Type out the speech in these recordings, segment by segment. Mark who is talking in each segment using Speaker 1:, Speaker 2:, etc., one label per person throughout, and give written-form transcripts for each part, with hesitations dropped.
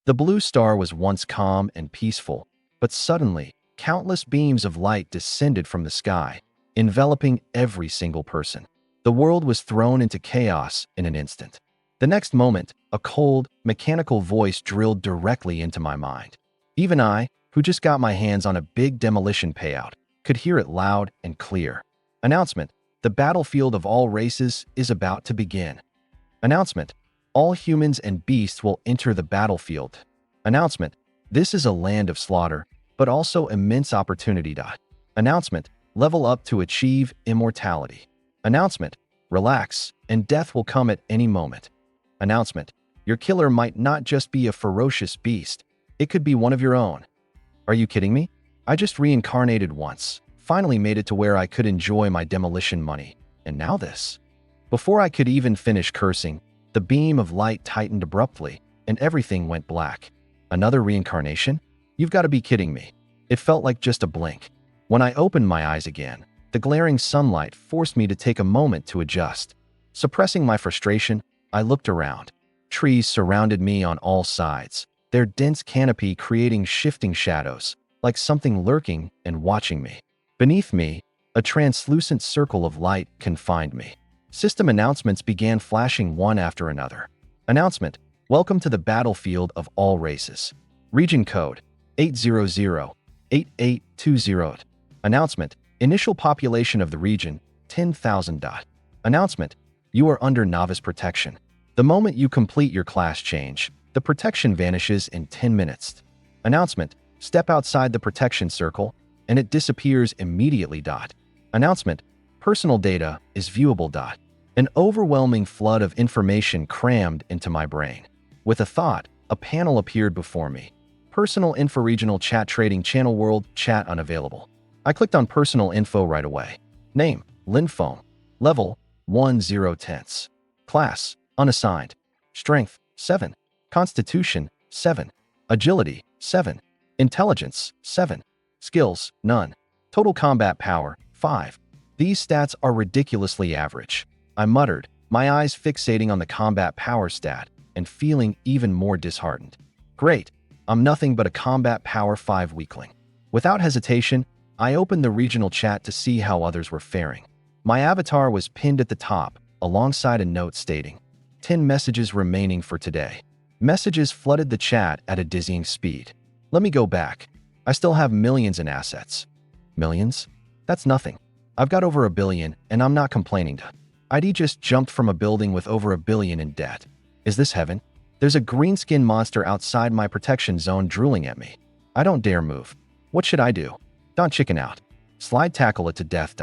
Speaker 1: The blue star was once calm and peaceful, but suddenly, countless beams of light descended from the sky, enveloping every single person. The world was thrown into chaos in an instant. The next moment, a cold, mechanical voice drilled directly into my mind. Even I, who just got my hands on a big demolition payout, could hear it loud and clear. Announcement: the battlefield of all races is about to begin. Announcement: all humans and beasts will enter the battlefield. Announcement: this is a land of slaughter, but also immense opportunity. Announcement: level up to achieve immortality. Announcement: relax, and death will come at any moment. Announcement: your killer might not just be a ferocious beast, it could be one of your own. Are you kidding me? I just reincarnated once, finally made it to where I could enjoy my demolition money, and now this. Before I could even finish cursing, the beam of light tightened abruptly, and everything went black. Another reincarnation? You've got to be kidding me. It felt like just a blink. When I opened my eyes again, the glaring sunlight forced me to take a moment to adjust. Suppressing my frustration, I looked around. Trees surrounded me on all sides, their dense canopy creating shifting shadows, like something lurking and watching me. Beneath me, a translucent circle of light confined me. System announcements began flashing one after another. Announcement: welcome to the battlefield of all races. Region code 800-8820. Announcement: initial population of the region 10,000. Announcement: you are under novice protection. The moment you complete your class change, the protection vanishes in 10 minutes. Announcement: step outside the protection circle, and it disappears immediately. Announcement: personal data is viewable. An overwhelming flood of information crammed into my brain. With a thought, a panel appeared before me. Personal info regional chat trading channel world chat unavailable. I clicked on personal info right away. Name: Linphone. Level 10/10. Class: unassigned. Strength: 7. Constitution: 7. Agility: 7. Intelligence: 7. Skills: none. Total combat power: 5. These stats are ridiculously average. I muttered, my eyes fixating on the combat power stat and feeling even more disheartened. Great, I'm nothing but a combat power 5 weakling. Without hesitation, I opened the regional chat to see how others were faring. My avatar was pinned at the top, alongside a note stating, 10 messages remaining for today. Messages flooded the chat at a dizzying speed. Let me go back. I still have millions in assets. Millions? That's nothing. I've got over 1 billion, and I'm not complaining. ID just jumped from a building with over 1 billion in debt. Is this heaven? There's a green-skinned monster outside my protection zone drooling at me. I don't dare move. What should I do? Don't chicken out. Slide tackle it to death.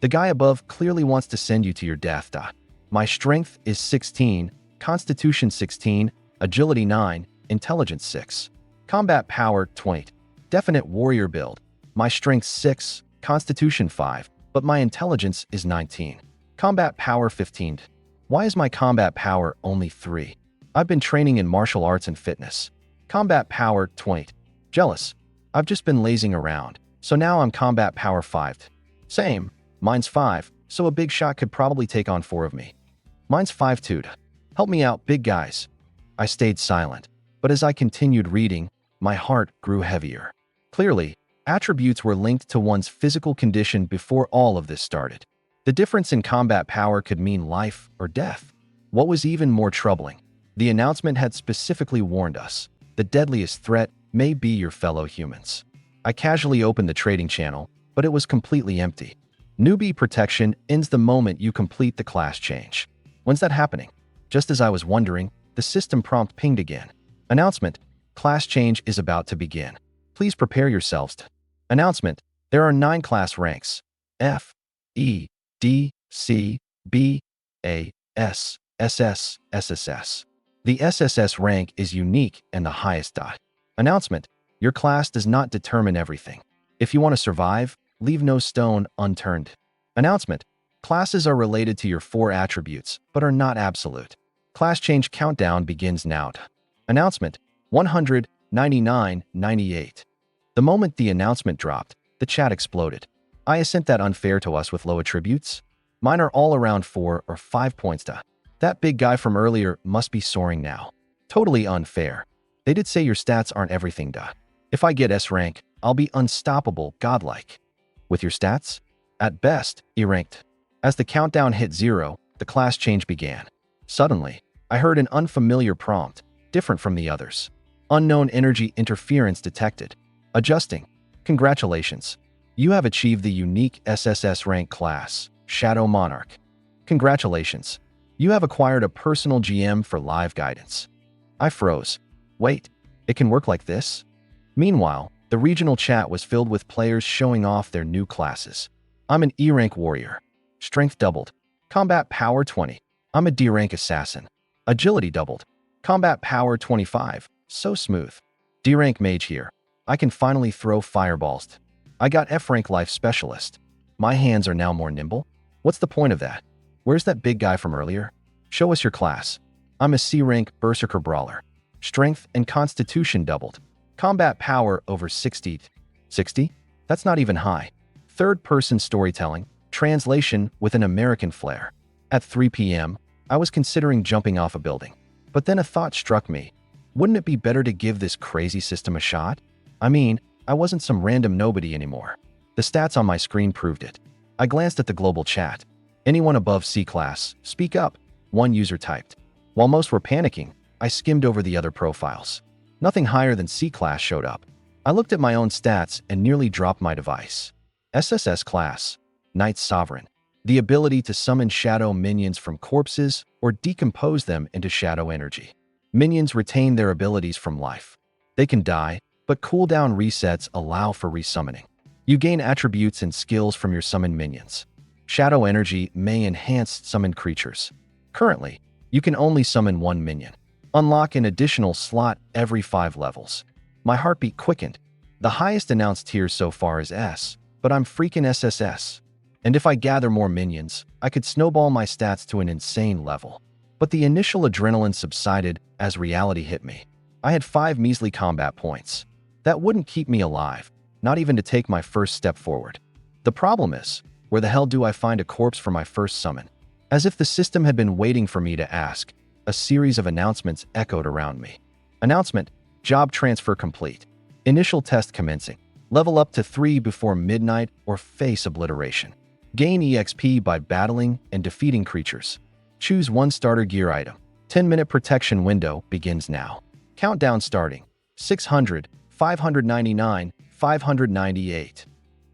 Speaker 1: The guy above clearly wants to send you to your death. My strength is 16, constitution 16, agility 9, intelligence 6. Combat power 20. Definite warrior build. My strength 6, constitution 5, but my intelligence is 19. Combat power 15. Why is my combat power only 3? I've been training in martial arts and fitness. Combat power 20. Jealous. I've just been lazing around, so now I'm combat power 5. Same. Mine's 5, so a big shot could probably take on 4 of me. Mine's 5 too. Help me out, big guys. I stayed silent, but as I continued reading, my heart grew heavier. Clearly, attributes were linked to one's physical condition before all of this started. The difference in combat power could mean life or death. What was even more troubling, the announcement had specifically warned us, the deadliest threat may be your fellow humans. I casually opened the trading channel, but it was completely empty. Newbie protection ends the moment you complete the class change. When's that happening? Just as I was wondering, the system prompt pinged again. Announcement: class change is about to begin. Please prepare yourselves. Announcement: there are 9 class ranks. F, E, D, C, B, A, S, SS, SSS. The SSS rank is unique and the highest. Announcement: your class does not determine everything. If you want to survive, leave no stone unturned. Announcement: classes are related to your 4 attributes, but are not absolute. Class change countdown begins now. Announcement: 100, 99, 98. The moment the announcement dropped, the chat exploded. Isn't that unfair to us with low attributes? Mine are all around 4 or 5 points. That big guy from earlier must be soaring now. Totally unfair. They did say your stats aren't everything, duh. If I get S rank, I'll be unstoppable, godlike. With your stats? At best, E-ranked. As the countdown hit 0, the class change began. Suddenly, I heard an unfamiliar prompt, different from the others. Unknown energy interference detected. Adjusting. Congratulations. You have achieved the unique SSS rank class, Shadow Monarch. Congratulations. You have acquired a personal GM for live guidance. I froze. Wait, it can work like this? Meanwhile, the regional chat was filled with players showing off their new classes. I'm an E-rank warrior. Strength doubled. Combat power 20. I'm a D-rank assassin. Agility doubled. Combat power 25. So smooth. D-rank mage here. I can finally throw fireballs. I got F-rank life specialist. My hands are now more nimble. What's the point of that? Where's that big guy from earlier? Show us your class. I'm a C-rank berserker brawler. Strength and constitution doubled. Combat power over 60. 60? That's not even high. Third-person storytelling, translation with an American flair. At 3 p.m., I was considering jumping off a building. But then a thought struck me. Wouldn't it be better to give this crazy system a shot? I mean, I wasn't some random nobody anymore. The stats on my screen proved it. I glanced at the global chat. Anyone above C class, speak up, one user typed. While most were panicking, I skimmed over the other profiles. Nothing higher than C class showed up. I looked at my own stats and nearly dropped my device. SSS class, Knight Sovereign. The ability to summon shadow minions from corpses or decompose them into shadow energy. Minions retain their abilities from life. They can die, but cooldown resets allow for resummoning. You gain attributes and skills from your summoned minions. Shadow energy may enhance summoned creatures. Currently, you can only summon one minion. Unlock an additional slot every 5 levels. My heartbeat quickened. The highest announced tier so far is S, but I'm freaking SSS. And if I gather more minions, I could snowball my stats to an insane level. But the initial adrenaline subsided as reality hit me. I had 5 measly combat points. That wouldn't keep me alive, not even to take my first step forward. The problem is, where the hell do I find a corpse for my first summon? As if the system had been waiting for me to ask, a series of announcements echoed around me. Announcement: job transfer complete. Initial test commencing. Level up to 3 before midnight or face obliteration. Gain EXP by battling and defeating creatures. Choose one starter gear item. 10-minute protection window begins now. Countdown starting. 600, 599, 598.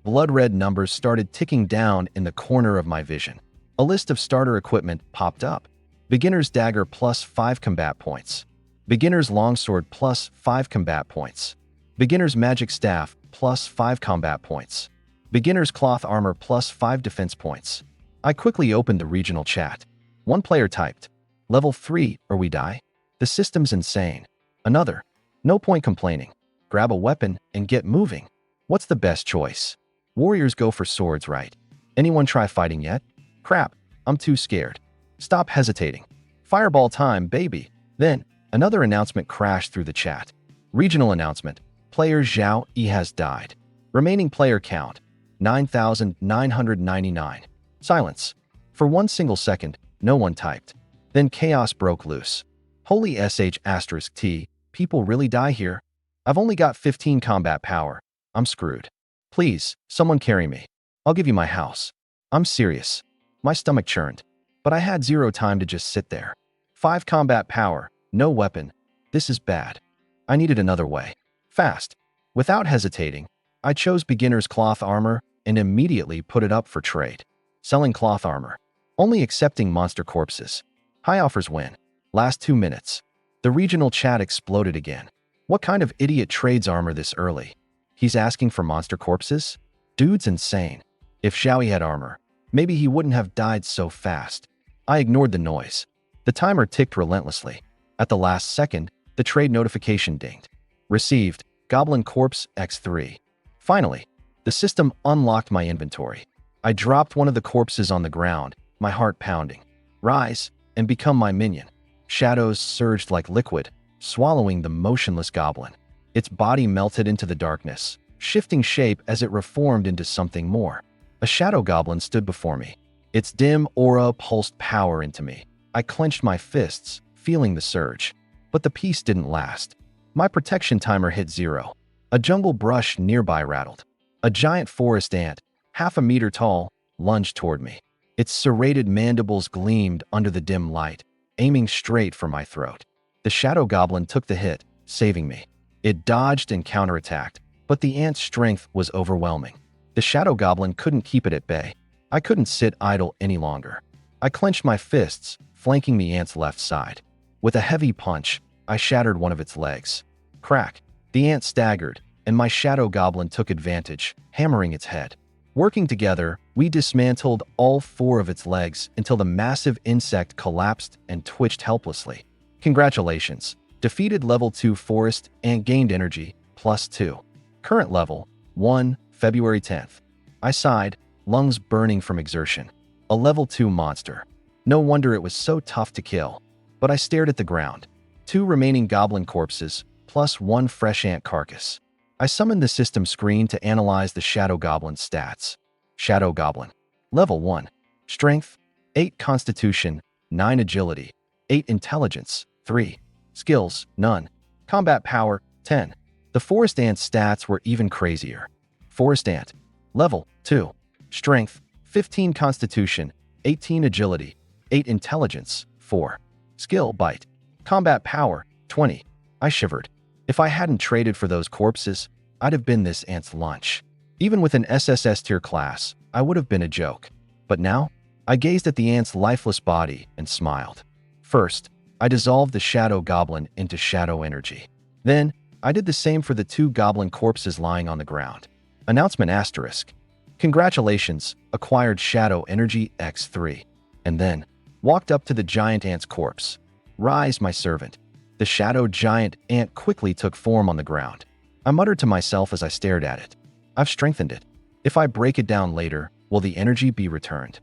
Speaker 1: Blood-red numbers started ticking down in the corner of my vision. A list of starter equipment popped up. Beginner's dagger plus 5 combat points. Beginner's longsword plus 5 combat points. Beginner's magic staff plus 5 combat points. Beginner's cloth armor plus 5 defense points. I quickly opened the regional chat. One player typed, "Level 3 or we die? The system's insane." Another, "No point complaining. Grab a weapon and get moving. What's the best choice? Warriors go for swords, right? Anyone try fighting yet? Crap, I'm too scared. Stop hesitating. Fireball time, baby." Then, another announcement crashed through the chat. Regional announcement. Player Zhao Yi has died. Remaining player count, 9,999. Silence. For one single second, no one typed. Then chaos broke loose. Holy sh*T, people really die here? I've only got 15 combat power. I'm screwed. Please, someone carry me. I'll give you my house. I'm serious. My stomach churned. But I had 0 time to just sit there. 5 combat power, no weapon. This is bad. I needed another way. Fast. Without hesitating, I chose beginner's cloth armor and immediately put it up for trade. Selling cloth armor. Only accepting monster corpses. High offers win. Last 2 minutes. The regional chat exploded again. What kind of idiot trades armor this early? He's asking for monster corpses? Dude's insane. If Xiaoyi had armor, maybe he wouldn't have died so fast. I ignored the noise. The timer ticked relentlessly. At the last second, the trade notification dinged. Received, Goblin Corpse X3. Finally, the system unlocked my inventory. I dropped one of the corpses on the ground, my heart pounding. Rise and become my minion. Shadows surged like liquid, swallowing the motionless goblin. Its body melted into the darkness, shifting shape as it reformed into something more. A shadow goblin stood before me. Its dim aura pulsed power into me. I clenched my fists, feeling the surge. But the peace didn't last. My protection timer hit 0. A jungle brush nearby rattled. A giant forest ant, half a meter tall, lunged toward me. Its serrated mandibles gleamed under the dim light, aiming straight for my throat. The shadow goblin took the hit, saving me. It dodged and counterattacked, but the ant's strength was overwhelming. The shadow goblin couldn't keep it at bay. I couldn't sit idle any longer. I clenched my fists, flanking the ant's left side. With a heavy punch, I shattered one of its legs. Crack! The ant staggered, and my shadow goblin took advantage, hammering its head. Working together, we dismantled all 4 of its legs until the massive insect collapsed and twitched helplessly. Congratulations! Defeated level 2 forest and gained energy, +2. Current level, 1, February 10th. I sighed, lungs burning from exertion. A level 2 monster. No wonder it was so tough to kill. But I stared at the ground. 2 remaining goblin corpses, plus 1 fresh ant carcass. I summoned the system screen to analyze the Shadow Goblin's stats. Shadow Goblin. Level 1. Strength, 8 Constitution, 9 Agility, 8 Intelligence, 3. Skills, none. Combat Power, 10. The Forest Ant's stats were even crazier. Forest Ant. Level 2. Strength, 15 Constitution, 18 Agility, 8 Intelligence, 4. Skill, Bite. Combat Power, 20. I shivered. If I hadn't traded for those corpses, I'd have been this ant's lunch. Even with an SSS tier class, I would have been a joke. But now, I gazed at the ant's lifeless body and smiled. First, I dissolved the shadow goblin into shadow energy. Then, I did the same for the 2 goblin corpses lying on the ground. Announcement asterisk. Congratulations, acquired shadow energy x3. And then, walked up to the giant ant's corpse. Rise, my servant. The shadow giant ant quickly took form on the ground. I muttered to myself as I stared at it. I've strengthened it. If I break it down later, will the energy be returned?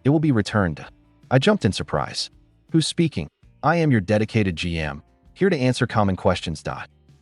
Speaker 1: It will be returned. I jumped in surprise. Who's speaking? I am your dedicated GM, here to answer common questions.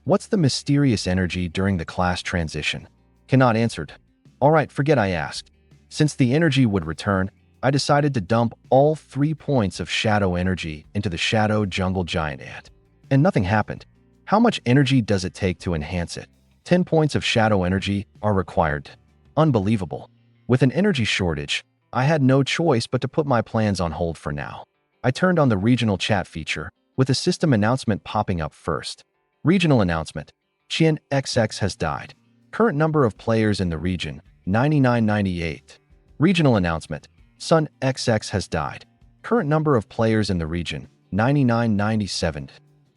Speaker 1: What's the mysterious energy during the class transition? Cannot answered. Alright, forget I asked. Since the energy would return, I decided to dump all 3 points of shadow energy into the shadow jungle giant ant. And nothing happened. How much energy does it take to enhance it? 10 points of shadow energy are required. Unbelievable. With an energy shortage, I had no choice but to put my plans on hold for now. I turned on the regional chat feature, with a system announcement popping up first. Regional announcement. Chien XX has died. Current number of players in the region, 9998. Regional announcement. Sun XX has died. Current number of players in the region, 9997.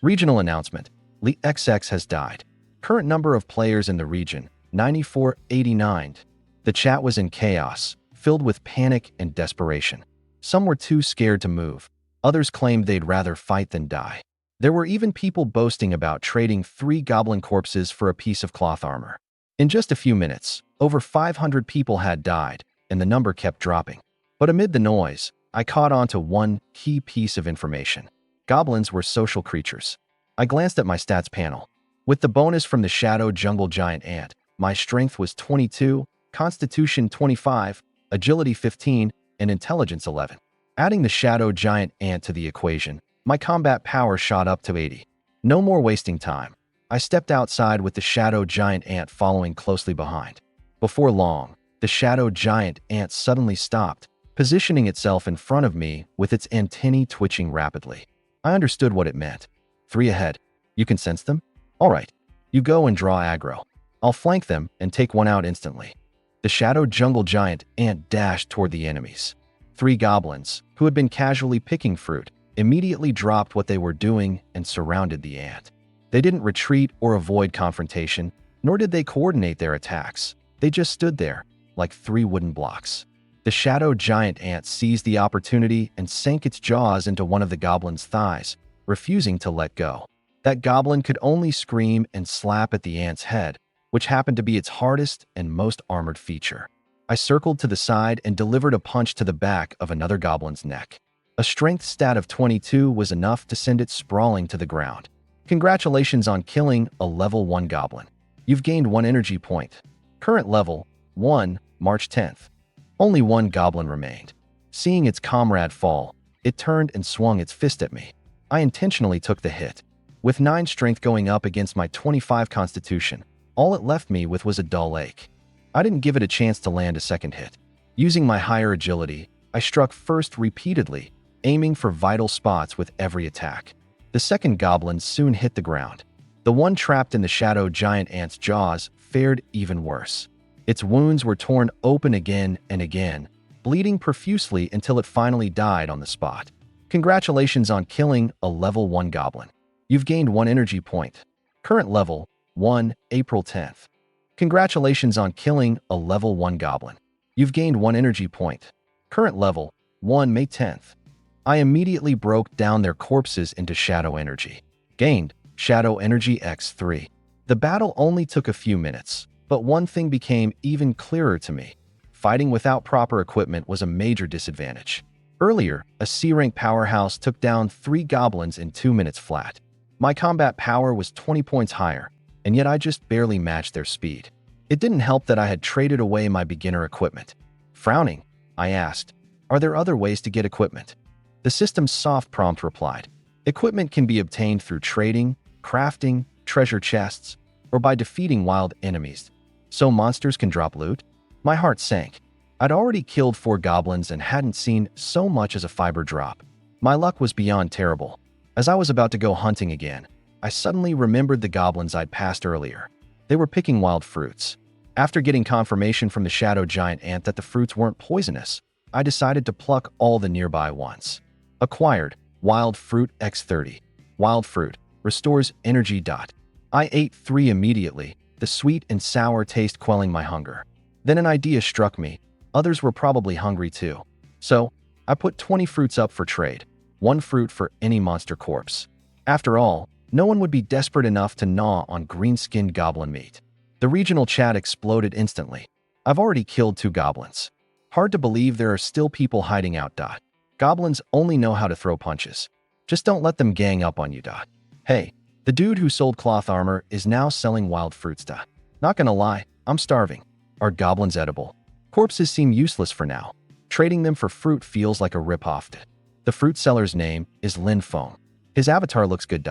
Speaker 1: Regional announcement. Li XX has died. Current number of players in the region, 9489. The chat was in chaos, filled with panic and desperation. Some were too scared to move. Others claimed they'd rather fight than die. There were even people boasting about trading 3 goblin corpses for a piece of cloth armor. In just a few minutes, over 500 people had died, and the number kept dropping. But amid the noise, I caught on to one key piece of information. Goblins were social creatures. I glanced at my stats panel. With the bonus from the shadow jungle giant ant, my strength was 22, constitution 25, agility 15, and intelligence 11. Adding the shadow giant ant to the equation, my combat power shot up to 80. No more wasting time. I stepped outside with the shadow giant ant following closely behind. Before long, the shadow giant ant suddenly stopped, positioning itself in front of me with its antennae twitching rapidly. I understood what it meant. 3 ahead. You can sense them? Alright. You go and draw aggro. I'll flank them and take one out instantly. The shadow jungle giant ant dashed toward the enemies. 3 goblins, who had been casually picking fruit, immediately dropped what they were doing and surrounded the ant. They didn't retreat or avoid confrontation, nor did they coordinate their attacks. They just stood there, like 3 wooden blocks. The shadow giant ant seized the opportunity and sank its jaws into one of the goblin's thighs, refusing to let go. That goblin could only scream and slap at the ant's head, which happened to be its hardest and most armored feature. I circled to the side and delivered a punch to the back of another goblin's neck. A strength stat of 22 was enough to send it sprawling to the ground. Congratulations on killing a level 1 goblin. You've gained 1 energy point. Current level, 1, March 10th. Only 1 goblin remained. Seeing its comrade fall, it turned and swung its fist at me. I intentionally took the hit. With 9 strength going up against my 25 constitution, all it left me with was a dull ache. I didn't give it a chance to land a second hit. Using my higher agility, I struck first repeatedly, aiming for vital spots with every attack. The second goblin soon hit the ground. The one trapped in the shadow giant ant's jaws fared even worse. Its wounds were torn open again and again, bleeding profusely until it finally died on the spot. Congratulations on killing a level 1 goblin. You've gained 1 energy point. Current level, 1, April 10th. Congratulations on killing a level 1 goblin. You've gained 1 energy point. Current level, 1, May 10th. I immediately broke down their corpses into shadow energy. Gained, shadow energy x3. The battle only took a few minutes, but one thing became even clearer to me. Fighting without proper equipment was a major disadvantage. Earlier, a C-rank powerhouse took down 3 goblins in 2 minutes flat. My combat power was 20 points higher, and yet I just barely matched their speed. It didn't help that I had traded away my beginner equipment. Frowning, I asked, "Are there other ways to get equipment?" The system's soft prompt replied, "Equipment can be obtained through trading, crafting, treasure chests, or by defeating wild enemies. So monsters can drop loot?" My heart sank. I'd already killed 4 goblins and hadn't seen so much as a fiber drop. My luck was beyond terrible. As I was about to go hunting again, I suddenly remembered the goblins I'd passed earlier. They were picking wild fruits. After getting confirmation from the shadow giant ant that the fruits weren't poisonous, I decided to pluck all the nearby ones. Acquired, wild fruit x30. Wild fruit, restores energy. I ate 3 immediately, the sweet and sour taste quelling my hunger. Then an idea struck me. Others were probably hungry too. So, I put 20 fruits up for trade, 1 fruit for any monster corpse. After all, no one would be desperate enough to gnaw on green-skinned goblin meat. The regional chat exploded instantly. I've already killed 2 goblins. Hard to believe there are still people hiding out. Goblins only know how to throw punches. Just don't let them gang up on you. Hey, the dude who sold cloth armor is now selling wild fruits. Not gonna lie, I'm starving. Are goblins edible? Corpses seem useless for now. Trading them for fruit feels like a rip-off. The fruit seller's name is Lin Foam. His avatar looks good.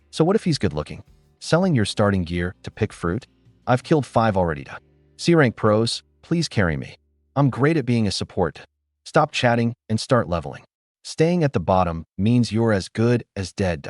Speaker 1: So what if he's good-looking? Selling your starting gear to pick fruit? I've killed 5 already. C-rank pros, please carry me. I'm great at being a support. Stop chatting and start leveling. Staying at the bottom means you're as good as dead.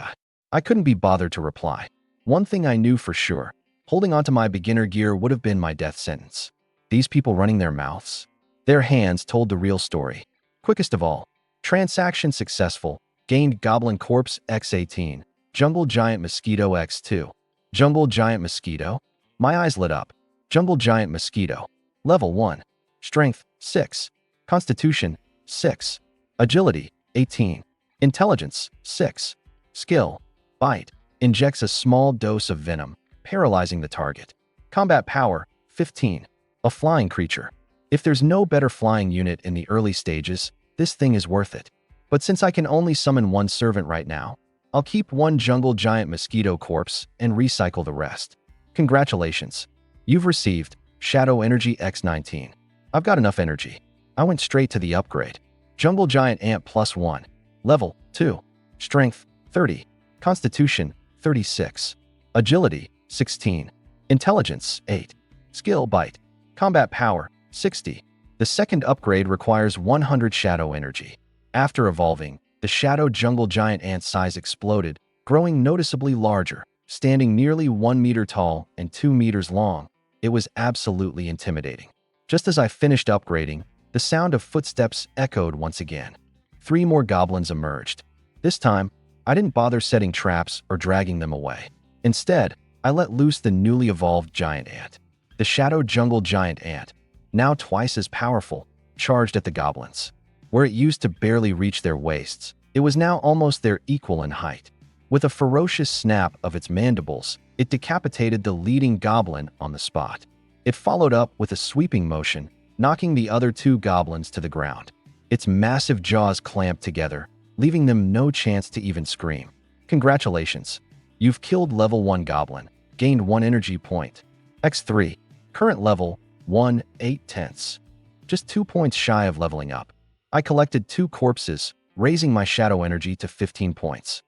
Speaker 1: I couldn't be bothered to reply. One thing I knew for sure, holding onto my beginner gear would have been my death sentence. These people running their mouths? Their hands told the real story. Quickest of all, transaction successful, gained Goblin Corpse x18, Jungle Giant Mosquito x2. Jungle Giant Mosquito? My eyes lit up. Jungle Giant Mosquito. Level 1. Strength, 6. Constitution, 6. Agility, 18. Intelligence, 6. Skill, Bite. Injects a small dose of venom, paralyzing the target. Combat power, 15. A flying creature. If there's no better flying unit in the early stages, this thing is worth it. But since I can only summon 1 servant right now, I'll keep 1 Jungle Giant Mosquito Corpse and recycle the rest. Congratulations. You've received Shadow Energy X19. I've got enough energy. I went straight to the upgrade. Jungle Giant Ant +1. Level 2. Strength, 30. Constitution, 36. Agility, 16. Intelligence, 8. Skill, Bite. Combat power, 60. The second upgrade requires 100 shadow energy. After evolving, the shadow jungle giant ant size exploded, growing noticeably larger, standing nearly 1 meter tall and 2 meters long. It was absolutely intimidating. Just as I finished upgrading, the sound of footsteps echoed once again. 3 more goblins emerged. This time, I didn't bother setting traps or dragging them away. Instead, I let loose the newly evolved giant ant. The shadow jungle giant ant, now twice as powerful, charged at the goblins. Where it used to barely reach their waists, it was now almost their equal in height. With a ferocious snap of its mandibles, it decapitated the leading goblin on the spot. It followed up with a sweeping motion, knocking the other 2 goblins to the ground. Its massive jaws clamped together, leaving them no chance to even scream. Congratulations. You've killed level 1 goblin, gained 1 energy point. X3. Current level, 1, 8/10. Just 2 points shy of leveling up. I collected 2 corpses, raising my shadow energy to 15 points.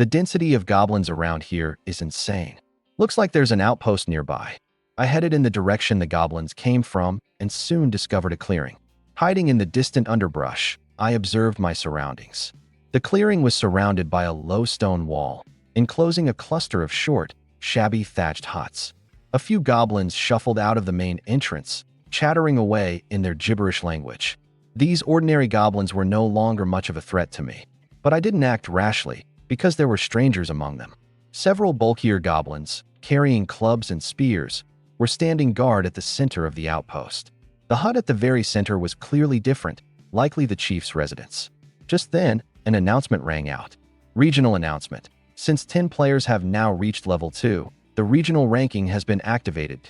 Speaker 1: The density of goblins around here is insane. Looks like there's an outpost nearby. I headed in the direction the goblins came from and soon discovered a clearing. Hiding in the distant underbrush, I observed my surroundings. The clearing was surrounded by a low stone wall, enclosing a cluster of short, shabby thatched huts. A few goblins shuffled out of the main entrance, chattering away in their gibberish language. These ordinary goblins were no longer much of a threat to me, but I didn't act rashly because there were strangers among them. Several bulkier goblins, carrying clubs and spears, were standing guard at the center of the outpost. The hut at the very center was clearly different, likely the chief's residence. Just then, an announcement rang out. Regional announcement. Since 10 players have now reached level 2, the regional ranking has been activated.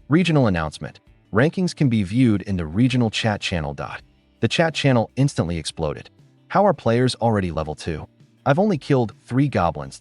Speaker 1: Regional announcement. Rankings can be viewed in the regional chat channel. The chat channel instantly exploded. How are players already level 2? I've only killed 3 goblins.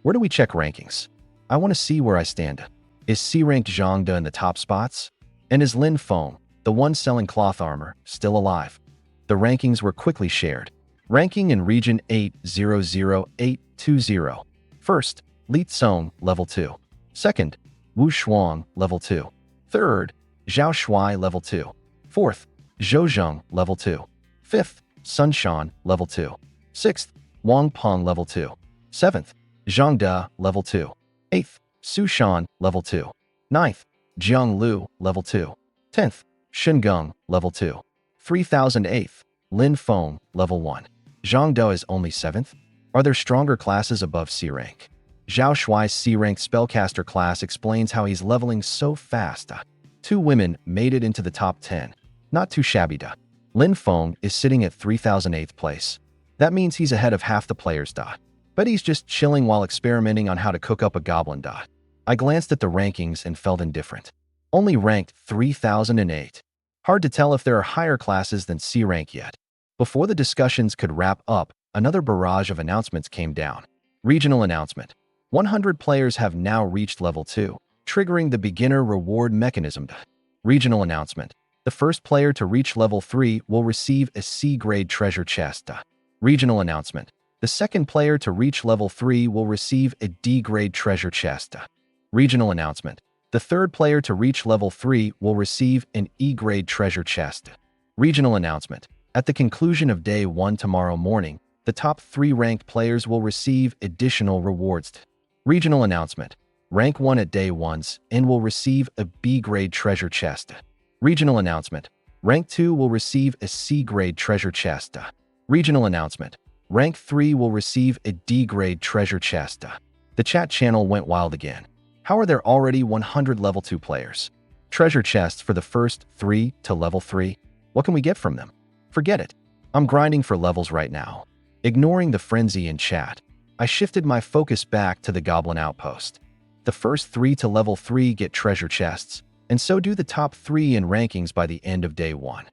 Speaker 1: Where do we check rankings? I want to see where I stand. Is C-ranked Zhangde in the top spots? And is Lin Feng, the one selling cloth armor, still alive? The rankings were quickly shared. Ranking in Region 800820. First, Li Tsong, level 2. Second, Wu Shuang, level 2. Third, Zhao Shuai, level 2. Fourth, Zhou Zheng, level 2. Fifth, Sun Shan, level 2. Sixth, Wang Peng, level 2. Seventh, Zhang De, level 2. Eighth, Su Shan, level 2. Ninth, Jiang Lu, level 2. 10th, Shen Geng, level 2. 3008th, Lin Feng, level 1. Zhang De is only 7th? Are there stronger classes above C rank? Zhao Shuai's C-ranked spellcaster class explains how he's leveling so fast. 2 women made it into the top 10. Not too shabby. Lin Feng is sitting at 3008th place. That means he's ahead of half the players. But he's just chilling while experimenting on how to cook up a goblin. I glanced at the rankings and felt indifferent. Only ranked 3008. Hard to tell if there are higher classes than C rank yet. Before the discussions could wrap up, another barrage of announcements came down. Regional announcement. 100 players have now reached level 2, triggering the beginner reward mechanism. Regional announcement. The first player to reach level 3 will receive a C-grade treasure chest. Regional announcement. The second player to reach level 3 will receive a D-grade treasure chest. Regional announcement. The third player to reach level 3 will receive an E-grade treasure chest. Regional announcement. At the conclusion of day 1 tomorrow morning, the top 3 ranked players will receive additional rewards. Regional announcement. Rank 1 at day 1's and will receive a B-grade treasure chest. Regional announcement. Rank 2 will receive a C-grade treasure chest. Regional announcement. Rank 3 will receive a D-grade treasure chest. The chat channel went wild again. How are there already 100 level 2 players? Treasure chests for the first 3 to level 3? What can we get from them? Forget it. I'm grinding for levels right now. Ignoring the frenzy in chat, I shifted my focus back to the Goblin Outpost. The first 3 to level 3 get treasure chests, and so do the top 3 in rankings by the end of day 1.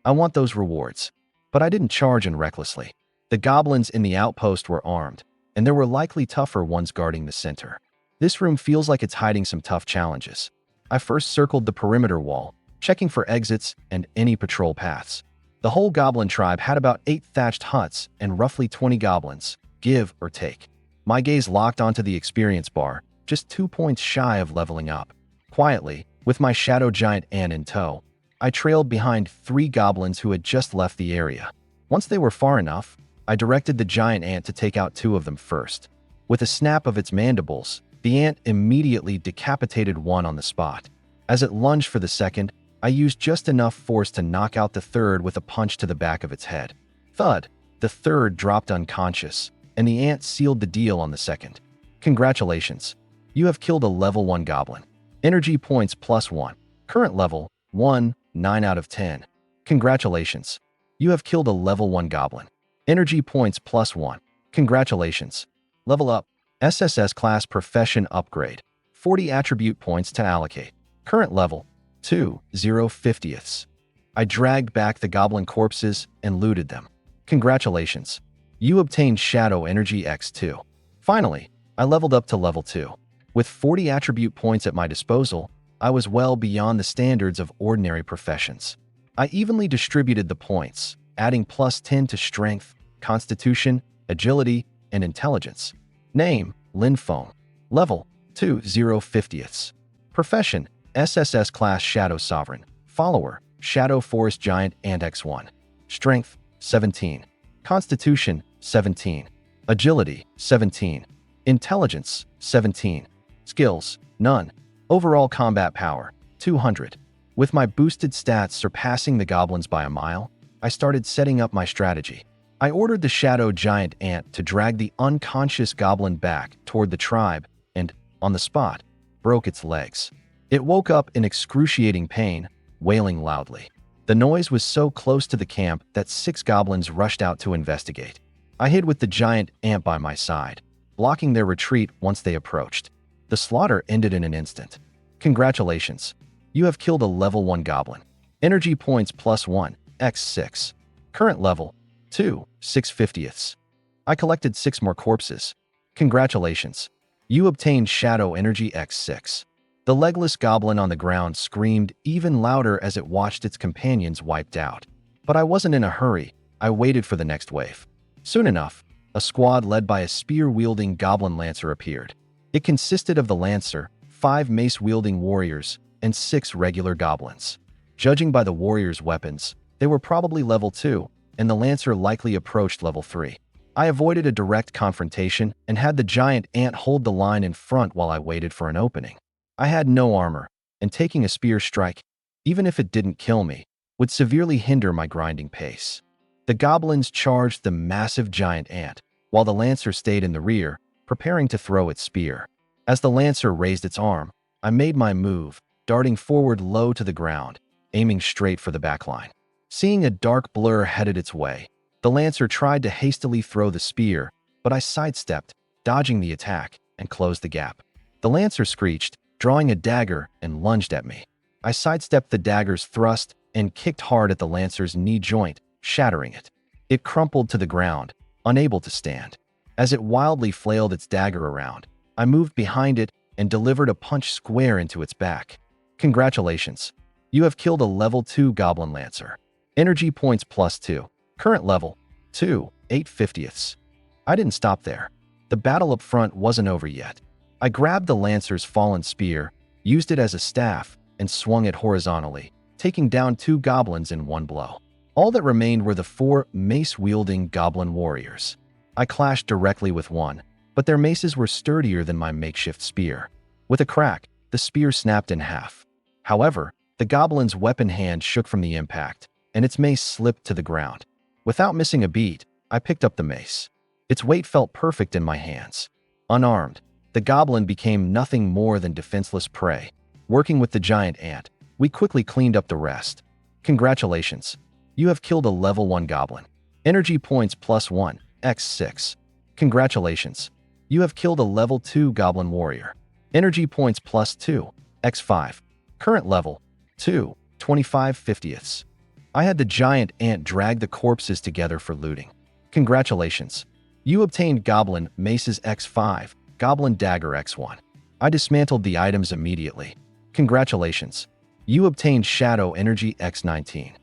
Speaker 1: I want those rewards, but I didn't charge in recklessly. The goblins in the outpost were armed, and there were likely tougher ones guarding the center. This room feels like it's hiding some tough challenges. I first circled the perimeter wall, checking for exits and any patrol paths. The whole goblin tribe had about 8 thatched huts and roughly 20 goblins, give or take. My gaze locked onto the experience bar, just 2 points shy of leveling up. Quietly, with my shadow giant ant in tow, I trailed behind 3 goblins who had just left the area. Once they were far enough, I directed the giant ant to take out 2 of them first. With a snap of its mandibles, the ant immediately decapitated one on the spot. As it lunged for the second, I used just enough force to knock out the third with a punch to the back of its head. Thud! The third dropped unconscious, and the ant sealed the deal on the second. Congratulations. You have killed a level 1 goblin. Energy points +1. Current level, 1, 9 out of 10. Congratulations. You have killed a level 1 goblin. Energy points +1. Congratulations. Level up. SSS class profession upgrade. 40 attribute points to allocate. Current level, 2, 0/50ths. I dragged back the goblin corpses and looted them. Congratulations. You obtained Shadow Energy X2. Finally, I leveled up to level 2. With 40 attribute points at my disposal, I was well beyond the standards of ordinary professions. I evenly distributed the points, adding +10 to strength, constitution, agility, and intelligence. Name, Linfoam. Level, 2, 0/50ths. Profession, SSS Class Shadow Sovereign. Follower, Shadow Forest Giant and X1. Strength, 17. Constitution, 17. Agility, 17. Intelligence, 17. Skills, none. Overall combat power, 200. With my boosted stats surpassing the goblins by a mile, I started setting up my strategy. I ordered the shadow giant ant to drag the unconscious goblin back toward the tribe and, on the spot, broke its legs. It woke up in excruciating pain, wailing loudly. The noise was so close to the camp that 6 goblins rushed out to investigate. I hid with the giant ant by my side, blocking their retreat once they approached. The slaughter ended in an instant. Congratulations. You have killed a level 1 goblin. Energy points +1, x6. Current level, 2, 6/50ths. I collected 6 more corpses. Congratulations. You obtained Shadow Energy x6. The legless goblin on the ground screamed even louder as it watched its companions wiped out. But I wasn't in a hurry. I waited for the next wave. Soon enough, a squad led by a spear-wielding goblin lancer appeared. It consisted of the lancer, 5 mace-wielding warriors, and 6 regular goblins. Judging by the warriors' weapons, they were probably level 2, and the lancer likely approached level 3. I avoided a direct confrontation and had the giant ant hold the line in front while I waited for an opening. I had no armor, and taking a spear strike, even if it didn't kill me, would severely hinder my grinding pace. The goblins charged the massive giant ant, while the lancer stayed in the rear, preparing to throw its spear. As the lancer raised its arm, I made my move, darting forward low to the ground, aiming straight for the backline. Seeing a dark blur headed its way, the lancer tried to hastily throw the spear, but I sidestepped, dodging the attack, and closed the gap. The lancer screeched, drawing a dagger, and lunged at me. I sidestepped the dagger's thrust and kicked hard at the lancer's knee joint, shattering it. It crumpled to the ground, unable to stand. As it wildly flailed its dagger around, I moved behind it and delivered a punch square into its back. Congratulations. You have killed a level 2 goblin lancer. Energy points +2. Current level, 2, 8/50ths. I didn't stop there. The battle up front wasn't over yet. I grabbed the lancer's fallen spear, used it as a staff, and swung it horizontally, taking down 2 goblins in one blow. All that remained were the 4 mace-wielding goblin warriors. I clashed directly with one, but their maces were sturdier than my makeshift spear. With a crack, the spear snapped in half. However, the goblin's weapon hand shook from the impact, and its mace slipped to the ground. Without missing a beat, I picked up the mace. Its weight felt perfect in my hands. Unarmed, the goblin became nothing more than defenseless prey. Working with the giant ant, we quickly cleaned up the rest. Congratulations. You have killed a level 1 goblin. Energy points +1, x6. Congratulations. You have killed a level 2 goblin warrior. Energy points +2, x5. Current level, 2, 25/50ths. I had the giant ant drag the corpses together for looting. Congratulations. You obtained Goblin Maces x5, Goblin Dagger x1. I dismantled the items immediately. Congratulations. You obtained Shadow Energy x19.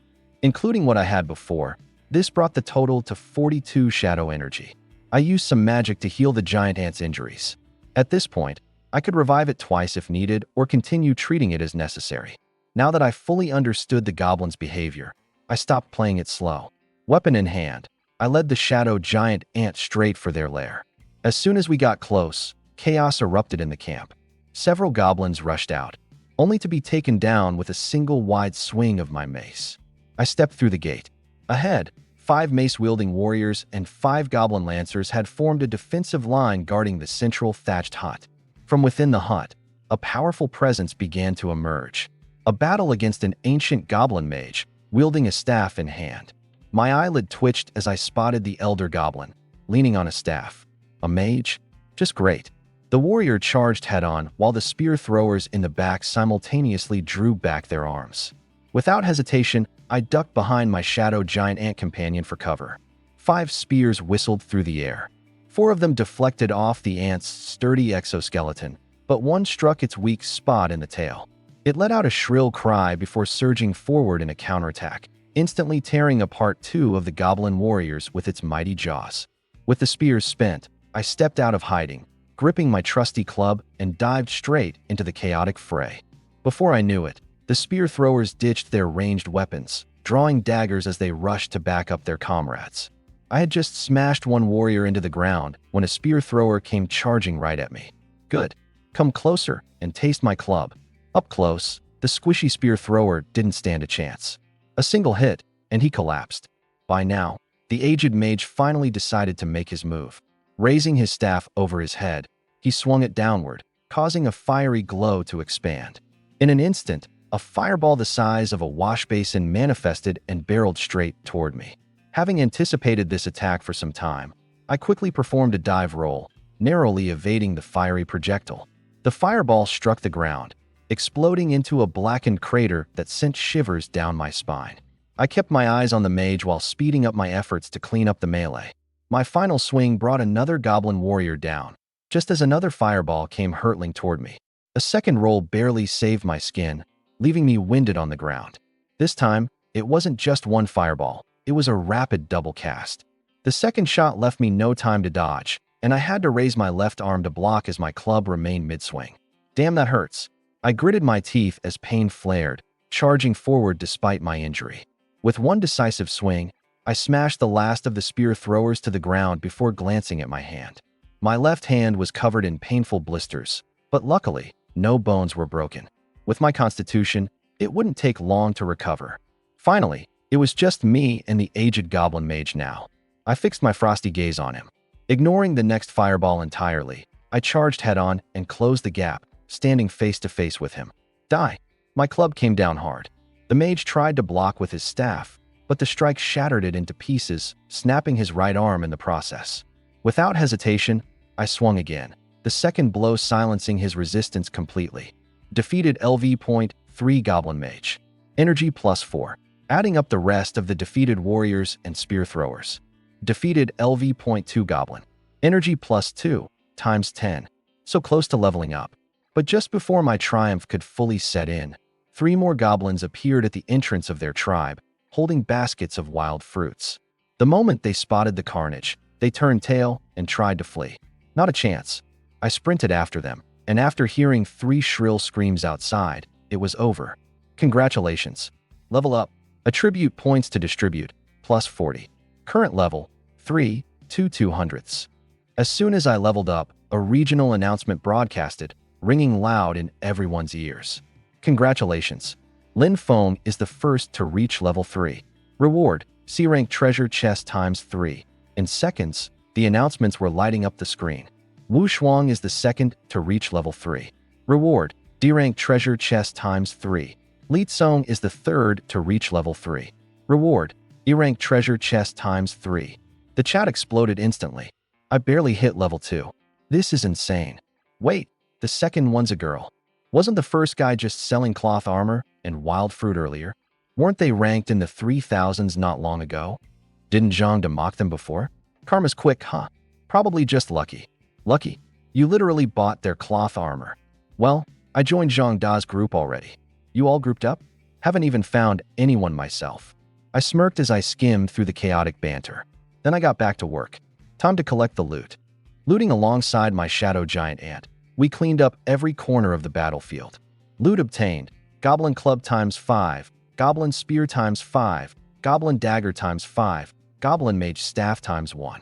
Speaker 1: Including what I had before, this brought the total to 42 Shadow Energy. I used some magic to heal the giant ant's injuries. At this point, I could revive it twice if needed or continue treating it as necessary. Now that I fully understood the goblin's behavior, I stopped playing it slow. Weapon in hand, I led the shadow giant ant straight for their lair. As soon as we got close, chaos erupted in the camp. Several goblins rushed out, only to be taken down with a single wide swing of my mace. I stepped through the gate. Ahead, 5 mace-wielding warriors and 5 goblin lancers had formed a defensive line guarding the central thatched hut. From within the hut, a powerful presence began to emerge. A battle against an ancient goblin mage, wielding a staff in hand. My eyelid twitched as I spotted the elder goblin, leaning on a staff. A mage? Just great. The warrior charged head-on while the spear throwers in the back simultaneously drew back their arms. Without hesitation, I ducked behind my shadow giant ant companion for cover. 5 spears whistled through the air. 4 of them deflected off the ant's sturdy exoskeleton, but one struck its weak spot in the tail. It let out a shrill cry before surging forward in a counterattack, instantly tearing apart 2 of the goblin warriors with its mighty jaws. With the spears spent, I stepped out of hiding, gripping my trusty club, and dived straight into the chaotic fray. Before I knew it, the spear throwers ditched their ranged weapons, drawing daggers as they rushed to back up their comrades. I had just smashed one warrior into the ground when a spear thrower came charging right at me. Good. Come closer and taste my club. Up close, the squishy spear thrower didn't stand a chance. A single hit, and he collapsed. By now, the aged mage finally decided to make his move. Raising his staff over his head, he swung it downward, causing a fiery glow to expand. In an instant, a fireball the size of a wash basin manifested and barreled straight toward me. Having anticipated this attack for some time, I quickly performed a dive roll, narrowly evading the fiery projectile. The fireball struck the ground, exploding into a blackened crater that sent shivers down my spine. I kept my eyes on the mage while speeding up my efforts to clean up the melee. My final swing brought another goblin warrior down, just as another fireball came hurtling toward me. A second roll barely saved my skin, leaving me winded on the ground. This time, it wasn't just one fireball, it was a rapid double cast. The second shot left me no time to dodge, and I had to raise my left arm to block as my club remained mid-swing. Damn, that hurts. I gritted my teeth as pain flared, charging forward despite my injury. With one decisive swing, I smashed the last of the spear throwers to the ground before glancing at my hand. My left hand was covered in painful blisters, but luckily, no bones were broken. With my constitution, it wouldn't take long to recover. Finally, it was just me and the aged goblin mage now. I fixed my frosty gaze on him. Ignoring the next fireball entirely, I charged head-on and closed the gap, standing face-to-face with him. Die! My club came down hard. The mage tried to block with his staff, but the strike shattered it into pieces, snapping his right arm in the process. Without hesitation, I swung again, the second blow silencing his resistance completely. Defeated LV.3 Goblin Mage. Energy +4, adding up the rest of the defeated warriors and spear throwers. Defeated LV.2 Goblin. Energy +2, times 10, so close to leveling up. But just before my triumph could fully set in, 3 more goblins appeared at the entrance of their tribe, holding baskets of wild fruits. The moment they spotted the carnage, they turned tail and tried to flee. Not a chance. I sprinted after them, and after hearing 3 shrill screams outside, it was over. Congratulations. Level up. Attribute points to distribute, +40. Current level, 3 to 200ths. As soon as I leveled up, a regional announcement broadcasted, ringing loud in everyone's ears. Congratulations. Lin Feng is the first to reach level 3. Reward, C-rank treasure chest ×3. In seconds, the announcements were lighting up the screen. Wu Shuang is the second to reach level 3. Reward, D-rank treasure chest ×3. Li Tsong is the third to reach level 3. Reward, E-rank treasure chest ×3. The chat exploded instantly. I barely hit level 2. This is insane. Wait, the second one's a girl. Wasn't the first guy just selling cloth armor and wild fruit earlier? Weren't they ranked in the 3000s not long ago? Didn't Zhang De mock them before? Karma's quick, huh? Probably just lucky. Lucky. You literally bought their cloth armor. Well, I joined Zhang Da's group already. You all grouped up? Haven't even found anyone myself. I smirked as I skimmed through the chaotic banter. Then I got back to work. Time to collect the loot. Looting alongside my shadow giant ant, we cleaned up every corner of the battlefield. Loot obtained: Goblin Club ×5, Goblin Spear ×5, Goblin Dagger ×5, Goblin Mage Staff ×1.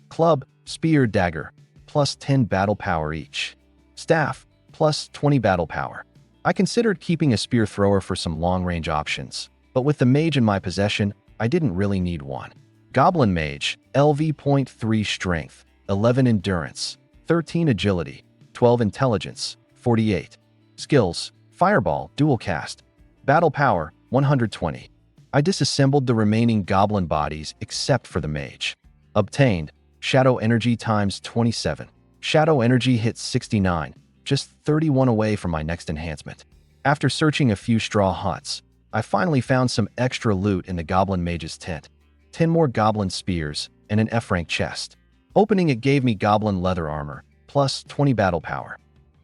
Speaker 1: Club, Spear, Dagger, +10 battle power each. Staff, +20 battle power. I considered keeping a spear thrower for some long-range options, but with the mage in my possession, I didn't really need one. Goblin Mage, LV.3 Strength, 11 Endurance, 13 Agility, 12 Intelligence, 48. Skills: Fireball, Dual Cast. Battle Power, 120. I disassembled the remaining goblin bodies except for the mage. Obtained: Shadow Energy ×27. Shadow Energy hits 69, just 31 away from my next enhancement. After searching a few straw huts, I finally found some extra loot in the goblin mage's tent. 10 more goblin spears and an F-rank chest. Opening it gave me goblin leather armor, +20 battle power.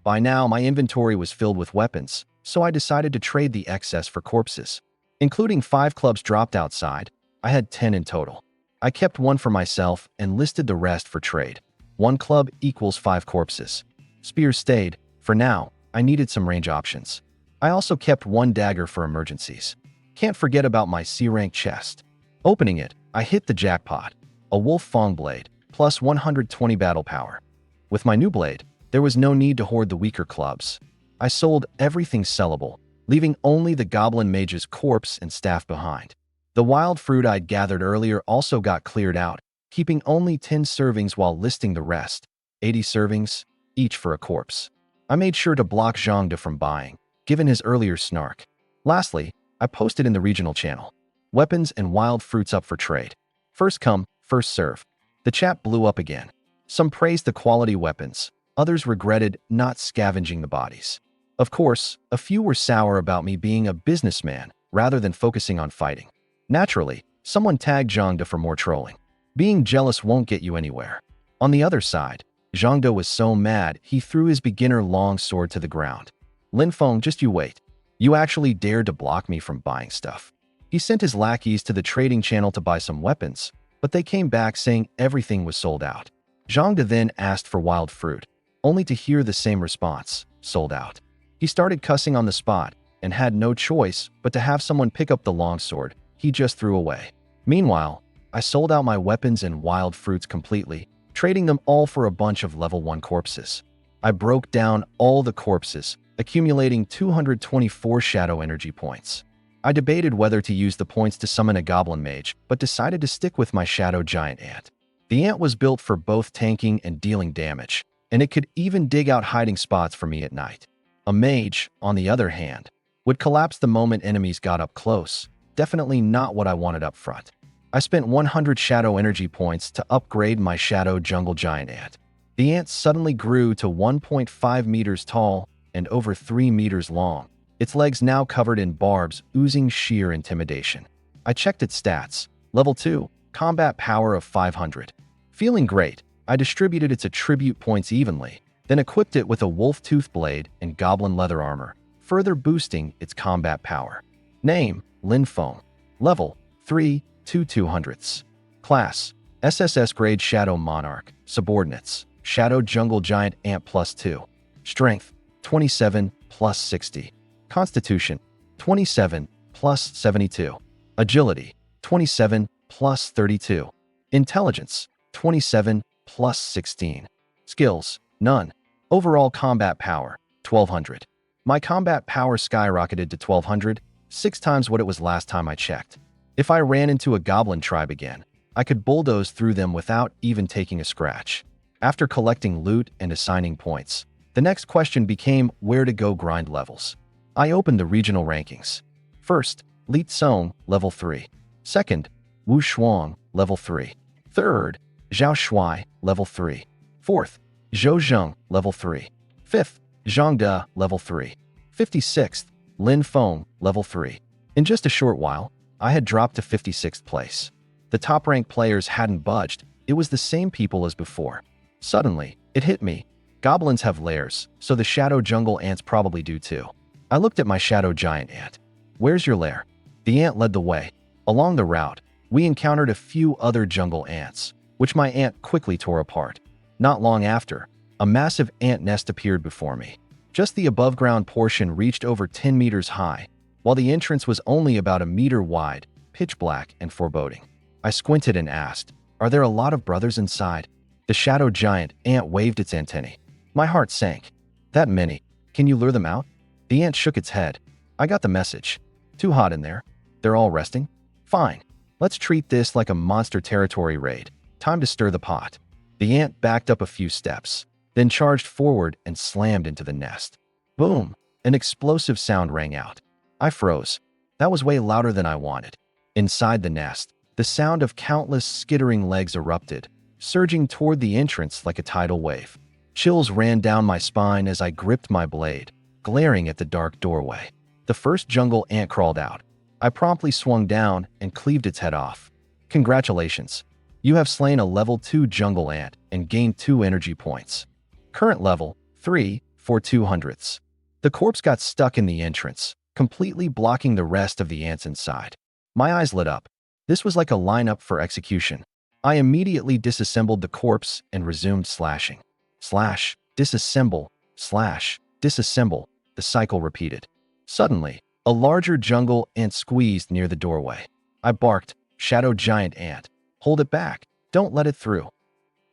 Speaker 1: By now, my inventory was filled with weapons, so I decided to trade the excess for corpses. Including 5 clubs dropped outside, I had 10 in total. I kept one for myself and listed the rest for trade. 1 club equals 5 corpses. Spears stayed. For now, I needed some range options. I also kept 1 dagger for emergencies. Can't forget about my C-rank chest. Opening it, I hit the jackpot. A wolf fong blade, plus 120 battle power. With my new blade, there was no need to hoard the weaker clubs. I sold everything sellable, leaving only the goblin mage's corpse and staff behind. The wild fruit I'd gathered earlier also got cleared out, keeping only 10 servings while listing the rest, 80 servings, each for a corpse. I made sure to block Zhangde from buying, given his earlier snark. Lastly, I posted in the regional channel. Weapons and wild fruits up for trade. First come, first serve. The chat blew up again. Some praised the quality weapons, others regretted not scavenging the bodies. Of course, a few were sour about me being a businessman rather than focusing on fighting. Naturally, someone tagged Zhangde for more trolling. Being jealous won't get you anywhere. On the other side, Zhangde was so mad he threw his beginner long sword to the ground. Lin Feng, just you wait. You actually dared to block me from buying stuff. He sent his lackeys to the trading channel to buy some weapons, but they came back saying everything was sold out. Zhangde then asked for wild fruit, only to hear the same response, sold out. He started cussing on the spot and had no choice but to have someone pick up the longsword he just threw away. Meanwhile, I sold out my weapons and wild fruits completely, trading them all for a bunch of level 1 corpses. I broke down all the corpses, accumulating 224 shadow energy points. I debated whether to use the points to summon a goblin mage, but decided to stick with my shadow giant ant. The ant was built for both tanking and dealing damage, and it could even dig out hiding spots for me at night. A mage, on the other hand, would collapse the moment enemies got up close, definitely not what I wanted up front. I spent 100 shadow energy points to upgrade my shadow jungle giant ant. The ant suddenly grew to 1.5 meters tall and over 3 meters long, its legs now covered in barbs oozing sheer intimidation. I checked its stats. Level 2, combat power of 500. Feeling great, I distributed its attribute points evenly, then equipped it with a wolf tooth blade and goblin leather armor, further boosting its combat power. Name, Lin Feng. Level, 3, 2/200. Class, SSS grade Shadow Monarch. Subordinates, Shadow Jungle Giant Ant +2. Strength, 27 + 60. Constitution, 27 + 72. Agility, 27 + 32. Intelligence, 27 + 16. Skills, none. Overall combat power, 1200. My combat power skyrocketed to 1200, 6 times what it was last time I checked. If I ran into a goblin tribe again, I could bulldoze through them without even taking a scratch. After collecting loot and assigning points, the next question became where to go grind levels. I opened the regional rankings. First, Li Tsong, level 3. Second, Wu Shuang, level 3. Third, Zhao Shuai, level 3. Fourth, Zhou Zheng, level 3. Fifth, Zhangde, level 3. 56th, Lin Feng, level 3. In just a short while, I had dropped to 56th place. The top-ranked players hadn't budged. It was the same people as before. Suddenly, it hit me. Goblins have lairs, so the shadow jungle ants probably do too. I looked at my shadow giant ant. Where's your lair? The ant led the way. Along the route, we encountered a few other jungle ants, which my ant quickly tore apart. Not long after, a massive ant nest appeared before me. Just the above-ground portion reached over 10 meters high, while the entrance was only about a meter wide, pitch black and foreboding. I squinted and asked, "Are there a lot of brothers inside?" The shadow giant ant waved its antennae. My heart sank. "That many? Can you lure them out?" The ant shook its head. "I got the message. Too hot in there. They're all resting? Fine. Let's treat this like a monster territory raid. Time to stir the pot." The ant backed up a few steps, then charged forward and slammed into the nest. Boom! An explosive sound rang out. I froze. That was way louder than I wanted. Inside the nest, the sound of countless skittering legs erupted, surging toward the entrance like a tidal wave. Chills ran down my spine as I gripped my blade, glaring at the dark doorway. The first jungle ant crawled out. I promptly swung down and cleaved its head off. "Congratulations. You have slain a level 2 jungle ant and gained 2 energy points. Current level, 3 for 200s. The corpse got stuck in the entrance, completely blocking the rest of the ants inside. My eyes lit up. This was like a lineup for execution. I immediately disassembled the corpse and resumed slashing. Slash, disassemble, slash, disassemble, the cycle repeated. Suddenly, a larger jungle ant squeezed near the doorway. I barked, "Shadow giant ant, hold it back, don't let it through."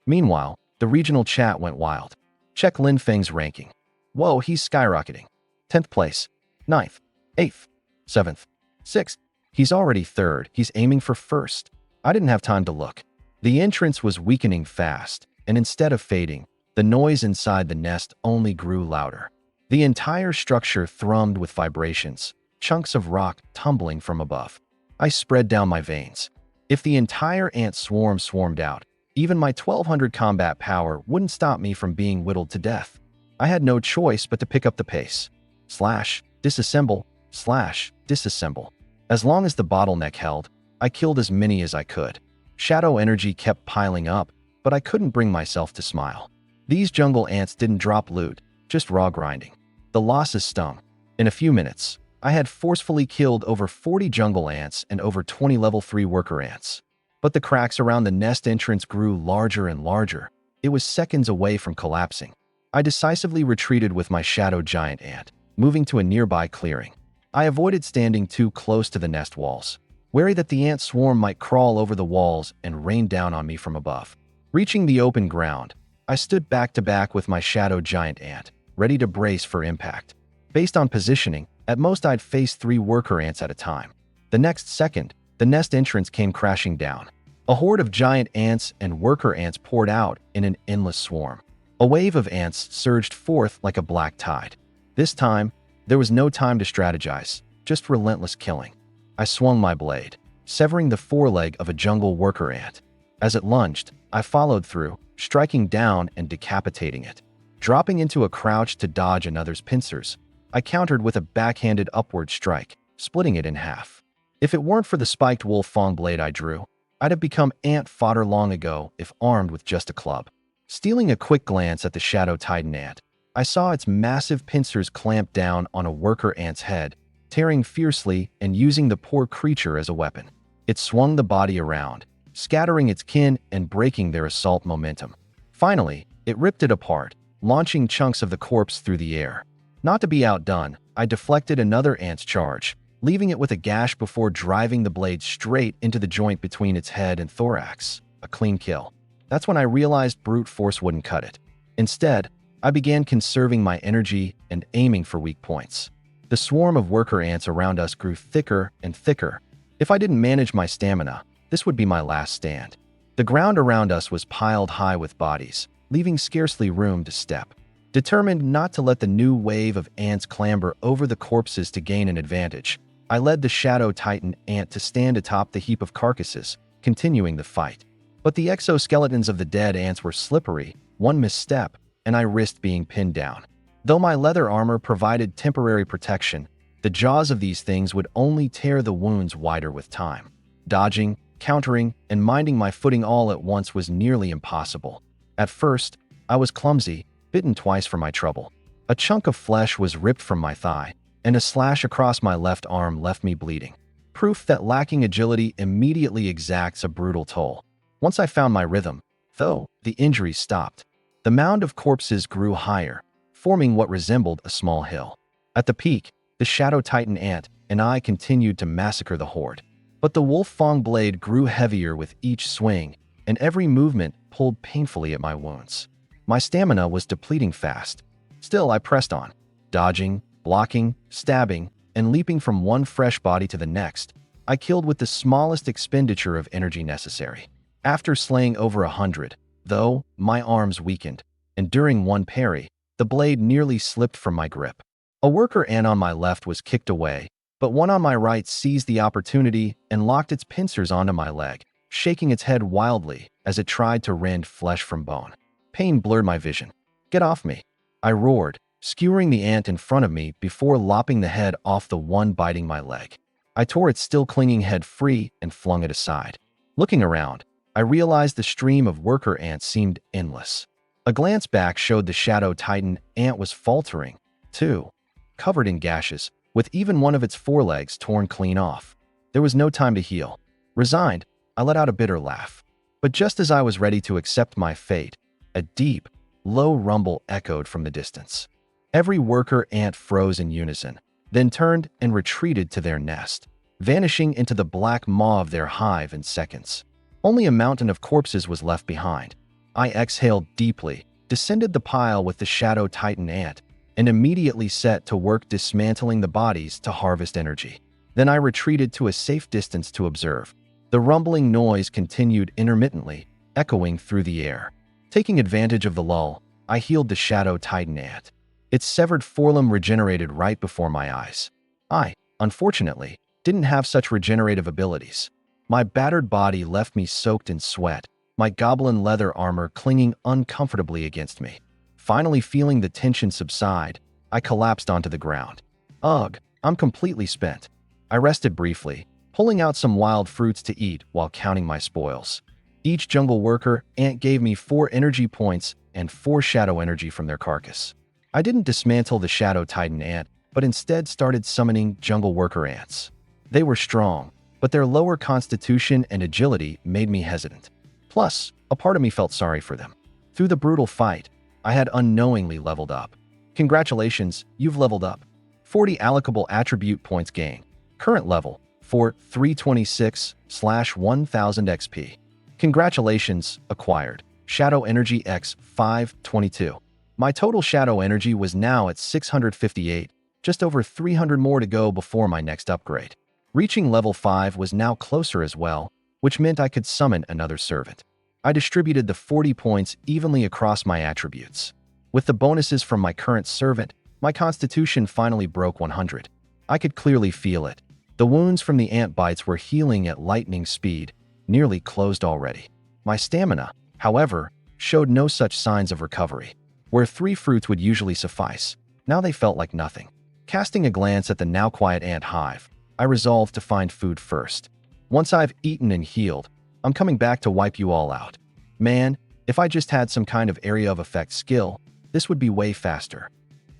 Speaker 1: Meanwhile, the regional chat went wild. Check Lin Feng's ranking. Whoa, he's skyrocketing. 10th place, 9th, 8th, 7th, 6th. He's already 3rd, he's aiming for 1st. I didn't have time to look. The entrance was weakening fast, and instead of fading, the noise inside the nest only grew louder. The entire structure thrummed with vibrations, chunks of rock tumbling from above. I spread down my veins. If the entire ant swarm swarmed out, even my 1200 combat power wouldn't stop me from being whittled to death. I had no choice but to pick up the pace. Slash, disassemble, slash, disassemble. As long as the bottleneck held, I killed as many as I could. Shadow energy kept piling up, but I couldn't bring myself to smile. These jungle ants didn't drop loot, just raw grinding. The losses stung. In a few minutes, I had forcefully killed over 40 jungle ants and over 20 level 3 worker ants. But the cracks around the nest entrance grew larger and larger. It was seconds away from collapsing. I decisively retreated with my shadow giant ant, moving to a nearby clearing. I avoided standing too close to the nest walls, wary that the ant swarm might crawl over the walls and rain down on me from above. Reaching the open ground, I stood back to back with my shadow giant ant, ready to brace for impact. Based on positioning, at most I'd face 3 worker ants at a time. The next second, the nest entrance came crashing down. A horde of giant ants and worker ants poured out in an endless swarm. A wave of ants surged forth like a black tide. This time, there was no time to strategize, just relentless killing. I swung my blade, severing the foreleg of a jungle worker ant. As it lunged, I followed through, striking down and decapitating it. Dropping into a crouch to dodge another's pincers, I countered with a backhanded upward strike, splitting it in half. If it weren't for the spiked wolf fang blade I drew, I'd have become ant fodder long ago if armed with just a club. Stealing a quick glance at the shadow titan ant, I saw its massive pincers clamp down on a worker ant's head, tearing fiercely and using the poor creature as a weapon. It swung the body around, scattering its kin and breaking their assault momentum. Finally, it ripped it apart, launching chunks of the corpse through the air. Not to be outdone, I deflected another ant's charge, leaving it with a gash before driving the blade straight into the joint between its head and thorax. A clean kill. That's when I realized brute force wouldn't cut it. Instead, I began conserving my energy and aiming for weak points. The swarm of worker ants around us grew thicker and thicker. If I didn't manage my stamina, this would be my last stand. The ground around us was piled high with bodies, leaving scarcely room to step. Determined not to let the new wave of ants clamber over the corpses to gain an advantage, I led the shadow titan ant to stand atop the heap of carcasses, continuing the fight. But the exoskeletons of the dead ants were slippery, one misstep, and I risked being pinned down. Though my leather armor provided temporary protection, the jaws of these things would only tear the wounds wider with time. Dodging, countering, and minding my footing all at once was nearly impossible. At first, I was clumsy, bitten twice for my trouble. A chunk of flesh was ripped from my thigh, and a slash across my left arm left me bleeding. Proof that lacking agility immediately exacts a brutal toll. Once I found my rhythm, though, the injuries stopped. The mound of corpses grew higher, forming what resembled a small hill. At the peak, the shadow titan ant and I continued to massacre the horde. But the wolf fang blade grew heavier with each swing, and every movement pulled painfully at my wounds. My stamina was depleting fast. Still, I pressed on, dodging, blocking, stabbing, and leaping from one fresh body to the next. I killed with the smallest expenditure of energy necessary. After slaying over 100, though, my arms weakened, and during one parry, the blade nearly slipped from my grip. A worker ant on my left was kicked away, but one on my right seized the opportunity and locked its pincers onto my leg, shaking its head wildly as it tried to rend flesh from bone. Pain blurred my vision. "Get off me!" I roared, skewering the ant in front of me before lopping the head off the one biting my leg. I tore its still clinging head free and flung it aside. Looking around, I realized the stream of worker ants seemed endless. A glance back showed the shadow titan ant was faltering, too, covered in gashes, with even one of its forelegs torn clean off. There was no time to heal. Resigned, I let out a bitter laugh. But just as I was ready to accept my fate, a deep, low rumble echoed from the distance. Every worker ant froze in unison, then turned and retreated to their nest, vanishing into the black maw of their hive in seconds. Only a mountain of corpses was left behind. I exhaled deeply, descended the pile with the shadow titan ant, and immediately set to work dismantling the bodies to harvest energy. Then I retreated to a safe distance to observe. The rumbling noise continued intermittently, echoing through the air. Taking advantage of the lull, I healed the shadow titan ant. Its severed forelimb regenerated right before my eyes. I, unfortunately, didn't have such regenerative abilities. My battered body left me soaked in sweat, my goblin leather armor clinging uncomfortably against me. Finally feeling the tension subside, I collapsed onto the ground. Ugh, I'm completely spent. I rested briefly, pulling out some wild fruits to eat while counting my spoils. Each jungle worker ant gave me 4 energy points and 4 shadow energy from their carcass. I didn't dismantle the shadow titan ant, but instead started summoning jungle worker ants. They were strong, but their lower constitution and agility made me hesitant. Plus, a part of me felt sorry for them. Through the brutal fight, I had unknowingly leveled up. Congratulations, you've leveled up. 40 allocable attribute points gained. Current level, for 326/1000 XP. Congratulations, acquired. Shadow Energy X 522. My total shadow energy was now at 658, just over 300 more to go before my next upgrade. Reaching level 5 was now closer as well, which meant I could summon another servant. I distributed the 40 points evenly across my attributes. With the bonuses from my current servant, my constitution finally broke 100. I could clearly feel it. The wounds from the ant bites were healing at lightning speed, nearly closed already. My stamina, however, showed no such signs of recovery. Where 3 fruits would usually suffice, now they felt like nothing. Casting a glance at the now quiet ant hive, I resolved to find food first. Once I've eaten and healed, I'm coming back to wipe you all out. Man, if I just had some kind of area of effect skill, this would be way faster.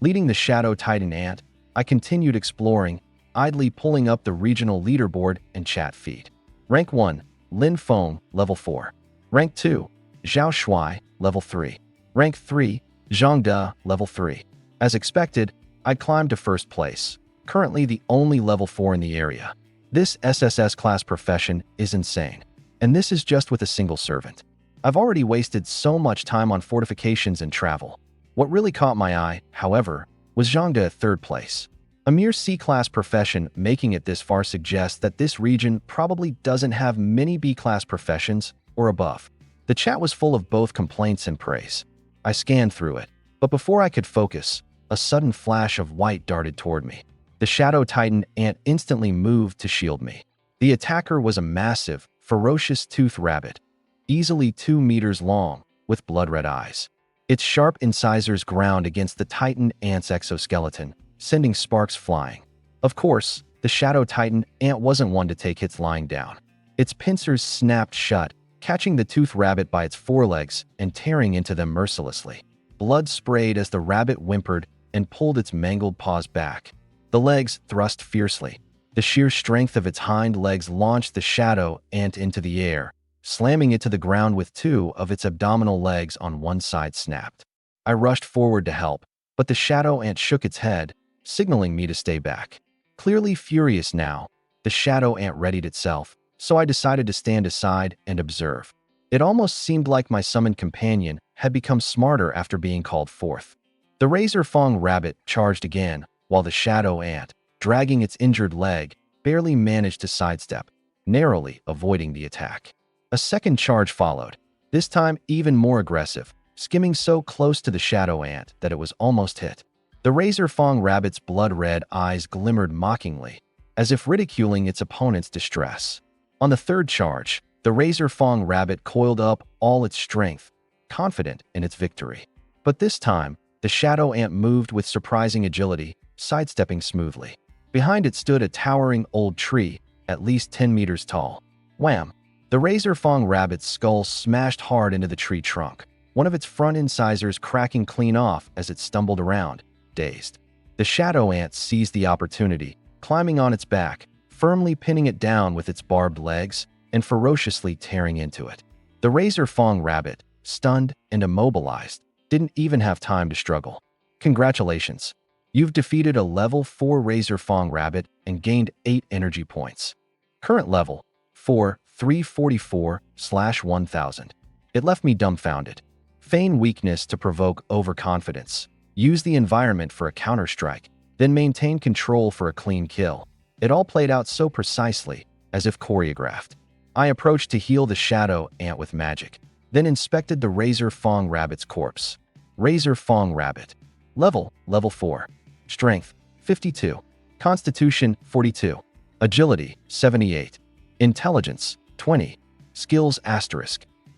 Speaker 1: Leading the shadow titan ant, I continued exploring, idly pulling up the regional leaderboard and chat feed. Rank 1, Lin Feng, level 4. Rank 2, Zhao Shuai, level 3. Rank 3, Zhang De, level 3. As expected, I climbed to first place, currently the only level 4 in the area. This SSS class profession is insane, and this is just with a single servant. I've already wasted so much time on fortifications and travel. What really caught my eye, however, was Zhang De at third place. A mere C-class profession making it this far suggests that this region probably doesn't have many B-class professions or above. The chat was full of both complaints and praise. I scanned through it, but before I could focus, a sudden flash of white darted toward me. The shadow titan ant instantly moved to shield me. The attacker was a massive, ferocious tooth rabbit, easily 2 meters long, with blood-red eyes. Its sharp incisors ground against the titan ant's exoskeleton, sending sparks flying. Of course, the shadow titan ant wasn't one to take hits lying down. Its pincers snapped shut, catching the tooth rabbit by its forelegs and tearing into them mercilessly. Blood sprayed as the rabbit whimpered and pulled its mangled paws back. The legs thrust fiercely. The sheer strength of its hind legs launched the shadow ant into the air, slamming it to the ground with 2 of its abdominal legs on one side snapped. I rushed forward to help, but the shadow ant shook its head, signaling me to stay back. Clearly furious now, the shadow ant readied itself, so I decided to stand aside and observe. It almost seemed like my summoned companion had become smarter after being called forth. The razor fang rabbit charged again, while the shadow ant, dragging its injured leg, barely managed to sidestep, narrowly avoiding the attack. A second charge followed, this time even more aggressive, skimming so close to the shadow ant that it was almost hit. The razor fang rabbit's blood-red eyes glimmered mockingly, as if ridiculing its opponent's distress. On the third charge, the razor fang rabbit coiled up all its strength, confident in its victory. But this time, the shadow ant moved with surprising agility, sidestepping smoothly. Behind it stood a towering old tree, at least 10 meters tall. Wham! The razor fang rabbit's skull smashed hard into the tree trunk, one of its front incisors cracking clean off as it stumbled around, dazed. The shadow ant seized the opportunity, climbing on its back, firmly pinning it down with its barbed legs, and ferociously tearing into it. The Razor Fong rabbit, stunned and immobilized, didn't even have time to struggle. Congratulations. You've defeated a level 4 Razor Fong rabbit and gained 8 energy points. Current level, 344/1000. It left me dumbfounded. Feign weakness to provoke overconfidence. Use the environment for a counterstrike, then maintain control for a clean kill. It all played out so precisely, as if choreographed. I approached to heal the shadow ant with magic, then inspected the Razor Fong rabbit's corpse. Razor Fong rabbit. Level 4. Strength, 52. Constitution, 42. Agility, 78. Intelligence, 20. Skills **.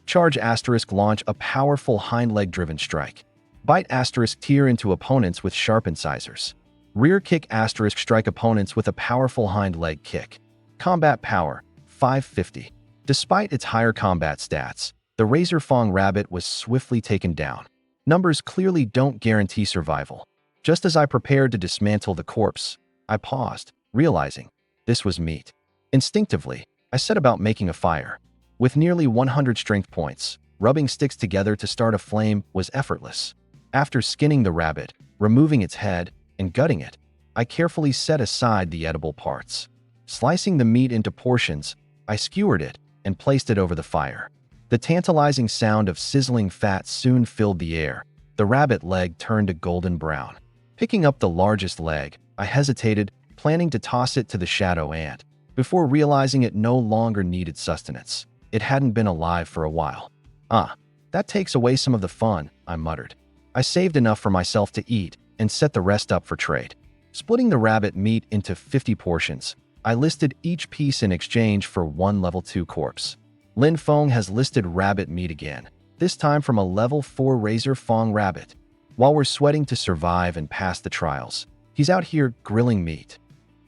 Speaker 1: Charge ** launch a powerful hind leg-driven strike. Bite * tear into opponents with sharp incisors. Rear kick * strike opponents with a powerful hind leg kick. Combat power, 550. Despite its higher combat stats, the Razor Fong rabbit was swiftly taken down. Numbers clearly don't guarantee survival. Just as I prepared to dismantle the corpse, I paused, realizing this was meat. Instinctively, I set about making a fire. With nearly 100 strength points, rubbing sticks together to start a flame was effortless. After skinning the rabbit, removing its head, and gutting it, I carefully set aside the edible parts. Slicing the meat into portions, I skewered it and placed it over the fire. The tantalizing sound of sizzling fat soon filled the air. The rabbit leg turned a golden brown. Picking up the largest leg, I hesitated, planning to toss it to the shadow ant, before realizing it no longer needed sustenance. It hadn't been alive for a while. That takes away some of the fun, I muttered. I saved enough for myself to eat and set the rest up for trade. Splitting the rabbit meat into 50 portions, I listed each piece in exchange for one level 2 corpse. Lin Feng has listed rabbit meat again, this time from a level 4 Razor Fong rabbit. While we're sweating to survive and pass the trials, he's out here grilling meat.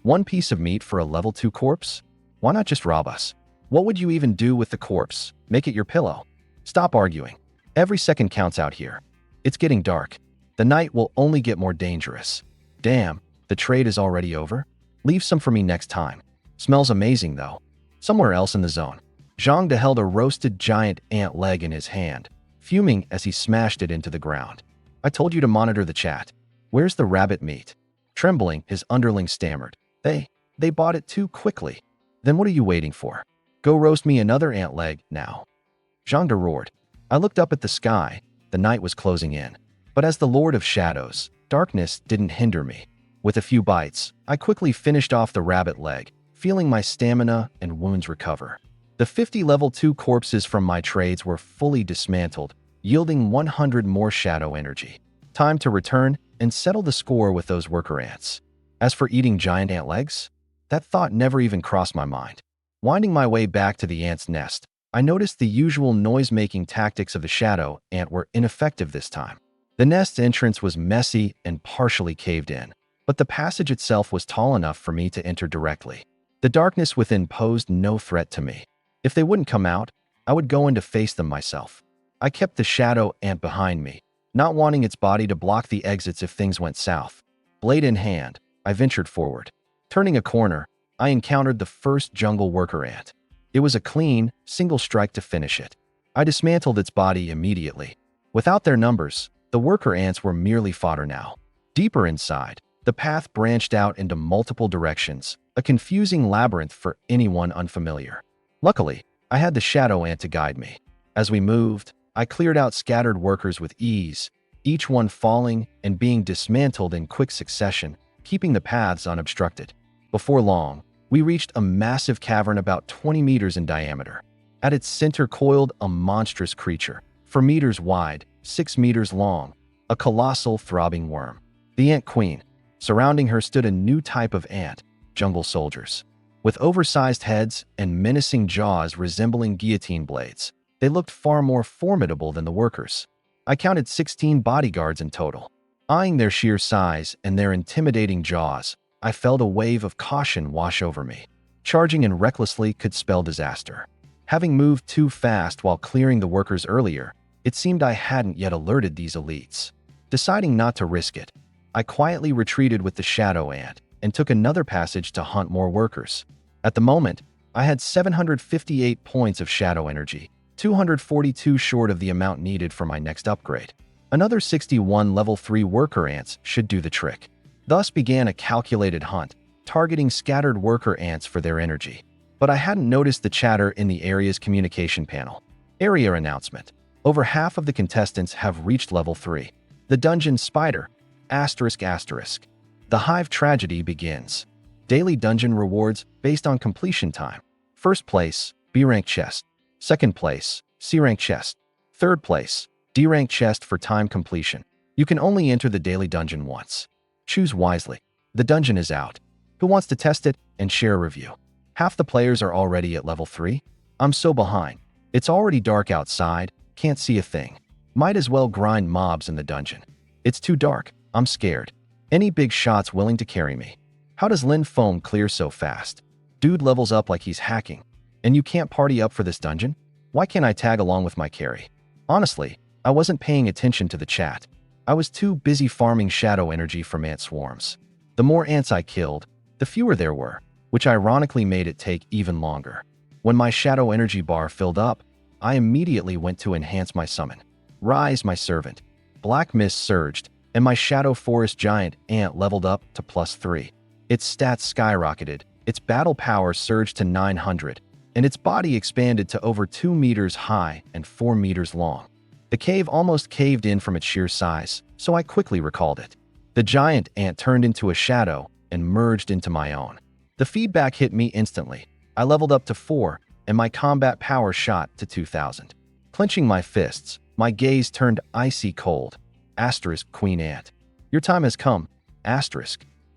Speaker 1: One piece of meat for a level 2 corpse? Why not just rob us? What would you even do with the corpse? Make it your pillow? Stop arguing. Every second counts out here. It's getting dark. The night will only get more dangerous. Damn, the trade is already over? Leave some for me next time. Smells amazing though. Somewhere else in the zone, Zhang De held a roasted giant ant leg in his hand, fuming as he smashed it into the ground. I told you to monitor the chat. Where's the rabbit meat? Trembling, his underling stammered. They bought it too quickly. Then what are you waiting for? Go roast me another ant leg now. Zhang De roared. I looked up at the sky. The night was closing in. But as the Lord of Shadows, darkness didn't hinder me. With a few bites, I quickly finished off the rabbit leg, feeling my stamina and wounds recover. The 50 level 2 corpses from my trades were fully dismantled, yielding 100 more shadow energy. Time to return and settle the score with those worker ants. As for eating giant ant legs, that thought never even crossed my mind. Winding my way back to the ant's nest, I noticed the usual noise-making tactics of the shadow ant were ineffective this time. The nest's entrance was messy and partially caved in, but the passage itself was tall enough for me to enter directly. The darkness within posed no threat to me. If they wouldn't come out, I would go in to face them myself. I kept the shadow ant behind me, not wanting its body to block the exits if things went south. Blade in hand, I ventured forward. Turning a corner, I encountered the first jungle worker ant. It was a clean, single strike to finish it. I dismantled its body immediately. Without their numbers, the worker ants were merely fodder now. Deeper inside, the path branched out into multiple directions, a confusing labyrinth for anyone unfamiliar. Luckily, I had the shadow ant to guide me. As we moved, I cleared out scattered workers with ease, each one falling and being dismantled in quick succession, keeping the paths unobstructed. Before long, we reached a massive cavern about 20 meters in diameter. At its center coiled a monstrous creature, 4 meters wide, 6 meters long, a colossal throbbing worm. The Ant Queen. Surrounding her stood a new type of ant, jungle soldiers. With oversized heads and menacing jaws resembling guillotine blades, they looked far more formidable than the workers. I counted 16 bodyguards in total. Eyeing their sheer size and their intimidating jaws, I felt a wave of caution wash over me. Charging in recklessly could spell disaster. Having moved too fast while clearing the workers earlier, it seemed I hadn't yet alerted these elites. Deciding not to risk it, I quietly retreated with the shadow ant and took another passage to hunt more workers. At the moment, I had 758 points of shadow energy, 242 short of the amount needed for my next upgrade. Another 61 level 3 worker ants should do the trick. Thus began a calculated hunt, targeting scattered worker ants for their energy. But I hadn't noticed the chatter in the area's communication panel. Area announcement. Over half of the contestants have reached level 3. The dungeon spider. ***. The hive tragedy begins. Daily dungeon rewards based on completion time. First place, B rank chest. Second place, C rank chest. Third place, D rank chest for time completion. You can only enter the daily dungeon once. Choose wisely. The dungeon is out. Who wants to test it and share a review? Half the players are already at level 3. I'm so behind. It's already dark outside, can't see a thing. Might as well grind mobs in the dungeon. It's too dark, I'm scared. Any big shots willing to carry me? How does Lin Foam clear so fast? Dude levels up like he's hacking. And you can't party up for this dungeon? Why can't I tag along with my carry? Honestly, I wasn't paying attention to the chat. I was too busy farming shadow energy from ant swarms. The more ants I killed, the fewer there were, which ironically made it take even longer. When my shadow energy bar filled up, I immediately went to enhance my summon. Rise, my servant. Black mist surged, and my shadow forest giant ant leveled up to +3. Its stats skyrocketed, its battle power surged to 900, and its body expanded to over 2 meters high and 4 meters long. The cave almost caved in from its sheer size, so I quickly recalled it. The giant ant turned into a shadow and merged into my own. The feedback hit me instantly. I leveled up to 4, and my combat power shot to 2000. Clenching my fists, my gaze turned icy cold. Queen Ant. Your time has come.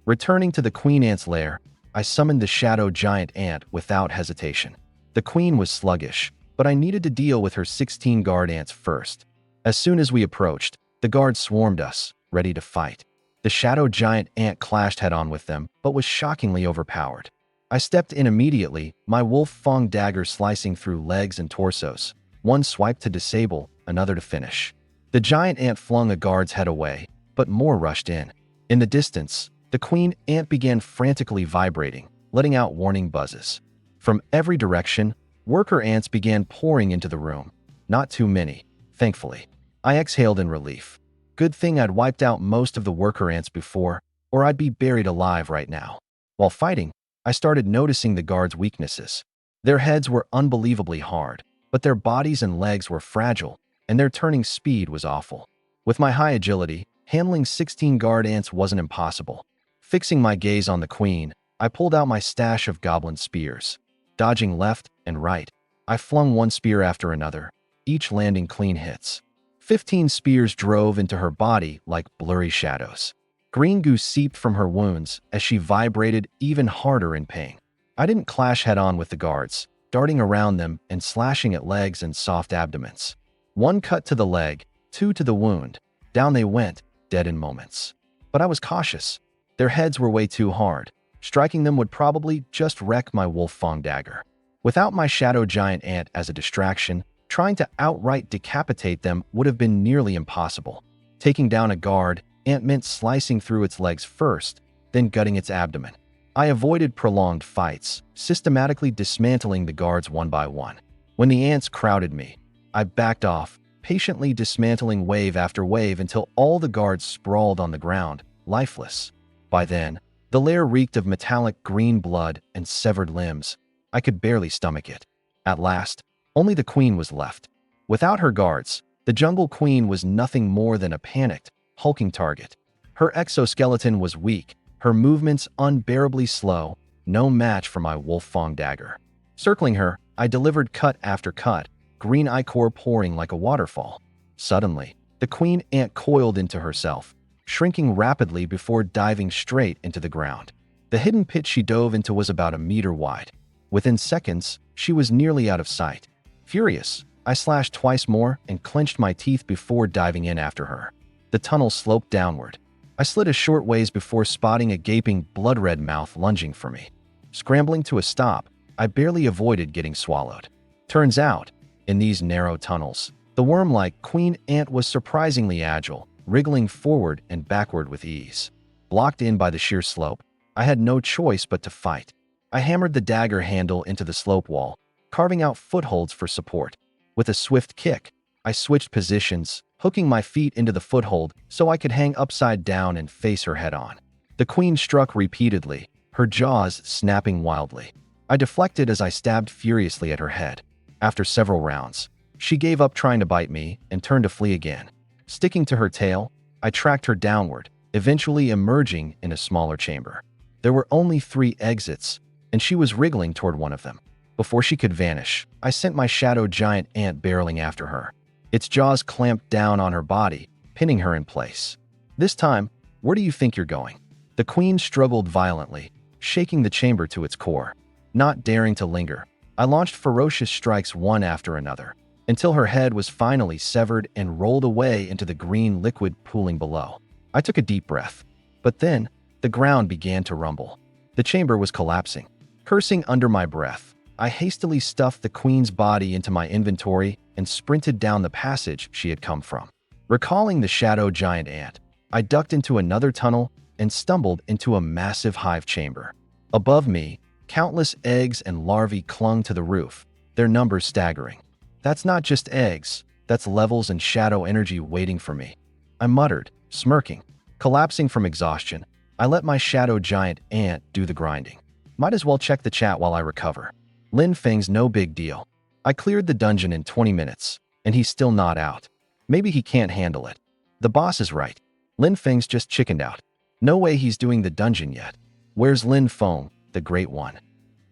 Speaker 1: Returning to the Queen Ant's lair, I summoned the shadow giant ant without hesitation. The queen was sluggish, but I needed to deal with her 16 guard ants first. As soon as we approached, the guards swarmed us, ready to fight. The shadow giant ant clashed head-on with them, but was shockingly overpowered. I stepped in immediately, my wolf fang dagger slicing through legs and torsos. One swipe to disable, another to finish. The giant ant flung a guard's head away, but more rushed in. In the distance, the queen ant began frantically vibrating, letting out warning buzzes. From every direction, worker ants began pouring into the room. Not too many, thankfully. I exhaled in relief. Good thing I'd wiped out most of the worker ants before, or I'd be buried alive right now. While fighting, I started noticing the guards' weaknesses. Their heads were unbelievably hard, but their bodies and legs were fragile, and their turning speed was awful. With my high agility, handling 16 guard ants wasn't impossible. Fixing my gaze on the queen, I pulled out my stash of goblin spears. Dodging left and right, I flung one spear after another, each landing clean hits. 15 spears drove into her body like blurry shadows. Green goo seeped from her wounds as she vibrated even harder in pain. I didn't clash head-on with the guards, darting around them and slashing at legs and soft abdomens. One cut to the leg, 2 to the wound. Down they went, dead in moments. But I was cautious. Their heads were way too hard. Striking them would probably just wreck my wolf fang dagger. Without my shadow giant ant as a distraction, trying to outright decapitate them would have been nearly impossible. Taking down a guard, ant meant slicing through its legs first, then gutting its abdomen. I avoided prolonged fights, systematically dismantling the guards one by one. When the ants crowded me, I backed off, patiently dismantling wave after wave until all the guards sprawled on the ground, lifeless. By then, the lair reeked of metallic green blood and severed limbs. I could barely stomach it. At last, only the queen was left. Without her guards, the jungle queen was nothing more than a panicked, hulking target. Her exoskeleton was weak, her movements unbearably slow, no match for my wolf fang dagger. Circling her, I delivered cut after cut, green ichor pouring like a waterfall. Suddenly, the queen ant coiled into herself, shrinking rapidly before diving straight into the ground. The hidden pit she dove into was about a meter wide. Within seconds, she was nearly out of sight. Furious, I slashed twice more and clenched my teeth before diving in after her. The tunnel sloped downward. I slid a short ways before spotting a gaping, blood-red mouth lunging for me. Scrambling to a stop, I barely avoided getting swallowed. Turns out, in these narrow tunnels, the worm-like queen ant was surprisingly agile, wriggling forward and backward with ease. Blocked in by the sheer slope, I had no choice but to fight. I hammered the dagger handle into the slope wall, carving out footholds for support. With a swift kick, I switched positions, hooking my feet into the foothold so I could hang upside down and face her head-on. The queen struck repeatedly, her jaws snapping wildly. I deflected as I stabbed furiously at her head. After several rounds, she gave up trying to bite me and turned to flee again. Sticking to her tail, I tracked her downward, eventually emerging in a smaller chamber. There were only 3 exits, and she was wriggling toward one of them. Before she could vanish, I sent my shadow giant ant barreling after her. Its jaws clamped down on her body, pinning her in place. This time, where do you think you're going? The queen struggled violently, shaking the chamber to its core. Not daring to linger, I launched ferocious strikes one after another, until her head was finally severed and rolled away into the green liquid pooling below. I took a deep breath, but then the ground began to rumble. The chamber was collapsing. Cursing under my breath, I hastily stuffed the queen's body into my inventory and sprinted down the passage she had come from. Recalling the shadow giant ant, I ducked into another tunnel and stumbled into a massive hive chamber. Above me, countless eggs and larvae clung to the roof, their numbers staggering. That's not just eggs, that's levels and shadow energy waiting for me. I muttered, smirking. Collapsing from exhaustion, I let my shadow giant ant do the grinding. Might as well check the chat while I recover. Lin Feng's no big deal. I cleared the dungeon in 20 minutes, and he's still not out. Maybe he can't handle it. The boss is right. Lin Feng's just chickened out. No way he's doing the dungeon yet. Where's Lin Feng, the Great One?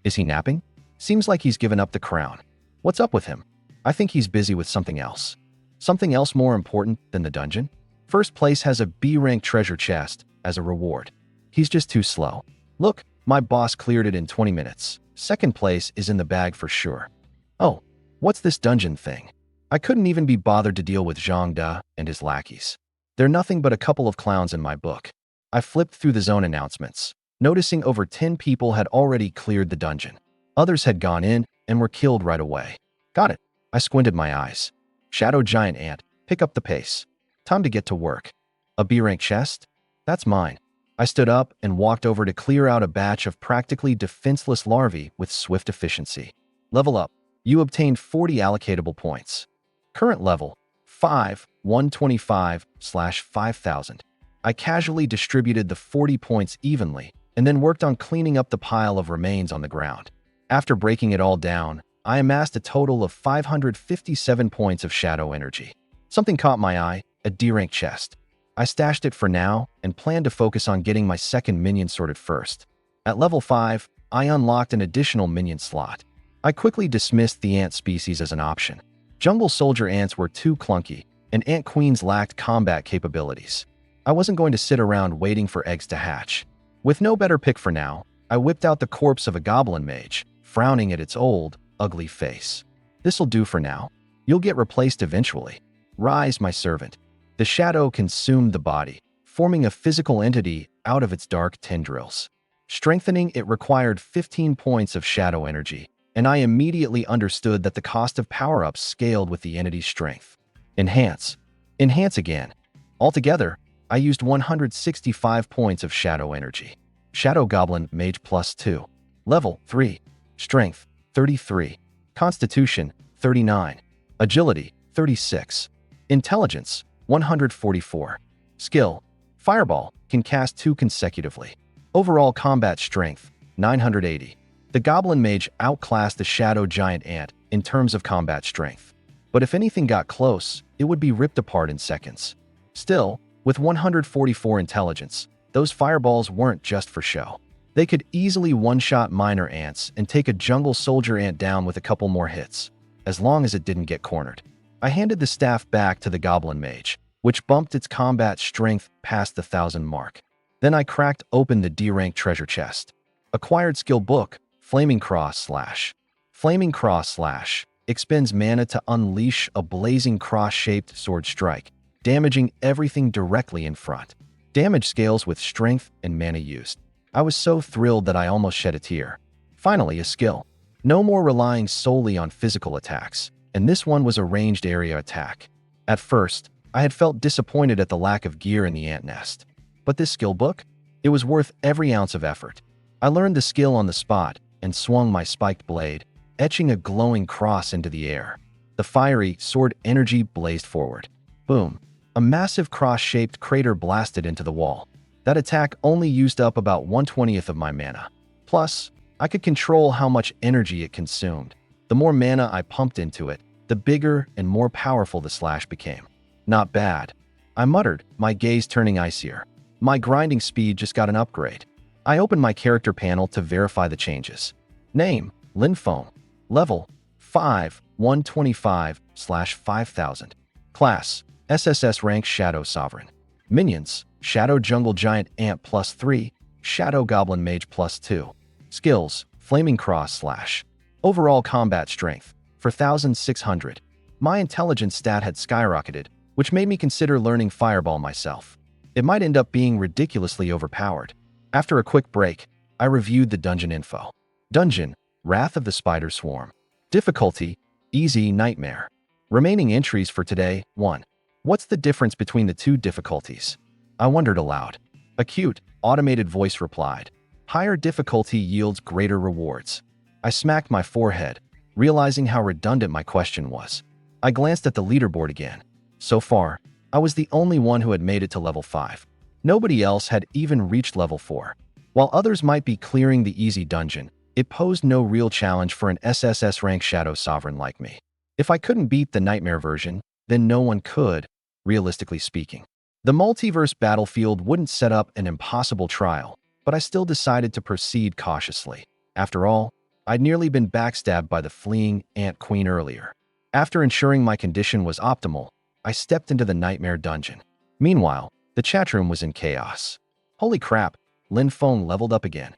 Speaker 1: Is he napping? Seems like he's given up the crown. What's up with him? I think he's busy with something else. Something else more important than the dungeon? First place has a B-rank treasure chest as a reward. He's just too slow. Look, my boss cleared it in 20 minutes. Second place is in the bag for sure. Oh, what's this dungeon thing? I couldn't even be bothered to deal with Zhang Da and his lackeys. They're nothing but a couple of clowns in my book. I flipped through the zone announcements, noticing over 10 people had already cleared the dungeon. Others had gone in and were killed right away. Got it. I squinted my eyes. Shadow giant ant, pick up the pace. Time to get to work. A B-rank chest? That's mine. I stood up and walked over to clear out a batch of practically defenseless larvae with swift efficiency. Level up. You obtained 40 allocatable points. Current level, 5, 125/5000. I casually distributed the 40 points evenly and then worked on cleaning up the pile of remains on the ground. After breaking it all down, I amassed a total of 557 points of shadow energy. Something caught my eye, a D-rank chest. I stashed it for now and planned to focus on getting my second minion sorted first. At level 5, I unlocked an additional minion slot. I quickly dismissed the ant species as an option. Jungle soldier ants were too clunky, and ant queens lacked combat capabilities. I wasn't going to sit around waiting for eggs to hatch. With no better pick for now, I whipped out the corpse of a goblin mage, frowning at its old, ugly face. This'll do for now. You'll get replaced eventually. Rise, my servant. The shadow consumed the body, forming a physical entity out of its dark tendrils. Strengthening it required 15 points of shadow energy, and I immediately understood that the cost of power-ups scaled with the entity's strength. Enhance. Enhance again. Altogether, I used 165 points of shadow energy. Shadow Goblin Mage +2. Level 3. Strength 33. Constitution 39. Agility 36. Intelligence 144. Skill. Fireball can cast 2 consecutively. Overall combat strength 980. The Goblin Mage outclassed the Shadow Giant Ant in terms of combat strength. But if anything got close, it would be ripped apart in seconds. Still, with 144 intelligence, those fireballs weren't just for show. They could easily one-shot minor ants and take a jungle soldier ant down with a couple more hits, as long as it didn't get cornered. I handed the staff back to the Goblin Mage, which bumped its combat strength past the 1,000 mark. Then I cracked open the D-rank treasure chest. Acquired skill book, Flaming Cross / Flaming Cross / expends mana to unleash a blazing cross-shaped sword strike, damaging everything directly in front. Damage scales with strength and mana used. I was so thrilled that I almost shed a tear. Finally, a skill. No more relying solely on physical attacks, and this one was a ranged area attack. At first, I had felt disappointed at the lack of gear in the ant nest. But this skill book? It was worth every ounce of effort. I learned the skill on the spot and swung my spiked blade, etching a glowing cross into the air. The fiery sword energy blazed forward. Boom. A massive cross-shaped crater blasted into the wall. That attack only used up about 1/20th of my mana. Plus, I could control how much energy it consumed. The more mana I pumped into it, the bigger and more powerful the slash became. Not bad, I muttered, my gaze turning icier. My grinding speed just got an upgrade. I opened my character panel to verify the changes. Name, Linfone. Level, 5, 125/5000. Class, SSS rank Shadow Sovereign. Minions, Shadow Jungle Giant Ant +3, Shadow Goblin Mage +2. Skills, Flaming Cross Slash. Overall combat strength, 4600. My intelligence stat had skyrocketed, which made me consider learning Fireball myself. It might end up being ridiculously overpowered. After a quick break, I reviewed the dungeon info. Dungeon, Wrath of the Spider Swarm. Difficulty, Easy Nightmare. Remaining entries for today, 1. What's the difference between the two difficulties? I wondered aloud. A cute, automated voice replied. Higher difficulty yields greater rewards. I smacked my forehead, realizing how redundant my question was. I glanced at the leaderboard again. So far, I was the only one who had made it to level 5. Nobody else had even reached level 4. While others might be clearing the easy dungeon, it posed no real challenge for an SSS rank Shadow Sovereign like me. If I couldn't beat the Nightmare version, then no one could, realistically speaking. The multiverse battlefield wouldn't set up an impossible trial, but I still decided to proceed cautiously. After all, I'd nearly been backstabbed by the fleeing Ant Queen earlier. After ensuring my condition was optimal, I stepped into the Nightmare dungeon. Meanwhile, the chatroom was in chaos. Holy crap, Linfone leveled up again.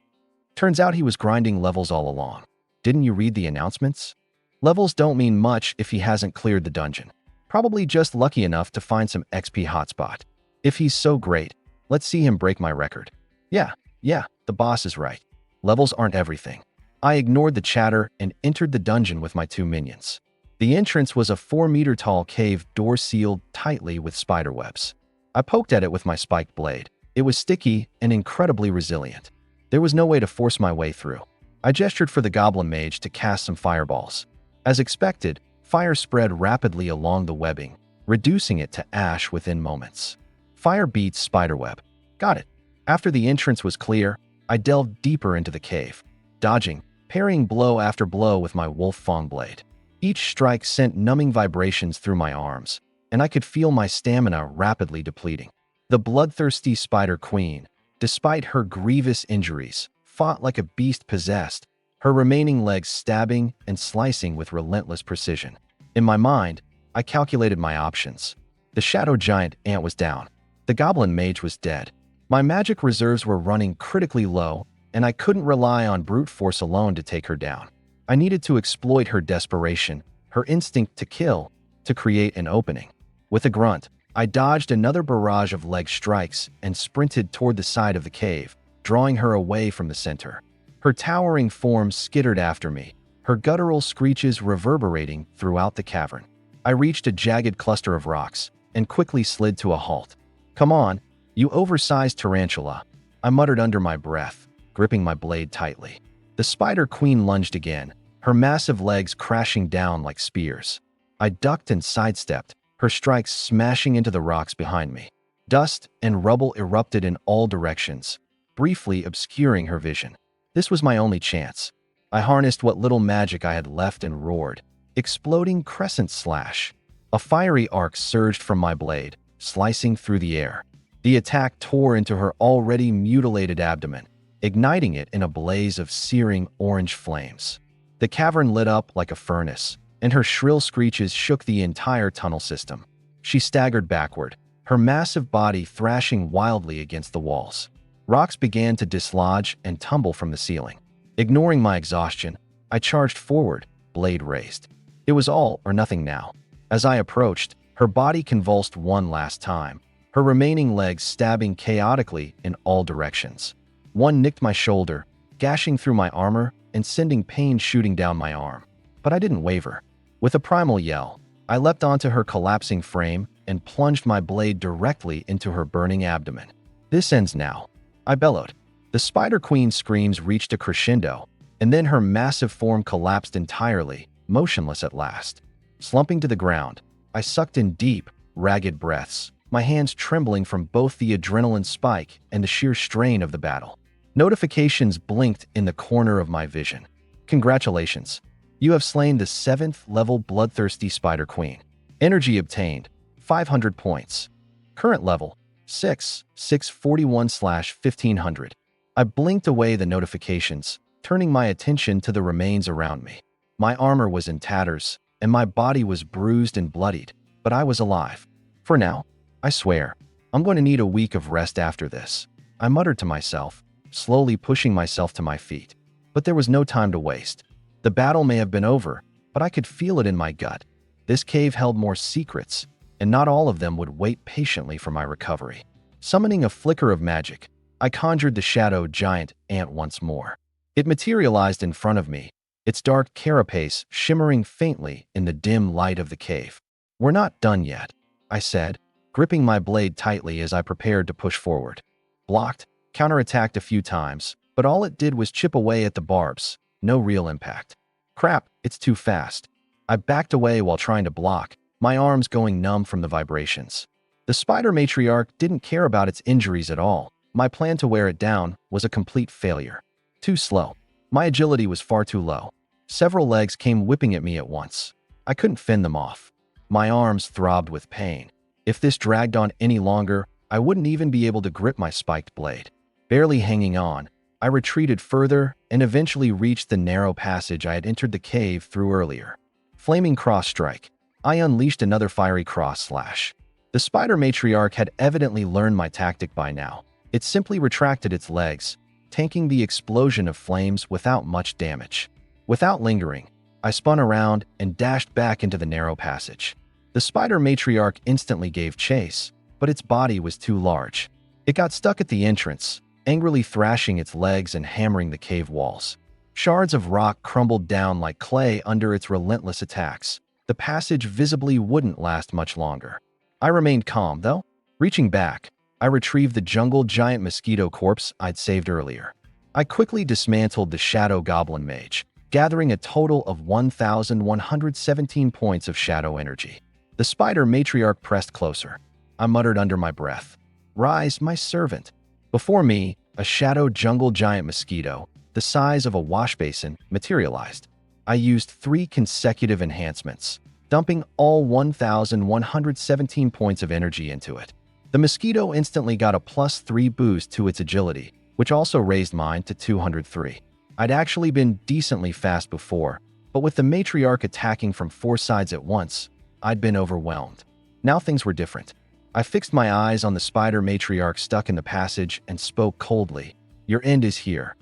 Speaker 1: Turns out he was grinding levels all along. Didn't you read the announcements? Levels don't mean much if he hasn't cleared the dungeon. Probably just lucky enough to find some XP hotspot. If he's so great, let's see him break my record. Yeah, the boss is right. Levels aren't everything. I ignored the chatter and entered the dungeon with my 2 minions. The entrance was a 4-meter-tall cave door sealed tightly with spiderwebs. I poked at it with my spiked blade. It was sticky and incredibly resilient. There was no way to force my way through. I gestured for the Goblin Mage to cast some fireballs. As expected, fire spread rapidly along the webbing, reducing it to ash within moments. Fire beats spiderweb. Got it. After the entrance was clear, I delved deeper into the cave, dodging, parrying blow after blow with my Wolf Fang blade. Each strike sent numbing vibrations through my arms, and I could feel my stamina rapidly depleting. The bloodthirsty Spider Queen, despite her grievous injuries, fought like a beast possessed, her remaining legs stabbing and slicing with relentless precision. In my mind, I calculated my options. The Shadow Giant Ant was down. The Goblin Mage was dead. My magic reserves were running critically low, and I couldn't rely on brute force alone to take her down. I needed to exploit her desperation, her instinct to kill, to create an opening. With a grunt, I dodged another barrage of leg strikes and sprinted toward the side of the cave, drawing her away from the center. Her towering form skittered after me, her guttural screeches reverberating throughout the cavern. I reached a jagged cluster of rocks and quickly slid to a halt. Come on, you oversized tarantula, I muttered under my breath, gripping my blade tightly. The Spider Queen lunged again, her massive legs crashing down like spears. I ducked and sidestepped, her strikes smashing into the rocks behind me. Dust and rubble erupted in all directions, briefly obscuring her vision. This was my only chance. I harnessed what little magic I had left and roared. Exploding Crescent Slash. A fiery arc surged from my blade, slicing through the air. The attack tore into her already mutilated abdomen, igniting it in a blaze of searing orange flames. The cavern lit up like a furnace, and her shrill screeches shook the entire tunnel system. She staggered backward, her massive body thrashing wildly against the walls. Rocks began to dislodge and tumble from the ceiling. Ignoring my exhaustion, I charged forward, blade raised. It was all or nothing now. As I approached, her body convulsed one last time, her remaining legs stabbing chaotically in all directions. One nicked my shoulder, gashing through my armor and sending pain shooting down my arm. But I didn't waver. With a primal yell, I leapt onto her collapsing frame and plunged my blade directly into her burning abdomen. This ends now, I bellowed. The Spider Queen's screams reached a crescendo, and then her massive form collapsed entirely, motionless at last. Slumping to the ground, I sucked in deep, ragged breaths, my hands trembling from both the adrenaline spike and the sheer strain of the battle. Notifications blinked in the corner of my vision. Congratulations. You have slain the 7th level bloodthirsty Spider Queen. Energy obtained, 500 points. Current level, 641/1500. I blinked away the notifications, turning my attention to the remains around me. My armor was in tatters, and my body was bruised and bloodied, but I was alive. For now, I swear, I'm going to need a week of rest after this, I muttered to myself, slowly pushing myself to my feet. But there was no time to waste. The battle may have been over, but I could feel it in my gut. This cave held more secrets, and not all of them would wait patiently for my recovery. Summoning a flicker of magic, I conjured the shadow giant ant once more. It materialized in front of me, its dark carapace shimmering faintly in the dim light of the cave. We're not done yet, I said, gripping my blade tightly as I prepared to push forward. Blocked, counterattacked a few times, but all it did was chip away at the barbs, no real impact. Crap, it's too fast. I backed away while trying to block, my arms going numb from the vibrations. The spider matriarch didn't care about its injuries at all. My plan to wear it down was a complete failure. Too slow. My agility was far too low. Several legs came whipping at me at once. I couldn't fend them off. My arms throbbed with pain. If this dragged on any longer, I wouldn't even be able to grip my spiked blade. Barely hanging on, I retreated further and eventually reached the narrow passage I had entered the cave through earlier. Flaming cross strike. I unleashed another fiery cross slash. The spider matriarch had evidently learned my tactic by now. It simply retracted its legs, tanking the explosion of flames without much damage. Without lingering, I spun around and dashed back into the narrow passage. The spider matriarch instantly gave chase, but its body was too large. It got stuck at the entrance, angrily thrashing its legs and hammering the cave walls. Shards of rock crumbled down like clay under its relentless attacks. The passage visibly wouldn't last much longer. I remained calm, though. Reaching back, I retrieved the jungle giant mosquito corpse I'd saved earlier. I quickly dismantled the shadow goblin mage, gathering a total of 1,117 points of shadow energy. The spider matriarch pressed closer. I muttered under my breath, "Rise, my servant." Before me, a shadow jungle giant mosquito, the size of a wash basin, materialized. I used 3 consecutive enhancements, dumping all 1,117 points of energy into it. The mosquito instantly got a +3 boost to its agility, which also raised mine to 203. I'd actually been decently fast before, but with the matriarch attacking from 4 sides at once, I'd been overwhelmed. Now things were different. I fixed my eyes on the spider matriarch stuck in the passage and spoke coldly. "Your end is here."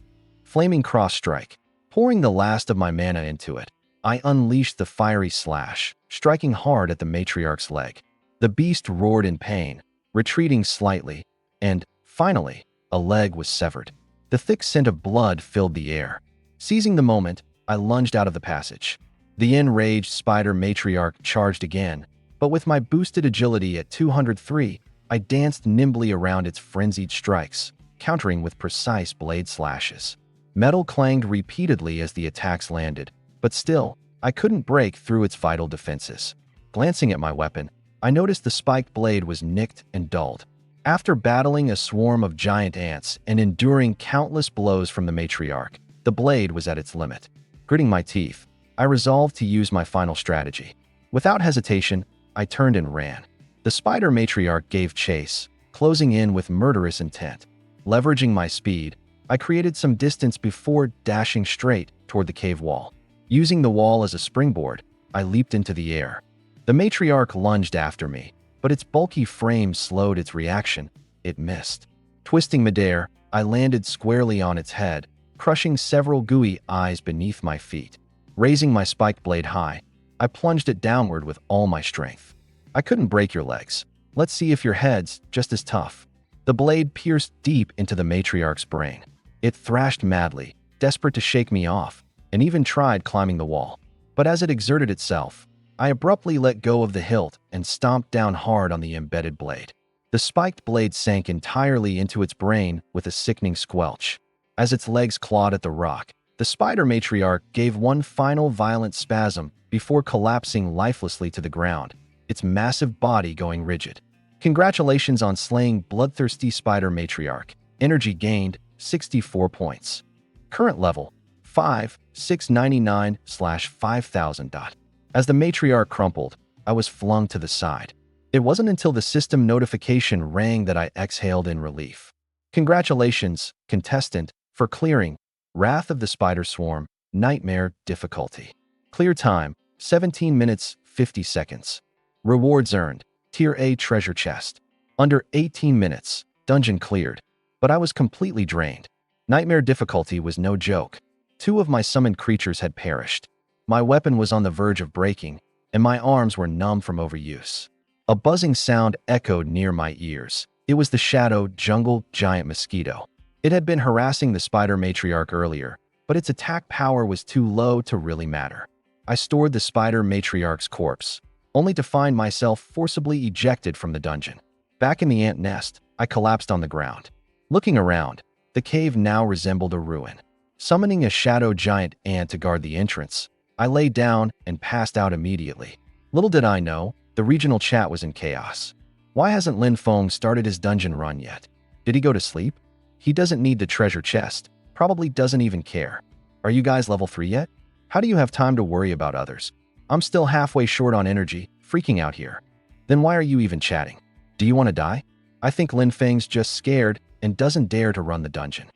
Speaker 1: Flaming cross strike. Pouring the last of my mana into it, I unleashed the fiery slash, striking hard at the matriarch's leg. The beast roared in pain, retreating slightly, and, finally, a leg was severed. The thick scent of blood filled the air. Seizing the moment, I lunged out of the passage. The enraged spider matriarch charged again, but with my boosted agility at 203, I danced nimbly around its frenzied strikes, countering with precise blade slashes. Metal clanged repeatedly as the attacks landed, but still, I couldn't break through its vital defenses. Glancing at my weapon, I noticed the spiked blade was nicked and dulled. After battling a swarm of giant ants and enduring countless blows from the matriarch, the blade was at its limit. Gritting my teeth, I resolved to use my final strategy. Without hesitation, I turned and ran. The spider matriarch gave chase, closing in with murderous intent. Leveraging my speed, I created some distance before dashing straight toward the cave wall. Using the wall as a springboard, I leaped into the air. The matriarch lunged after me, but its bulky frame slowed its reaction. It missed. Twisting midair, I landed squarely on its head, crushing several gooey eyes beneath my feet. Raising my spiked blade high, I plunged it downward with all my strength. "I couldn't break your legs. Let's see if your head's just as tough." The blade pierced deep into the matriarch's brain. It thrashed madly, desperate to shake me off, and even tried climbing the wall. But as it exerted itself, I abruptly let go of the hilt and stomped down hard on the embedded blade. The spiked blade sank entirely into its brain with a sickening squelch. As its legs clawed at the rock, The spider matriarch gave one final violent spasm before collapsing lifelessly to the ground, its massive body going rigid. Congratulations on slaying bloodthirsty spider matriarch. Energy gained 64 points. Current level 5699/5000. As the matriarch crumpled, I was flung to the side. It wasn't until the system notification rang that I exhaled in relief. Congratulations, contestant, for clearing Wrath of the Spider Swarm, Nightmare difficulty. Clear time 17 minutes 50 seconds. Rewards earned Tier A treasure chest. Under 18 minutes, dungeon cleared, but I was completely drained. Nightmare difficulty was no joke. 2 of my summoned creatures had perished. My weapon was on the verge of breaking, and my arms were numb from overuse. A buzzing sound echoed near my ears. It was the shadow jungle giant mosquito. It had been harassing the spider matriarch earlier, but its attack power was too low to really matter. I stored the spider matriarch's corpse, only to find myself forcibly ejected from the dungeon. Back in the ant nest, I collapsed on the ground. Looking around, the cave now resembled a ruin. Summoning a shadow giant ant to guard the entrance, I lay down and passed out immediately. Little did I know, the regional chat was in chaos. Why hasn't Lin Feng started his dungeon run yet? Did he go to sleep? He doesn't need the treasure chest, probably doesn't even care. Are you guys level 3 yet? How do you have time to worry about others? I'm still halfway short on energy, freaking out here. Then why are you even chatting? Do you want to die? I think Lin Feng's just scared and doesn't dare to run the dungeon.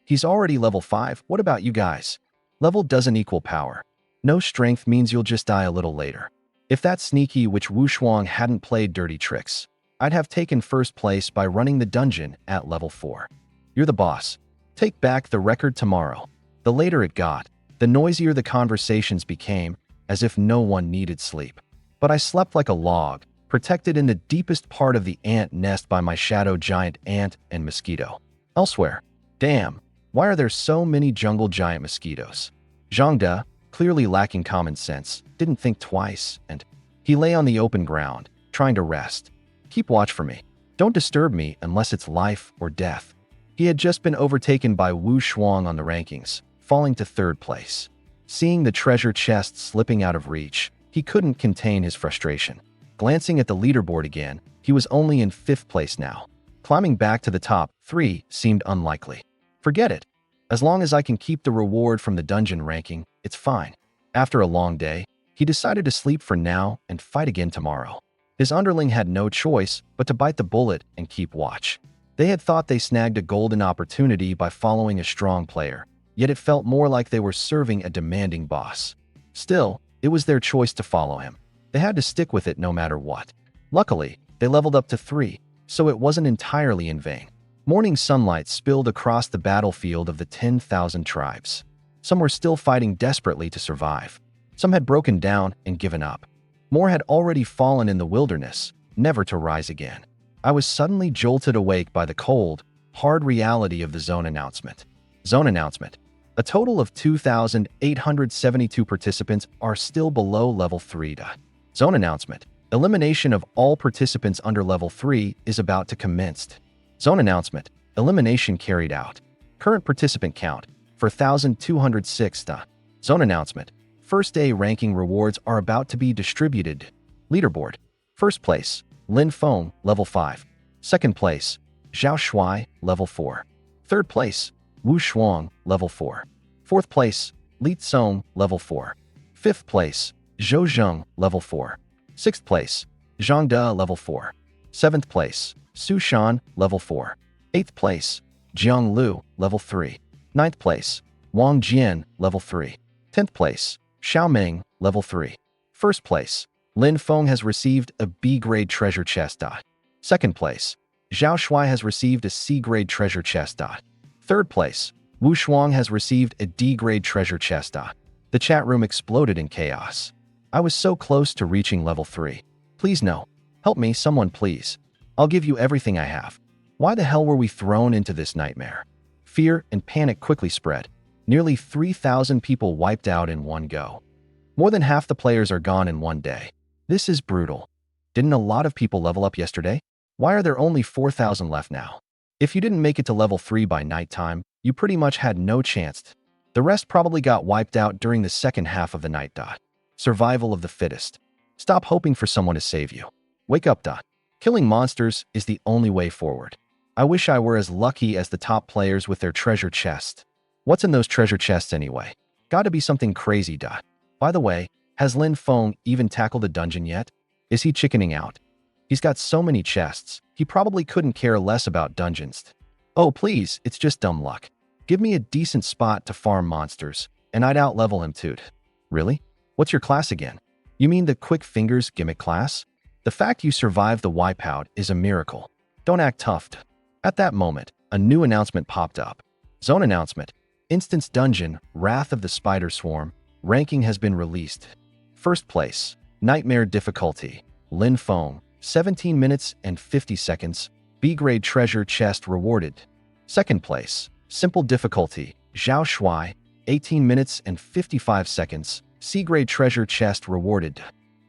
Speaker 1: He's already level 5, what about you guys? Level doesn't equal power. No strength means you'll just die a little later. If that sneaky witch Wu Shuang hadn't played dirty tricks, I'd have taken first place by running the dungeon at level 4. You're the boss. Take back the record tomorrow. The later it got, the noisier the conversations became, as if no one needed sleep. But I slept like a log, protected in the deepest part of the ant nest by my shadow giant ant and mosquito. Elsewhere, damn, why are there so many jungle giant mosquitoes? Zhang De, clearly lacking common sense, didn't think twice, and he lay on the open ground, trying to rest. Keep watch for me. Don't disturb me unless it's life or death. He had just been overtaken by Wu Shuang on the rankings, falling to 3rd place. Seeing the treasure chest slipping out of reach, he couldn't contain his frustration. Glancing at the leaderboard again, he was only in 5th place now. Climbing back to the top 3 seemed unlikely. Forget it. As long as I can keep the reward from the dungeon ranking, it's fine. After a long day, he decided to sleep for now and fight again tomorrow. His underling had no choice but to bite the bullet and keep watch. They had thought they snagged a golden opportunity by following a strong player, yet it felt more like they were serving a demanding boss. Still, it was their choice to follow him. They had to stick with it no matter what. Luckily, they leveled up to 3, so it wasn't entirely in vain. Morning sunlight spilled across the battlefield of the 10,000 tribes. Some were still fighting desperately to survive. Some had broken down and given up. More had already fallen in the wilderness, never to rise again. I was suddenly jolted awake by the cold, hard reality of the zone announcement. Zone announcement. A total of 2,872 participants are still below level 3. Zone announcement. Elimination of all participants under level 3 is about to commence. Zone announcement. Elimination carried out. Current participant count, 4,206. Zone announcement. First day ranking rewards are about to be distributed. Leaderboard. First place, Lin Feng, level 5. Second place, Zhao Shuai, level 4. Third place, Wu Shuang, level 4. Fourth place, Li Tsong, level 4. Fifth place, Zhou Zheng, level 4. Sixth place, Zhang De, level 4. Seventh place, Su Shan, level 4. Eighth place, Jiang Lu, level 3. Ninth place, Wang Jian, level 3. 10th place, Xiao Meng, level 3. First place, Lin Feng has received a B-grade treasure chest. Second place, Zhao Shuai has received a C-grade treasure chest. Third place, Wu Shuang has received a D-grade treasure chest. The chat room exploded in chaos. I was so close to reaching level 3. Please no. Help me, someone please. I'll give you everything I have. Why the hell were we thrown into this nightmare? Fear and panic quickly spread. Nearly 3,000 people wiped out in one go. More than half the players are gone in one day. This is brutal. Didn't a lot of people level up yesterday? Why are there only 4,000 left now? If you didn't make it to level 3 by nighttime, you pretty much had no chance. The rest probably got wiped out during the second half of the night. Survival of the fittest. Stop hoping for someone to save you. Wake up. Killing monsters is the only way forward. I wish I were as lucky as the top players with their treasure chests. What's in those treasure chests anyway? Gotta be something crazy. By the way, has Lin Feng even tackled a dungeon yet? Is he chickening out? He's got so many chests, he probably couldn't care less about dungeons. Oh please, it's just dumb luck. Give me a decent spot to farm monsters, and I'd outlevel him too. Really? What's your class again? You mean the quick fingers gimmick class? The fact you survived the wipeout is a miracle. Don't act tough. At that moment, a new announcement popped up. Zone announcement. Instance Dungeon, Wrath of the Spider Swarm. Ranking has been released. First place. Nightmare difficulty. Lin Feng. 17 minutes and 50 seconds. B-grade treasure chest rewarded. Second place. Simple difficulty. Zhao Shui. 18 minutes and 55 seconds. C-grade treasure chest rewarded.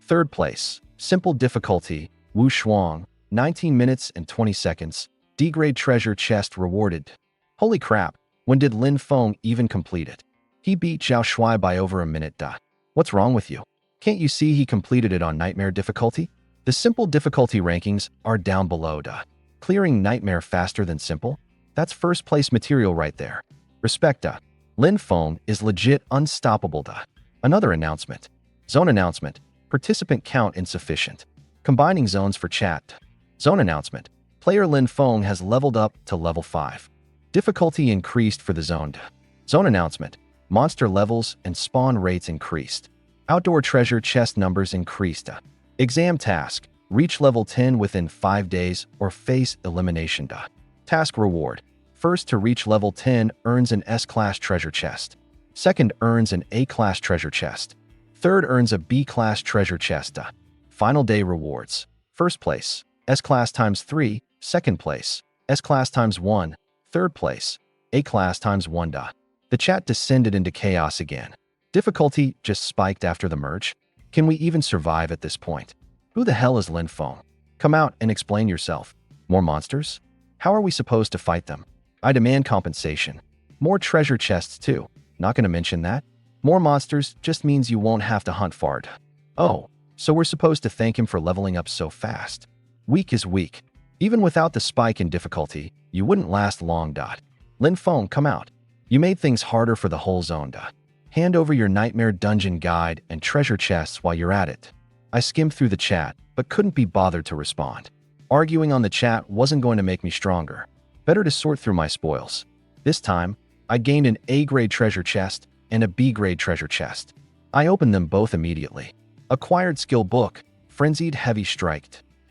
Speaker 1: Third place. Simple difficulty. Wu Shuang. 19 minutes and 20 seconds. D-grade treasure chest rewarded. Holy crap, when did Lin Feng even complete it? He beat Zhao Shui by over a minute. What's wrong with you? Can't you see he completed it on Nightmare difficulty? The simple difficulty rankings are down below. Clearing Nightmare faster than simple? That's first place material right there. Respect. Lin Feng is legit unstoppable. Another announcement. Zone announcement. Participant count insufficient. Combining zones for chat. Zone announcement. Player Lin Feng has leveled up to level 5. Difficulty increased for the zone. Zone announcement. Monster levels and spawn rates increased. Outdoor treasure chest numbers increased. Exam task. Reach level 10 within 5 days or face elimination. Task reward. First to reach level 10 earns an S-class treasure chest. Second earns an A-class treasure chest. Third earns a B-class treasure chest. Final day rewards. First place, S-class times 3. Second place, S-class times 1. Third place, A-class times 1. The chat descended into chaos again. Difficulty just spiked after the merge. Can we even survive at this point? Who the hell is Lin Feng? Come out and explain yourself. More monsters? How are we supposed to fight them? I demand compensation. More treasure chests too. Not gonna mention that. More monsters just means you won't have to hunt far. Oh, so we're supposed to thank him for leveling up so fast. Weak is weak. Even without the spike in difficulty, you wouldn't last long. Lin Feng, come out. You made things harder for the whole zone. Hand over your Nightmare Dungeon guide and treasure chests while you're at it. I skimmed through the chat, but couldn't be bothered to respond. Arguing on the chat wasn't going to make me stronger. Better to sort through my spoils. This time, I gained an A-grade treasure chest and a B-grade treasure chest. I opened them both immediately. Acquired skill book, Frenzied Heavy Strike.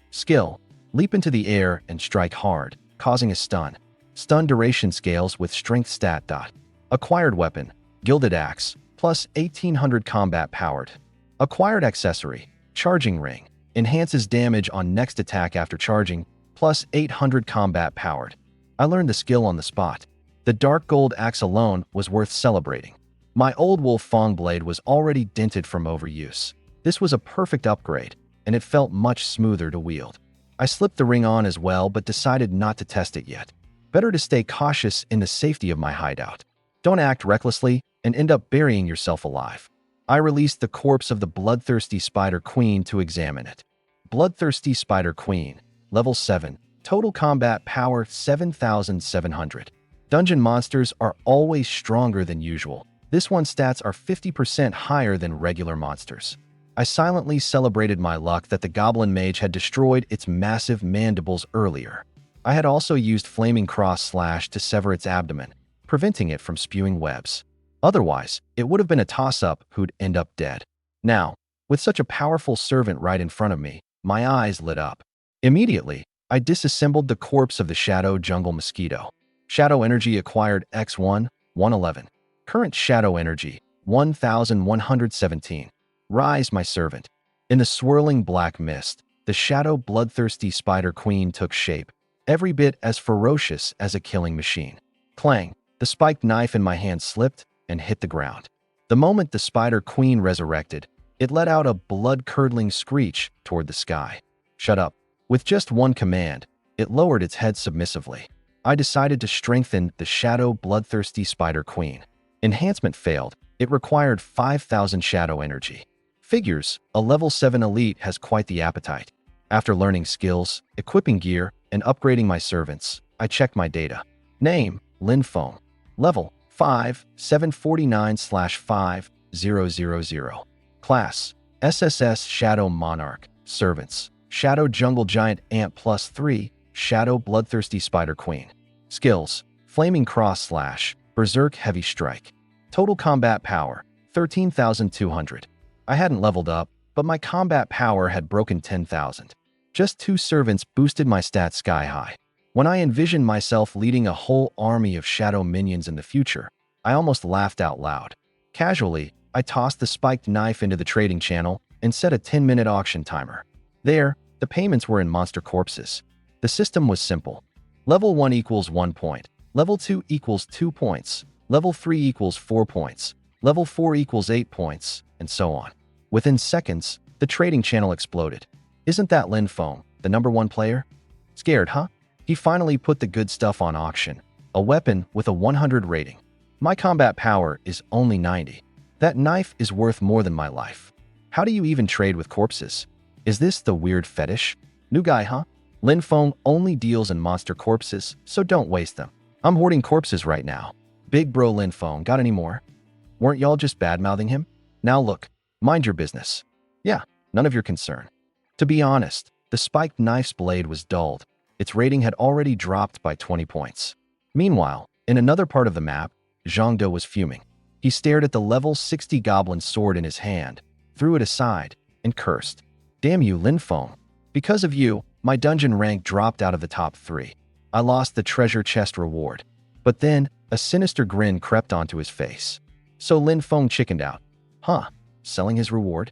Speaker 1: Skill, leap into the air and strike hard, causing a stun. Stun duration scales with strength stat. Acquired weapon, Gilded Axe, plus 1800 combat powered. Acquired accessory, Charging Ring, enhances damage on next attack after charging, plus 800 combat powered. I learned the skill on the spot. The dark gold axe alone was worth celebrating. My old Wolf Fong blade was already dented from overuse. This was a perfect upgrade, and it felt much smoother to wield. I slipped the ring on as well, but decided not to test it yet. Better to stay cautious in the safety of my hideout. Don't act recklessly and end up burying yourself alive. I released the corpse of the Bloodthirsty Spider Queen to examine it. Bloodthirsty Spider Queen, level 7, total combat power 7,700. Dungeon monsters are always stronger than usual. This one's stats are 50% higher than regular monsters. I silently celebrated my luck that the Goblin Mage had destroyed its massive mandibles earlier. I had also used Flaming Cross Slash to sever its abdomen, preventing it from spewing webs. Otherwise, it would have been a toss-up who'd end up dead. Now, with such a powerful servant right in front of me, my eyes lit up. Immediately, I disassembled the corpse of the Shadow Jungle Mosquito. Shadow Energy acquired X1, 111. Current Shadow Energy, 1117. Rise, my servant. In the swirling black mist, the Shadow Bloodthirsty Spider Queen took shape, every bit as ferocious as a killing machine. Clang, the spiked knife in my hand slipped and hit the ground. The moment the Spider Queen resurrected, it let out a blood-curdling screech toward the sky. Shut up. With just one command, it lowered its head submissively. I decided to strengthen the Shadow Bloodthirsty Spider Queen. Enhancement failed. It required 5,000 shadow energy. Figures, a level 7 elite has quite the appetite. After learning skills, equipping gear, and upgrading my servants, I checked my data. Name, Lin Feng. Level, 5, 749/5000. Class, SSS Shadow Monarch. Servants, Shadow Jungle Giant Ant +3, Shadow Bloodthirsty Spider Queen. Skills, Flaming Cross Slash, Berserk Heavy Strike. Total combat power, 13,200. I hadn't leveled up, but my combat power had broken 10,000. Just 2 servants boosted my stats sky high. When I envisioned myself leading a whole army of shadow minions in the future, I almost laughed out loud. Casually, I tossed the spiked knife into the trading channel and set a 10-minute auction timer. There, the payments were in monster corpses. The system was simple. Level 1 equals 1 point. Level 2 equals 2 points. Level 3 equals 4 points. Level 4 equals 8 points, and so on. Within seconds, the trading channel exploded. Isn't that Lin Feng, the #1 player? Scared, huh? He finally put the good stuff on auction. A weapon with a 100 rating. My combat power is only 90. That knife is worth more than my life. How do you even trade with corpses? Is this the weird fetish? New guy, huh? Lin Feng only deals in monster corpses, so don't waste them. I'm hoarding corpses right now. Big bro Lin Feng, got any more? Weren't y'all just bad-mouthing him? Now look, mind your business. Yeah, none of your concern. To be honest, the spiked knife's blade was dulled. Its rating had already dropped by 20 points. Meanwhile, in another part of the map, Zhangde was fuming. He stared at the level 60 goblin sword in his hand, threw it aside, and cursed. Damn you, Lin Feng. Because of you, my dungeon rank dropped out of the top 3. I lost the treasure chest reward. But then, a sinister grin crept onto his face. So Lin Feng chickened out. Huh, selling his reward?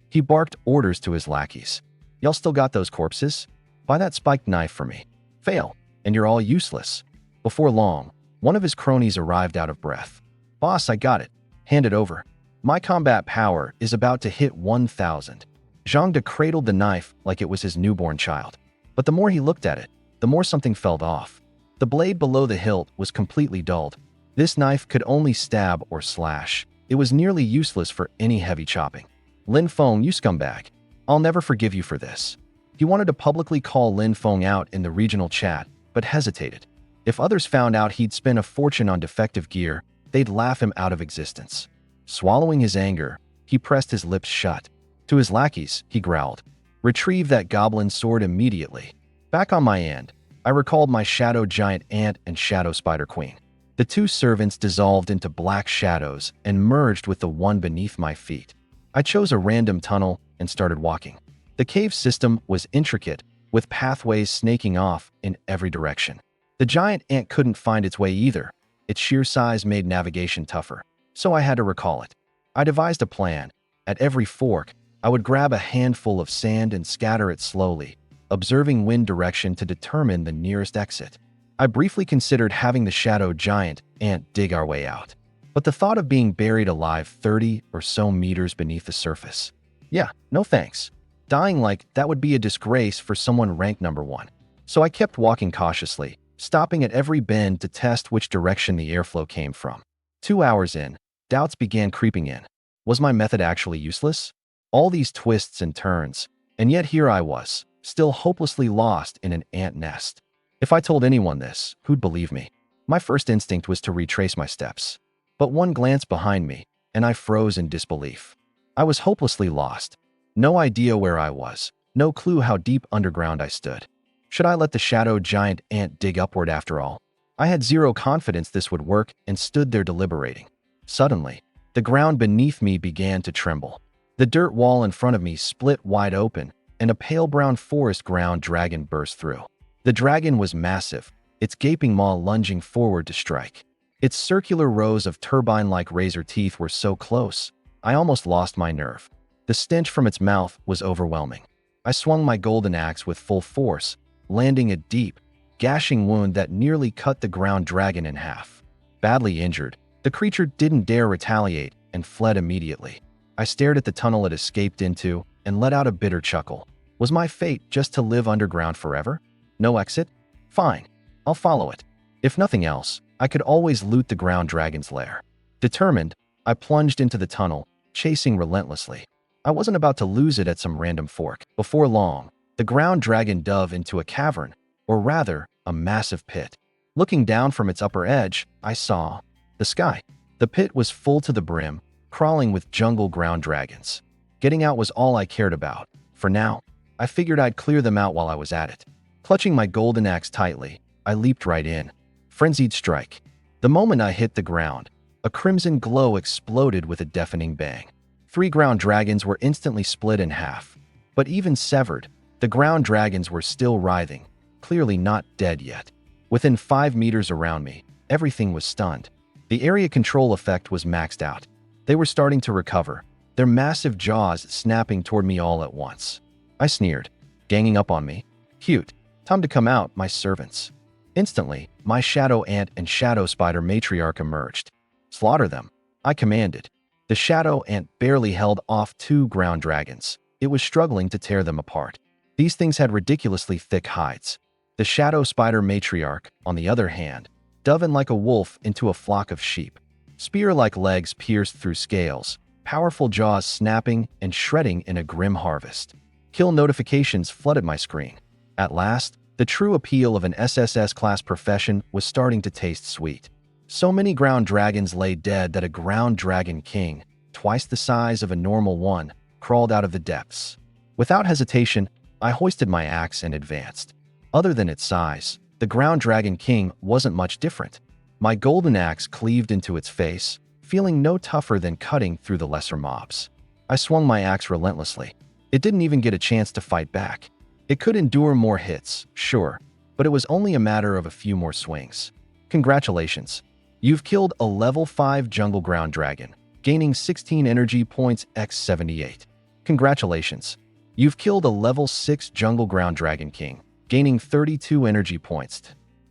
Speaker 1: He barked orders to his lackeys. Y'all still got those corpses? Buy that spiked knife for me. Fail, and you're all useless. Before long, one of his cronies arrived out of breath. Boss, I got it. Hand it over. My combat power is about to hit 1,000. Zhangde cradled the knife like it was his newborn child. But the more he looked at it, the more something fell off. The blade below the hilt was completely dulled. This knife could only stab or slash. It was nearly useless for any heavy chopping. Lin Feng, you scumbag. I'll never forgive you for this. He wanted to publicly call Lin Feng out in the regional chat, but hesitated. If others found out he'd spent a fortune on defective gear, they'd laugh him out of existence. Swallowing his anger, he pressed his lips shut. To his lackeys, he growled, "Retrieve that goblin sword immediately." Back on my end, I recalled my shadow giant ant and shadow spider queen. The 2 servants dissolved into black shadows and merged with the one beneath my feet. I chose a random tunnel and started walking. The cave system was intricate, with pathways snaking off in every direction. The giant ant couldn't find its way either. Its sheer size made navigation tougher, so I had to recall it. I devised a plan. At every fork, I would grab a handful of sand and scatter it slowly, observing wind direction to determine the nearest exit. I briefly considered having the shadow giant ant dig our way out, but the thought of being buried alive 30 or so meters beneath the surface. Yeah, no thanks. Dying like that would be a disgrace for someone ranked #1. So I kept walking cautiously, stopping at every bend to test which direction the airflow came from. 2 hours in, doubts began creeping in. Was my method actually useless? All these twists and turns, and yet here I was, still hopelessly lost in an ant nest. If I told anyone this, who'd believe me? My first instinct was to retrace my steps. But one glance behind me, and I froze in disbelief. I was hopelessly lost. No idea where I was, no clue how deep underground I stood. Should I let the shadow giant ant dig upward after all? I had zero confidence this would work and stood there deliberating. Suddenly, the ground beneath me began to tremble. The dirt wall in front of me split wide open, and a pale brown forest ground dragon burst through. The dragon was massive, its gaping maw lunging forward to strike. Its circular rows of turbine-like razor teeth were so close, I almost lost my nerve. The stench from its mouth was overwhelming. I swung my golden axe with full force, landing a deep, gashing wound that nearly cut the ground dragon in half. Badly injured, the creature didn't dare retaliate and fled immediately. I stared at the tunnel it escaped into and let out a bitter chuckle. Was my fate just to live underground forever? No exit? Fine, I'll follow it. If nothing else, I could always loot the ground dragon's lair. Determined, I plunged into the tunnel, chasing relentlessly. I wasn't about to lose it at some random fork. Before long, the ground dragon dove into a cavern, or rather, a massive pit. Looking down from its upper edge, I saw the sky. The pit was full to the brim, crawling with jungle ground dragons. Getting out was all I cared about. For now, I figured I'd clear them out while I was at it. Clutching my golden axe tightly, I leaped right in. Frenzied strike. The moment I hit the ground, a crimson glow exploded with a deafening bang. 3 ground dragons were instantly split in half. But even severed, the ground dragons were still writhing, clearly not dead yet. Within 5 meters around me, everything was stunned. The area control effect was maxed out. They were starting to recover, their massive jaws snapping toward me all at once. I sneered, ganging up on me. Cute. Time to come out, my servants. Instantly, my shadow ant and shadow spider matriarch emerged. Slaughter them, I commanded. The shadow ant barely held off 2 ground dragons. It was struggling to tear them apart. These things had ridiculously thick hides. The shadow spider matriarch, on the other hand, dove in like a wolf into a flock of sheep. Spear-like legs pierced through scales, powerful jaws snapping and shredding in a grim harvest. Kill notifications flooded my screen. At last, the true appeal of an SSS class profession was starting to taste sweet. So many ground dragons lay dead that a ground dragon king, twice the size of a normal one, crawled out of the depths. Without hesitation, I hoisted my axe and advanced. Other than its size, the ground dragon king wasn't much different. My golden axe cleaved into its face, feeling no tougher than cutting through the lesser mobs. I swung my axe relentlessly. It didn't even get a chance to fight back. It could endure more hits, sure, but it was only a matter of a few more swings. Congratulations. You've killed a level 5 jungle ground dragon, gaining 16 energy points x 78. Congratulations. You've killed a level 6 jungle ground dragon king, gaining 32 energy points.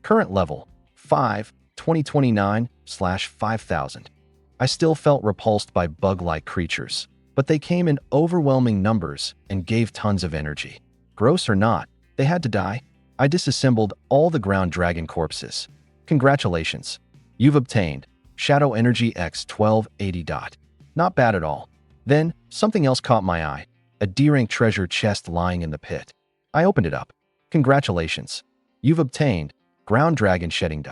Speaker 1: Current level 5, 2029/5000. I still felt repulsed by bug-like creatures, but they came in overwhelming numbers and gave tons of energy. Gross or not, they had to die. I disassembled all the ground dragon corpses. Congratulations. You've obtained Shadow Energy X 1280. Not bad at all. Then, something else caught my eye. A D-rank treasure chest lying in the pit. I opened it up. Congratulations. You've obtained Ground Dragon Shedding.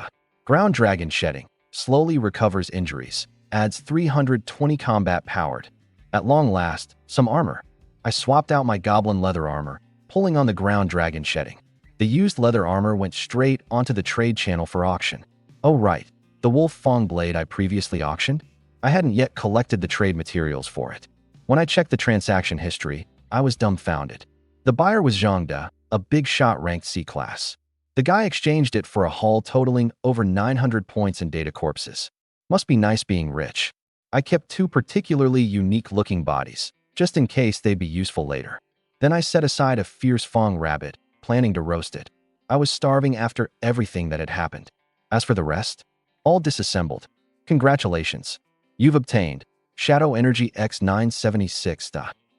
Speaker 1: Ground Dragon Shedding slowly recovers injuries, adds 320 combat powered. At long last, some armor. I swapped out my goblin leather armor, pulling on the Ground Dragon Shedding. The used leather armor went straight onto the trade channel for auction. Oh right, the wolf fang blade I previously auctioned? I hadn't yet collected the trade materials for it. When I checked the transaction history, I was dumbfounded. The buyer was Zhang Da, a big shot ranked C class. The guy exchanged it for a haul totaling over 900 points in data corpses. Must be nice being rich. I kept 2 particularly unique-looking bodies, just in case they'd be useful later. Then I set aside a fierce fang rabbit, planning to roast it. I was starving after everything that had happened. As for the rest, all disassembled. Congratulations. You've obtained Shadow Energy X 976.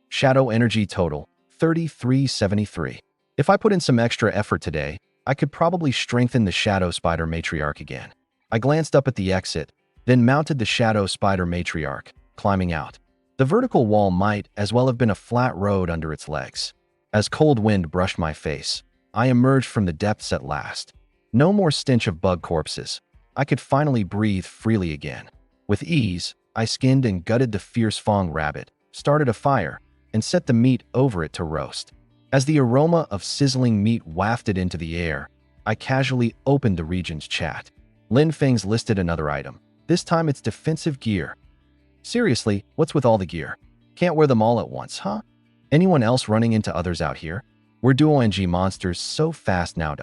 Speaker 1: Shadow Energy total 3373. If I put in some extra effort today, I could probably strengthen the Shadow Spider Matriarch again. I glanced up at the exit, then mounted the Shadow Spider Matriarch, climbing out. The vertical wall might as well have been a flat road under its legs. As cold wind brushed my face, I emerged from the depths at last. No more stench of bug corpses. I could finally breathe freely again. With ease, I skinned and gutted the fierce fang rabbit, started a fire, and set the meat over it to roast. As the aroma of sizzling meat wafted into the air, I casually opened the region's chat. Lin Feng's listed another item. This time it's defensive gear. Seriously, what's with all the gear? Can't wear them all at once, huh? Anyone else running into others out here? We're duo NG monsters so fast now.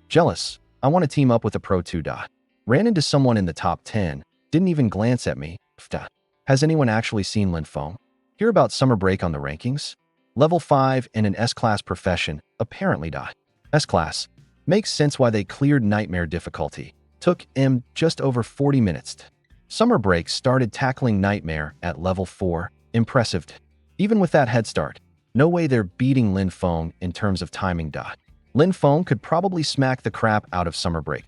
Speaker 1: Jealous. I want to team up with a pro too. Ran into someone in the top 10. Didn't even glance at me. Has anyone actually seen Lin Feng? Hear about summer break on the rankings? Level 5 in an S-class profession, apparently. S-class. Makes sense why they cleared nightmare difficulty. Took just over 40 minutes. Summer break started tackling nightmare at level 4. Impressive. Even with that head start, no way they're beating Lin Feng in terms of timing. Lin Feng could probably smack the crap out of summer break.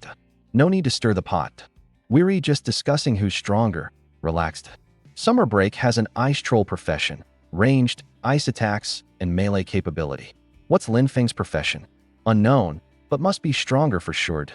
Speaker 1: No need to stir the pot. Weary just discussing who's stronger. relaxed. Summer Break has an ice troll profession, ranged, ice attacks, and melee capability. What's Lin Feng's profession? Unknown, but must be stronger for sure.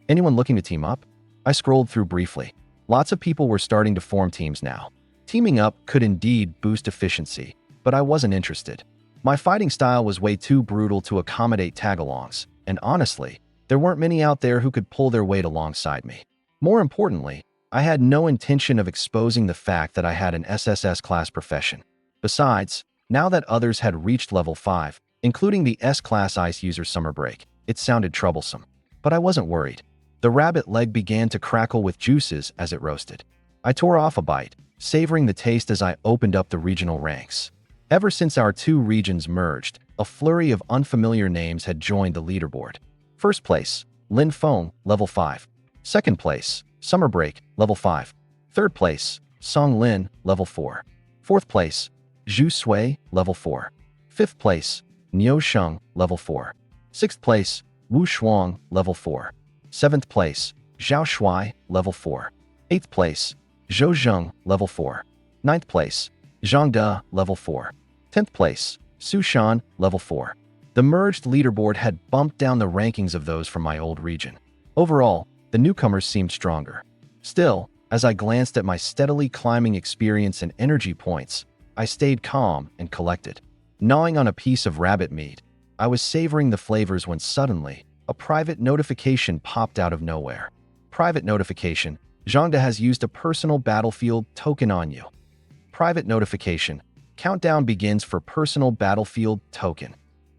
Speaker 1: Anyone looking to team up? I scrolled through briefly. Lots of people were starting to form teams now. Teaming up could indeed boost efficiency, but I wasn't interested. My fighting style was way too brutal to accommodate tagalongs, and honestly, there weren't many out there who could pull their weight alongside me. More importantly, I had no intention of exposing the fact that I had an SSS class profession. Besides, now that others had reached level 5, including the S-class ice user Summer Break, it sounded troublesome. But I wasn't worried. The rabbit leg began to crackle with juices as it roasted. I tore off a bite, savoring the taste as I opened up the regional ranks. Ever since our two regions merged, a flurry of unfamiliar names had joined the leaderboard. First place, Lin Feng, level 5. Second place, Summer Break, level 5. Third place, Song Lin, level 4. Fourth place, Zhu Sui, level 4. Fifth place, Niu Sheng, level 4. Sixth place, Wu Shuang, level 4. Seventh place, Zhao Shui, level 4. Eighth place, Zhou Zheng, level 4. Ninth place, Zhang De, level 4. 10th place, Su Shan, level 4. The merged leaderboard had bumped down the rankings of those from my old region. Overall, the newcomers seemed stronger. Still, as I glanced at my steadily climbing experience and energy points, I stayed calm and collected. Gnawing on a piece of rabbit meat, I was savoring the flavors when suddenly, a private notification popped out of nowhere. Private notification, Zhangde has used a personal battlefield token on you. Private notification, countdown begins for personal battlefield token.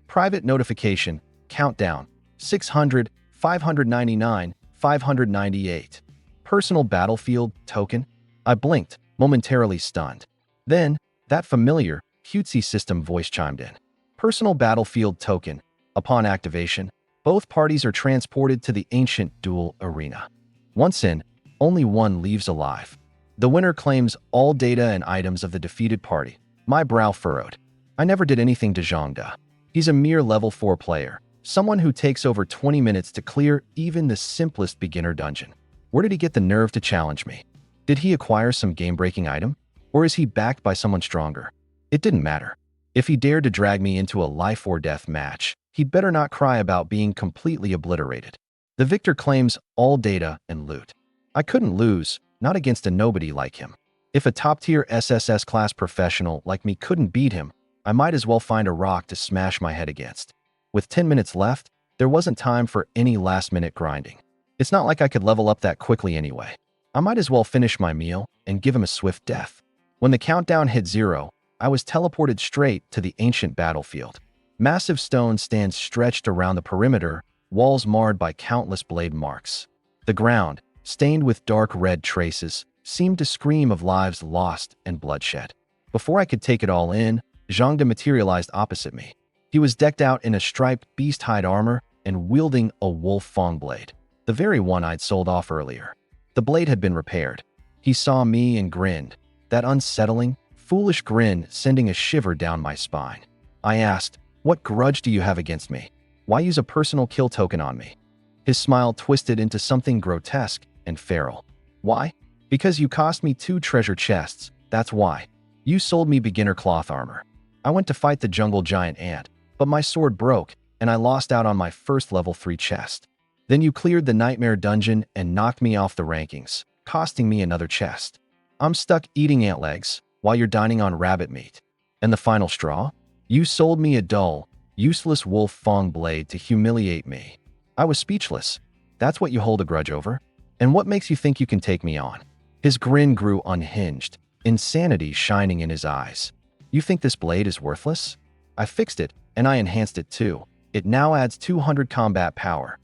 Speaker 1: Private notification, countdown, 600, 599, 598. Personal battlefield token? I blinked, momentarily stunned. Then, that familiar, cutesy system voice chimed in. Personal battlefield token. Upon activation, both parties are transported to the ancient duel arena. Once in, only one leaves alive. The winner claims all data and items of the defeated party. My brow furrowed. I never did anything to Zhangde. He's a mere level 4 player, someone who takes over 20 minutes to clear even the simplest beginner dungeon. Where did he get the nerve to challenge me? Did he acquire some game-breaking item? Or is he backed by someone stronger? It didn't matter. If he dared to drag me into a life-or-death match, he'd better not cry about being completely obliterated. The victor claims all data and loot. I couldn't lose, not against a nobody like him. If a top-tier SSS class professional like me couldn't beat him, I might as well find a rock to smash my head against. With 10 minutes left, there wasn't time for any last-minute grinding. It's not like I could level up that quickly anyway. I might as well finish my meal and give him a swift death. When the countdown hit 0, I was teleported straight to the ancient battlefield. Massive stone stands stretched around the perimeter, walls marred by countless blade marks. The ground, stained with dark red traces, seemed to scream of lives lost and bloodshed. Before I could take it all in, Zhangde materialized opposite me. He was decked out in a striped beast-hide armor and wielding a wolf fang blade, the very one I'd sold off earlier. The blade had been repaired. He saw me and grinned, that unsettling, foolish grin sending a shiver down my spine. I asked, "What grudge do you have against me? Why use a personal kill token on me?" His smile twisted into something grotesque and feral. "Why? Because you cost me 2 treasure chests, that's why. You sold me beginner cloth armor. I went to fight the jungle giant ant, but my sword broke, and I lost out on my first level 3 chest. Then you cleared the nightmare dungeon and knocked me off the rankings, costing me another chest. I'm stuck eating ant legs, while you're dining on rabbit meat. And the final straw? You sold me a dull, useless wolf fang blade to humiliate me. I was speechless. That's what you hold a grudge over? And what makes you think you can take me on?" His grin grew unhinged, insanity shining in his eyes. "You think this blade is worthless? I fixed it, and I enhanced it too. It now adds 200 combat power.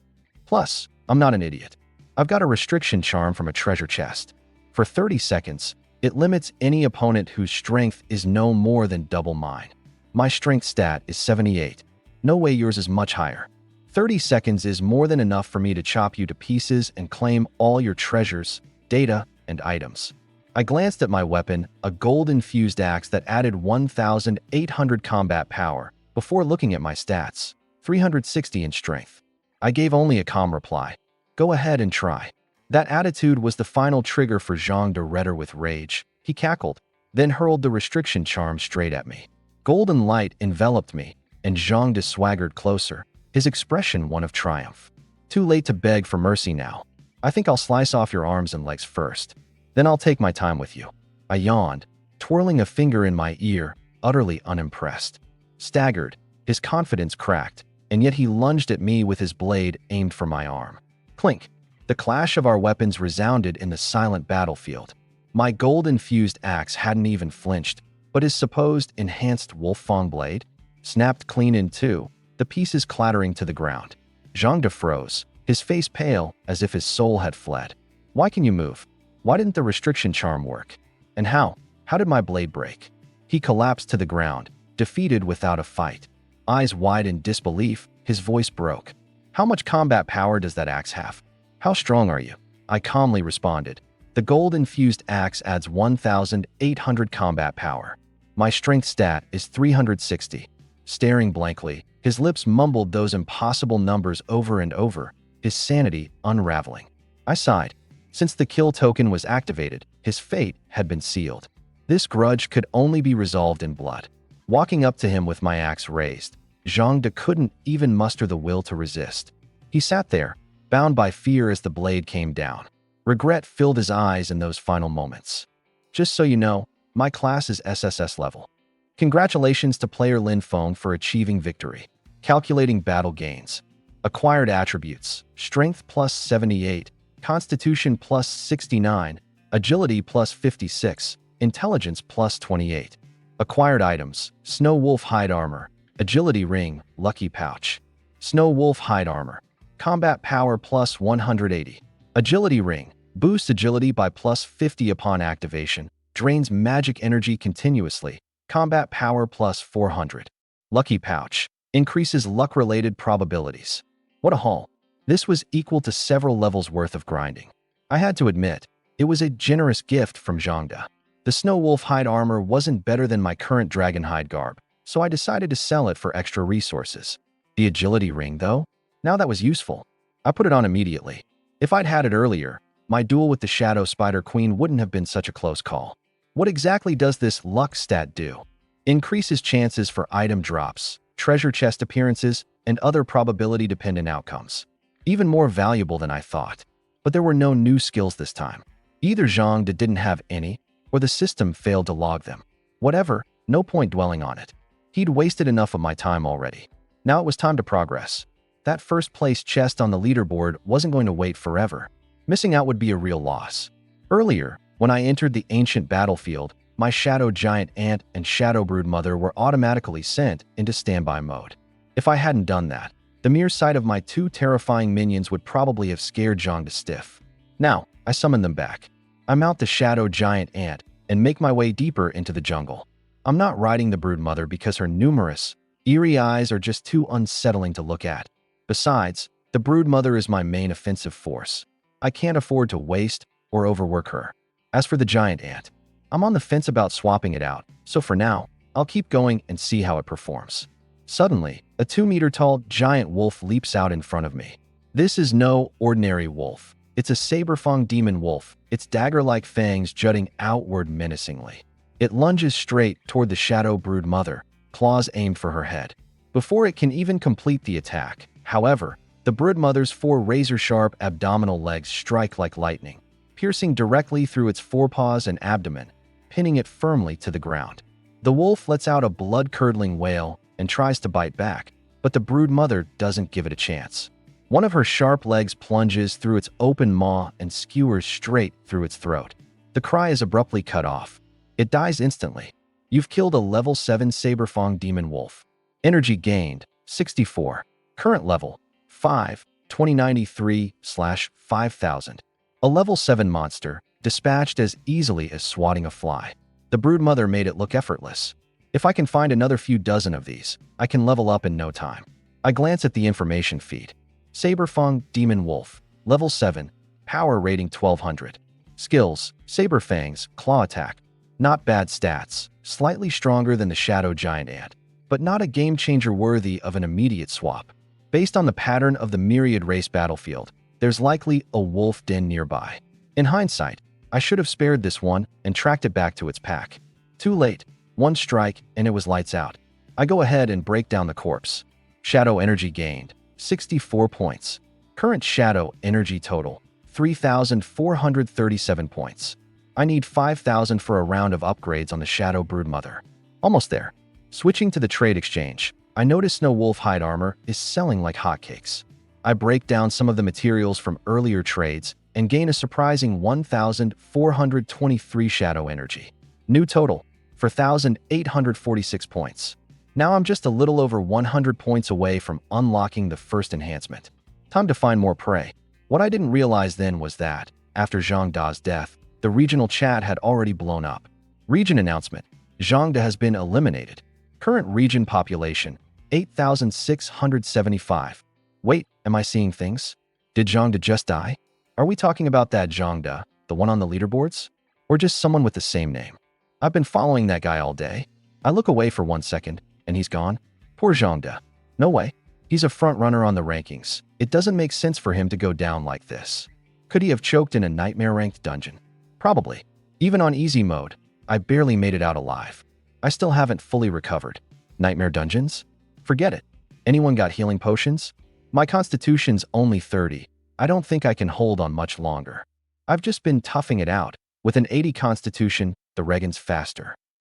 Speaker 1: Plus, I'm not an idiot. I've got a restriction charm from a treasure chest. For 30 seconds, it limits any opponent whose strength is no more than double mine. My strength stat is 78. No way yours is much higher. 30 seconds is more than enough for me to chop you to pieces and claim all your treasures, data, and items." I glanced at my weapon, a gold-infused axe that added 1,800 combat power, before looking at my stats, 360 in strength. I gave only a calm reply. "Go ahead and try." That attitude was the final trigger for Zhang to redder with rage. He cackled, then hurled the restriction charm straight at me. Golden light enveloped me, and Zhang de swaggered closer, his expression one of triumph. Too late to beg for mercy now. I think I'll slice off your arms and legs first. Then I'll take my time with you. I yawned, twirling a finger in my ear, utterly unimpressed. Staggered, his confidence cracked, and yet he lunged at me with his blade aimed for my arm. Clink! The clash of our weapons resounded in the silent battlefield. My gold-infused axe hadn't even flinched, but his supposed enhanced wolf-fang blade snapped clean in two, the pieces clattering to the ground. Zhang de froze, his face pale as if his soul had fled. Why can you move? Why didn't the restriction charm work? And how? How did my blade break? He collapsed to the ground, defeated without a fight. Eyes wide in disbelief, his voice broke. How much combat power does that axe have? How strong are you? I calmly responded. The gold-infused axe adds 1,800 combat power. My strength stat is 360. Staring blankly, his lips mumbled those impossible numbers over and over, his sanity unraveling. I sighed. Since the kill token was activated, his fate had been sealed. This grudge could only be resolved in blood. Walking up to him with my axe raised, Zhang de couldn't even muster the will to resist. He sat there, bound by fear as the blade came down. Regret filled his eyes in those final moments. Just so you know, my class is SSS level. Congratulations to player Lin Feng for achieving victory. Calculating battle gains. Acquired attributes: Strength plus 78, Constitution plus 69, Agility plus 56, Intelligence plus 28. Acquired items: Snow Wolf Hide Armor, Agility Ring, Lucky Pouch. Snow Wolf Hide Armor. Combat Power plus 180. Agility Ring. Boosts agility by plus 50 upon activation. Drains magic energy continuously. Combat Power plus 400. Lucky Pouch. Increases luck-related probabilities. What a haul. This was equal to several levels worth of grinding. I had to admit, it was a generous gift from Zhang de. The Snow Wolf Hide Armor wasn't better than my current Dragon Hide garb, so I decided to sell it for extra resources. The Agility Ring, though? Now that was useful. I put it on immediately. If I'd had it earlier, my duel with the Shadow Spider Queen wouldn't have been such a close call. What exactly does this luck stat do? Increases chances for item drops, treasure chest appearances, and other probability-dependent outcomes. Even more valuable than I thought. But there were no new skills this time. Either Zhang de didn't have any, or the system failed to log them. Whatever, no point dwelling on it. He'd wasted enough of my time already. Now it was time to progress. That first-place chest on the leaderboard wasn't going to wait forever. Missing out would be a real loss. Earlier, when I entered the ancient battlefield, my Shadow Giant Ant and Shadow Brood Mother were automatically sent into standby mode. If I hadn't done that, the mere sight of my two terrifying minions would probably have scared Zhang to stiff. Now, I summon them back. I mount the Shadow Giant Ant and make my way deeper into the jungle. I'm not riding the Brood Mother because her numerous, eerie eyes are just too unsettling to look at. Besides, the Brood Mother is my main offensive force. I can't afford to waste or overwork her. As for the Giant Ant, I'm on the fence about swapping it out, so for now, I'll keep going and see how it performs. Suddenly, a 2-meter-tall giant wolf leaps out in front of me. This is no ordinary wolf. It's a saber-fang demon wolf, its dagger-like fangs jutting outward menacingly. It lunges straight toward the Shadow Brood Mother, claws aimed for her head. Before it can even complete the attack, however, the Brood Mother's 4 razor-sharp abdominal legs strike like lightning, piercing directly through its forepaws and abdomen, pinning it firmly to the ground. The wolf lets out a blood-curdling wail and tries to bite back, but the Brood Mother doesn't give it a chance. One of her sharp legs plunges through its open maw and skewers straight through its throat. The cry is abruptly cut off. It dies instantly. You've killed a level 7 saber-fang demon wolf. Energy gained, 64. Current level, 5, 2093/5000. A level 7 monster, dispatched as easily as swatting a fly. The Brood Mother made it look effortless. If I can find another few dozen of these, I can level up in no time. I glance at the information feed. Saber-fang Demon Wolf, level 7, power rating 1200. Skills, Saber Fangs, Claw Attack. Not bad stats, slightly stronger than the Shadow Giant Ant, but not a game changer worthy of an immediate swap. Based on the pattern of the Myriad Race battlefield, there's likely a wolf den nearby. In hindsight, I should have spared this one and tracked it back to its pack. Too late. One strike and it was lights out. I go ahead and break down the corpse. Shadow energy gained, 64 points. Current shadow energy total, 3,437 points. I need 5,000 for a round of upgrades on the Shadow Broodmother. Almost there. Switching to the trade exchange, I notice Snow Wolf hide armor is selling like hotcakes. I break down some of the materials from earlier trades and gain a surprising 1,423 shadow energy. New total, 4,846 points. Now I'm just a little over 100 points away from unlocking the first enhancement. Time to find more prey. What I didn't realize then was that, after Zhang Da's death, the regional chat had already blown up. Region announcement: Zhang Da has been eliminated. Current region population, 8,675. Wait, am I seeing things? Did Zhang Da just die? Are we talking about that Zhang Da, the one on the leaderboards? Or just someone with the same name? I've been following that guy all day. I look away for 1 second, and he's gone. Poor Zhang Da. No way. He's a front runner on the rankings. It doesn't make sense for him to go down like this. Could he have choked in a nightmare-ranked dungeon? Probably. Even on easy mode, I barely made it out alive. I still haven't fully recovered. Nightmare dungeons? Forget it. Anyone got healing potions? My constitution's only 30. I don't think I can hold on much longer. I've just been toughing it out. With an 80 constitution, the Regan's faster.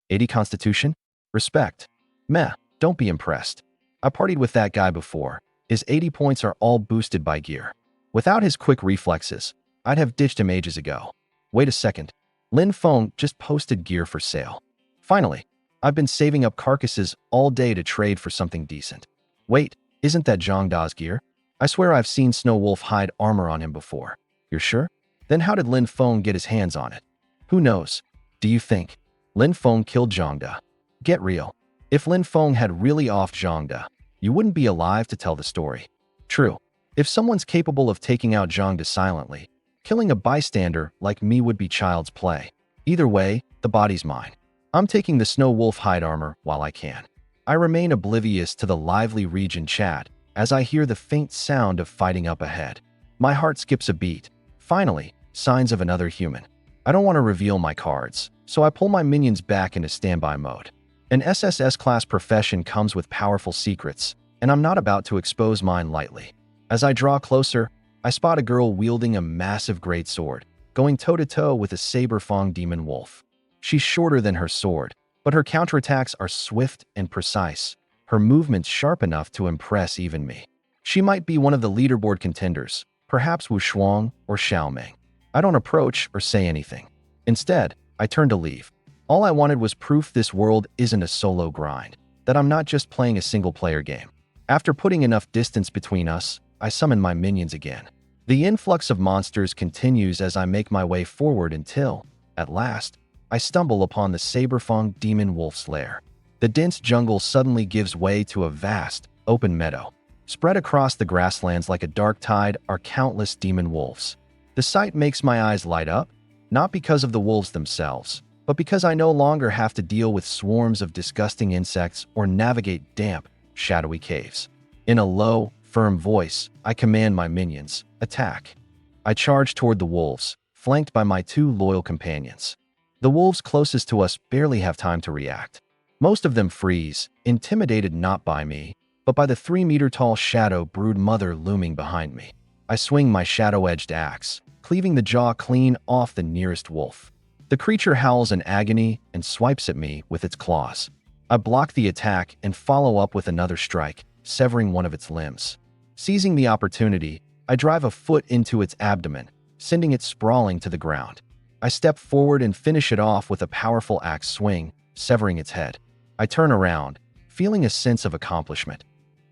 Speaker 1: 80 constitution? Respect. Meh, don't be impressed. I partied with that guy before. His 80 points are all boosted by gear. Without his quick reflexes, I'd have ditched him ages ago. Wait a second. Lin Feng just posted gear for sale. Finally, I've been saving up carcasses all day to trade for something decent. Wait, isn't that Zhang Da's gear? I swear I've seen Snow Wolf hide armor on him before. You're sure? Then how did Lin Feng get his hands on it? Who knows? Do you think Lin Feng killed Zhang Da? Get real. If Lin Feng had really offed Zhang Da, you wouldn't be alive to tell the story. True. If someone's capable of taking out Zhang Da silently, killing a bystander like me would be child's play. Either way, the body's mine. I'm taking the Snow Wolf hide armor while I can. I remain oblivious to the lively region chat as I hear the faint sound of fighting up ahead. My heart skips a beat. Finally, signs of another human. I don't want to reveal my cards, so I pull my minions back into standby mode. An SSS class profession comes with powerful secrets, and I'm not about to expose mine lightly. As I draw closer, I spot a girl wielding a massive greatsword, going toe-to-toe with a saber-fang demon wolf. She's shorter than her sword, but her counterattacks are swift and precise, her movements sharp enough to impress even me. She might be one of the leaderboard contenders, perhaps Wu Shuang or Xiaoming. I don't approach or say anything. Instead, I turn to leave. All I wanted was proof this world isn't a solo grind, that I'm not just playing a single-player game. After putting enough distance between us, I summon my minions again. The influx of monsters continues as I make my way forward until, at last, I stumble upon the saber-fang demon wolf's lair. The dense jungle suddenly gives way to a vast, open meadow. Spread across the grasslands like a dark tide are countless demon wolves. The sight makes my eyes light up, not because of the wolves themselves, but because I no longer have to deal with swarms of disgusting insects or navigate damp, shadowy caves. In a low, firm voice, I command my minions, attack. I charge toward the wolves, flanked by my 2 loyal companions. The wolves closest to us barely have time to react. Most of them freeze, intimidated not by me, but by the 3-meter-tall shadow brood mother looming behind me. I swing my shadow-edged axe, cleaving the jaw clean off the nearest wolf. The creature howls in agony and swipes at me with its claws. I block the attack and follow up with another strike, severing one of its limbs. Seizing the opportunity, I drive a foot into its abdomen, sending it sprawling to the ground. I step forward and finish it off with a powerful axe swing, severing its head. I turn around, feeling a sense of accomplishment,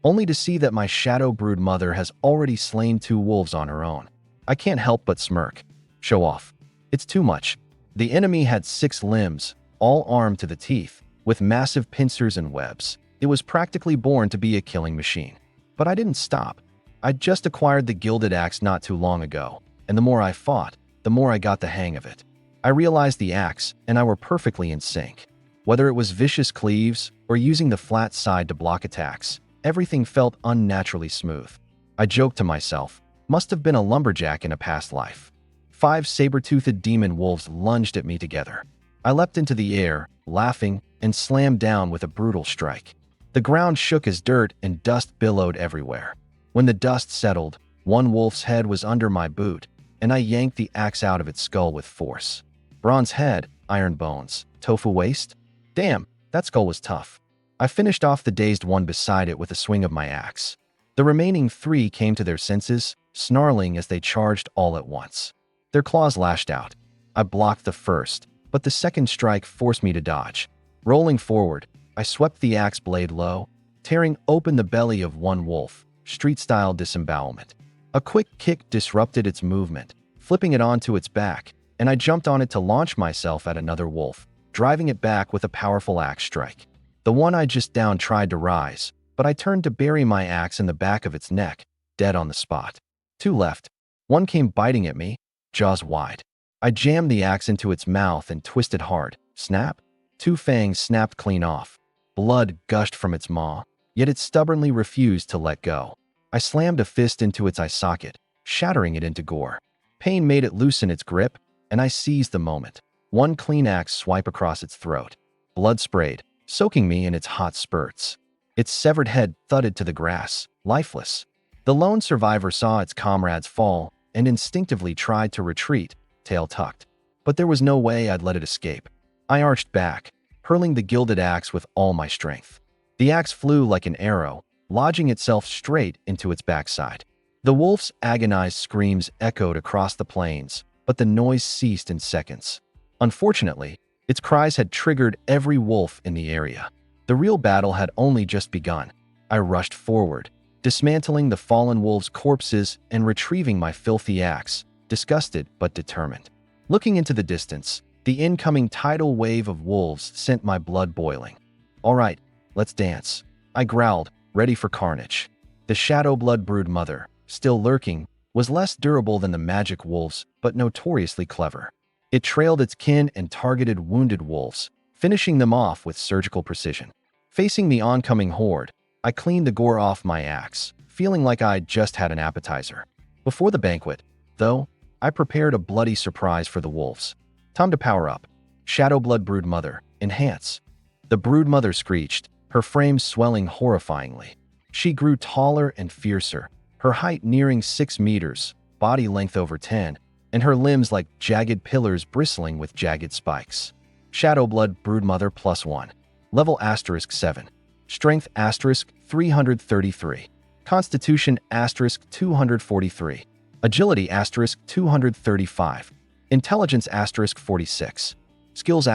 Speaker 1: only to see that my shadow brood mother has already slain 2 wolves on her own. I can't help but smirk. Show off. It's too much. The enemy had 6 limbs, all armed to the teeth, with massive pincers and webs. It was practically born to be a killing machine. But I didn't stop. I'd just acquired the gilded axe not too long ago, and the more I fought, the more I got the hang of it. I realized the axe and I were perfectly in sync. Whether it was vicious cleaves or using the flat side to block attacks, everything felt unnaturally smooth. I joked to myself, Must have been a lumberjack in a past life. 5 saber-toothed demon wolves lunged at me together. I leapt into the air, laughing, and slammed down with a brutal strike. The ground shook as dirt and dust billowed everywhere. When the dust settled, one wolf's head was under my boot, and I yanked the axe out of its skull with force. Bronze head, iron bones, tofu waist? Damn, that skull was tough. I finished off the dazed one beside it with a swing of my axe. The remaining 3 came to their senses, snarling as they charged all at once. Their claws lashed out. I blocked the first, but the second strike forced me to dodge. Rolling forward, I swept the axe blade low, tearing open the belly of one wolf, street-style disembowelment. A quick kick disrupted its movement, flipping it onto its back, and I jumped on it to launch myself at another wolf, driving it back with a powerful axe strike. The one I just downed tried to rise, but I turned to bury my axe in the back of its neck, dead on the spot. 2 left. One came biting at me, jaws wide. I jammed the axe into its mouth and twisted hard. Snap! 2 fangs snapped clean off. Blood gushed from its maw, yet it stubbornly refused to let go. I slammed a fist into its eye socket, shattering it into gore. Pain made it loosen its grip, and I seized the moment. 1 clean axe swipe across its throat. Blood sprayed, soaking me in its hot spurts. Its severed head thudded to the grass, lifeless. The lone survivor saw its comrades fall and instinctively tried to retreat, tail tucked. But there was no way I'd let it escape. I arched back, hurling the gilded axe with all my strength. The axe flew like an arrow, lodging itself straight into its backside. The wolf's agonized screams echoed across the plains, but the noise ceased in seconds. Unfortunately, its cries had triggered every wolf in the area. The real battle had only just begun. I rushed forward, dismantling the fallen wolves' corpses and retrieving my filthy axe, disgusted but determined. Looking into the distance, the incoming tidal wave of wolves sent my blood boiling. "All right, let's dance," I growled, ready for carnage. The shadow blood brood mother, still lurking, was less durable than the magic wolves, but notoriously clever. It trailed its kin and targeted wounded wolves, finishing them off with surgical precision. Facing the oncoming horde, I cleaned the gore off my axe, feeling like I'd just had an appetizer. Before the banquet, though, I prepared a bloody surprise for the wolves. Time to power up. Shadow blood brood mother, enhance. The brood mother screeched, her frame swelling horrifyingly. She grew taller and fiercer, her height nearing 6 meters, body length over 10, and her limbs like jagged pillars bristling with jagged spikes. Shadow blood brood mother +1. Level *7. Strength *333. Constitution *243. Agility *235. Intelligence *46. Skills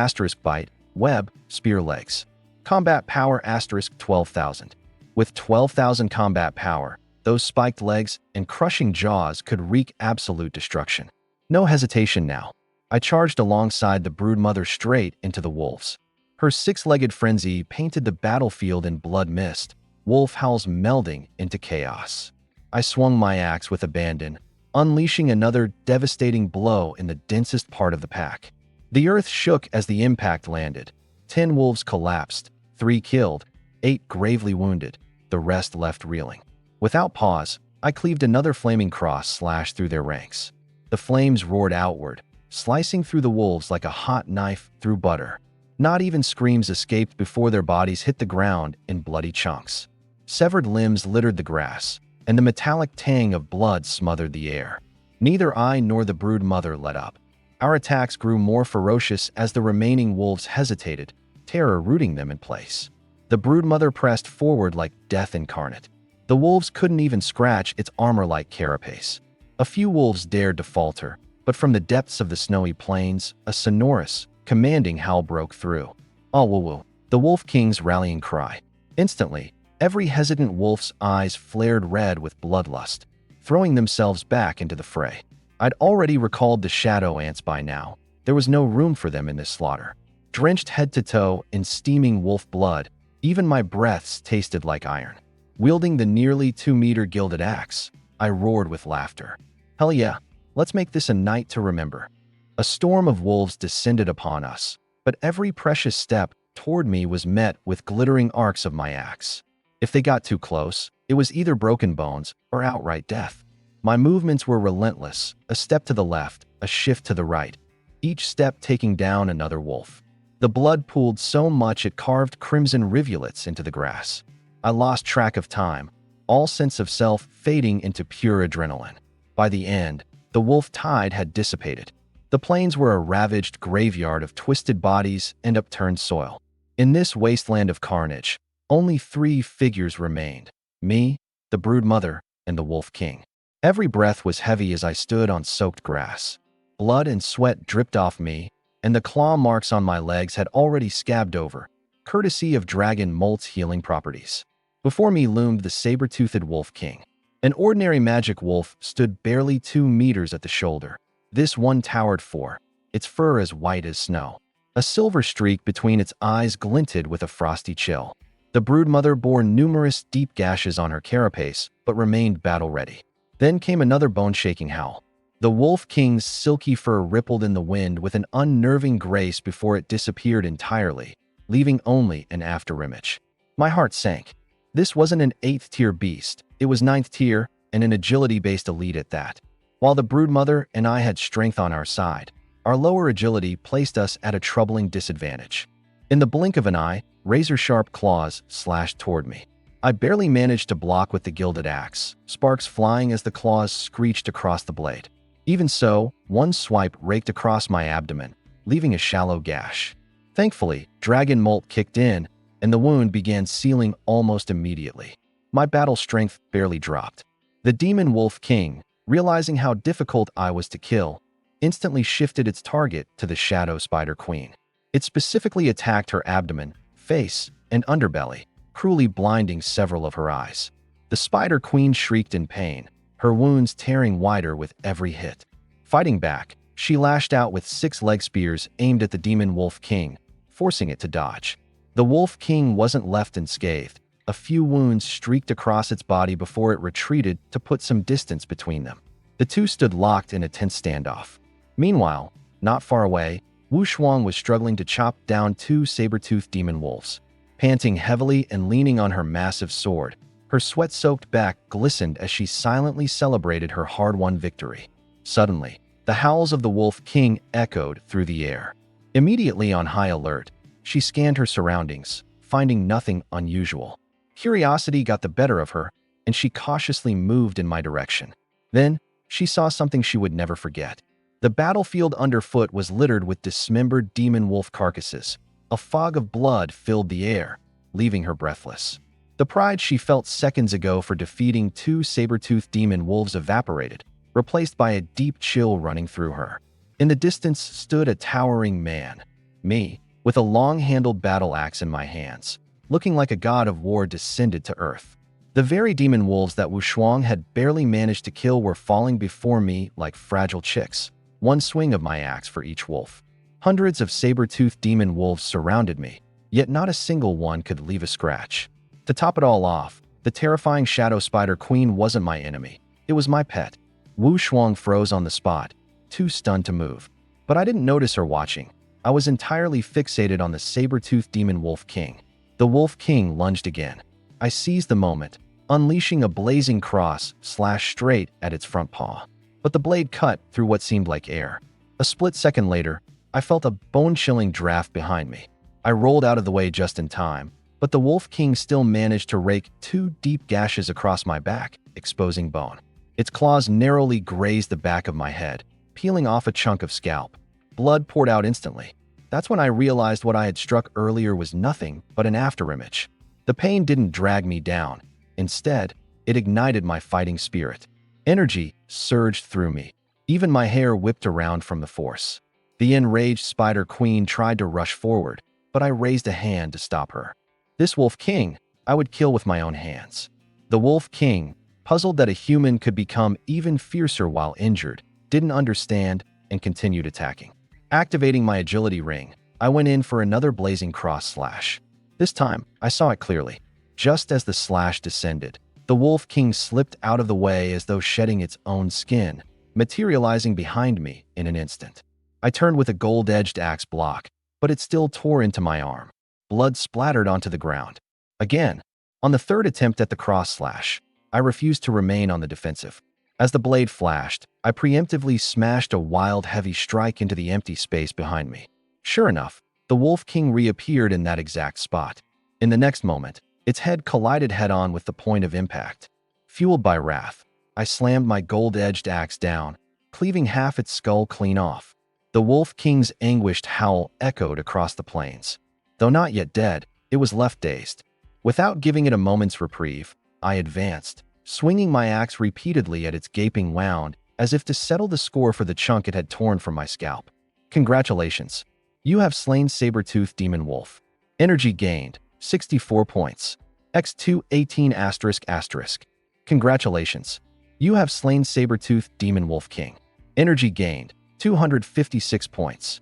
Speaker 1: *bite, web, spear legs. Combat power *12,000. With 12,000 combat power, those spiked legs and crushing jaws could wreak absolute destruction. No hesitation now. I charged alongside the broodmother straight into the wolves. Her 6-legged frenzy painted the battlefield in blood mist, wolf howls melding into chaos. I swung my axe with abandon, unleashing another devastating blow in the densest part of the pack. The earth shook as the impact landed. 10 wolves collapsed, 3 killed, 8 gravely wounded, the rest left reeling. Without pause, I cleaved another flaming cross slash through their ranks. The flames roared outward, slicing through the wolves like a hot knife through butter. Not even screams escaped before their bodies hit the ground in bloody chunks. Severed limbs littered the grass, and the metallic tang of blood smothered the air. Neither I nor the brood mother let up. Our attacks grew more ferocious as the remaining wolves hesitated, terror rooting them in place. The brood mother pressed forward like death incarnate. The wolves couldn't even scratch its armor-like carapace. A few wolves dared to falter, but from the depths of the snowy plains, a sonorous, commanding howl broke through. "Ah woo woo," the Wolf King's rallying cry. Instantly, every hesitant wolf's eyes flared red with bloodlust, throwing themselves back into the fray. I'd already recalled the shadow ants by now. There was no room for them in this slaughter. Drenched head to toe in steaming wolf blood, even my breaths tasted like iron. Wielding the nearly 2-meter gilded axe, I roared with laughter. Hell yeah, let's make this a night to remember. A storm of wolves descended upon us, but every precious step toward me was met with glittering arcs of my axe. If they got too close, it was either broken bones or outright death. My movements were relentless, a step to the left, a shift to the right, each step taking down another wolf. The blood pooled so much it carved crimson rivulets into the grass. I lost track of time, all sense of self fading into pure adrenaline. By the end, the wolf tide had dissipated. The plains were a ravaged graveyard of twisted bodies and upturned soil. In this wasteland of carnage, only 3 figures remained: me, the brood mother, and the wolf king. Every breath was heavy as I stood on soaked grass. Blood and sweat dripped off me, and the claw marks on my legs had already scabbed over, courtesy of dragon molt's healing properties. Before me loomed the saber-toothed wolf king. An ordinary magic wolf stood barely 2 meters at the shoulder. This one towered 4, its fur as white as snow. A silver streak between its eyes glinted with a frosty chill. The broodmother bore numerous deep gashes on her carapace, but remained battle-ready. Then came another bone-shaking howl. The wolf king's silky fur rippled in the wind with an unnerving grace before it disappeared entirely, leaving only an afterimage. My heart sank. This wasn't an 8th-tier beast, it was 9th tier, and an agility-based elite at that. While the broodmother and I had strength on our side, our lower agility placed us at a troubling disadvantage. In the blink of an eye, razor-sharp claws slashed toward me. I barely managed to block with the gilded axe, sparks flying as the claws screeched across the blade. Even so, one swipe raked across my abdomen, leaving a shallow gash. Thankfully, dragon molt kicked in, and the wound began sealing almost immediately. My battle strength barely dropped. The demon wolf king, realizing how difficult I was to kill, instantly shifted its target to the shadow spider queen. It specifically attacked her abdomen, face, and underbelly, cruelly blinding several of her eyes. The spider queen shrieked in pain, her wounds tearing wider with every hit. Fighting back, she lashed out with 6 leg spears aimed at the demon wolf king, forcing it to dodge. The wolf king wasn't left unscathed. A few wounds streaked across its body before it retreated to put some distance between them. The two stood locked in a tense standoff. Meanwhile, not far away, Wu Shuang was struggling to chop down 2 saber-toothed demon wolves. Panting heavily and leaning on her massive sword, her sweat-soaked back glistened as she silently celebrated her hard-won victory. Suddenly, the howls of the wolf king echoed through the air. Immediately on high alert, she scanned her surroundings, finding nothing unusual. Curiosity got the better of her, and she cautiously moved in my direction. Then, she saw something she would never forget. The battlefield underfoot was littered with dismembered demon wolf carcasses. A fog of blood filled the air, leaving her breathless. The pride she felt seconds ago for defeating 2 saber-toothed demon wolves evaporated, replaced by a deep chill running through her. In the distance stood a towering man, me, with a long-handled battle axe in my hands, looking like a god of war descended to earth. The very demon wolves that Wu Shuang had barely managed to kill were falling before me like fragile chicks, one swing of my axe for each wolf. Hundreds of saber-toothed demon wolves surrounded me, yet not a single one could leave a scratch. To top it all off, the terrifying shadow spider queen wasn't my enemy, it was my pet. Wu Shuang froze on the spot, too stunned to move. But I didn't notice her watching. I was entirely fixated on the saber-toothed demon wolf king. The wolf king lunged again. I seized the moment, unleashing a blazing cross slashed straight at its front paw. But the blade cut through what seemed like air. A split second later, I felt a bone-chilling draft behind me. I rolled out of the way just in time, but the wolf king still managed to rake 2 deep gashes across my back, exposing bone. Its claws narrowly grazed the back of my head, peeling off a chunk of scalp. Blood poured out instantly. That's when I realized what I had struck earlier was nothing but an afterimage. The pain didn't drag me down. Instead, it ignited my fighting spirit. Energy surged through me. Even my hair whipped around from the force. The enraged spider queen tried to rush forward, but I raised a hand to stop her. This wolf king, I would kill with my own hands. The wolf king, puzzled that a human could become even fiercer while injured, didn't understand and continued attacking. Activating my agility ring, I went in for another blazing cross slash. This time, I saw it clearly. Just as the slash descended, the wolf king slipped out of the way as though shedding its own skin, materializing behind me in an instant. I turned with a gold-edged axe block, but it still tore into my arm. Blood splattered onto the ground. Again, on the 3rd attempt at the cross slash, I refused to remain on the defensive. As the blade flashed, I preemptively smashed a wild, heavy strike into the empty space behind me. Sure enough, the Wolf King reappeared in that exact spot. In the next moment, its head collided head-on with the point of impact. Fueled by wrath, I slammed my gold-edged axe down, cleaving half its skull clean off. The Wolf King's anguished howl echoed across the plains. Though not yet dead, it was left dazed. Without giving it a moment's reprieve, I advanced, swinging my axe repeatedly at its gaping wound, as if to settle the score for the chunk it had torn from my scalp. Congratulations. You have slain Saber-Tooth Demon Wolf. Energy gained, 64 points. X2 18***. Congratulations. You have slain Saber-Tooth Demon Wolf King. Energy gained, 256 points.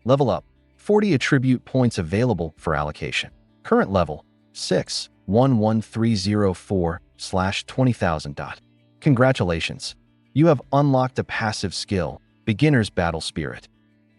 Speaker 1: Level up, 40 attribute points available for allocation. Current level, 6, 11304/20,000. Congratulations. You have unlocked a passive skill, Beginner's Battle Spirit.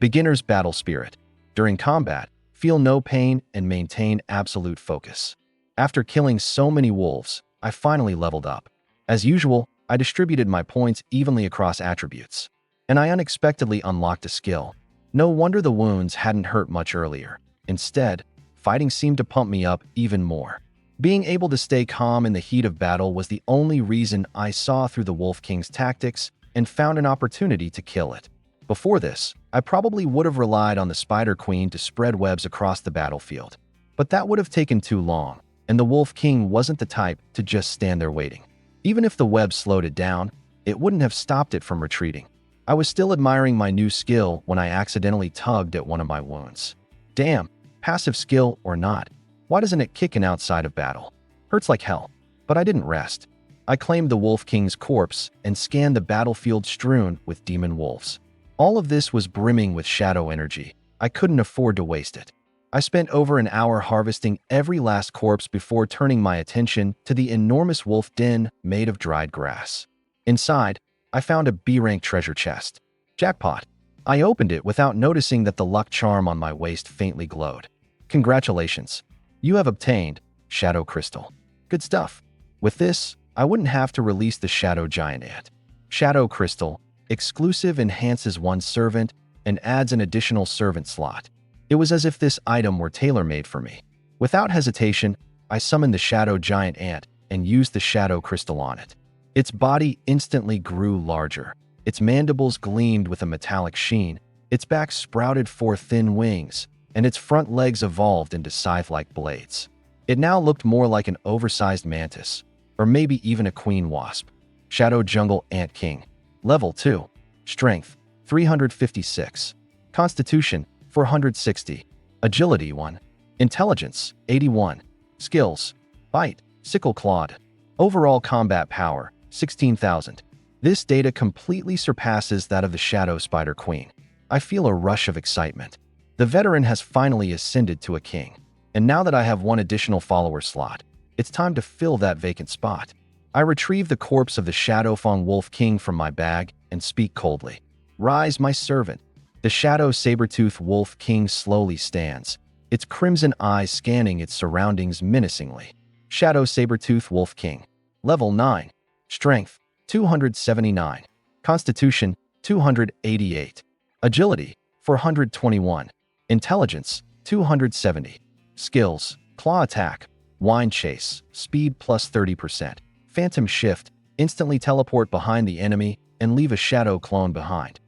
Speaker 1: Beginner's Battle Spirit. During combat, feel no pain and maintain absolute focus. After killing so many wolves, I finally leveled up. As usual, I distributed my points evenly across attributes. And I unexpectedly unlocked a skill. No wonder the wounds hadn't hurt much earlier. Instead, fighting seemed to pump me up even more. Being able to stay calm in the heat of battle was the only reason I saw through the Wolf King's tactics and found an opportunity to kill it. Before this, I probably would have relied on the Spider Queen to spread webs across the battlefield. But that would have taken too long, and the Wolf King wasn't the type to just stand there waiting. Even if the web slowed it down, it wouldn't have stopped it from retreating. I was still admiring my new skill when I accidentally tugged at one of my wounds. Damn, passive skill or not, why doesn't it kick an outside of battle? Hurts like hell. But I didn't rest. I claimed the Wolf King's corpse and scanned the battlefield strewn with demon wolves. All of this was brimming with shadow energy. I couldn't afford to waste it. I spent over an hour harvesting every last corpse before turning my attention to the enormous wolf den made of dried grass. Inside, I found a B-rank treasure chest. Jackpot. I opened it without noticing that the luck charm on my waist faintly glowed. Congratulations. You have obtained Shadow Crystal. Good stuff. With this, I wouldn't have to release the Shadow Giant Ant. Shadow Crystal, exclusive, enhances one servant and adds an additional servant slot. It was as if this item were tailor-made for me. Without hesitation, I summoned the Shadow Giant Ant and used the Shadow Crystal on it. Its body instantly grew larger. Its mandibles gleamed with a metallic sheen, its back sprouted forth thin wings, and its front legs evolved into scythe-like blades. It now looked more like an oversized mantis, or maybe even a queen wasp. Shadow Jungle Ant King. Level 2. Strength, 356. Constitution, 460. Agility, 1. Intelligence, 81. Skills, Bite, Sickle Clawed. Overall combat power, 16,000. This data completely surpasses that of the Shadow Spider Queen. I feel a rush of excitement. The veteran has finally ascended to a king. And now that I have one additional follower slot, it's time to fill that vacant spot. I retrieve the corpse of the Shadowfang Wolf King from my bag and speak coldly. Rise, my servant. The Shadow Saber-Tooth Wolf King slowly stands, its crimson eyes scanning its surroundings menacingly. Shadow Saber-Tooth Wolf King. Level 9. Strength, 279. Constitution, 288. Agility, 421. Intelligence, 270. Skills, Claw Attack, Wind Chase, Speed plus 30%. Phantom Shift, instantly teleport behind the enemy and leave a shadow clone behind.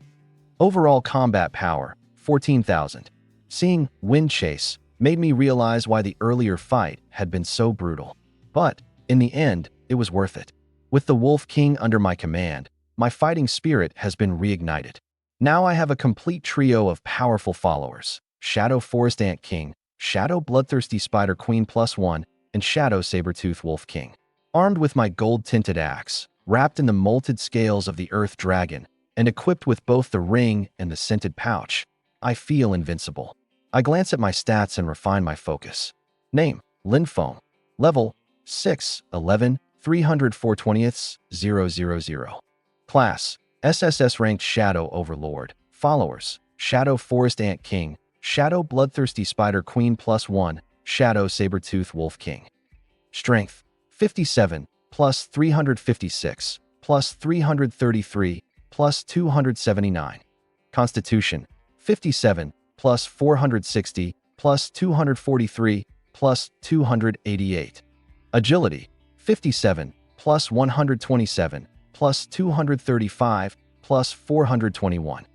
Speaker 1: Overall combat power, 14,000. Seeing Wind Chase made me realize why the earlier fight had been so brutal. But, in the end, it was worth it. With the Wolf King under my command, my fighting spirit has been reignited. Now I have a complete trio of powerful followers: Shadow Forest Ant King, Shadow Bloodthirsty Spider Queen +1, and Shadow Saber-Tooth Wolf King. Armed with my gold-tinted axe, wrapped in the molted scales of the Earth Dragon, and equipped with both the ring and the scented pouch, I feel invincible. I glance at my stats and refine my focus. Name, Linfoam. Level, 6, 11, 304/20th, 000. Class, SSS Ranked Shadow Overlord. Followers, Shadow Forest Ant King, Shadow Bloodthirsty Spider Queen +1, Shadow Saber-Tooth Wolf King. Strength, 57, plus 356, plus 333, plus 279. Constitution, 57, plus 460, plus 243, plus 288. Agility, 57, plus 127, plus 235, plus 421.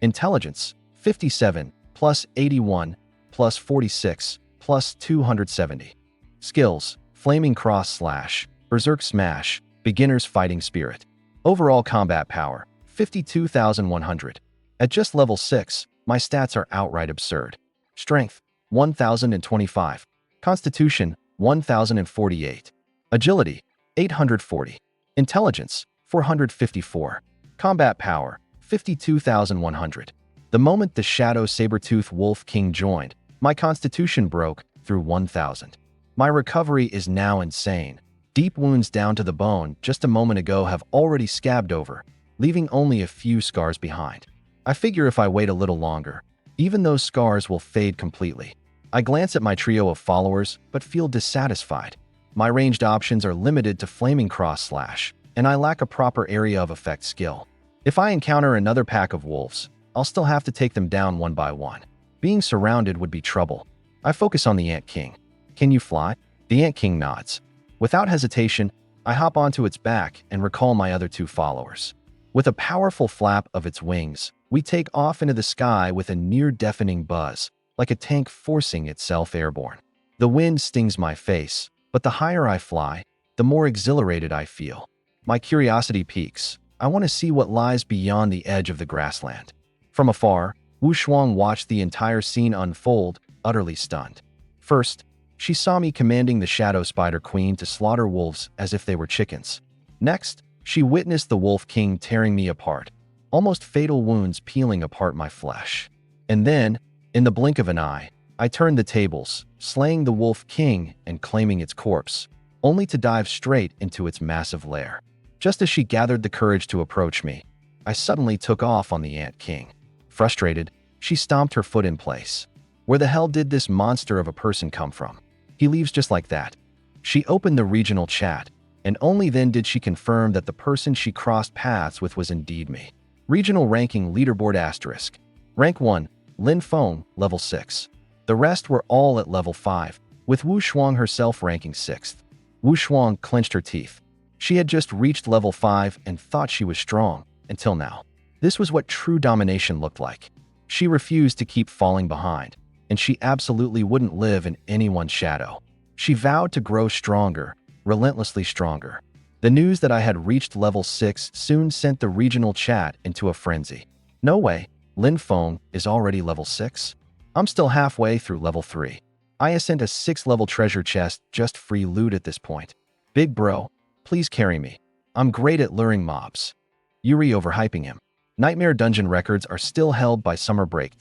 Speaker 1: Intelligence, 57, plus 81, plus 46, plus 270. Skills, Flaming Cross Slash, Berserk Smash, Beginner's Fighting Spirit. Overall combat power, 52,100. At just level 6, my stats are outright absurd. Strength, 1,025. Constitution, 1,048. Agility, 840. Intelligence, 454. Combat power, 52,100. The moment the Shadow Sabertooth Wolf King joined, my constitution broke through 1,000. My recovery is now insane. Deep wounds down to the bone just a moment ago have already scabbed over, leaving only a few scars behind. I figure if I wait a little longer, even those scars will fade completely. I glance at my trio of followers but feel dissatisfied. My ranged options are limited to Flaming Cross Slash, and I lack a proper area of effect skill. If I encounter another pack of wolves, I'll still have to take them down one by one. Being surrounded would be trouble. I focus on the Ant King. Can you fly? The Ant King nods. Without hesitation, I hop onto its back and recall my other two followers. With a powerful flap of its wings, we take off into the sky with a near-deafening buzz, like a tank forcing itself airborne. The wind stings my face, but the higher I fly, the more exhilarated I feel. My curiosity peaks. I want to see what lies beyond the edge of the grassland. From afar, Wu Shuang watched the entire scene unfold, utterly stunned. First, she saw me commanding the Shadow Spider Queen to slaughter wolves as if they were chickens. Next, she witnessed the Wolf King tearing me apart, almost fatal wounds peeling apart my flesh. And then, in the blink of an eye, I turned the tables, slaying the Wolf King and claiming its corpse, only to dive straight into its massive lair. Just as she gathered the courage to approach me, I suddenly took off on the Ant King. Frustrated, she stomped her foot in place. Where the hell did this monster of a person come from? He leaves just like that. She opened the regional chat, and only then did she confirm that the person she crossed paths with was indeed me. Regional ranking leaderboard asterisk. Rank 1, Lin Feng, level 6. The rest were all at level 5, with Wu Shuang herself ranking 6th. Wu Shuang clenched her teeth. She had just reached level 5 and thought she was strong, until now. This was what true domination looked like. She refused to keep falling behind, and she absolutely wouldn't live in anyone's shadow. She vowed to grow stronger, relentlessly stronger. The news that I had reached level 6 soon sent the regional chat into a frenzy. No way, Lin Feng is already level 6? I'm still halfway through level 3. I sent a 6-level treasure chest, just free loot at this point. Big bro, please carry me. I'm great at luring mobs. Yuri overhyping him. Nightmare Dungeon records are still held by Summer Break.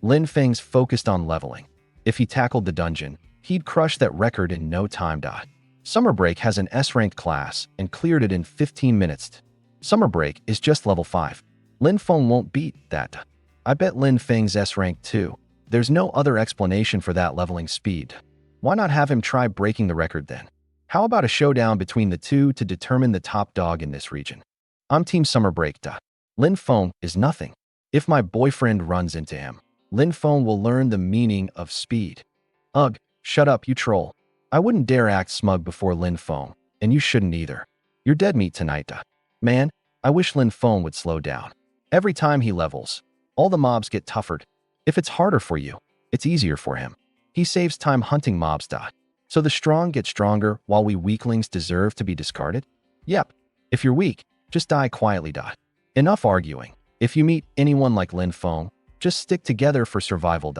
Speaker 1: Lin Feng's focused on leveling. If he tackled the dungeon, he'd crush that record in no time. Summer Break has an S-ranked class and cleared it in 15 minutes. Summer Break is just level 5. Lin Feng won't beat that. I bet Lin Feng's S-rank too. There's no other explanation for that leveling speed. Why not have him try breaking the record then? How about a showdown between the two to determine the top dog in this region? I'm Team Summer Break. Lin Feng is nothing. If my boyfriend runs into him, Lin Feng will learn the meaning of speed. Ugh, shut up, you troll. I wouldn't dare act smug before Lin Feng, and you shouldn't either. You're dead meat tonight. Man, I wish Lin Feng would slow down. Every time he levels, all the mobs get tougher. If it's harder for you, it's easier for him. He saves time hunting mobs. So the strong get stronger while we weaklings deserve to be discarded? Yep. If you're weak, just die quietly. Enough arguing. If you meet anyone like Lin Feng, just stick together for survival.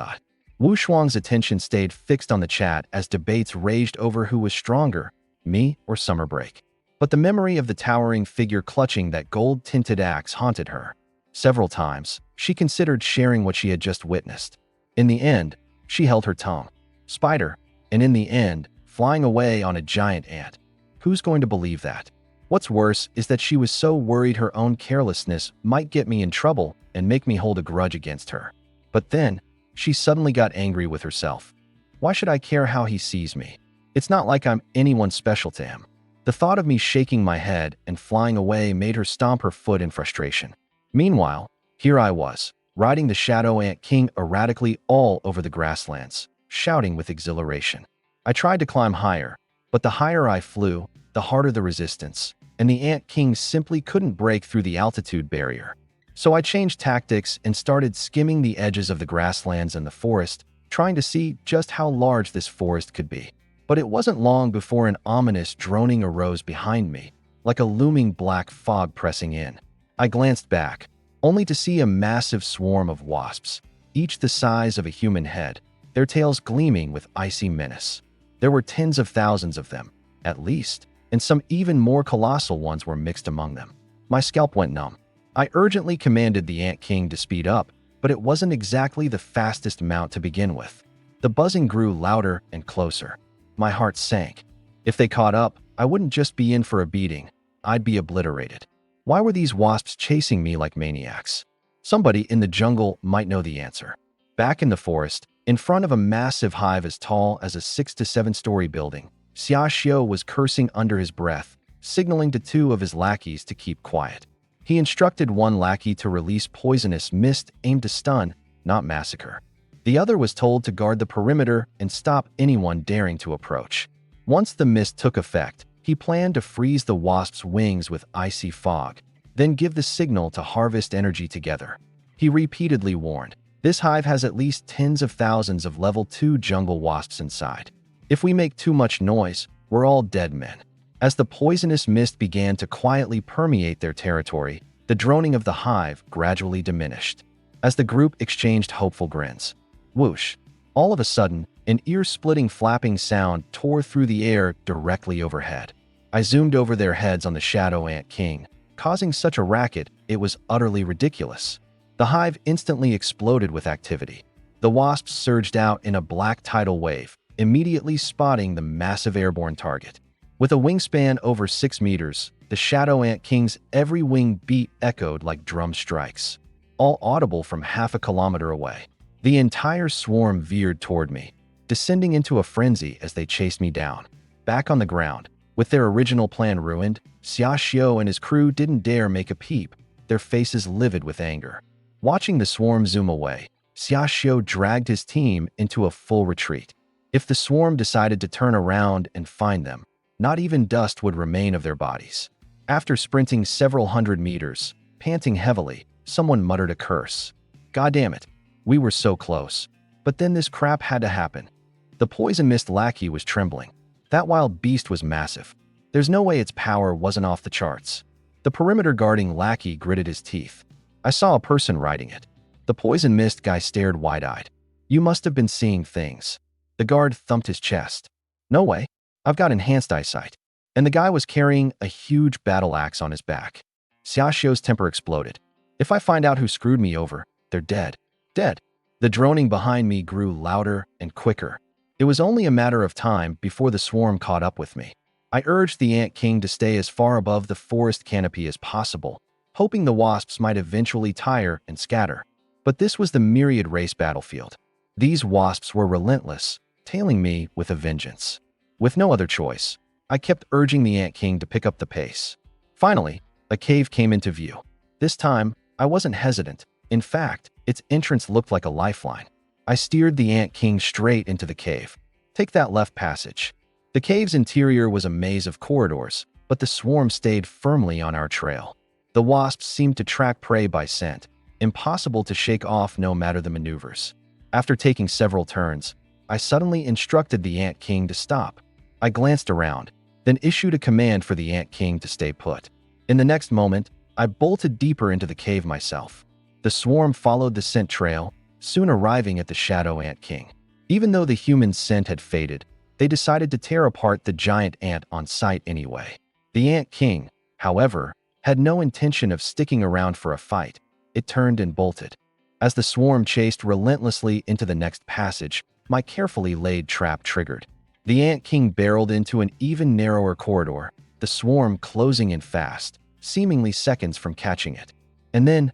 Speaker 1: Wu Shuang's attention stayed fixed on the chat as debates raged over who was stronger, me or Summer Break. But the memory of the towering figure clutching that gold-tinted axe haunted her. Several times, she considered sharing what she had just witnessed. In the end, she held her tongue. Spider, and in the end, flying away on a giant ant. Who's going to believe that? What's worse is that she was so worried her own carelessness might get me in trouble and make me hold a grudge against her. But then, she suddenly got angry with herself. Why should I care how he sees me? It's not like I'm anyone special to him. The thought of me shaking my head and flying away made her stomp her foot in frustration. Meanwhile, here I was, riding the Shadow Ant King erratically all over the grasslands, shouting with exhilaration. I tried to climb higher, but the higher I flew, the harder the resistance, and the Ant King simply couldn't break through the altitude barrier. So I changed tactics and started skimming the edges of the grasslands and the forest, trying to see just how large this forest could be. But it wasn't long before an ominous droning arose behind me, like a looming black fog pressing in. I glanced back, only to see a massive swarm of wasps, each the size of a human head, their tails gleaming with icy menace. There were tens of thousands of them, at least, and some even more colossal ones were mixed among them. My scalp went numb. I urgently commanded the Ant King to speed up, but it wasn't exactly the fastest mount to begin with. The buzzing grew louder and closer. My heart sank. If they caught up, I wouldn't just be in for a beating, I'd be obliterated. Why were these wasps chasing me like maniacs? Somebody in the jungle might know the answer. Back in the forest, in front of a massive hive as tall as a 6 to 7-story building, Xiaoxiu was cursing under his breath, signaling to two of his lackeys to keep quiet. He instructed one lackey to release poisonous mist aimed to stun, not massacre. The other was told to guard the perimeter and stop anyone daring to approach. Once the mist took effect, he planned to freeze the wasp's wings with icy fog, then give the signal to harvest energy together. He repeatedly warned, "This hive has at least tens of thousands of level 2 jungle wasps inside. If we make too much noise, we're all dead men." As the poisonous mist began to quietly permeate their territory, the droning of the hive gradually diminished. As the group exchanged hopeful grins, whoosh! All of a sudden, an ear-splitting flapping sound tore through the air directly overhead. I zoomed over their heads on the Shadow Ant King, causing such a racket it was utterly ridiculous. The hive instantly exploded with activity. The wasps surged out in a black tidal wave, immediately spotting the massive airborne target. With a wingspan over 6 meters, the Shadow Ant King's every wing beat echoed like drum strikes, all audible from half a kilometer away. The entire swarm veered toward me, descending into a frenzy as they chased me down. Back on the ground, with their original plan ruined, Xiaoxiu and his crew didn't dare make a peep, their faces livid with anger. Watching the swarm zoom away, Xiaoxiu dragged his team into a full retreat. If the swarm decided to turn around and find them, not even dust would remain of their bodies. After sprinting several hundred meters, panting heavily, someone muttered a curse. God damn it. We were so close. But then this crap had to happen. The poison mist lackey was trembling. That wild beast was massive. There's no way its power wasn't off the charts. The perimeter guarding lackey gritted his teeth. I saw a person riding it. The poison mist guy stared wide-eyed. You must have been seeing things. The guard thumped his chest. No way. I've got enhanced eyesight. And the guy was carrying a huge battle axe on his back. Xiaoxiu's temper exploded. If I find out who screwed me over, they're dead. Dead. The droning behind me grew louder and quicker. It was only a matter of time before the swarm caught up with me. I urged the Ant King to stay as far above the forest canopy as possible, hoping the wasps might eventually tire and scatter. But this was the myriad race battlefield. These wasps were relentless, tailing me with a vengeance. With no other choice, I kept urging the Ant King to pick up the pace. Finally, a cave came into view. This time, I wasn't hesitant. In fact, its entrance looked like a lifeline. I steered the Ant King straight into the cave. Take that left passage. The cave's interior was a maze of corridors, but the swarm stayed firmly on our trail. The wasps seemed to track prey by scent, impossible to shake off no matter the maneuvers. After taking several turns, I suddenly instructed the Ant King to stop. I glanced around, then issued a command for the Ant King to stay put. In the next moment, I bolted deeper into the cave myself. The swarm followed the scent trail, soon arriving at the Shadow Ant King. Even though the human scent had faded, they decided to tear apart the giant ant on sight anyway. The Ant King, however, had no intention of sticking around for a fight. It turned and bolted. As the swarm chased relentlessly into the next passage, my carefully laid trap triggered. The Ant King barreled into an even narrower corridor, the swarm closing in fast, seemingly seconds from catching it. And then,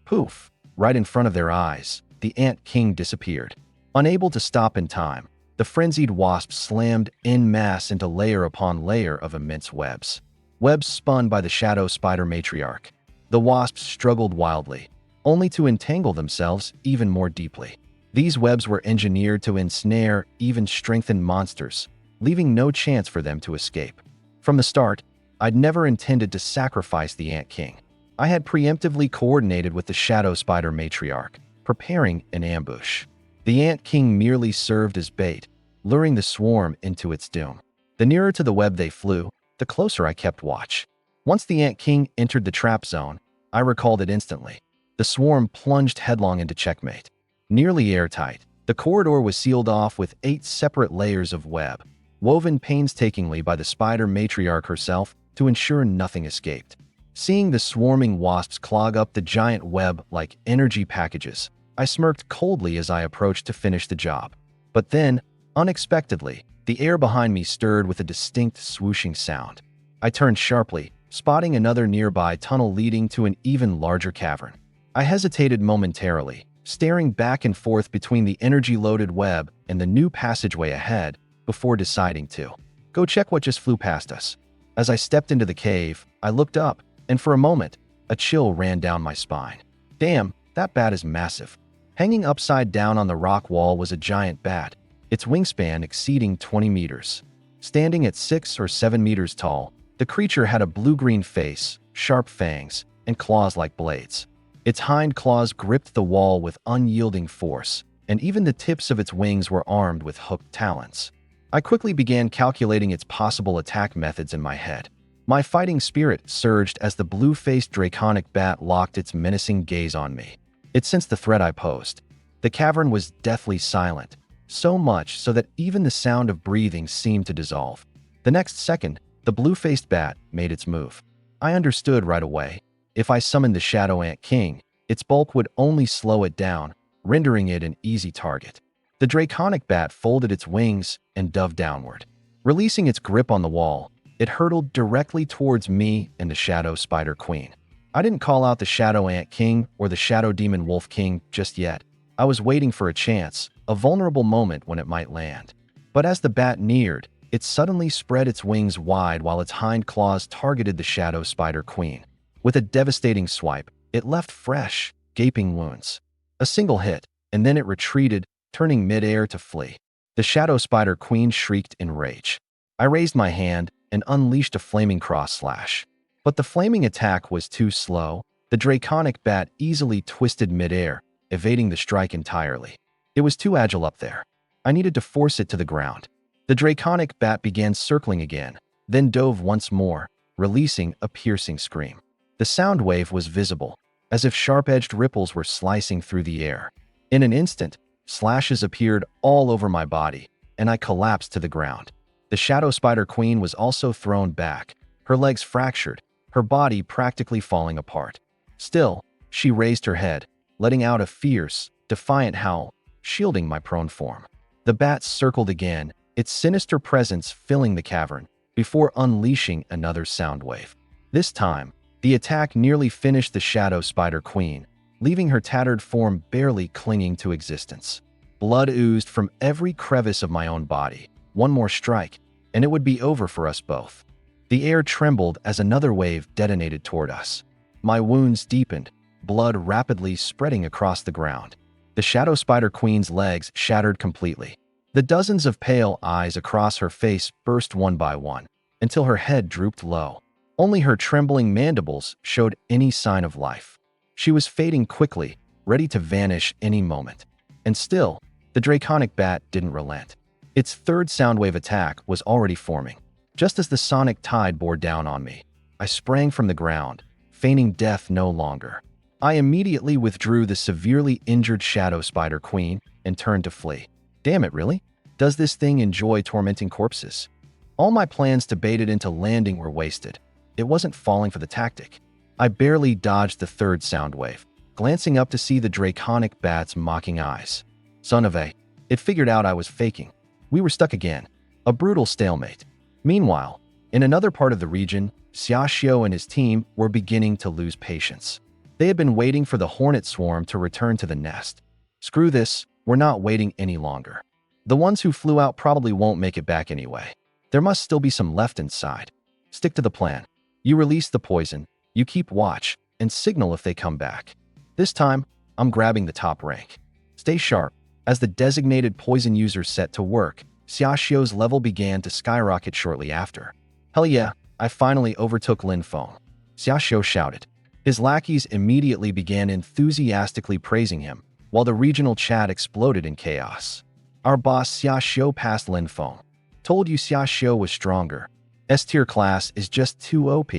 Speaker 1: poof, right in front of their eyes, the Ant King disappeared. Unable to stop in time, The frenzied wasps slammed en masse into layer upon layer of immense webs. Webs spun by the shadow spider matriarch. The wasps struggled wildly, only to entangle themselves even more deeply. These webs were engineered to ensnare even strengthened monsters, leaving no chance for them to escape. From the start, I'd never intended to sacrifice the Ant King. I had preemptively coordinated with the shadow spider matriarch, preparing an ambush. The Ant King merely served as bait, luring the swarm into its doom. The nearer to the web they flew, the closer I kept watch. Once the Ant King entered the trap zone, I recalled it instantly. The swarm plunged headlong into checkmate. Nearly airtight, the corridor was sealed off with 8 separate layers of web, woven painstakingly by the spider matriarch herself to ensure nothing escaped. Seeing the swarming wasps clog up the giant web like energy packages, I smirked coldly as I approached to finish the job. But then, unexpectedly, the air behind me stirred with a distinct swooshing sound. I turned sharply, spotting another nearby tunnel leading to an even larger cavern. I hesitated momentarily, staring back and forth between the energy-loaded web and the new passageway ahead before deciding to go check what just flew past us. As I stepped into the cave, I looked up, and for a moment, a chill ran down my spine. Damn, that bat is massive. Hanging upside down on the rock wall was a giant bat, its wingspan exceeding 20 meters. Standing at 6 or 7 meters tall, the creature had a blue-green face, sharp fangs, and claws like blades. Its hind claws gripped the wall with unyielding force, and even the tips of its wings were armed with hooked talons. I quickly began calculating its possible attack methods in my head. My fighting spirit surged as the blue-faced draconic bat locked its menacing gaze on me. It sensed the threat I posed. The cavern was deathly silent, so much so that even the sound of breathing seemed to dissolve. The next second, the blue-faced bat made its move. I understood right away. If I summoned the Shadow Ant King, its bulk would only slow it down, rendering it an easy target. The draconic bat folded its wings and dove downward. Releasing its grip on the wall, it hurtled directly towards me and the Shadow Spider Queen. I didn't call out the Shadow Ant King or the Shadow Demon Wolf King just yet. I was waiting for a chance, a vulnerable moment when it might land. But as the bat neared, it suddenly spread its wings wide while its hind claws targeted the Shadow Spider Queen. With a devastating swipe, it left fresh, gaping wounds. A single hit, and then it retreated, turning midair to flee. The Shadow Spider Queen shrieked in rage. I raised my hand and unleashed a flaming cross slash. But the flaming attack was too slow. The draconic bat easily twisted midair, evading the strike entirely. It was too agile up there. I needed to force it to the ground. The draconic bat began circling again, then dove once more, releasing a piercing scream. The sound wave was visible, as if sharp-edged ripples were slicing through the air. In an instant, slashes appeared all over my body, and I collapsed to the ground. The Shadow Spider Queen was also thrown back, her legs fractured, her body practically falling apart. Still, she raised her head, letting out a fierce, defiant howl, shielding my prone form. The bat circled again, its sinister presence filling the cavern, before unleashing another sound wave. This time, the attack nearly finished the Shadow Spider Queen, leaving her tattered form barely clinging to existence. Blood oozed from every crevice of my own body. One more strike, and it would be over for us both. The air trembled as another wave detonated toward us. My wounds deepened, blood rapidly spreading across the ground. The Shadow Spider Queen's legs shattered completely. The dozens of pale eyes across her face burst one by one, until her head drooped low. Only her trembling mandibles showed any sign of life. She was fading quickly, ready to vanish any moment. And still, the draconic bat didn't relent. Its third soundwave attack was already forming. Just as the sonic tide bore down on me, I sprang from the ground, feigning death no longer. I immediately withdrew the severely injured Shadow Spider Queen and turned to flee. Damn it, really? Does this thing enjoy tormenting corpses? All my plans to bait it into landing were wasted. It wasn't falling for the tactic. I barely dodged the third sound wave, glancing up to see the draconic bat's mocking eyes. Son of a... It figured out I was faking. We were stuck again. A brutal stalemate. Meanwhile, in another part of the region, Xiaoxiao and his team were beginning to lose patience. They had been waiting for the hornet swarm to return to the nest. Screw this, we're not waiting any longer. The ones who flew out probably won't make it back anyway. There must still be some left inside. Stick to the plan. You release the poison, you keep watch, and signal if they come back. This time, I'm grabbing the top rank. Stay sharp. As the designated poison user set to work, Xiaoxio's level began to skyrocket shortly after. Hell yeah, I finally overtook Lin Feng. Xiaoxio shouted. His lackeys immediately began enthusiastically praising him, while the regional chat exploded in chaos. Our boss Xiaoxio passed Lin Feng. Told you Xiaoxio was stronger. S-tier class is just too OP.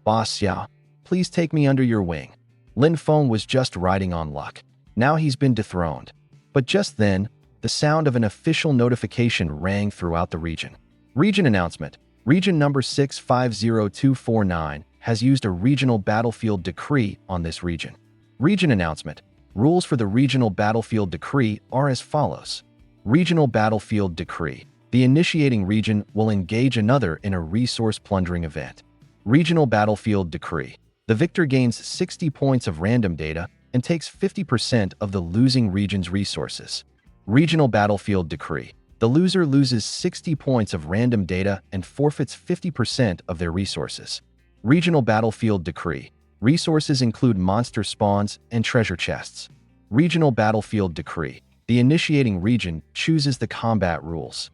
Speaker 1: Boss Xiao, please take me under your wing. Lin Feng was just riding on luck. Now he's been dethroned. But just then, the sound of an official notification rang throughout the region. Region announcement. Region number 650249 has used a regional battlefield decree on this region. Region announcement. Rules for the regional battlefield decree are as follows. Regional battlefield decree. The initiating region will engage another in a resource plundering event. Regional battlefield decree. The victor gains 60 points of random data and takes 50% of the losing region's resources. Regional battlefield decree. The loser loses 60 points of random data and forfeits 50% of their resources. Regional battlefield decree. Resources include monster spawns and treasure chests. Regional battlefield decree. The initiating region chooses the combat rules.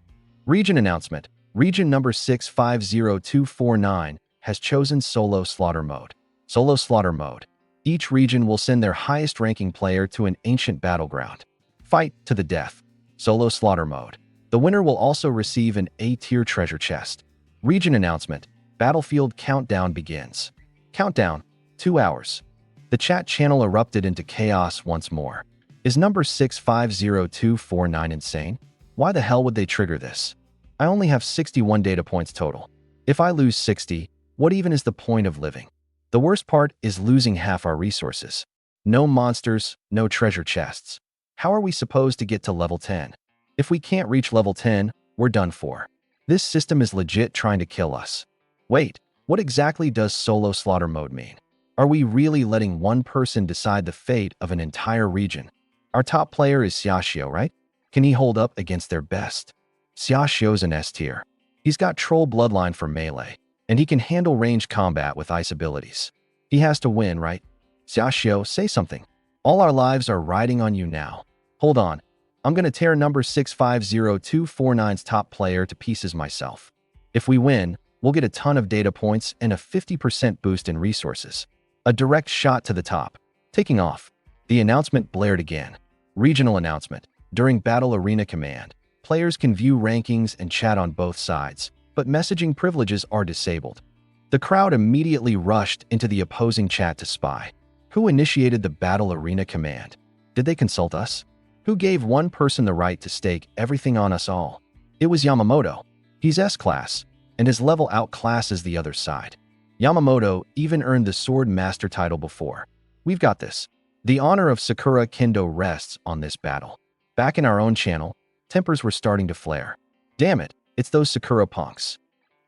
Speaker 1: Region announcement. Region number 650249 has chosen solo slaughter mode. Solo slaughter mode. Each region will send their highest ranking player to an ancient battleground. Fight to the death. Solo slaughter mode. The winner will also receive an A-tier treasure chest. Region announcement. Battlefield countdown begins. Countdown. 2 hours. The chat channel erupted into chaos once more. Is number 650249 insane? Why the hell would they trigger this? I only have 61 data points total. If I lose 60, what even is the point of living? The worst part is losing half our resources. No monsters, no treasure chests. How are we supposed to get to level 10? If we can't reach level 10, we're done for. This system is legit trying to kill us. Wait, what exactly does solo slaughter mode mean? Are we really letting one person decide the fate of an entire region? Our top player is Xiaoxio, right? Can he hold up against their best? Xiaoxio's an S tier. He's got troll bloodline for melee, and he can handle ranged combat with ice abilities. He has to win, right? Xiaoxio, say something. All our lives are riding on you now. Hold on. I'm gonna tear number 650249's top player to pieces myself. If we win, we'll get a ton of data points and a 50% boost in resources. A direct shot to the top. Taking off. The announcement blared again. Regional announcement. During Battle Arena Command, players can view rankings and chat on both sides, but messaging privileges are disabled. The crowd immediately rushed into the opposing chat to spy. Who initiated the Battle Arena Command? Did they consult us? Who gave one person the right to stake everything on us all? It was Yamamoto. He's S-class, and his level outclasses the other side. Yamamoto even earned the Sword Master title before. We've got this. The honor of Sakura Kendo rests on this battle. Back in our own channel, tempers were starting to flare. Damn it, it's those Sakura punks.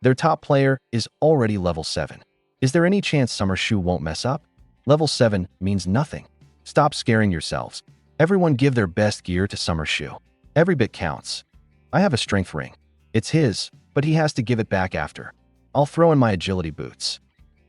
Speaker 1: Their top player is already level 7. Is there any chance Summer Shoe won't mess up? Level 7 means nothing. Stop scaring yourselves. Everyone give their best gear to Summer Shoe. Every bit counts. I have a strength ring. It's his, but he has to give it back after. I'll throw in my agility boots.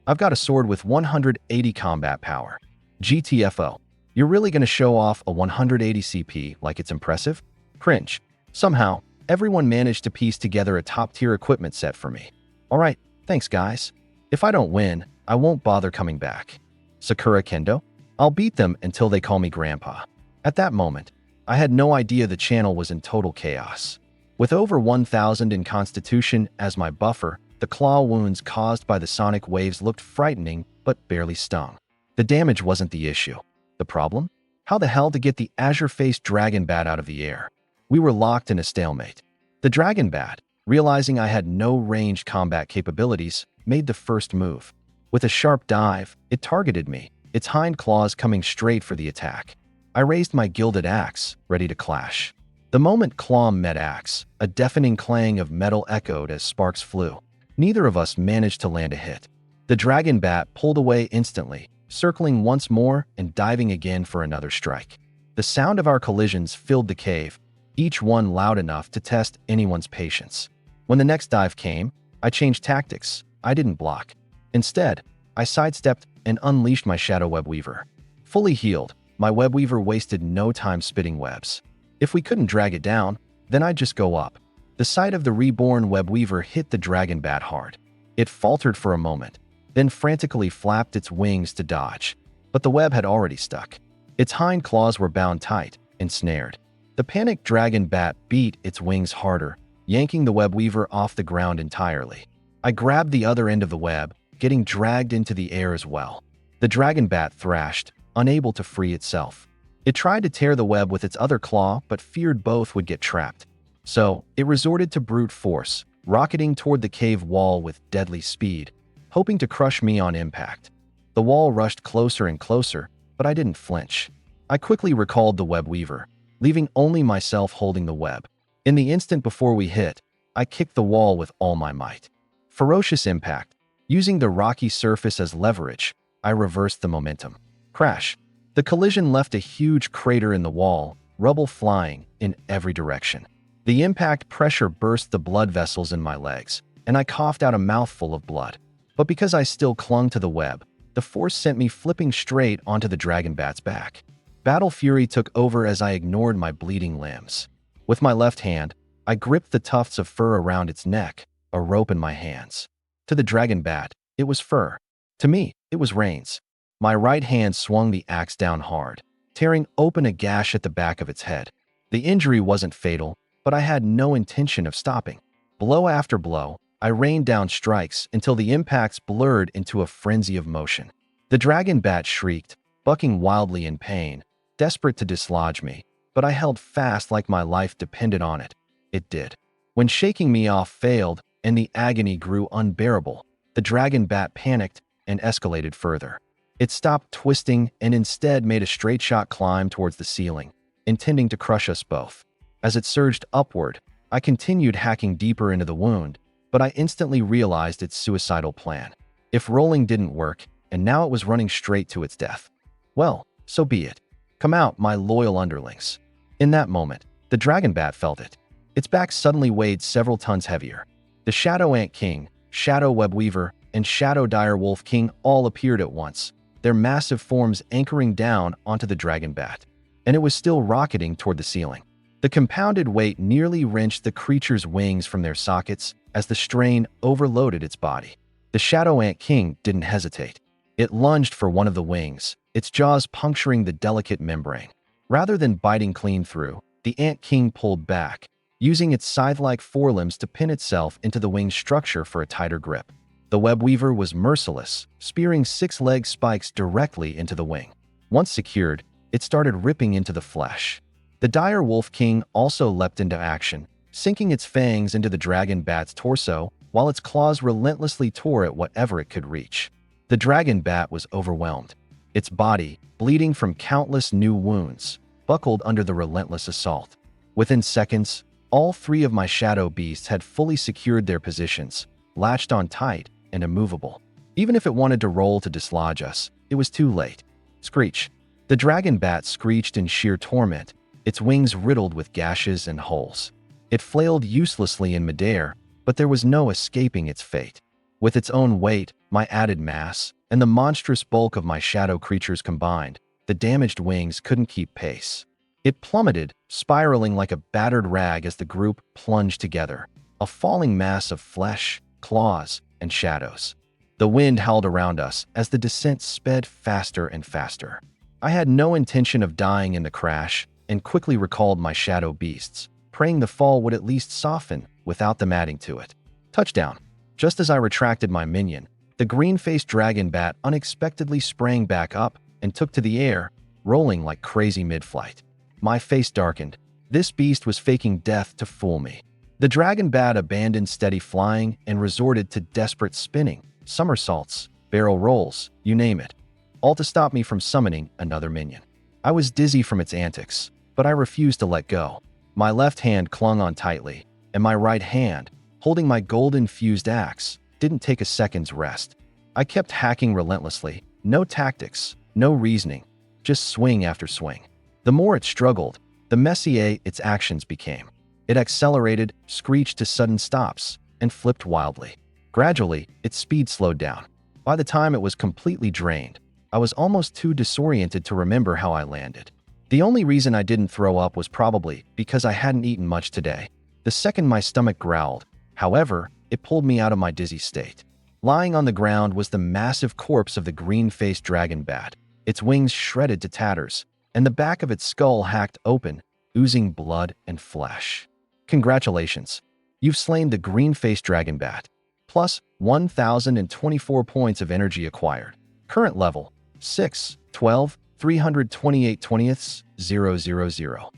Speaker 1: I've got a sword with 180 combat power. GTFO. You're really gonna show off a 180 CP like it's impressive? Cringe. Somehow, everyone managed to piece together a top-tier equipment set for me. Alright, thanks guys. If I don't win, I won't bother coming back. Sakura Kendo? I'll beat them until they call me Grandpa. At that moment, I had no idea the channel was in total chaos. With over 1,000 in Constitution as my buffer, the claw wounds caused by the sonic waves looked frightening but barely stung. The damage wasn't the issue. The problem? How the hell to get the azure-faced dragon bat out of the air? We were locked in a stalemate. The dragon bat, realizing I had no ranged combat capabilities, made the first move. With a sharp dive, it targeted me, its hind claws coming straight for the attack. I raised my gilded axe, ready to clash. The moment claw met axe, a deafening clang of metal echoed as sparks flew. Neither of us managed to land a hit. The dragon bat pulled away instantly, circling once more and diving again for another strike. The sound of our collisions filled the cave, each one loud enough to test anyone's patience. When the next dive came, I changed tactics. I didn't block. Instead, I sidestepped and unleashed my shadow web weaver. Fully healed, my web weaver wasted no time spitting webs. If we couldn't drag it down, then I'd just go up. The sight of the reborn web weaver hit the dragon bat hard. It faltered for a moment, then frantically flapped its wings to dodge. But the web had already stuck. Its hind claws were bound tight, ensnared. The panicked dragon bat beat its wings harder, yanking the web weaver off the ground entirely. I grabbed the other end of the web, getting dragged into the air as well. The dragon bat thrashed, unable to free itself. It tried to tear the web with its other claw, but feared both would get trapped. So, it resorted to brute force, rocketing toward the cave wall with deadly speed, hoping to crush me on impact. The wall rushed closer and closer, but I didn't flinch. I quickly recalled the web weaver, leaving only myself holding the web. In the instant before we hit, I kicked the wall with all my might. Ferocious impact. Using the rocky surface as leverage, I reversed the momentum. Crash. The collision left a huge crater in the wall, rubble flying in every direction. The impact pressure burst the blood vessels in my legs, and I coughed out a mouthful of blood. But because I still clung to the web, the force sent me flipping straight onto the dragon bat's back. Battle fury took over as I ignored my bleeding limbs. With my left hand, I gripped the tufts of fur around its neck, a rope in my hands. To the dragon bat, it was fur. To me, it was reins. My right hand swung the axe down hard, tearing open a gash at the back of its head. The injury wasn't fatal, but I had no intention of stopping. Blow after blow, I rained down strikes until the impacts blurred into a frenzy of motion. The dragon bat shrieked, bucking wildly in pain, desperate to dislodge me, but I held fast like my life depended on it. It did. When shaking me off failed and the agony grew unbearable, the dragon bat panicked and escalated further. It stopped twisting and instead made a straight shot climb towards the ceiling, intending to crush us both. As it surged upward, I continued hacking deeper into the wound, but I instantly realized its suicidal plan. If rolling didn't work, and now it was running straight to its death. Well, so be it. Come out, my loyal underlings. In that moment, the dragon bat felt it. Its back suddenly weighed several tons heavier. The Shadow Ant King, Shadow Web Weaver, and Shadow Dire Wolf King all appeared at once, their massive forms anchoring down onto the dragon bat. And it was still rocketing toward the ceiling. The compounded weight nearly wrenched the creature's wings from their sockets as the strain overloaded its body. The Shadow Ant King didn't hesitate. It lunged for one of the wings, its jaws puncturing the delicate membrane. Rather than biting clean through, the Ant King pulled back, using its scythe-like forelimbs to pin itself into the wing's structure for a tighter grip. The web weaver was merciless, spearing six-leg spikes directly into the wing. Once secured, it started ripping into the flesh. The Dire Wolf King also leapt into action, sinking its fangs into the dragon bat's torso while its claws relentlessly tore at whatever it could reach. The dragon bat was overwhelmed. Its body, bleeding from countless new wounds, buckled under the relentless assault. Within seconds, all three of my shadow beasts had fully secured their positions, latched on tight and immovable. Even if it wanted to roll to dislodge us, it was too late. Screech. The dragon bat screeched in sheer torment, its wings riddled with gashes and holes. It flailed uselessly in midair, but there was no escaping its fate. With its own weight, my added mass, and the monstrous bulk of my shadow creatures combined, the damaged wings couldn't keep pace. It plummeted, spiraling like a battered rag as the group plunged together, a falling mass of flesh, claws, and shadows. The wind howled around us as the descent sped faster and faster. I had no intention of dying in the crash and quickly recalled my shadow beasts, praying the fall would at least soften without them adding to it. Touchdown. Just as I retracted my minion, the green-faced dragon bat unexpectedly sprang back up and took to the air, rolling like crazy mid-flight. My face darkened. This beast was faking death to fool me. The dragon bat abandoned steady flying and resorted to desperate spinning, somersaults, barrel rolls, you name it, all to stop me from summoning another minion. I was dizzy from its antics, but I refused to let go. My left hand clung on tightly, and my right hand, holding my golden-fused axe, didn't take a second's rest. I kept hacking relentlessly, no tactics, no reasoning, just swing after swing. The more it struggled, the messier its actions became. It accelerated, screeched to sudden stops, and flipped wildly. Gradually, its speed slowed down. By the time it was completely drained, I was almost too disoriented to remember how I landed. The only reason I didn't throw up was probably because I hadn't eaten much today. The second my stomach growled, however, it pulled me out of my dizzy state. Lying on the ground was the massive corpse of the green-faced dragon bat, its wings shredded to tatters, and the back of its skull hacked open, oozing blood and flesh. Congratulations! You've slain the green-faced dragon bat. Plus 1,024 points of energy acquired. Current level 6, 12, 328 20ths, 000.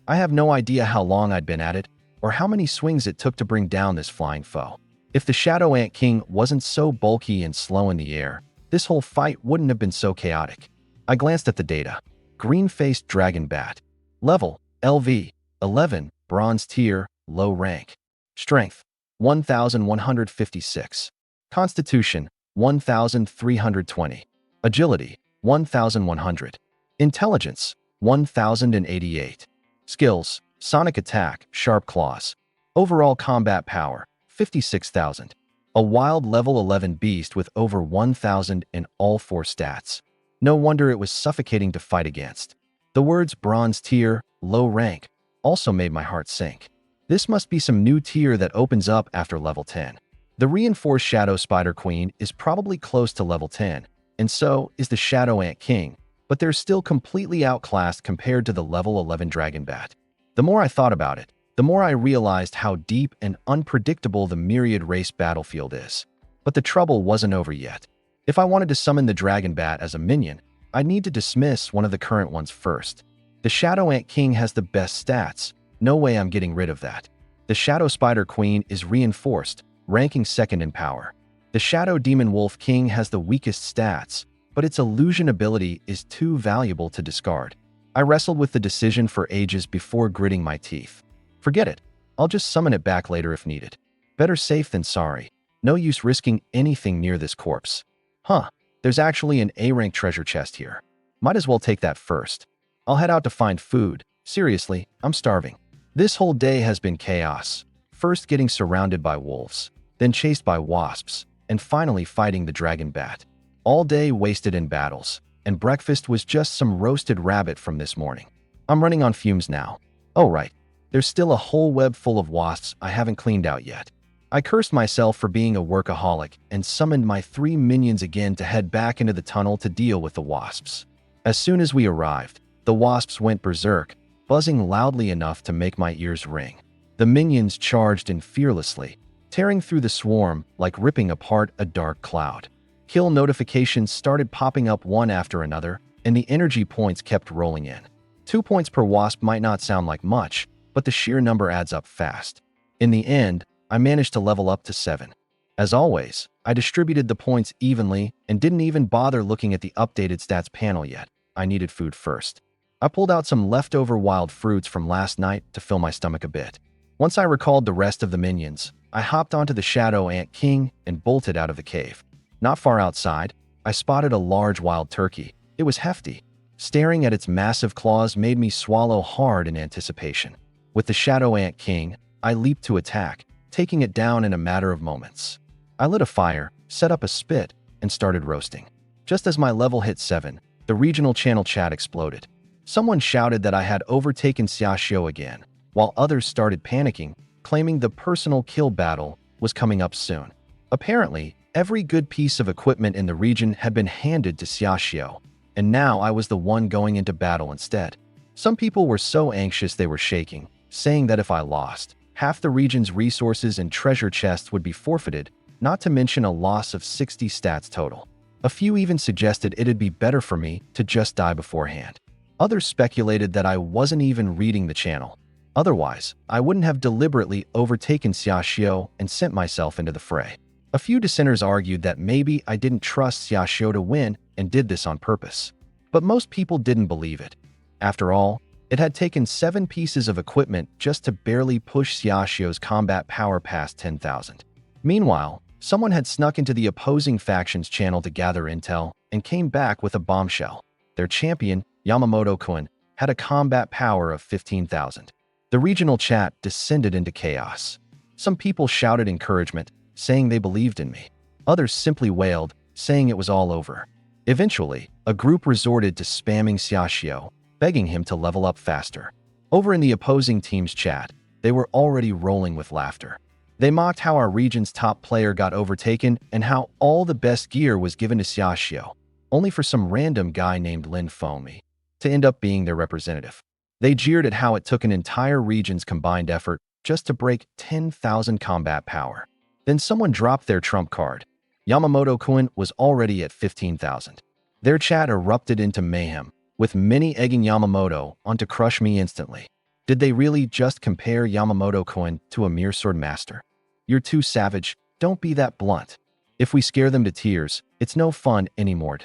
Speaker 1: I have no idea how long I'd been at it, or how many swings it took to bring down this flying foe. If the Shadow Ant King wasn't so bulky and slow in the air, this whole fight wouldn't have been so chaotic. I glanced at the data. Green-faced dragon bat. Level, LV, 11, bronze tier, low rank. Strength, 1,156. Constitution, 1,320. Agility, 1,100. Intelligence, 1,088. Skills, sonic attack, sharp claws. Overall combat power, 56,000. A wild level 11 beast with over 1,000 in all 4 stats. No wonder it was suffocating to fight against. The words bronze tier, low rank, also made my heart sink. This must be some new tier that opens up after level 10. The reinforced Shadow Spider Queen is probably close to level 10, and so is the Shadow Ant King, but they're still completely outclassed compared to the level 11 Dragon Bat. The more I thought about it, the more I realized how deep and unpredictable the Myriad race battlefield is. But the trouble wasn't over yet. If I wanted to summon the Dragon Bat as a minion, I'd need to dismiss one of the current ones first. The Shadow Ant King has the best stats. No way I'm getting rid of that. The Shadow Spider Queen is reinforced, ranking second in power. The Shadow Demon Wolf King has the weakest stats, but its illusion ability is too valuable to discard. I wrestled with the decision for ages before gritting my teeth. Forget it. I'll just summon it back later if needed. Better safe than sorry. No use risking anything near this corpse. Huh, there's actually an A-rank treasure chest here. Might as well take that first. I'll head out to find food. Seriously, I'm starving. This whole day has been chaos. First getting surrounded by wolves, then chased by wasps, and finally fighting the dragon bat. All day wasted in battles, and breakfast was just some roasted rabbit from this morning. I'm running on fumes now. Oh right, there's still a whole web full of wasps I haven't cleaned out yet. I cursed myself for being a workaholic and summoned my 3 minions again to head back into the tunnel to deal with the wasps. As soon as we arrived, the wasps went berserk, buzzing loudly enough to make my ears ring. The minions charged in fearlessly, tearing through the swarm like ripping apart a dark cloud. Kill notifications started popping up one after another, and the energy points kept rolling in. 2 points per wasp might not sound like much, but the sheer number adds up fast. In the end, I managed to level up to 7. As always, I distributed the points evenly and didn't even bother looking at the updated stats panel yet. I needed food first. I pulled out some leftover wild fruits from last night to fill my stomach a bit. Once I recalled the rest of the minions, I hopped onto the Shadow Ant King and bolted out of the cave. Not far outside, I spotted a large wild turkey. It was hefty. Staring at its massive claws made me swallow hard in anticipation. With the Shadow Ant King, I leaped to attack, taking it down in a matter of moments. I lit a fire, set up a spit, and started roasting. Just as my level hit 7, the regional channel chat exploded. Someone shouted that I had overtaken Xiaoxiu again, while others started panicking, claiming the personal kill battle was coming up soon. Apparently, every good piece of equipment in the region had been handed to Xiaoxiu, and now I was the one going into battle instead. Some people were so anxious they were shaking, saying that if I lost, half the region's resources and treasure chests would be forfeited, not to mention a loss of 60 stats total. A few even suggested it'd be better for me to just die beforehand. Others speculated that I wasn't even reading the channel. Otherwise, I wouldn't have deliberately overtaken Xiaoxiu and sent myself into the fray. A few dissenters argued that maybe I didn't trust Xiaoxiu to win and did this on purpose. But most people didn't believe it. After all, it had taken 7 pieces of equipment just to barely push Xiaoxiu's combat power past 10,000. Meanwhile, someone had snuck into the opposing faction's channel to gather intel and came back with a bombshell. Their champion, Yamamoto-kun, had a combat power of 15,000. The regional chat descended into chaos. Some people shouted encouragement, saying they believed in me. Others simply wailed, saying it was all over. Eventually, a group resorted to spamming Xiaoxiao, begging him to level up faster. Over in the opposing team's chat, they were already rolling with laughter. They mocked how our region's top player got overtaken and how all the best gear was given to Xiaoxiao, only for some random guy named Lin Fomi to end up being their representative. They jeered at how it took an entire region's combined effort just to break 10,000 combat power. Then someone dropped their trump card. Yamamoto-kun was already at 15,000. Their chat erupted into mayhem, with many egging Yamamoto on to crush me instantly. Did they really just compare Yamamoto-kun to a mere sword master? You're too savage, don't be that blunt. If we scare them to tears, it's no fun anymore.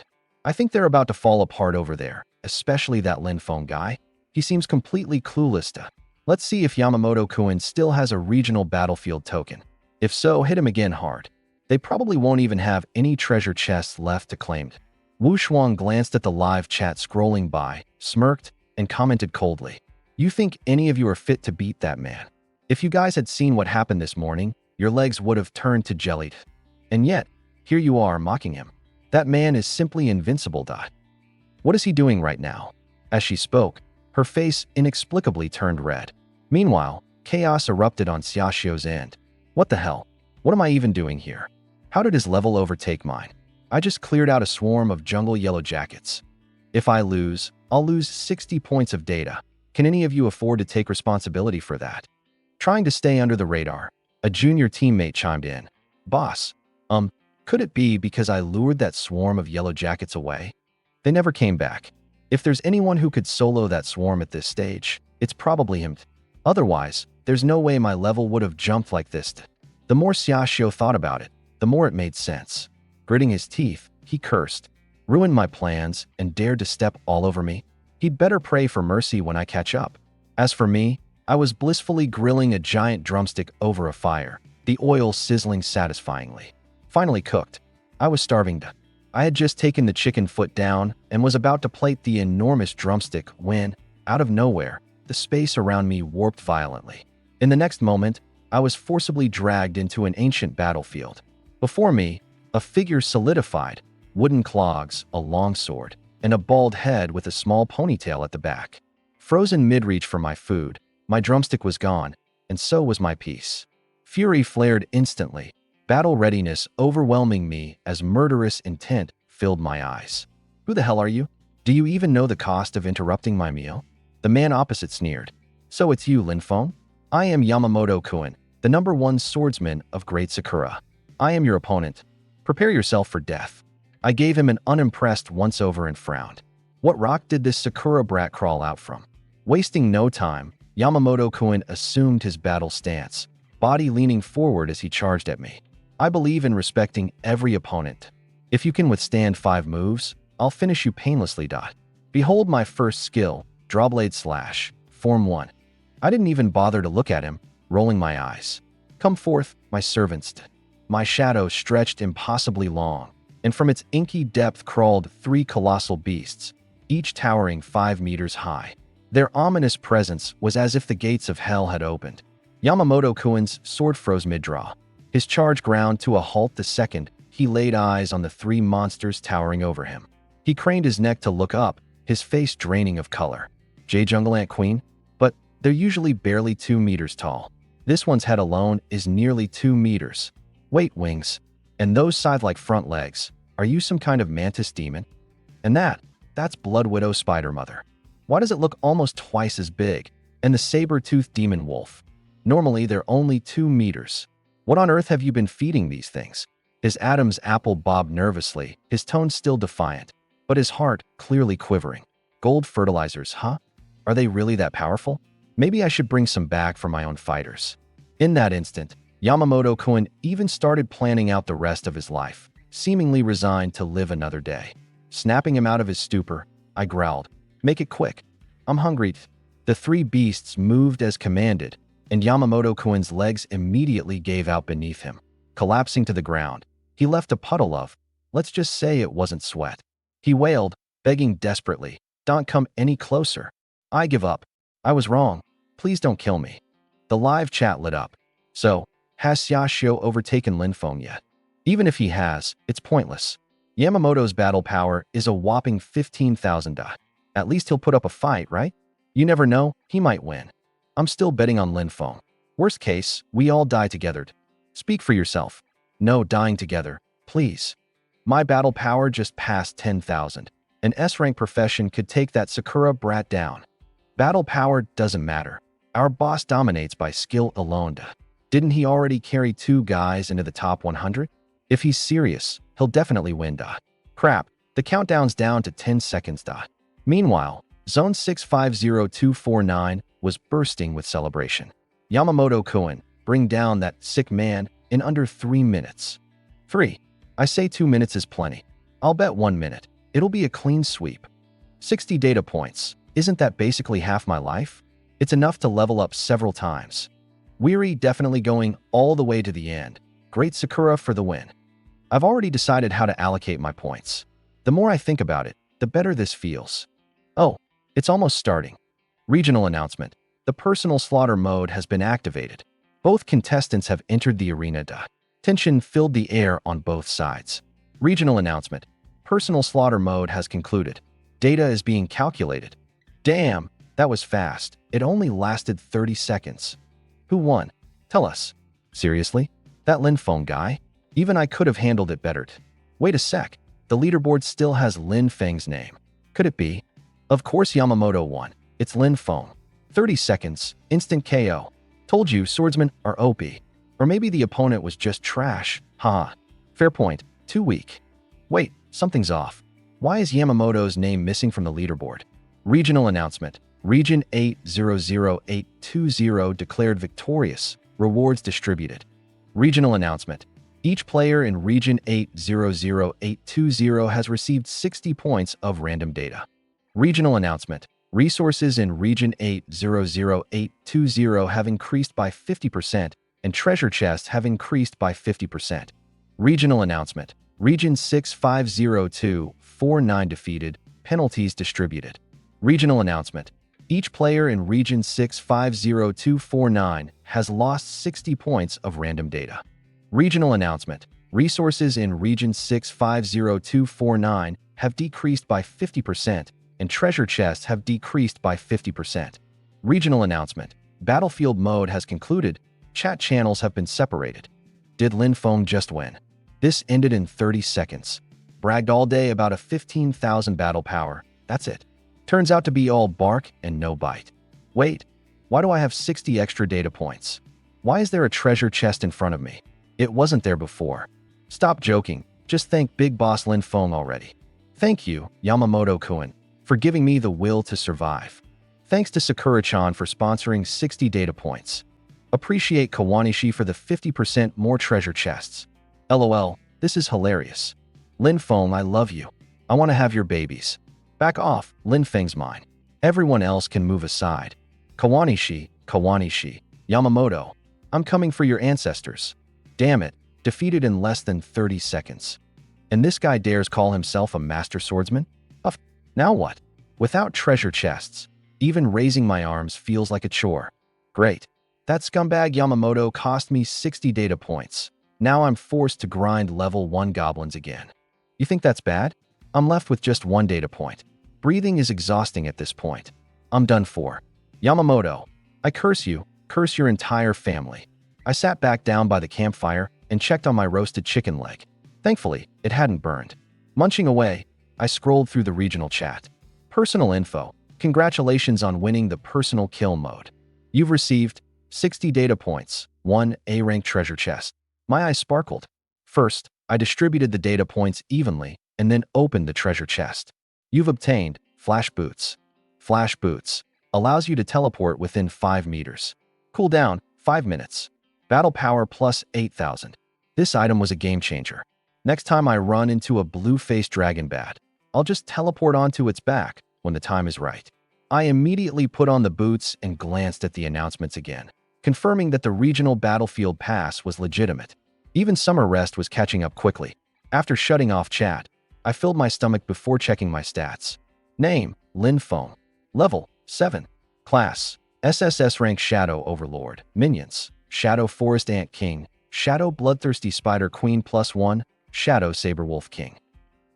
Speaker 1: I think they're about to fall apart over there, especially that Lin Feng guy. He seems completely clueless to. Let's see if Yamamoto-kun still has a regional battlefield token. If so, hit him again hard. They probably won't even have any treasure chests left to claim. Wu Shuang glanced at the live chat scrolling by, smirked, and commented coldly. You think any of you are fit to beat that man? If you guys had seen what happened this morning, your legs would have turned to jelly. And yet, here you are mocking him. That man is simply invincible. What is he doing right now? As she spoke, her face inexplicably turned red. Meanwhile, chaos erupted on Xiaoxiao's end. What the hell? What am I even doing here? How did his level overtake mine? I just cleared out a swarm of jungle yellow jackets. If I lose, I'll lose 60 points of data. Can any of you afford to take responsibility for that? Trying to stay under the radar, a junior teammate chimed in. Boss, could it be because I lured that swarm of yellow jackets away? They never came back. If there's anyone who could solo that swarm at this stage, it's probably him. Otherwise, there's no way my level would have jumped like this. The more Xiaoxiao thought about it, the more it made sense. Gritting his teeth, he cursed, ruined my plans, and dared to step all over me. He'd better pray for mercy when I catch up. As for me, I was blissfully grilling a giant drumstick over a fire, the oil sizzling satisfyingly. Finally cooked. I was starving. I had just taken the chicken foot down and was about to plate the enormous drumstick when, out of nowhere, the space around me warped violently. In the next moment, I was forcibly dragged into an ancient battlefield. Before me, a figure solidified, wooden clogs, a long sword, and a bald head with a small ponytail at the back. Frozen mid-reach for my food, my drumstick was gone, and so was my peace. Fury flared instantly, battle readiness overwhelming me as murderous intent filled my eyes. Who the hell are you? Do you even know the cost of interrupting my meal? The man opposite sneered. So it's you, Lin Feng? I am Yamamoto-kun, the #1 swordsman of Great Sakura. I am your opponent. Prepare yourself for death. I gave him an unimpressed once-over and frowned. What rock did this Sakura brat crawl out from? Wasting no time, Yamamoto-kun assumed his battle stance, body leaning forward as he charged at me. I believe in respecting every opponent. If you can withstand 5 moves, I'll finish you painlessly. Behold my first skill, Drawblade Slash, Form 1. I didn't even bother to look at him, rolling my eyes. Come forth, my servants. My shadow stretched impossibly long, and from its inky depth crawled 3 colossal beasts, each towering 5 meters high. Their ominous presence was as if the gates of hell had opened. Yamamoto-kun's sword froze mid-draw. His charge ground to a halt the second he laid eyes on the 3 monsters towering over him. He craned his neck to look up, his face draining of color. Jungle Ant Queen? But they're usually barely 2 meters tall. This one's head alone is nearly 2 meters. Wait, wings. And those scythe-like front legs. Are you some kind of mantis demon? And that's Blood Widow Spider Mother. Why does it look almost twice as big? And the saber-toothed demon wolf. Normally, they're only 2 meters. What on earth have you been feeding these things? His Adam's apple bobbed nervously, his tone still defiant, but his heart clearly quivering. Gold fertilizers, huh? Are they really that powerful? Maybe I should bring some back for my own fighters. In that instant, Yamamoto-kun even started planning out the rest of his life, seemingly resigned to live another day. Snapping him out of his stupor, I growled, "Make it quick. I'm hungry." The 3 beasts moved as commanded, and Yamamoto-kun's legs immediately gave out beneath him. Collapsing to the ground, he left a puddle of, let's just say it wasn't sweat. He wailed, begging desperately, "Don't come any closer. I give up. I was wrong. Please don't kill me. The live chat lit up. So, has Xiaoxiu overtaken Lin Feng yet? Even if he has, it's pointless. Yamamoto's battle power is a whopping 15,000. At least he'll put up a fight, right? You never know, he might win. I'm still betting on Lin Feng. Worst case, we all die together. Speak for yourself. No dying together, please. My battle power just passed 10,000. An S-rank profession could take that Sakura brat down. Battle power doesn't matter. Our boss dominates by skill alone. Didn't he already carry 2 guys into the top 100? If he's serious, he'll definitely win. Crap, the countdown's down to 10 seconds. Meanwhile, Zone 650249 was bursting with celebration. Yamamoto-kun, bring down that sick man in under 3 minutes. 3. I say 2 minutes is plenty. I'll bet 1 minute. It'll be a clean sweep. 60 data points. Isn't that basically half my life? It's enough to level up several times. Weary definitely going all the way to the end. Great Sakura for the win. I've already decided how to allocate my points. The more I think about it, the better this feels. Oh, it's almost starting. Regional announcement. The personal slaughter mode has been activated. Both contestants have entered the arena. Tension filled the air on both sides. Regional announcement. Personal slaughter mode has concluded. Data is being calculated. Damn, that was fast. It only lasted 30 seconds. Who won? Tell us. Seriously? That Lin Feng guy? Even I could have handled it better. Wait a sec. The leaderboard still has Lin Feng's name. Could it be? Of course Yamamoto won. It's Lin Feng. 30 seconds. Instant KO. Told you swordsmen are OP. Or maybe the opponent was just trash. Haha. Fair point. Too weak. Wait, something's off. Why is Yamamoto's name missing from the leaderboard? Regional announcement. Region 800820 declared victorious. Rewards distributed. Regional announcement. Each player in Region 800820 has received 60 points of random data. Regional announcement. Resources in Region 800820 have increased by 50%, and treasure chests have increased by 50%. Regional announcement. Region 650249 defeated. Penalties distributed. Regional announcement. Each player in Region 650249 has lost 60 points of random data. Regional announcement. Resources in Region 650249 have decreased by 50%, and treasure chests have decreased by 50%. Regional announcement. Battlefield mode has concluded. Chat channels have been separated. Did Lin Feng just win? This ended in 30 seconds. Bragged all day about a 15,000 battle power. That's it. Turns out to be all bark and no bite. Wait, why do I have 60 extra data points? Why is there a treasure chest in front of me? It wasn't there before. Stop joking. Just thank Big Boss Lin Feng already. Thank you, Yamamoto-kun, for giving me the will to survive. Thanks to Sakura-chan for sponsoring 60 data points. Appreciate Kawanishi for the 50% more treasure chests. LOL, this is hilarious. Lin Feng, I love you. I want to have your babies. Back off, Lin Feng's mine. Everyone else can move aside. Kawanishi, Yamamoto, I'm coming for your ancestors. Damn it, defeated in less than 30 seconds. And this guy dares call himself a master swordsman? Now what? Without treasure chests, even raising my arms feels like a chore. Great. That scumbag Yamamoto cost me 60 data points. Now I'm forced to grind level 1 goblins again. You think that's bad? I'm left with just 1 data point. Breathing is exhausting at this point. I'm done for. Yamamoto, I curse you, curse your entire family. I sat back down by the campfire and checked on my roasted chicken leg. Thankfully, it hadn't burned. Munching away, I scrolled through the regional chat. Personal info. Congratulations on winning the personal kill mode. You've received 60 data points, 1 A-rank treasure chest. My eyes sparkled. First, I distributed the data points evenly and then opened the treasure chest. You've obtained Flash Boots. Flash Boots allows you to teleport within 5 meters. Cooldown 5 minutes. Battle power plus 8,000. This item was a game changer. Next time I run into a blue-faced dragon bat, I'll just teleport onto its back when the time is right. I immediately put on the boots and glanced at the announcements again, confirming that the regional battlefield pass was legitimate. Even summer rest was catching up quickly. After shutting off chat, I filled my stomach before checking my stats. Name, Lin Feng. Level, 7. Class: SSS rank Shadow Overlord. Minions: Shadow Forest Ant King, Shadow Bloodthirsty Spider Queen +1, Shadow Saber Wolf King.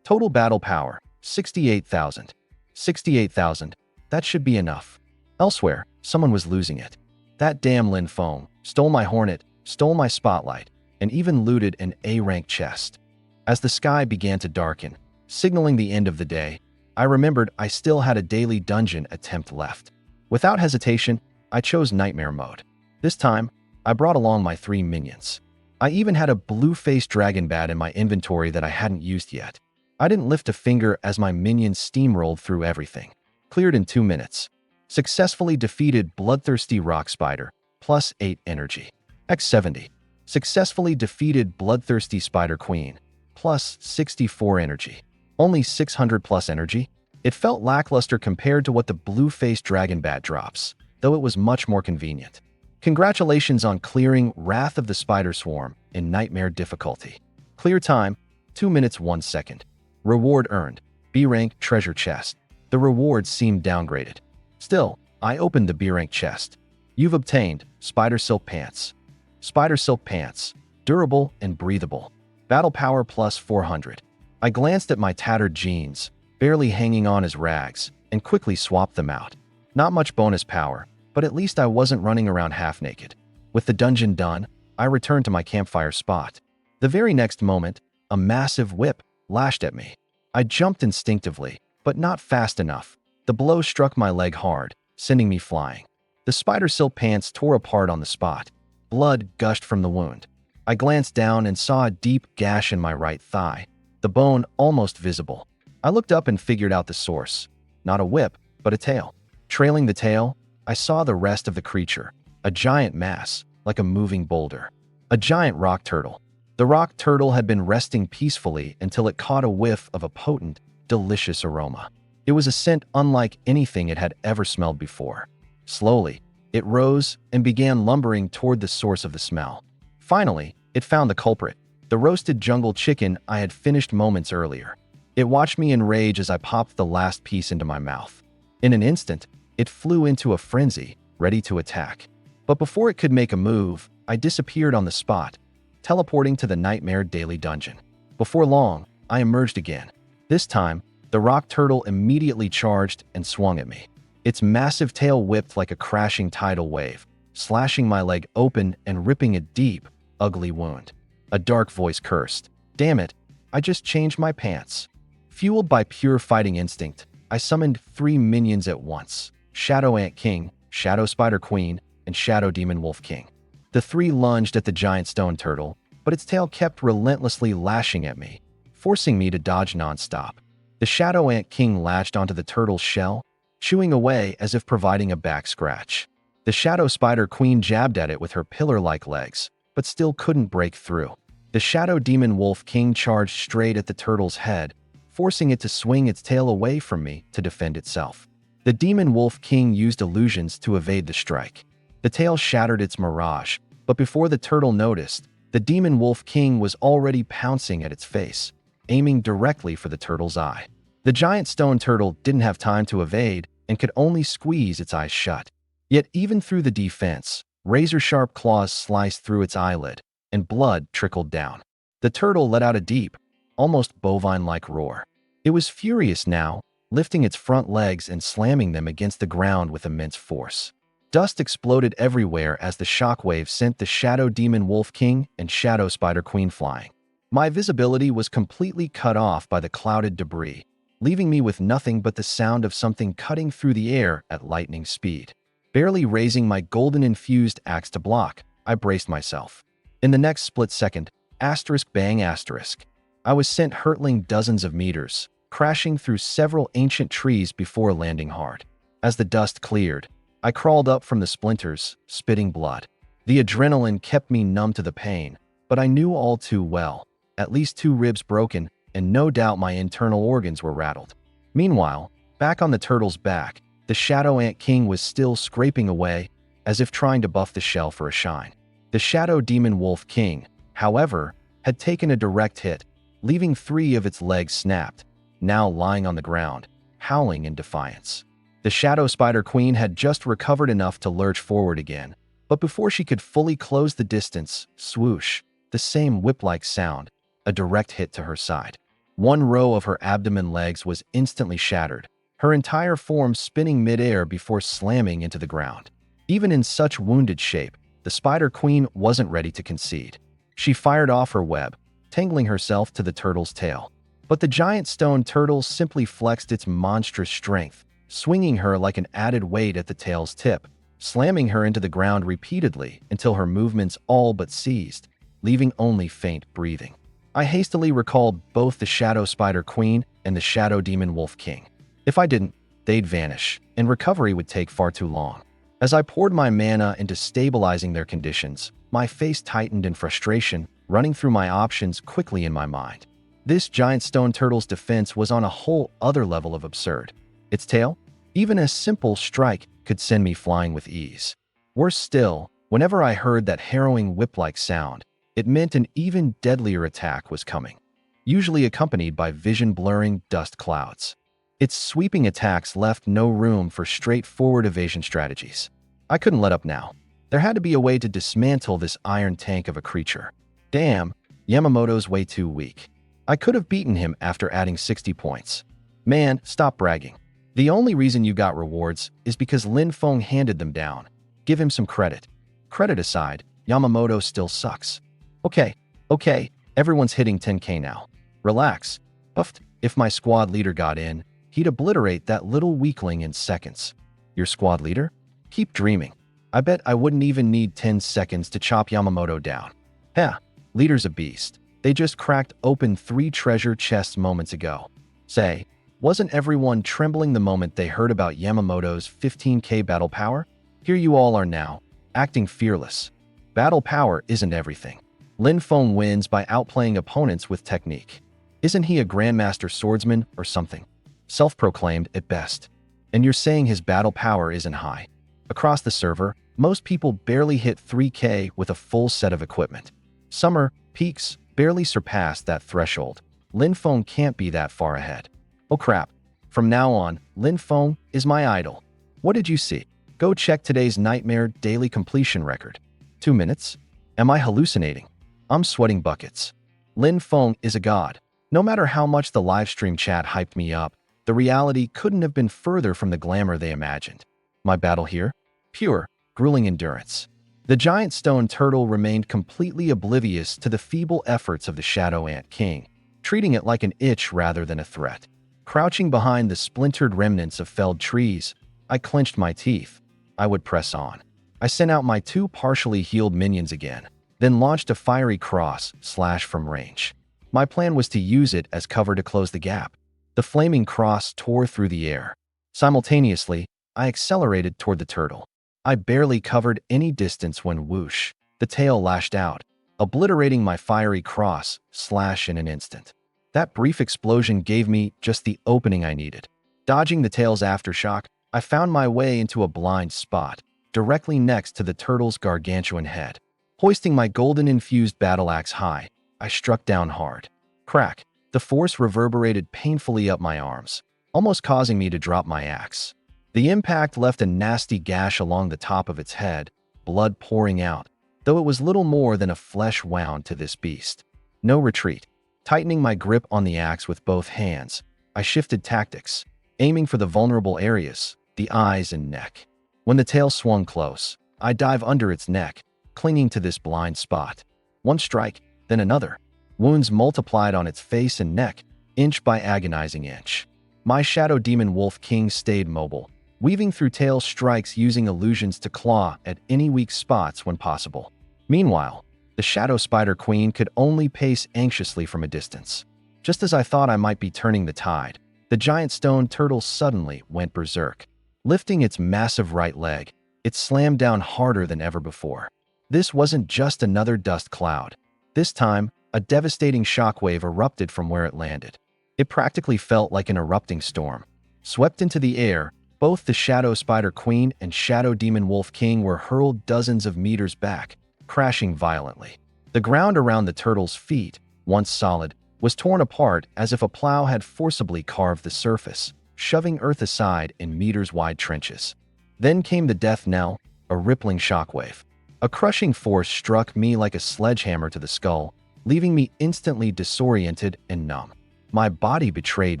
Speaker 1: Total battle power: 68,000. 68,000. That should be enough. Elsewhere, someone was losing it. That damn Lin Foam stole my Hornet, stole my Spotlight, and even looted an A-rank chest. As the sky began to darken, signaling the end of the day, I remembered I still had a daily dungeon attempt left. Without hesitation, I chose Nightmare mode. This time, I brought along my 3 minions. I even had a blue-faced dragon bat in my inventory that I hadn't used yet. I didn't lift a finger as my minions steamrolled through everything. Cleared in 2 minutes. Successfully defeated Bloodthirsty Rock Spider, +8 energy. X70. Successfully defeated Bloodthirsty Spider Queen, +64 energy. Only 600+ energy? It felt lackluster compared to what the blue-faced dragon bat drops, though it was much more convenient. Congratulations on clearing Wrath of the Spider Swarm in Nightmare difficulty. Clear time, 2 minutes 1 second. Reward earned, B-rank treasure chest. The rewards seemed downgraded. Still, I opened the B-rank chest. You've obtained Spider Silk Pants. Spider Silk Pants, durable and breathable. Battle power +400. I glanced at my tattered jeans, barely hanging on as rags, and quickly swapped them out. Not much bonus power, but at least I wasn't running around half-naked. With the dungeon done, I returned to my campfire spot. The very next moment, a massive whip lashed at me. I jumped instinctively, but not fast enough. The blow struck my leg hard, sending me flying. The Spider Silk Pants tore apart on the spot. Blood gushed from the wound. I glanced down and saw a deep gash in my right thigh, the bone almost visible. I looked up and figured out the source. Not a whip, but a tail. Trailing the tail, I saw the rest of the creature, a giant mass, like a moving boulder. A giant rock turtle. The rock turtle had been resting peacefully until it caught a whiff of a potent, delicious aroma. It was a scent unlike anything it had ever smelled before. Slowly, it rose and began lumbering toward the source of the smell. Finally, it found the culprit, the roasted jungle chicken I had finished moments earlier. It watched me in rage as I popped the last piece into my mouth. In an instant, it flew into a frenzy, ready to attack. But before it could make a move, I disappeared on the spot, teleporting to the Nightmare Daily Dungeon. Before long, I emerged again. This time, the rock turtle immediately charged and swung at me. Its massive tail whipped like a crashing tidal wave, slashing my leg open and ripping a deep, ugly wound. A dark voice cursed. Damn it, I just changed my pants. Fueled by pure fighting instinct, I summoned 3 minions at once: Shadow Ant King, Shadow Spider Queen, and Shadow Demon Wolf King. The 3 lunged at the giant stone turtle, but its tail kept relentlessly lashing at me, forcing me to dodge nonstop. The Shadow Ant King latched onto the turtle's shell, chewing away as if providing a back scratch. The Shadow Spider Queen jabbed at it with her pillar-like legs, but still couldn't break through. The Shadow Demon Wolf King charged straight at the turtle's head, forcing it to swing its tail away from me to defend itself. The Demon Wolf King used illusions to evade the strike. The tail shattered its mirage, but before the turtle noticed, the Demon Wolf King was already pouncing at its face, aiming directly for the turtle's eye. The giant stone turtle didn't have time to evade and could only squeeze its eyes shut. Yet even through the defense, razor-sharp claws sliced through its eyelid, and blood trickled down. The turtle let out a deep, almost bovine-like roar. It was furious now, lifting its front legs and slamming them against the ground with immense force. Dust exploded everywhere as the shockwave sent the Shadow Demon Wolf King and Shadow Spider Queen flying. My visibility was completely cut off by the clouded debris, leaving me with nothing but the sound of something cutting through the air at lightning speed. Barely raising my golden-infused axe to block, I braced myself. In the next split second, asterisk bang asterisk, I was sent hurtling dozens of meters, crashing through several ancient trees before landing hard. As the dust cleared, I crawled up from the splinters, spitting blood. The adrenaline kept me numb to the pain, but I knew all too well. At least 2 ribs broken, and no doubt my internal organs were rattled. Meanwhile, back on the turtle's back, the Shadow Ant King was still scraping away, as if trying to buff the shell for a shine. The Shadow Demon Wolf King, however, had taken a direct hit, leaving 3 of its legs snapped, now lying on the ground, howling in defiance. The Shadow Spider Queen had just recovered enough to lurch forward again, but before she could fully close the distance, swoosh, the same whip-like sound, a direct hit to her side. One row of her abdomen legs was instantly shattered, her entire form spinning midair before slamming into the ground. Even in such wounded shape, the Spider Queen wasn't ready to concede. She fired off her web, tangling herself to the turtle's tail. But the giant stone turtle simply flexed its monstrous strength, swinging her like an added weight at the tail's tip, slamming her into the ground repeatedly until her movements all but ceased, leaving only faint breathing. I hastily recalled both the Shadow Spider Queen and the Shadow Demon Wolf King. If I didn't, they'd vanish, and recovery would take far too long. As I poured my mana into stabilizing their conditions, my face tightened in frustration, running through my options quickly in my mind. This giant stone turtle's defense was on a whole other level of absurd. Its tail? Even a simple strike could send me flying with ease. Worse still, whenever I heard that harrowing whip-like sound, it meant an even deadlier attack was coming, usually accompanied by vision-blurring dust clouds. Its sweeping attacks left no room for straightforward evasion strategies. I couldn't let up now. There had to be a way to dismantle this iron tank of a creature. Damn, Yamamoto's way too weak. I could have beaten him after adding 60 points. Man, stop bragging. The only reason you got rewards is because Lin Feng handed them down. Give him some credit. Credit aside, Yamamoto still sucks. Okay, everyone's hitting 10k now. Relax. Puffed, if my squad leader got in, he'd obliterate that little weakling in seconds. Your squad leader? Keep dreaming. I bet I wouldn't even need 10 seconds to chop Yamamoto down. Heh, leader's a beast. They just cracked open 3 treasure chests moments ago. Say, wasn't everyone trembling the moment they heard about Yamamoto's 15k battle power? Here you all are now, acting fearless. Battle power isn't everything. Lin Feng wins by outplaying opponents with technique. Isn't he a grandmaster swordsman or something? Self-proclaimed at best. And you're saying his battle power isn't high. Across the server, most people barely hit 3k with a full set of equipment. Summer peaks barely surpass that threshold. Lin Feng can't be that far ahead. Oh crap. From now on, Lin Feng is my idol. What did you see? Go check today's Nightmare daily completion record. 2 minutes? Am I hallucinating? I'm sweating buckets. Lin Feng is a god. No matter how much the livestream chat hyped me up, the reality couldn't have been further from the glamour they imagined. My battle here? Pure, grueling endurance. The giant stone turtle remained completely oblivious to the feeble efforts of the Shadow Ant King, treating it like an itch rather than a threat. Crouching behind the splintered remnants of felled trees, I clenched my teeth. I would press on. I sent out my 2 partially healed minions again, then launched a fiery cross slash from range. My plan was to use it as cover to close the gap. The flaming cross tore through the air. Simultaneously, I accelerated toward the turtle. I barely covered any distance when whoosh, the tail lashed out, obliterating my fiery cross slash in an instant. That brief explosion gave me just the opening I needed. Dodging the tail's aftershock, I found my way into a blind spot, directly next to the turtle's gargantuan head. Hoisting my golden-infused battle axe high, I struck down hard. Crack! The force reverberated painfully up my arms, almost causing me to drop my axe. The impact left a nasty gash along the top of its head, blood pouring out, though it was little more than a flesh wound to this beast. No retreat. Tightening my grip on the axe with both hands, I shifted tactics, aiming for the vulnerable areas, the eyes and neck. When the tail swung close, I dive under its neck, clinging to this blind spot. One strike, then another. Wounds multiplied on its face and neck, inch by agonizing inch. My Shadow Demon Wolf King stayed mobile, weaving through tail strikes using illusions to claw at any weak spots when possible. Meanwhile, the Shadow Spider Queen could only pace anxiously from a distance. Just as I thought I might be turning the tide, the giant stone turtle suddenly went berserk. Lifting its massive right leg, it slammed down harder than ever before. This wasn't just another dust cloud. This time, a devastating shockwave erupted from where it landed. It practically felt like an erupting storm. Swept into the air, both the Shadow Spider Queen and Shadow Demon Wolf King were hurled dozens of meters back, crashing violently. The ground around the turtle's feet, once solid, was torn apart as if a plow had forcibly carved the surface, shoving Earth aside in meters-wide trenches. Then came the death knell, a rippling shockwave. A crushing force struck me like a sledgehammer to the skull, leaving me instantly disoriented and numb. My body betrayed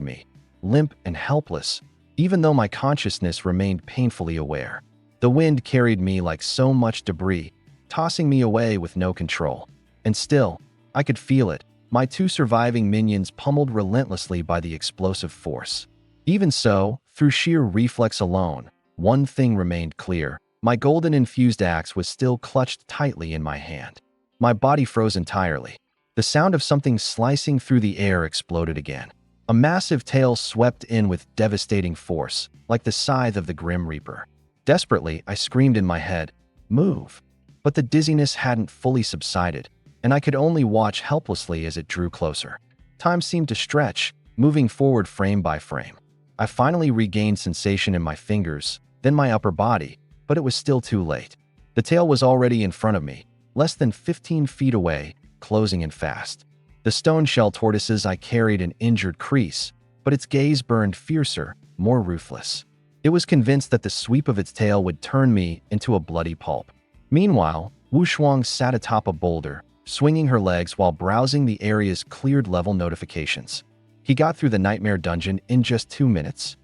Speaker 1: me, limp and helpless, even though my consciousness remained painfully aware. The wind carried me like so much debris, tossing me away with no control. And still, I could feel it, my two surviving minions pummeled relentlessly by the explosive force. Even so, through sheer reflex alone, one thing remained clear. My golden-infused axe was still clutched tightly in my hand. My body froze entirely. The sound of something slicing through the air exploded again. A massive tail swept in with devastating force, like the scythe of the Grim Reaper. Desperately, I screamed in my head, "Move!" But the dizziness hadn't fully subsided, and I could only watch helplessly as it drew closer. Time seemed to stretch, moving forward frame by frame. I finally regained sensation in my fingers, then my upper body, but it was still too late. The tail was already in front of me, less than 15 feet away, closing in fast. The stone shell tortoises I carried an injured crease, but its gaze burned fiercer, more ruthless. It was convinced that the sweep of its tail would turn me into a bloody pulp. Meanwhile, Wu Shuang sat atop a boulder, swinging her legs while browsing the area's cleared level notifications. He got through the nightmare dungeon in just 2 minutes.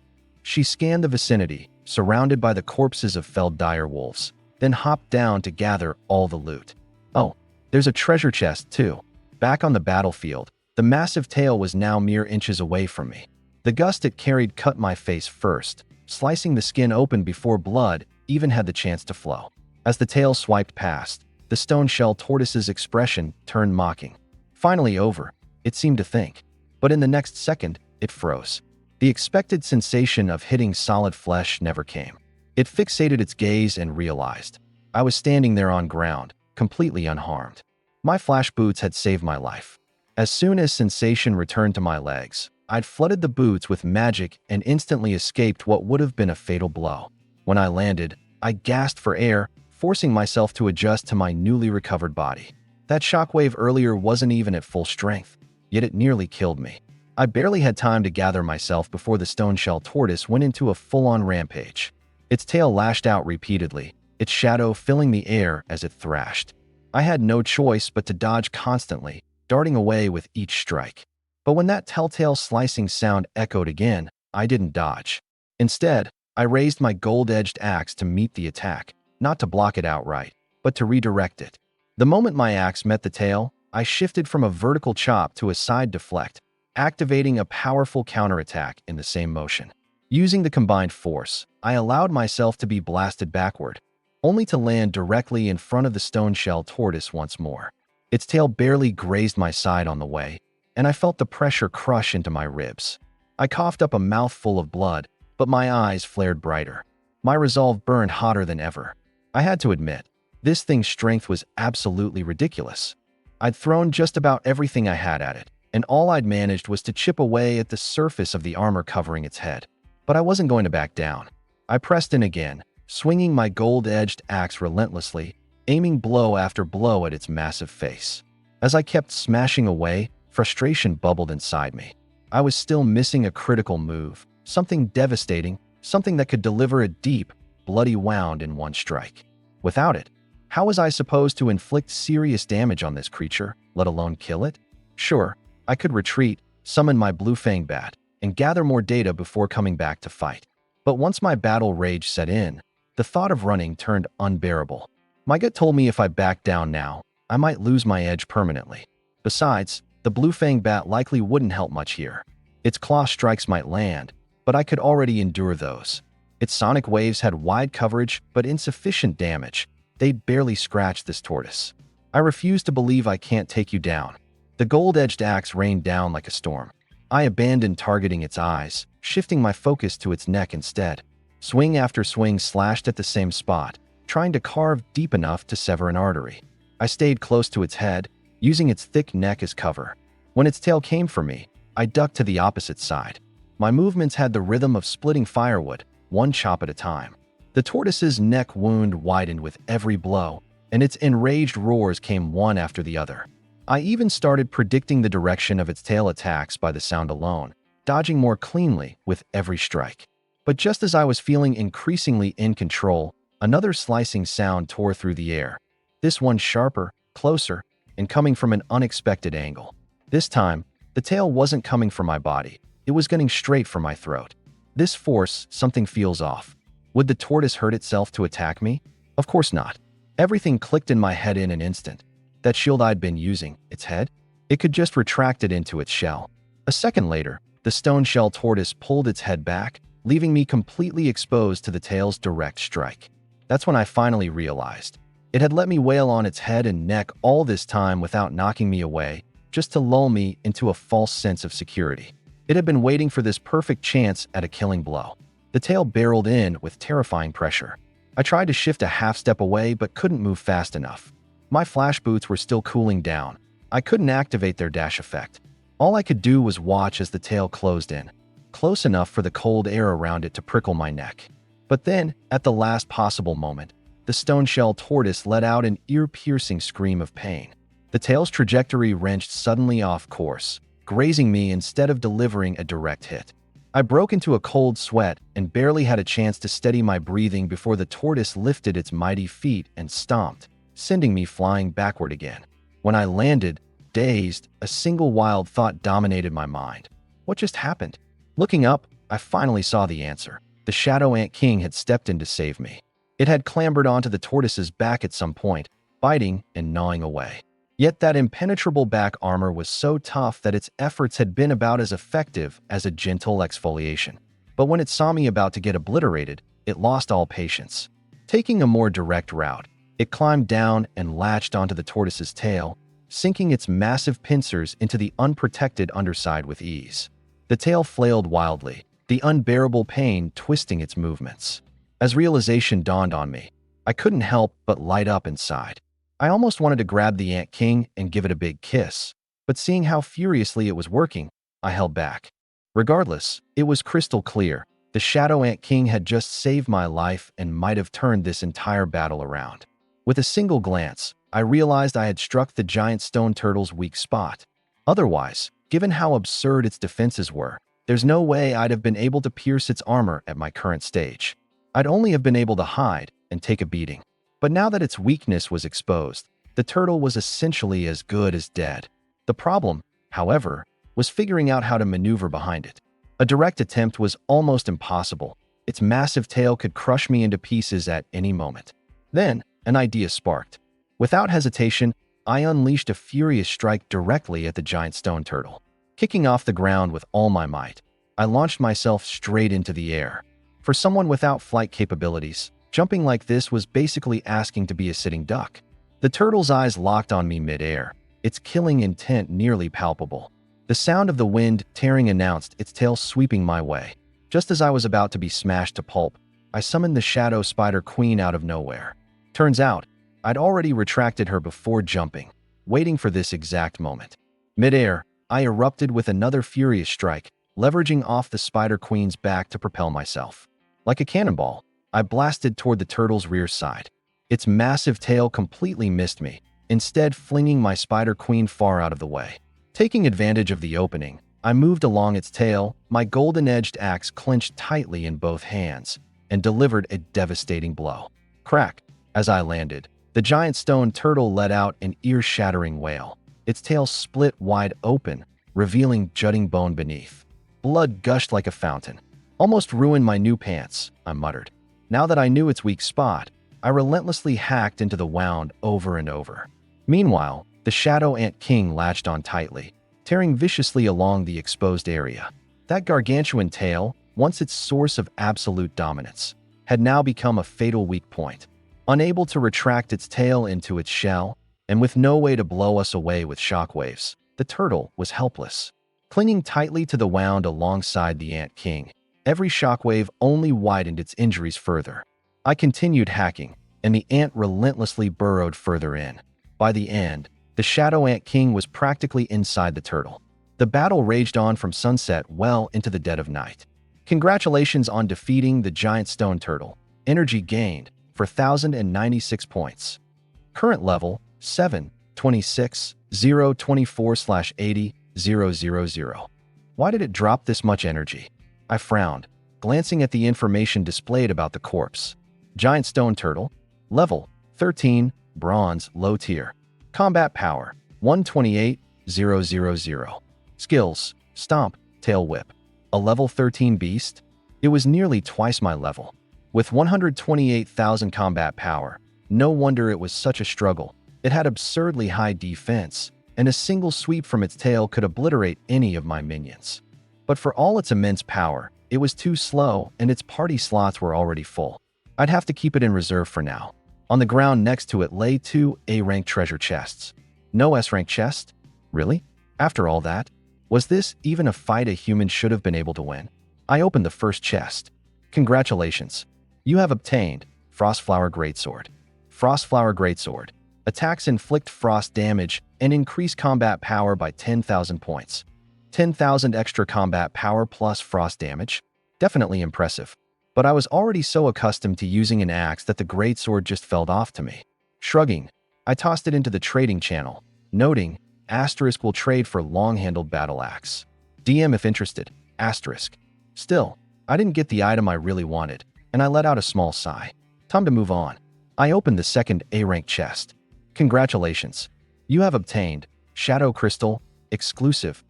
Speaker 1: She scanned the vicinity, surrounded by the corpses of felled dire wolves, then hopped down to gather all the loot. Oh, there's a treasure chest too. Back on the battlefield, the massive tail was now mere inches away from me. The gust it carried cut my face first, slicing the skin open before blood even had the chance to flow. As the tail swiped past, the stone shell tortoise's expression turned mocking. Finally over, it seemed to think. But in the next second, it froze. The expected sensation of hitting solid flesh never came. It fixated its gaze and realized. I was standing there on ground, completely unharmed. My flash boots had saved my life. As soon as sensation returned to my legs, I'd flooded the boots with magic and instantly escaped what would have been a fatal blow. When I landed, I gasped for air, forcing myself to adjust to my newly recovered body. That shockwave earlier wasn't even at full strength, yet it nearly killed me. I barely had time to gather myself before the stone shell tortoise went into a full-on rampage. Its tail lashed out repeatedly, its shadow filling the air as it thrashed. I had no choice but to dodge constantly, darting away with each strike. But when that telltale slicing sound echoed again, I didn't dodge. Instead, I raised my gold-edged axe to meet the attack, not to block it outright, but to redirect it. The moment my axe met the tail, I shifted from a vertical chop to a side deflect, activating a powerful counterattack in the same motion. Using the combined force, I allowed myself to be blasted backward, only to land directly in front of the stone shell tortoise once more. Its tail barely grazed my side on the way, and I felt the pressure crush into my ribs. I coughed up a mouthful of blood, but my eyes flared brighter. My resolve burned hotter than ever. I had to admit, this thing's strength was absolutely ridiculous. I'd thrown just about everything I had at it, and all I'd managed was to chip away at the surface of the armor covering its head. But I wasn't going to back down. I pressed in again, swinging my gold-edged axe relentlessly, aiming blow after blow at its massive face. As I kept smashing away, frustration bubbled inside me. I was still missing a critical move, something devastating, something that could deliver a deep, bloody wound in one strike. Without it, how was I supposed to inflict serious damage on this creature, let alone kill it? Sure, I could retreat, summon my blue fang bat, and gather more data before coming back to fight. But once my battle rage set in, the thought of running turned unbearable. My gut told me if I backed down now, I might lose my edge permanently. Besides, the blue fang bat likely wouldn't help much here. Its claw strikes might land, but I could already endure those. Its sonic waves had wide coverage but insufficient damage. They'd barely scratch this tortoise. I refuse to believe I can't take you down. The gold-edged axe rained down like a storm. I abandoned targeting its eyes, shifting my focus to its neck instead. Swing after swing slashed at the same spot, trying to carve deep enough to sever an artery. I stayed close to its head, using its thick neck as cover. When its tail came for me, I ducked to the opposite side. My movements had the rhythm of splitting firewood, one chop at a time. The tortoise's neck wound widened with every blow, and its enraged roars came one after the other. I even started predicting the direction of its tail attacks by the sound alone, dodging more cleanly with every strike. But just as I was feeling increasingly in control, another slicing sound tore through the air. This one sharper, closer, and coming from an unexpected angle. This time, the tail wasn't coming from my body. It was getting straight for my throat. This force, something feels off. Would the tortoise hurt itself to attack me? Of course not. Everything clicked in my head in an instant. That shield I'd been using, its head? It could just retract it into its shell. A second later, the stone shell tortoise pulled its head back, leaving me completely exposed to the tail's direct strike. That's when I finally realized. It had let me wail on its head and neck all this time without knocking me away, just to lull me into a false sense of security. It had been waiting for this perfect chance at a killing blow. The tail barreled in with terrifying pressure. I tried to shift a half step away but couldn't move fast enough. My flash boots were still cooling down. I couldn't activate their dash effect. All I could do was watch as the tail closed in, close enough for the cold air around it to prickle my neck. But then, at the last possible moment, the stone shell tortoise let out an ear-piercing scream of pain. The tail's trajectory wrenched suddenly off course, grazing me instead of delivering a direct hit. I broke into a cold sweat and barely had a chance to steady my breathing before the tortoise lifted its mighty feet and stomped, sending me flying backward again. When I landed, dazed, a single wild thought dominated my mind. What just happened? Looking up, I finally saw the answer. The Shadow Ant King had stepped in to save me. It had clambered onto the tortoise's back at some point, biting and gnawing away. Yet that impenetrable back armor was so tough that its efforts had been about as effective as a gentle exfoliation. But when it saw me about to get obliterated, it lost all patience. Taking a more direct route, it climbed down and latched onto the tortoise's tail, sinking its massive pincers into the unprotected underside with ease. The tail flailed wildly, the unbearable pain twisting its movements. As realization dawned on me, I couldn't help but light up inside. I almost wanted to grab the Ant King and give it a big kiss, but seeing how furiously it was working, I held back. Regardless, it was crystal clear. The Shadow Ant King had just saved my life and might have turned this entire battle around. With a single glance, I realized I had struck the giant stone turtle's weak spot. Otherwise, given how absurd its defenses were, there's no way I'd have been able to pierce its armor at my current stage. I'd only have been able to hide and take a beating. But now that its weakness was exposed, the turtle was essentially as good as dead. The problem, however, was figuring out how to maneuver behind it. A direct attempt was almost impossible. Its massive tail could crush me into pieces at any moment. Then, an idea sparked. Without hesitation, I unleashed a furious strike directly at the giant stone turtle. Kicking off the ground with all my might, I launched myself straight into the air. For someone without flight capabilities, jumping like this was basically asking to be a sitting duck. The turtle's eyes locked on me mid-air, its killing intent nearly palpable. The sound of the wind tearing announced its tail sweeping my way. Just as I was about to be smashed to pulp, I summoned the Shadow Spider Queen out of nowhere. Turns out, I'd already retracted her before jumping, waiting for this exact moment. Mid-air, I erupted with another furious strike, leveraging off the Spider Queen's back to propel myself. Like a cannonball, I blasted toward the turtle's rear side. Its massive tail completely missed me, instead flinging my Spider Queen far out of the way. Taking advantage of the opening, I moved along its tail, my golden-edged axe clenched tightly in both hands, and delivered a devastating blow. Crack! As I landed, the giant stone turtle let out an ear-shattering wail. Its tail split wide open, revealing jutting bone beneath. Blood gushed like a fountain. "Almost ruined my new pants," I muttered. Now that I knew its weak spot, I relentlessly hacked into the wound over and over. Meanwhile, the Shadow Ant King latched on tightly, tearing viciously along the exposed area. That gargantuan tail, once its source of absolute dominance, had now become a fatal weak point. Unable to retract its tail into its shell, and with no way to blow us away with shockwaves, the turtle was helpless. Clinging tightly to the wound alongside the Ant King, every shockwave only widened its injuries further. I continued hacking, and the ant relentlessly burrowed further in. By the end, the Shadow Ant King was practically inside the turtle. The battle raged on from sunset well into the dead of night. Congratulations on defeating the giant stone turtle. Energy gained for 1,096 points. Current level 7, 26, 0, 24/80, 000. Why did it drop this much energy? I frowned, glancing at the information displayed about the corpse. Giant stone turtle. Level 13, bronze, low tier. Combat power 128,000. Skills: stomp, tail whip. A level 13 beast? It was nearly twice my level. With 128,000 combat power, no wonder it was such a struggle. It had absurdly high defense, and a single sweep from its tail could obliterate any of my minions. But for all its immense power, it was too slow and its party slots were already full. I'd have to keep it in reserve for now. On the ground next to it lay 2 A-rank treasure chests. No S-rank chest? Really? After all that? Was this even a fight a human should have been able to win? I opened the first chest. Congratulations. You have obtained Frostflower Greatsword. Frostflower Greatsword. Attacks inflict frost damage and increase combat power by 10,000 points. 10,000 extra combat power plus frost damage? Definitely impressive. But I was already so accustomed to using an axe that the greatsword just fell off to me. Shrugging, I tossed it into the trading channel, noting, Asterisk will trade for long-handled battle axe. DM if interested, Asterisk. Still, I didn't get the item I really wanted, and I let out a small sigh. Time to move on. I opened the second A-rank chest. Congratulations. You have obtained Shadow Crystal, exclusive.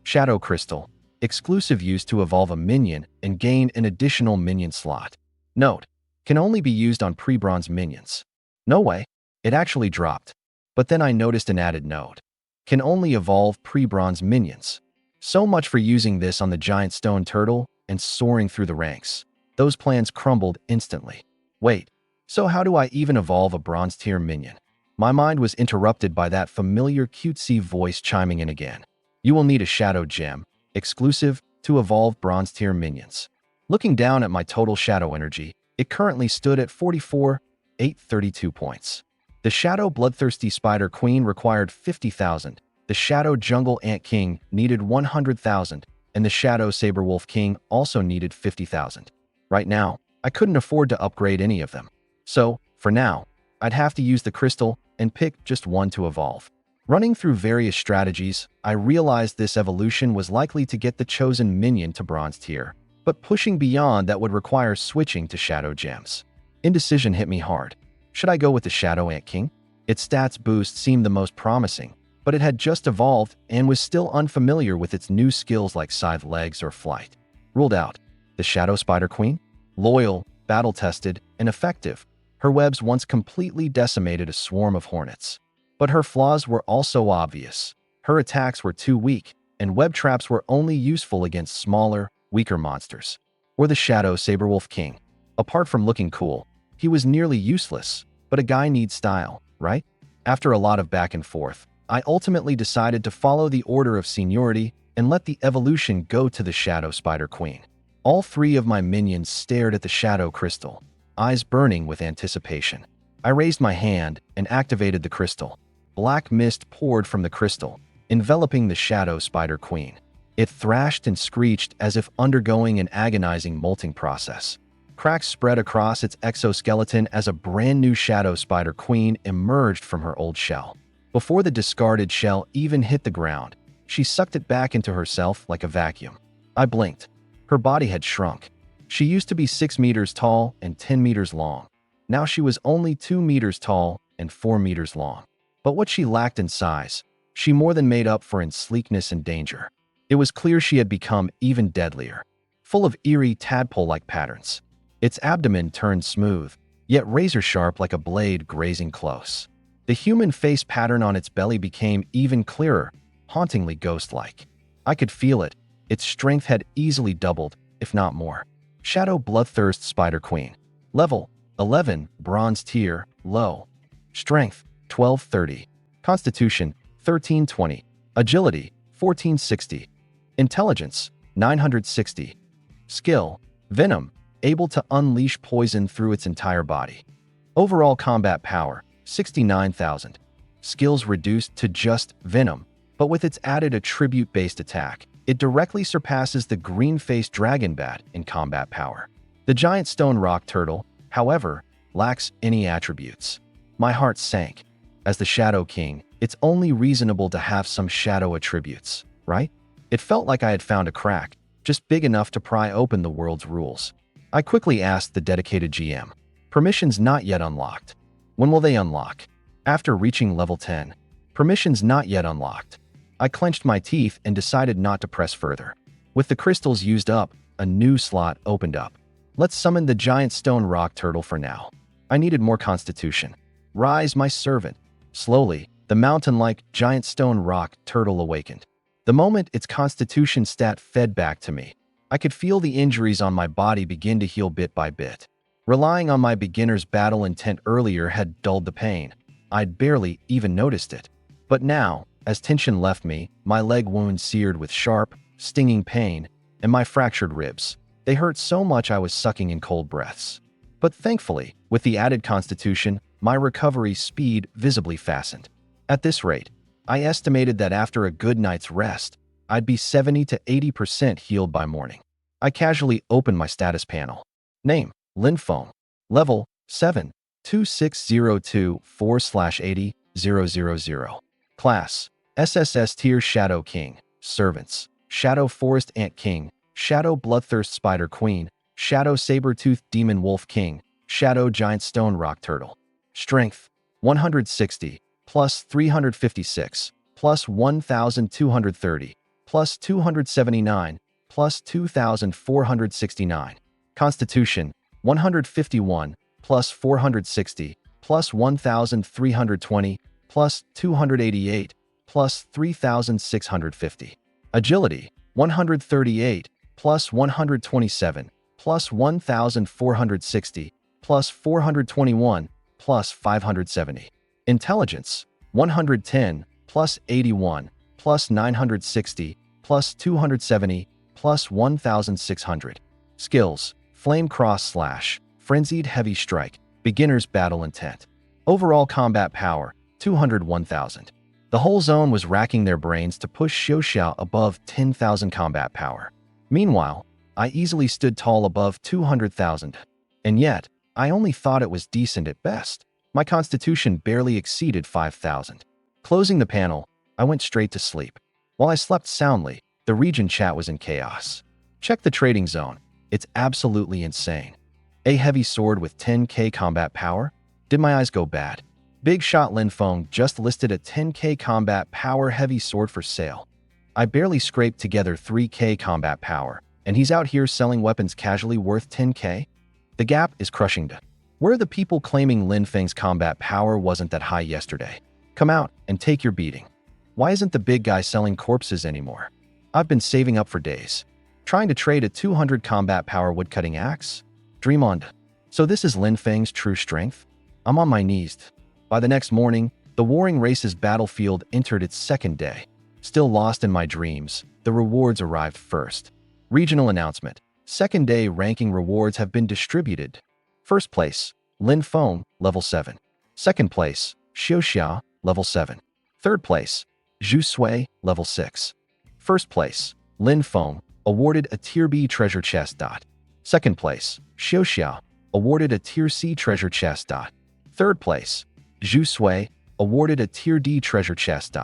Speaker 1: Shadow Crystal, exclusive used to evolve a minion and gain an additional minion slot. Note, can only be used on pre-bronze minions. No way, it actually dropped. But then I noticed an added note. Can only evolve pre-bronze minions. So much for using this on the giant stone turtle and soaring through the ranks. Those plans crumbled instantly. Wait, so how do I even evolve a bronze tier minion? My mind was interrupted by that familiar cutesy voice chiming in again. You will need a shadow gem, exclusive, to evolve bronze tier minions. Looking down at my total shadow energy, it currently stood at 44,832 points. The Shadow Bloodthirsty Spider Queen required 50,000, the Shadow Jungle Ant King needed 100,000, and the Shadow Saberwolf King also needed 50,000. Right now, I couldn't afford to upgrade any of them. So, for now, I'd have to use the crystal and pick just one to evolve. Running through various strategies, I realized this evolution was likely to get the chosen minion to bronze tier, but pushing beyond that would require switching to Shadow Gems. Indecision hit me hard. Should I go with the Shadow Ant King? Its stats boost seemed the most promising, but it had just evolved and was still unfamiliar with its new skills like scythe legs or flight. Ruled out. The Shadow Spider Queen? Loyal, battle-tested, and effective, her webs once completely decimated a swarm of hornets. But her flaws were also obvious. Her attacks were too weak, and web traps were only useful against smaller, weaker monsters. Or the Shadow Saberwolf King. Apart from looking cool, he was nearly useless, but a guy needs style, right? After a lot of back and forth, I ultimately decided to follow the order of seniority and let the evolution go to the Shadow Spider Queen. All 3 of my minions stared at the Shadow Crystal, eyes burning with anticipation. I raised my hand and activated the crystal. Black mist poured from the crystal, enveloping the Shadow Spider Queen. It thrashed and screeched as if undergoing an agonizing molting process. Cracks spread across its exoskeleton as a brand new Shadow Spider Queen emerged from her old shell. Before the discarded shell even hit the ground, she sucked it back into herself like a vacuum. I blinked. Her body had shrunk. She used to be 6 meters tall and 10 meters long. Now she was only 2 meters tall and 4 meters long. But what she lacked in size, she more than made up for in sleekness and danger. It was clear she had become even deadlier, full of eerie tadpole-like patterns. Its abdomen turned smooth, yet razor-sharp like a blade grazing close. The human face pattern on its belly became even clearer, hauntingly ghost-like. I could feel it. Its strength had easily doubled, if not more. Shadow Bloodthirst Spider Queen. Level 11, bronze tier, low. Strength 1230. Constitution 1320. Agility 1460. Intelligence 960. Skill Venom, able to unleash poison through its entire body. Overall combat power 69,000. Skills reduced to just Venom, but with its added attribute-based attack, it directly surpasses the green-faced dragon bat in combat power. The giant stone rock turtle, however, lacks any attributes. My heart sank. As the Shadow King, it's only reasonable to have some shadow attributes, right? It felt like I had found a crack, just big enough to pry open the world's rules. I quickly asked the dedicated GM. Permissions not yet unlocked. When will they unlock? After reaching level 10. Permissions not yet unlocked. I clenched my teeth and decided not to press further. With the crystals used up, a new slot opened up. Let's summon the giant stone rock turtle for now. I needed more constitution. Rise, my servant. Slowly, the mountain-like giant stone rock turtle awakened. The moment its constitution stat fed back to me, I could feel the injuries on my body begin to heal bit by bit. Relying on my beginner's battle intent earlier had dulled the pain. I'd barely even noticed it. But now, as tension left me, my leg wound seared with sharp, stinging pain, and my fractured ribs. They hurt so much I was sucking in cold breaths. But thankfully, with the added constitution, my recovery speed visibly fastened. At this rate, I estimated that after a good night's rest, I'd be 70 to 80% healed by morning. I casually opened my status panel. Name, Linfeng. Level, 7, 2602/4/80,000. Class, SSS Tier Shadow King. Servants, Shadow Forest Ant King, Shadow Bloodthirst Spider Queen, Shadow Saber-Tooth Demon Wolf King, Shadow Giant Stone Rock Turtle. Strength, 160, plus 356, plus 1,230, plus 279, plus 2,469. Constitution, 151, plus 460, plus 1,320, plus 288, plus 3,650. Agility, 138, plus 127, plus 1,460, plus 421, plus 570. Intelligence, 110, plus 81, plus 960, plus 270, plus 1,600. Skills, Flame Cross Slash, Frenzied Heavy Strike, Beginner's Battle Intent. Overall combat power, 201,000. The whole zone was racking their brains to push Xiaoxiao above 10,000 combat power. Meanwhile, I easily stood tall above 200,000. And yet, I only thought it was decent at best. My constitution barely exceeded 5,000. Closing the panel, I went straight to sleep. While I slept soundly, the region chat was in chaos. Check the trading zone. It's absolutely insane. A heavy sword with 10k combat power? Did my eyes go bad? Big Shot Linfeng just listed a 10k combat power heavy sword for sale. I barely scraped together 3k combat power, and he's out here selling weapons casually worth 10k? The gap is crushing to where the people claiming Linfeng's combat power wasn't that high yesterday. Come out and take your beating. Why isn't the big guy selling corpses anymore? I've been saving up for days. Trying to trade a 200 combat power woodcutting axe? Dream on. So this is Linfeng's true strength? I'm on my knees. By the next morning, the Warring Races battlefield entered its second day. Still lost in my dreams, the rewards arrived first. Regional announcement. Second day ranking rewards have been distributed. First place, Linfeng, level 7. Second place, Xiaoxiao, level 7. Third place, Zhu Sui, level 6. First place, Linfeng, awarded a Tier B treasure chest. Second place, Xiaoxiao, awarded a Tier C treasure chest. Third place, Zhu Sui, awarded a Tier D treasure chest.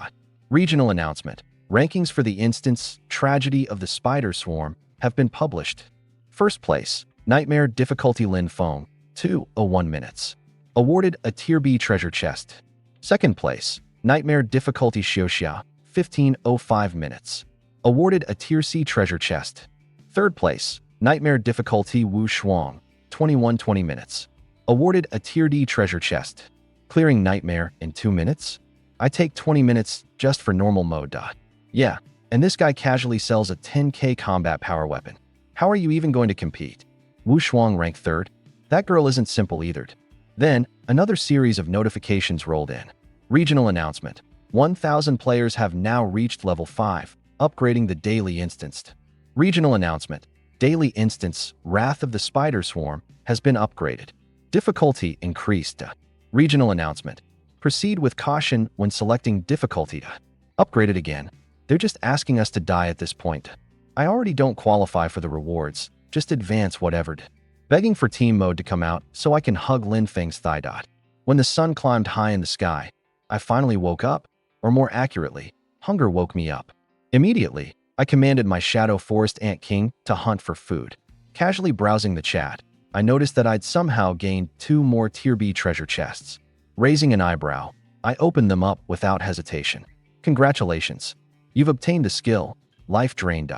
Speaker 1: Regional announcement. Rankings for the instance Tragedy of the Spider Swarm have been published. First place, Nightmare Difficulty Linfeng, 2:01 minutes. Awarded a Tier B treasure chest. Second place, Nightmare Difficulty Xiaoxiao, 15:05 minutes. Awarded a Tier C treasure chest. Third place, Nightmare Difficulty Wu Shuang, 21:20 minutes. Awarded a Tier D treasure chest. Clearing Nightmare in 2 minutes? I take 20 minutes just for normal mode. Yeah, and this guy casually sells a 10k combat power weapon. How are you even going to compete? Wu Shuang ranked 3rd? That girl isn't simple either. Then, another series of notifications rolled in. Regional announcement. 1,000 players have now reached level 5, upgrading the daily instance. Regional announcement. Daily instance, Wrath of the Spider Swarm, has been upgraded. Difficulty increased. Regional announcement. Proceed with caution when selecting difficulty. Upgraded again. They're just asking us to die at this point. I already don't qualify for the rewards, just advance whatever. Begging for team mode to come out so I can hug Linfeng's thigh. When the sun climbed high in the sky, I finally woke up, or more accurately, hunger woke me up. Immediately, I commanded my Shadow Forest Ant King to hunt for food. Casually browsing the chat, I noticed that I'd somehow gained 2 more Tier B treasure chests. Raising an eyebrow, I opened them up without hesitation. Congratulations. You've obtained the skill, Life Drain.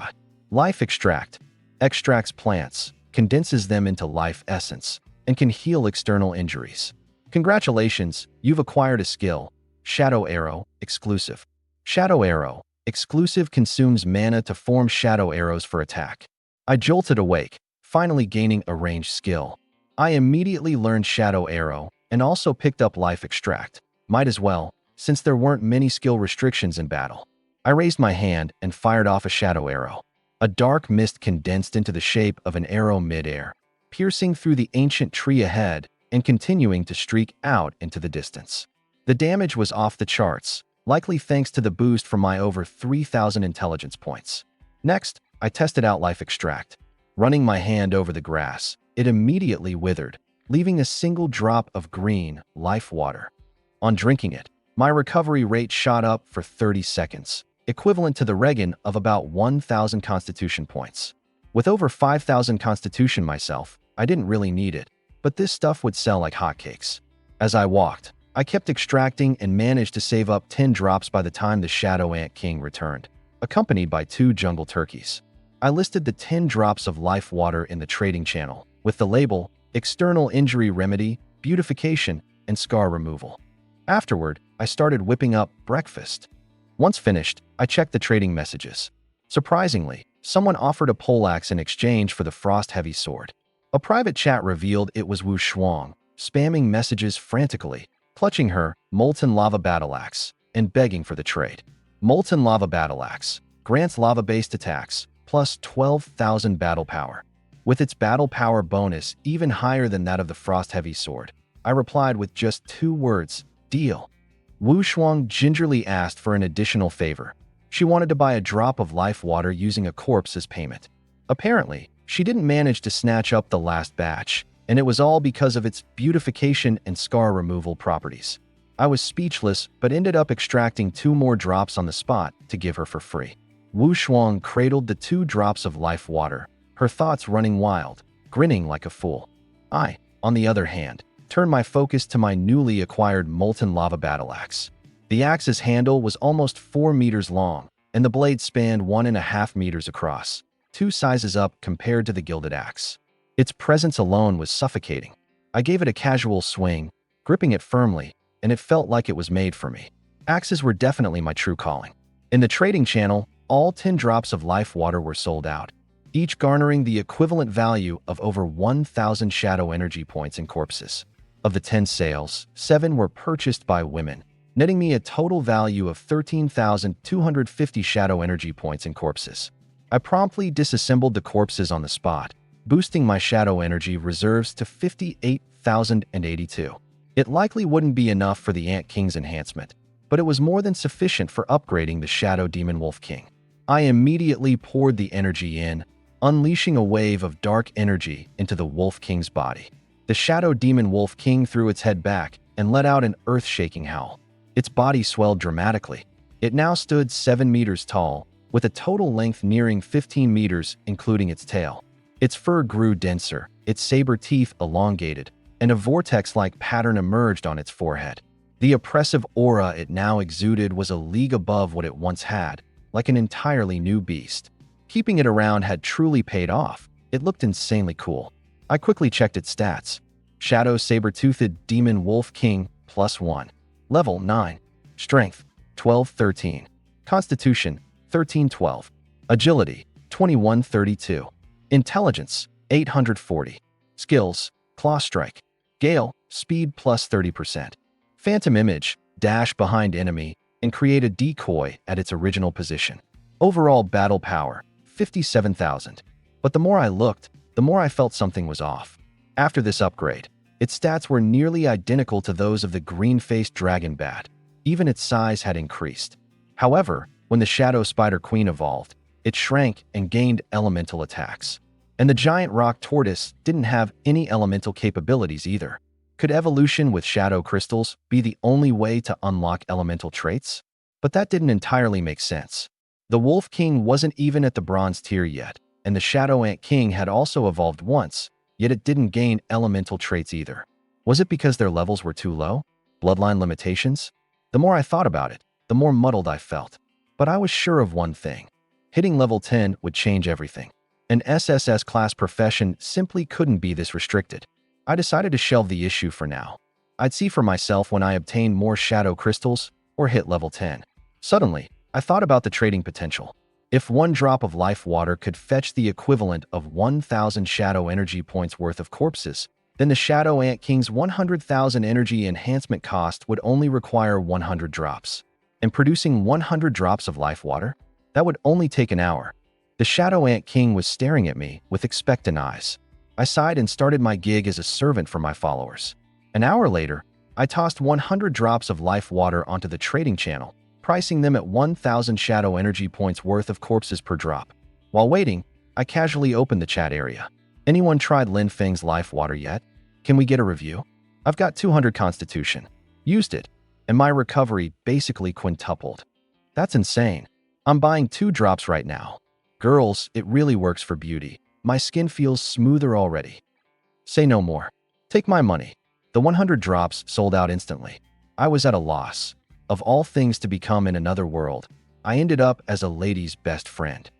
Speaker 1: Life Extract extracts plants, condenses them into life essence, and can heal external injuries. Congratulations, you've acquired a skill, Shadow Arrow, exclusive. Shadow Arrow, exclusive, consumes mana to form shadow arrows for attack. I jolted awake, finally gaining a ranged skill. I immediately learned Shadow Arrow and also picked up Life Extract. Might as well, since there weren't many skill restrictions in battle. I raised my hand and fired off a Shadow Arrow. A dark mist condensed into the shape of an arrow mid-air, piercing through the ancient tree ahead and continuing to streak out into the distance. The damage was off the charts, likely thanks to the boost from my over 3,000 intelligence points. Next, I tested out Life Extract. Running my hand over the grass, it immediately withered, leaving a single drop of green, life water. On drinking it, my recovery rate shot up for 30 seconds, equivalent to the regen of about 1,000 constitution points. With over 5,000 constitution myself, I didn't really need it, but this stuff would sell like hotcakes. As I walked, I kept extracting and managed to save up 10 drops by the time the Shadow Ant King returned, accompanied by 2 jungle turkeys. I listed the 10 drops of life water in the trading channel, with the label, External Injury Remedy, Beautification, and Scar Removal. Afterward, I started whipping up breakfast. Once finished, I checked the trading messages. Surprisingly, someone offered a poleaxe in exchange for the frost-heavy sword. A private chat revealed it was Wu Shuang, spamming messages frantically, clutching her Molten Lava Battle Axe, and begging for the trade. Molten Lava Battle Axe grants lava-based attacks, plus 12,000 battle power. With its battle power bonus even higher than that of the frost-heavy sword, I replied with just 2 words, deal. Wu Shuang gingerly asked for an additional favor. She wanted to buy a drop of life water using a corpse as payment. Apparently, she didn't manage to snatch up the last batch, and it was all because of its beautification and scar removal properties. I was speechless, but ended up extracting 2 more drops on the spot to give her for free. Wu Shuang cradled the 2 drops of life water, her thoughts running wild, grinning like a fool. I, on the other hand, turned my focus to my newly acquired Molten Lava Battle Axe. The axe's handle was almost 4 meters long, and the blade spanned 1.5 meters across, 2 sizes up compared to the Gilded Axe. Its presence alone was suffocating. I gave it a casual swing, gripping it firmly, and it felt like it was made for me. Axes were definitely my true calling. In the trading channel, all 10 drops of life water were sold out, each garnering the equivalent value of over 1,000 shadow energy points in corpses. Of the 10 sales, 7 were purchased by women, netting me a total value of 13,250 shadow energy points in corpses. I promptly disassembled the corpses on the spot, boosting my shadow energy reserves to 58,082. It likely wouldn't be enough for the Ant King's enhancement, but it was more than sufficient for upgrading the Shadow Demon Wolf King. I immediately poured the energy in, unleashing a wave of dark energy into the Wolf King's body. The Shadow Demon Wolf King threw its head back and let out an earth-shaking howl. Its body swelled dramatically. It now stood 7 meters tall, with a total length nearing 15 meters, including its tail. Its fur grew denser, its saber teeth elongated, and a vortex-like pattern emerged on its forehead. The oppressive aura it now exuded was a league above what it once had, like an entirely new beast. Keeping it around had truly paid off. It looked insanely cool. I quickly checked its stats. Shadow Saber-Toothed Demon Wolf King, +1. Level 9. Strength, 1213. Constitution, 1312. Agility, 2132. Intelligence, 840. Skills, Claw Strike. Gale, speed +30%. Phantom Image, dash behind enemy, and create a decoy at its original position. Overall battle power, 57,000. But the more I looked, the more I felt something was off. After this upgrade, its stats were nearly identical to those of the green-faced dragon bat. Even its size had increased. However, when the Shadow Spider Queen evolved, it shrank and gained elemental attacks. And the giant rock tortoise didn't have any elemental capabilities either. Could evolution with shadow crystals be the only way to unlock elemental traits? But that didn't entirely make sense. The Wolf King wasn't even at the Bronze tier yet, and the Shadow Ant King had also evolved once, yet it didn't gain elemental traits either. Was it because their levels were too low? Bloodline limitations? The more I thought about it, the more muddled I felt. But I was sure of one thing. Hitting level 10 would change everything. An SSS class profession simply couldn't be this restricted. I decided to shelve the issue for now. I'd see for myself when I obtained more shadow crystals or hit level 10. Suddenly, I thought about the trading potential. If one drop of life water could fetch the equivalent of 1,000 shadow energy points worth of corpses, then the Shadow Ant King's 100,000 energy enhancement cost would only require 100 drops. And producing 100 drops of life water? That would only take an hour. The Shadow Ant King was staring at me with expectant eyes. I sighed and started my gig as a servant for my followers. An hour later, I tossed 100 drops of life water onto the trading channel, pricing them at 1,000 shadow energy points worth of corpses per drop. While waiting, I casually opened the chat area. Anyone tried Lin Feng's life water yet? Can we get a review? I've got 200 constitution. Used it, and my recovery basically quintupled. That's insane. I'm buying 2 drops right now. Girls, it really works for beauty. My skin feels smoother already. Say no more. Take my money. The 100 drops sold out instantly. I was at a loss. Of all things to become in another world, I ended up as a lady's best friend.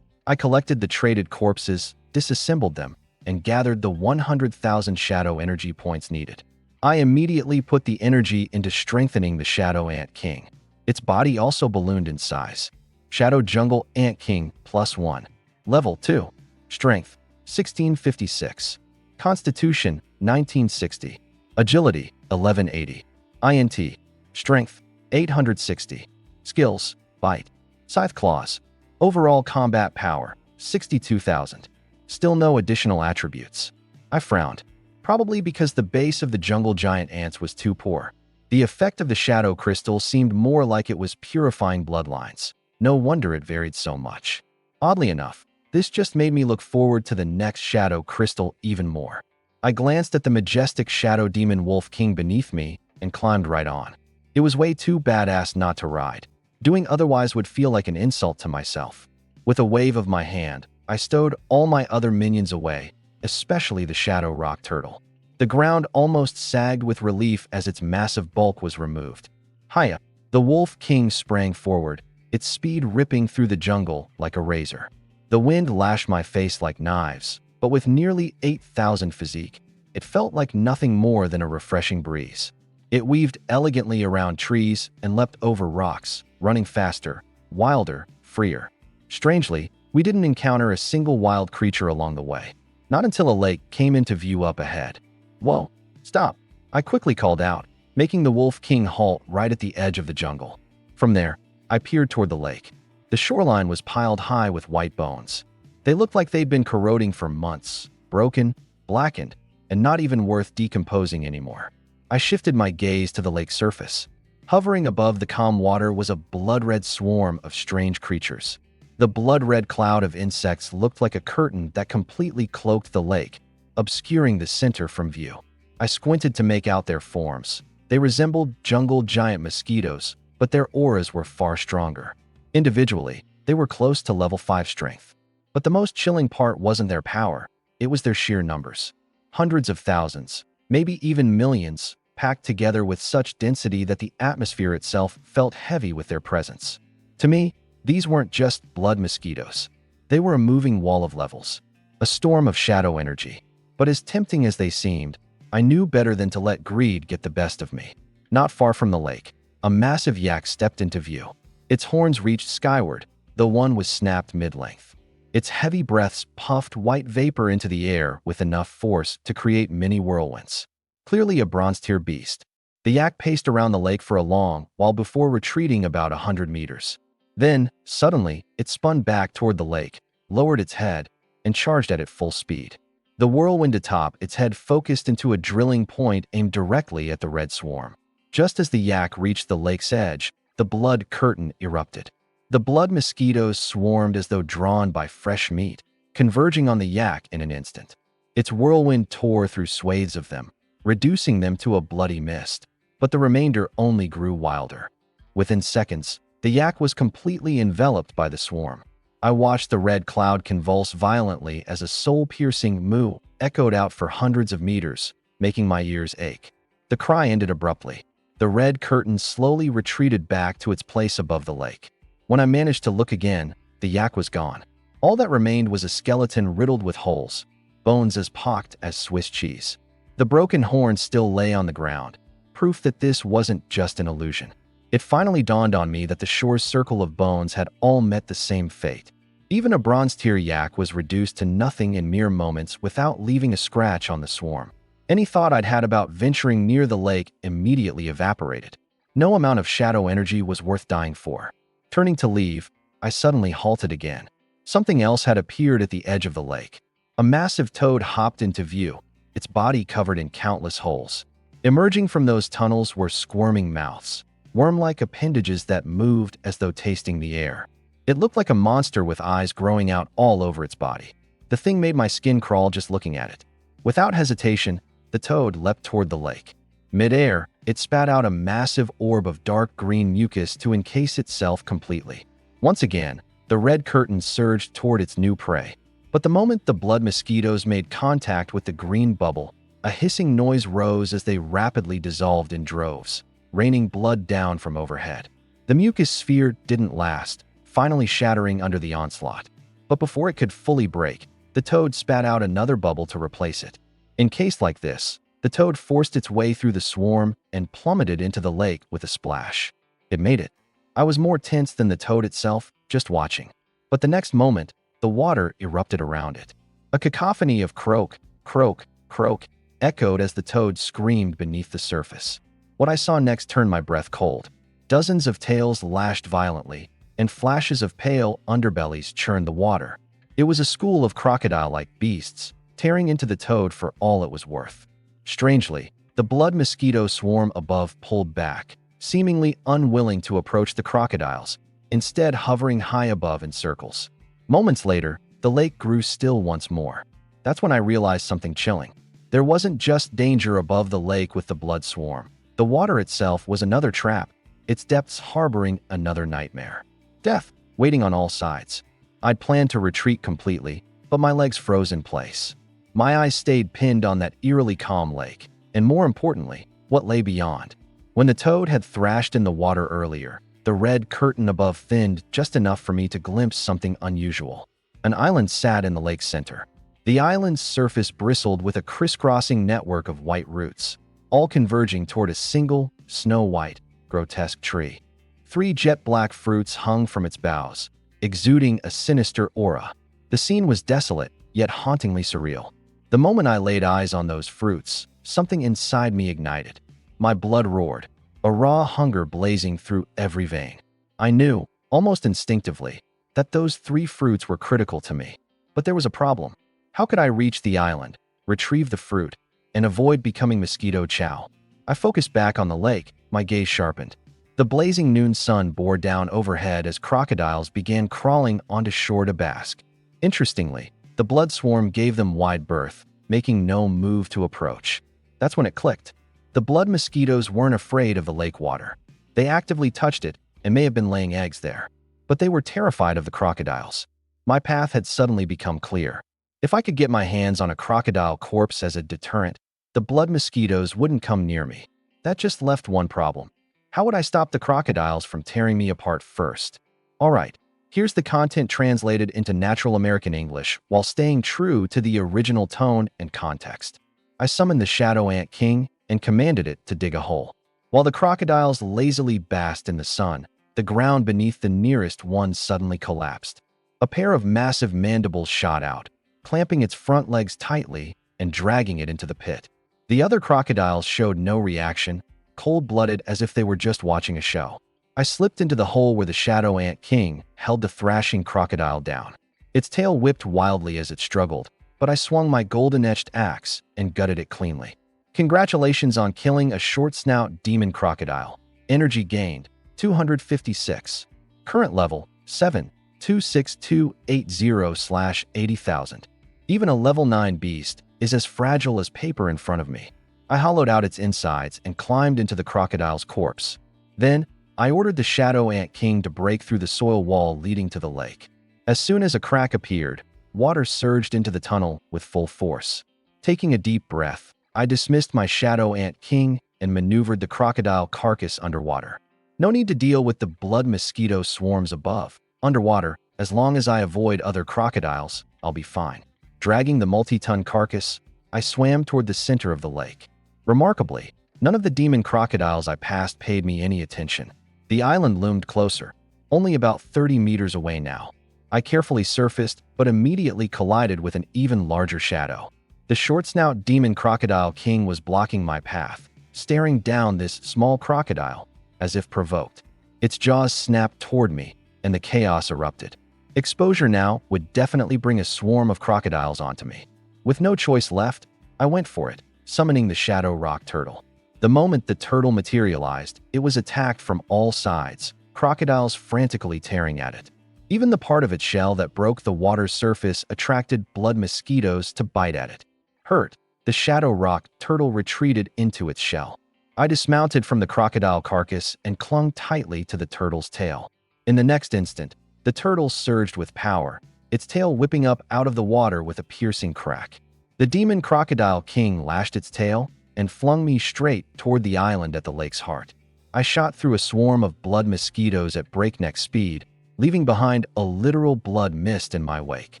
Speaker 1: I collected the traded corpses, disassembled them, and gathered the 100,000 shadow energy points needed. I immediately put the energy into strengthening the Shadow Ant King. Its body also ballooned in size. Shadow Jungle Ant King +1. Level 2. Strength 1656. Constitution 1960. Agility 1180. INT. Strength 860. Skills: Bite, Scythe Claws. Overall combat power 62,000. Still no additional attributes. I frowned, probably because the base of the jungle giant ants was too poor. The effect of the shadow crystal seemed more like it was purifying bloodlines. No wonder it varied so much. Oddly enough, this just made me look forward to the next shadow crystal even more. I glanced at the majestic shadow demon wolf king beneath me and climbed right on. It was way too badass not to ride. Doing otherwise would feel like an insult to myself. With a wave of my hand, I stowed all my other minions away, especially the shadow rock turtle. The ground almost sagged with relief as its massive bulk was removed. Hiya! The wolf king sprang forward, its speed ripping through the jungle like a razor. The wind lashed my face like knives, but with nearly 8,000 physique, it felt like nothing more than a refreshing breeze. It weaved elegantly around trees and leapt over rocks, running faster, wilder, freer. Strangely, we didn't encounter a single wild creature along the way. Not until a lake came into view up ahead. Whoa, stop! I quickly called out, making the Wolf King halt right at the edge of the jungle. From there, I peered toward the lake. The shoreline was piled high with white bones. They looked like they'd been corroding for months, broken, blackened, and not even worth decomposing anymore. I shifted my gaze to the lake's surface. Hovering above the calm water was a blood-red swarm of strange creatures. The blood-red cloud of insects looked like a curtain that completely cloaked the lake, obscuring the center from view. I squinted to make out their forms. They resembled jungle giant mosquitoes, but their auras were far stronger. Individually, they were close to level 5 strength. But the most chilling part wasn't their power, it was their sheer numbers. Hundreds of thousands, maybe even millions, packed together with such density that the atmosphere itself felt heavy with their presence. To me, these weren't just blood mosquitoes. They were a moving wall of levels, a storm of shadow energy. But as tempting as they seemed, I knew better than to let greed get the best of me. Not far from the lake, a massive yak stepped into view. Its horns reached skyward, though one was snapped mid-length. Its heavy breaths puffed white vapor into the air with enough force to create mini whirlwinds. Clearly a bronze-tier beast. The yak paced around the lake for a long while before retreating about 100 meters. Then, suddenly, it spun back toward the lake, lowered its head, and charged at it full speed. The whirlwind atop its head focused into a drilling point aimed directly at the red swarm. Just as the yak reached the lake's edge, the blood curtain erupted. The blood mosquitoes swarmed as though drawn by fresh meat, converging on the yak in an instant. Its whirlwind tore through swathes of them, reducing them to a bloody mist, but the remainder only grew wilder. Within seconds, The yak was completely enveloped by the swarm. I watched the red cloud convulse violently as a soul-piercing moo echoed out for hundreds of meters, making my ears ache. The cry ended abruptly. The red curtain slowly retreated back to its place above the lake. When I managed to look again, the yak was gone. All that remained was a skeleton riddled with holes, bones as pocked as Swiss cheese. The broken horn still lay on the ground, proof that this wasn't just an illusion. It finally dawned on me that the shore's circle of bones had all met the same fate. Even a bronze-tier yak was reduced to nothing in mere moments without leaving a scratch on the swarm. Any thought I'd had about venturing near the lake immediately evaporated. No amount of shadow energy was worth dying for. Turning to leave, I suddenly halted again. Something else had appeared at the edge of the lake. A massive toad hopped into view, its body covered in countless holes. Emerging from those tunnels were squirming mouths, worm-like appendages that moved as though tasting the air. It looked like a monster with eyes growing out all over its body. The thing made my skin crawl just looking at it. Without hesitation, the toad leapt toward the lake. Mid-air, it spat out a massive orb of dark green mucus to encase itself completely. Once again, the red curtain surged toward its new prey. But the moment the blood mosquitoes made contact with the green bubble, a hissing noise rose as they rapidly dissolved in droves, raining blood down from overhead. The mucus sphere didn't last, finally shattering under the onslaught. But before it could fully break, the toad spat out another bubble to replace it. Encased like this, the toad forced its way through the swarm and plummeted into the lake with a splash. It made it. I was more tense than the toad itself, just watching. But the next moment, the water erupted around it. A cacophony of croak, croak, croak echoed as the toad screamed beneath the surface. What I saw next turned my breath cold. Dozens of tails lashed violently, and flashes of pale underbellies churned the water. It was a school of crocodile-like beasts, tearing into the toad for all it was worth. Strangely, the blood mosquito swarm above pulled back, seemingly unwilling to approach the crocodiles, instead hovering high above in circles. Moments later, the lake grew still once more. That's when I realized something chilling. There wasn't just danger above the lake with the blood swarm. The water itself was another trap, its depths harboring another nightmare. Death, waiting on all sides. I'd planned to retreat completely, but my legs froze in place. My eyes stayed pinned on that eerily calm lake, and more importantly, what lay beyond. When the toad had thrashed in the water earlier, the red curtain above thinned just enough for me to glimpse something unusual. An island sat in the lake's center. The island's surface bristled with a crisscrossing network of white roots, all converging toward a single, snow-white, grotesque tree. 3 jet-black fruits hung from its boughs, exuding a sinister aura. The scene was desolate, yet hauntingly surreal. The moment I laid eyes on those fruits, something inside me ignited. My blood roared, a raw hunger blazing through every vein. I knew, almost instinctively, that those 3 fruits were critical to me. But there was a problem. How could I reach the island, retrieve the fruit, and avoid becoming mosquito chow? I focused back on the lake, my gaze sharpened. The blazing noon sun bore down overhead as crocodiles began crawling onto shore to bask. Interestingly, the blood swarm gave them wide berth, making no move to approach. That's when it clicked. The blood mosquitoes weren't afraid of the lake water. They actively touched it and may have been laying eggs there. But they were terrified of the crocodiles. My path had suddenly become clear. If I could get my hands on a crocodile corpse as a deterrent, the blood mosquitoes wouldn't come near me. That just left one problem. How would I stop the crocodiles from tearing me apart first? Alright, here's the content translated into natural American English while staying true to the original tone and context. I summoned the Shadow Ant King and commanded it to dig a hole. While the crocodiles lazily basked in the sun, the ground beneath the nearest one suddenly collapsed. A pair of massive mandibles shot out, clamping its front legs tightly and dragging it into the pit. The other crocodiles showed no reaction, cold-blooded as if they were just watching a show. I slipped into the hole where the Shadow Ant King held the thrashing crocodile down. Its tail whipped wildly as it struggled, but I swung my golden-edged axe and gutted it cleanly. Congratulations on killing a short-snout demon crocodile. Energy gained, 256. Current level, 7.26280/80,000. Even a level 9 beast is as fragile as paper in front of me. I hollowed out its insides and climbed into the crocodile's corpse. Then, I ordered the Shadow Ant King to break through the soil wall leading to the lake. As soon as a crack appeared, water surged into the tunnel with full force. Taking a deep breath, I dismissed my Shadow Ant King and maneuvered the crocodile carcass underwater. No need to deal with the blood mosquito swarms above. Underwater, as long as I avoid other crocodiles, I'll be fine. Dragging the multi-ton carcass, I swam toward the center of the lake. Remarkably, none of the demon crocodiles I passed paid me any attention. The island loomed closer, only about 30 meters away now. I carefully surfaced, but immediately collided with an even larger shadow. The short-snout demon crocodile king was blocking my path, staring down this small crocodile, as if provoked. Its jaws snapped toward me, and the chaos erupted. Exposure now would definitely bring a swarm of crocodiles onto me. With no choice left, I went for it, summoning the Shadow Rock Turtle. The moment the turtle materialized, it was attacked from all sides, crocodiles frantically tearing at it. Even the part of its shell that broke the water's surface attracted blood mosquitoes to bite at it. Hurt, the Shadow Rock Turtle retreated into its shell. I dismounted from the crocodile carcass and clung tightly to the turtle's tail. In the next instant, the turtle surged with power, its tail whipping up out of the water with a piercing crack. The demon crocodile king lashed its tail and flung me straight toward the island at the lake's heart. I shot through a swarm of blood mosquitoes at breakneck speed, leaving behind a literal blood mist in my wake.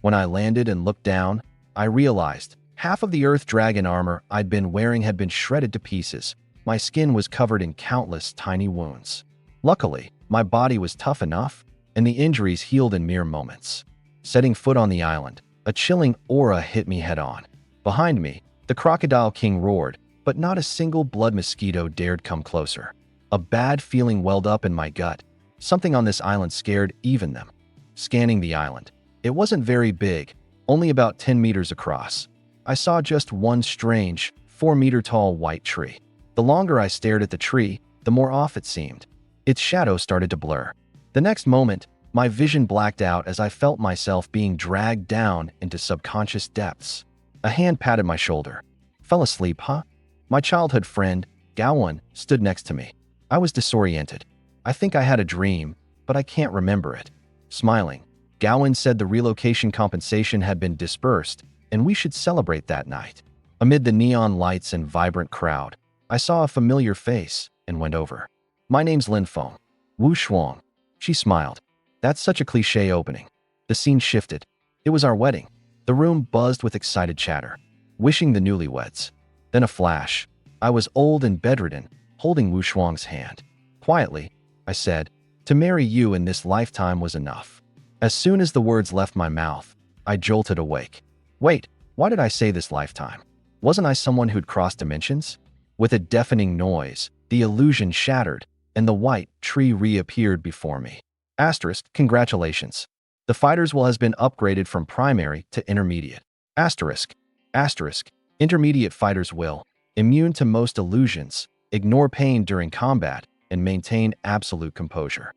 Speaker 1: When I landed and looked down, I realized half of the earth dragon armor I'd been wearing had been shredded to pieces. My skin was covered in countless tiny wounds. Luckily, my body was tough enough, and the injuries healed in mere moments. Setting foot on the island, a chilling aura hit me head-on. Behind me, the crocodile king roared, but not a single blood mosquito dared come closer. A bad feeling welled up in my gut. Something on this island scared even them. Scanning the island, it wasn't very big, only about 10 meters across. I saw just one strange, 4-meter-tall white tree. The longer I stared at the tree, the more off it seemed. Its shadow started to blur. The next moment, my vision blacked out as I felt myself being dragged down into subconscious depths. A hand patted my shoulder. "Fell asleep, huh?" My childhood friend, Gawain, stood next to me. I was disoriented. I think I had a dream, but I can't remember it. Smiling, Gawain said the relocation compensation had been dispersed, and we should celebrate that night. Amid the neon lights and vibrant crowd, I saw a familiar face and went over. "My name's Lin Feng. Wu Shuang." She smiled. That's such a cliché opening. The scene shifted. It was our wedding. The room buzzed with excited chatter, wishing the newlyweds. Then a flash. I was old and bedridden, holding Wu Shuang's hand. Quietly, I said, "To marry you in this lifetime was enough." As soon as the words left my mouth, I jolted awake. Wait, why did I say this lifetime? Wasn't I someone who'd crossed dimensions? With a deafening noise, the illusion shattered, and the white tree reappeared before me. Asterisk, congratulations. The fighter's will has been upgraded from primary to intermediate. Asterisk, asterisk, intermediate fighter's will, immune to most illusions, ignore pain during combat, and maintain absolute composure.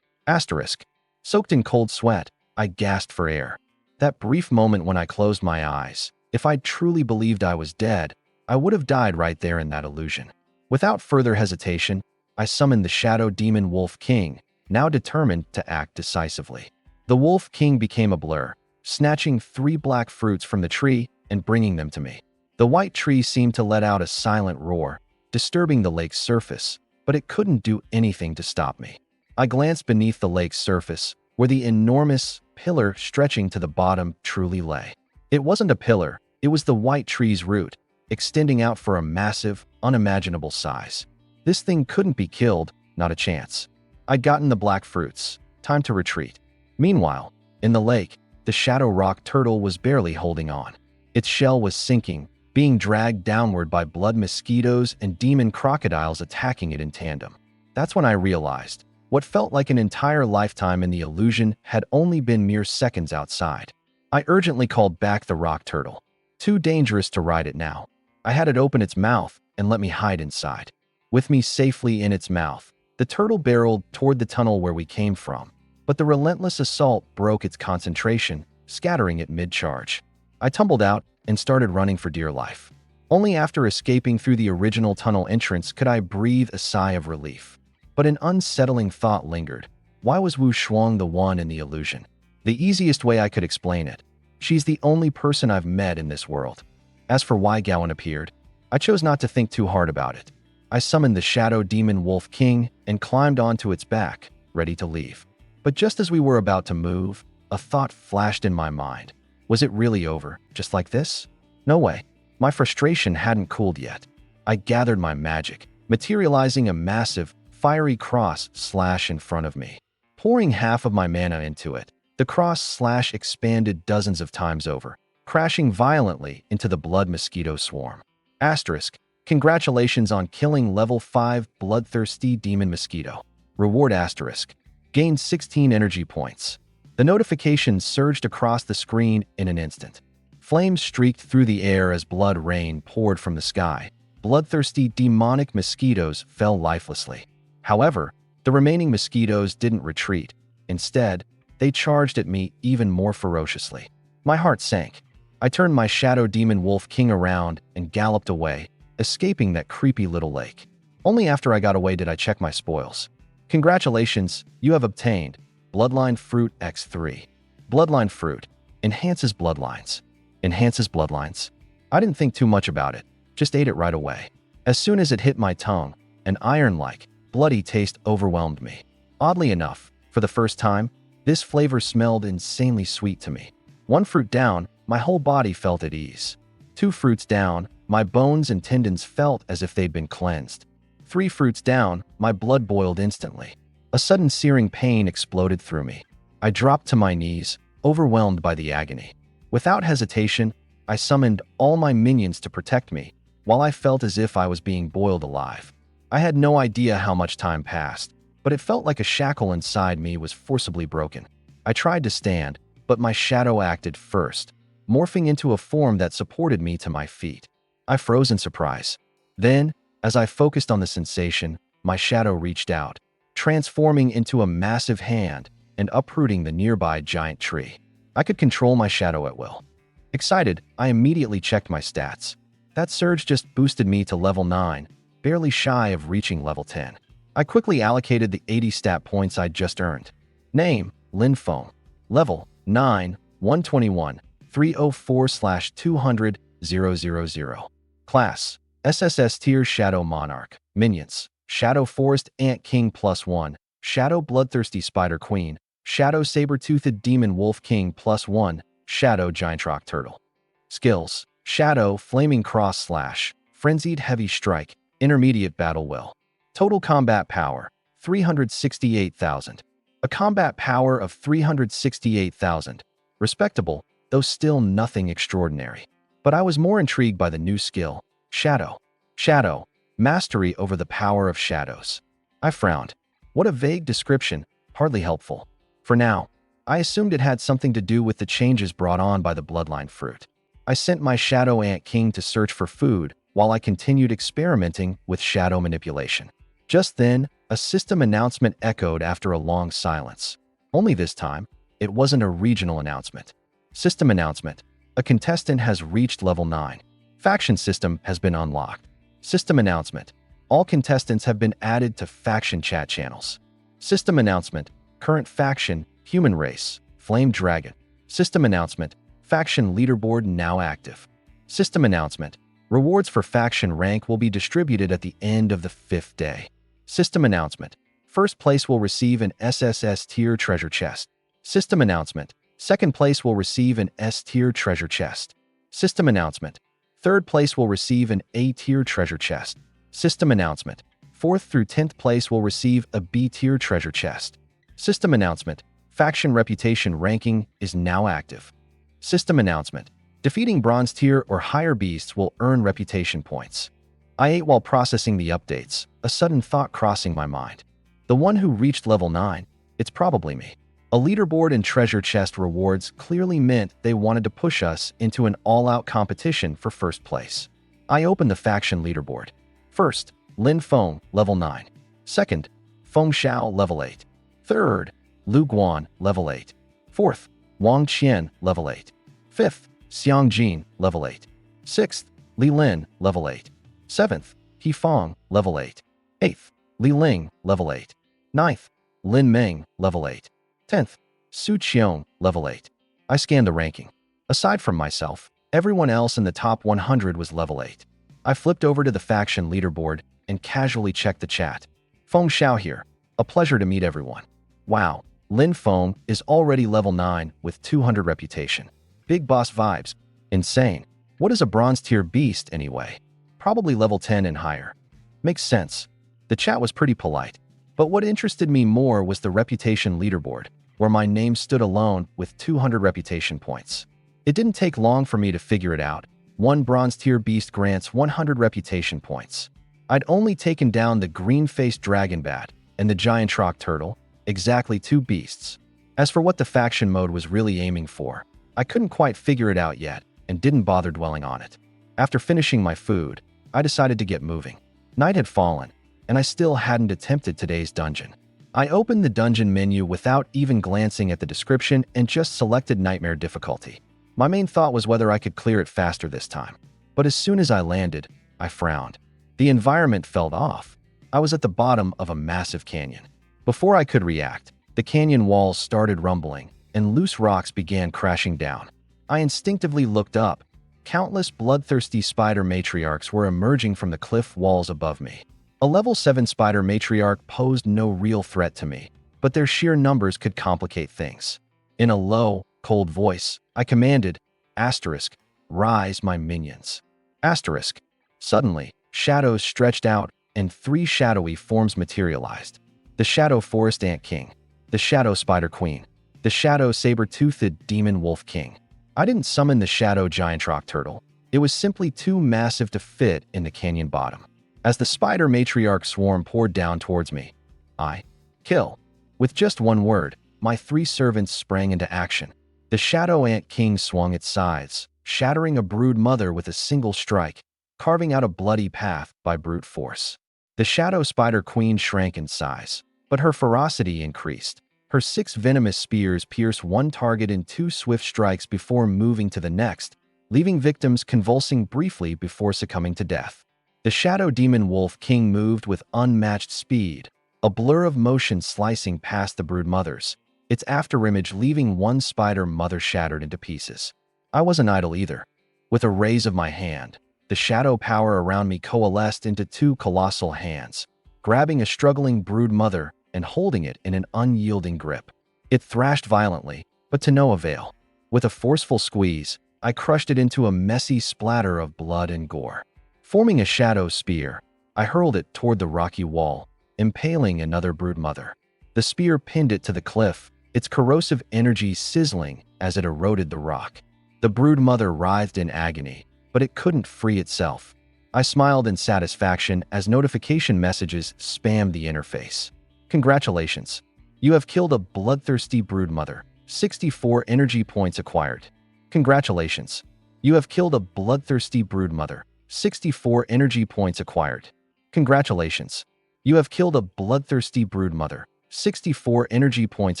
Speaker 1: Asterisk, soaked in cold sweat, I gasped for air. That brief moment when I closed my eyes, if I'd truly believed I was dead, I would have died right there in that illusion. Without further hesitation, I summoned the Shadow Demon Wolf King, now determined to act decisively. The Wolf King became a blur, snatching 3 black fruits from the tree and bringing them to me. The white tree seemed to let out a silent roar, disturbing the lake's surface, but it couldn't do anything to stop me. I glanced beneath the lake's surface, where the enormous pillar stretching to the bottom truly lay. It wasn't a pillar, it was the white tree's root, extending out for a massive, unimaginable size. This thing couldn't be killed, not a chance. I'd gotten the black fruits. Time to retreat. Meanwhile, in the lake, the Shadow Rock Turtle was barely holding on. Its shell was sinking, being dragged downward by blood mosquitoes and demon crocodiles attacking it in tandem. That's when I realized what felt like an entire lifetime in the illusion had only been mere seconds outside. I urgently called back the rock turtle. Too dangerous to ride it now. I had it open its mouth and let me hide inside. With me safely in its mouth, the turtle barreled toward the tunnel where we came from, but the relentless assault broke its concentration, scattering it mid-charge. I tumbled out and started running for dear life. Only after escaping through the original tunnel entrance could I breathe a sigh of relief. But an unsettling thought lingered. Why was Wu Shuang the one in the illusion? The easiest way I could explain it: she's the only person I've met in this world. As for why Gowan appeared, I chose not to think too hard about it. I summoned the Shadow Demon Wolf King and climbed onto its back, ready to leave. But just as we were about to move, a thought flashed in my mind. Was it really over, just like this? No way. My frustration hadn't cooled yet. I gathered my magic, materializing a massive, fiery cross slash in front of me. Pouring half of my mana into it, the cross slash expanded dozens of times over, crashing violently into the blood mosquito swarm. Asterisk, congratulations on killing level 5 bloodthirsty demon mosquito. Reward asterisk, gained 16 energy points. The notification surged across the screen in an instant. Flames streaked through the air as blood rain poured from the sky. Bloodthirsty demonic mosquitoes fell lifelessly. However, the remaining mosquitoes didn't retreat. Instead, they charged at me even more ferociously. My heart sank. I turned my Shadow Demon Wolf King around and galloped away, escaping that creepy little lake. Only after I got away did I check my spoils. Congratulations, you have obtained Bloodline Fruit X3. Bloodline Fruit enhances bloodlines. Enhances bloodlines. I didn't think too much about it, just ate it right away. As soon as it hit my tongue, an iron-like, bloody taste overwhelmed me. Oddly enough, for the first time, this flavor smelled insanely sweet to me. 1 fruit down, my whole body felt at ease. 2 fruits down, my bones and tendons felt as if they'd been cleansed. 3 fruits down, my blood boiled instantly. A sudden searing pain exploded through me. I dropped to my knees, overwhelmed by the agony. Without hesitation, I summoned all my minions to protect me, while I felt as if I was being boiled alive. I had no idea how much time passed, but it felt like a shackle inside me was forcibly broken. I tried to stand, but my shadow acted first, morphing into a form that supported me to my feet. I froze in surprise. Then, as I focused on the sensation, my shadow reached out, transforming into a massive hand and uprooting the nearby giant tree. I could control my shadow at will. Excited, I immediately checked my stats. That surge just boosted me to level 9, barely shy of reaching level 10. I quickly allocated the 80 stat points I'd just earned. Name, Lin Feng. Level, 9, 121, 304/200, 000. Class, SSS Tier Shadow Monarch. Minions, Shadow Forest Ant King +1, Shadow Bloodthirsty Spider Queen, Shadow Saber-Toothed Demon Wolf King +1, Shadow Giant Rock Turtle. Skills, Shadow Flaming Cross Slash, Frenzied Heavy Strike, Intermediate Battle Will. Total Combat Power, 368,000. A combat power of 368,000. Respectable, though still nothing extraordinary. But I was more intrigued by the new skill, Shadow. Shadow, mastery over the power of shadows. I frowned. What a vague description, hardly helpful. For now, I assumed it had something to do with the changes brought on by the bloodline fruit. I sent my Shadow Ant King to search for food while I continued experimenting with shadow manipulation. Just then, a system announcement echoed after a long silence. Only this time, it wasn't a regional announcement. System announcement. A contestant has reached level 9. Faction system has been unlocked. System announcement. All contestants have been added to faction chat channels. System announcement. Current faction, human race, Flame Dragon. System announcement. Faction leaderboard now active. System announcement. Rewards for faction rank will be distributed at the end of the 5th day. System announcement. First place will receive an SSS tier treasure chest. System announcement. Second place will receive an S tier treasure chest. System announcement. Third place will receive an A tier treasure chest. System announcement. 4th through 10th place will receive a B tier treasure chest. System announcement. Faction reputation ranking is now active. System announcement. Defeating bronze tier or higher beasts will earn reputation points. I ate while processing the updates, a sudden thought crossing my mind. The one who reached level 9, it's probably me. A leaderboard and treasure chest rewards clearly meant they wanted to push us into an all-out competition for first place. I opened the faction leaderboard. First, Lin Feng, level 9. Second, Feng Xiao, level 8. Third, Lu Guan, level 8. Fourth, Wang Qian, level 8. Fifth, Xiang Jin, level 8. Sixth, Li Lin, level 8. Seventh, He Feng, level 8. Eighth, Li Ling, level 8. 9th, Lin Meng, level 8. 10th, Su Qiong, level 8. I scanned the ranking. Aside from myself, everyone else in the top 100 was level 8. I flipped over to the faction leaderboard and casually checked the chat. Feng Xiao here. A pleasure to meet everyone. Wow, Lin Feng is already level 9 with 200 reputation. Big boss vibes. Insane. What is a bronze tier beast anyway? Probably level 10 and higher. Makes sense. The chat was pretty polite. But what interested me more was the reputation leaderboard, where my name stood alone with 200 reputation points. It didn't take long for me to figure it out. One bronze tier beast grants 100 reputation points. I'd only taken down the green-faced dragon bat and the giant rock turtle, exactly 2 beasts. As for what the faction mode was really aiming for, I couldn't quite figure it out yet and didn't bother dwelling on it. After finishing my food, I decided to get moving. Night had fallen, and I still hadn't attempted today's dungeon. I opened the dungeon menu without even glancing at the description and just selected Nightmare difficulty. My main thought was whether I could clear it faster this time. But as soon as I landed, I frowned. The environment felt off. I was at the bottom of a massive canyon. Before I could react, the canyon walls started rumbling, and loose rocks began crashing down. I instinctively looked up. Countless bloodthirsty spider matriarchs were emerging from the cliff walls above me. A level 7 spider matriarch posed no real threat to me, but their sheer numbers could complicate things. In a low, cold voice, I commanded, *, rise my minions. *. Suddenly, shadows stretched out, and 3 shadowy forms materialized. The Shadow Forest Ant King, the Shadow Spider Queen, the Shadow Saber-Toothed Demon Wolf King. I didn't summon the Shadow Giant Rock Turtle. It was simply too massive to fit in the canyon bottom. As the spider matriarch swarm poured down towards me, I kill. With just one word, my 3 servants sprang into action. The Shadow Ant King swung its scythes, shattering a brood mother with a single strike, carving out a bloody path by brute force. The Shadow Spider Queen shrank in size, but her ferocity increased. Her 6 venomous spears pierced one target in 2 swift strikes before moving to the next, leaving victims convulsing briefly before succumbing to death. The Shadow Demon Wolf King moved with unmatched speed, a blur of motion slicing past the brood mothers, its afterimage leaving one spider mother shattered into pieces. I wasn't idle either. With a raise of my hand, the shadow power around me coalesced into 2 colossal hands, grabbing a struggling brood mother and holding it in an unyielding grip. It thrashed violently, but to no avail. With a forceful squeeze, I crushed it into a messy splatter of blood and gore. Forming a shadow spear, I hurled it toward the rocky wall, impaling another brood mother. The spear pinned it to the cliff, its corrosive energy sizzling as it eroded the rock. The brood mother writhed in agony, but it couldn't free itself. I smiled in satisfaction as notification messages spammed the interface. Congratulations. You have killed a bloodthirsty brood mother. 64 energy points acquired. Congratulations. You have killed a bloodthirsty brood mother. 64 energy points acquired. Congratulations. You have killed a bloodthirsty brood mother. 64 energy points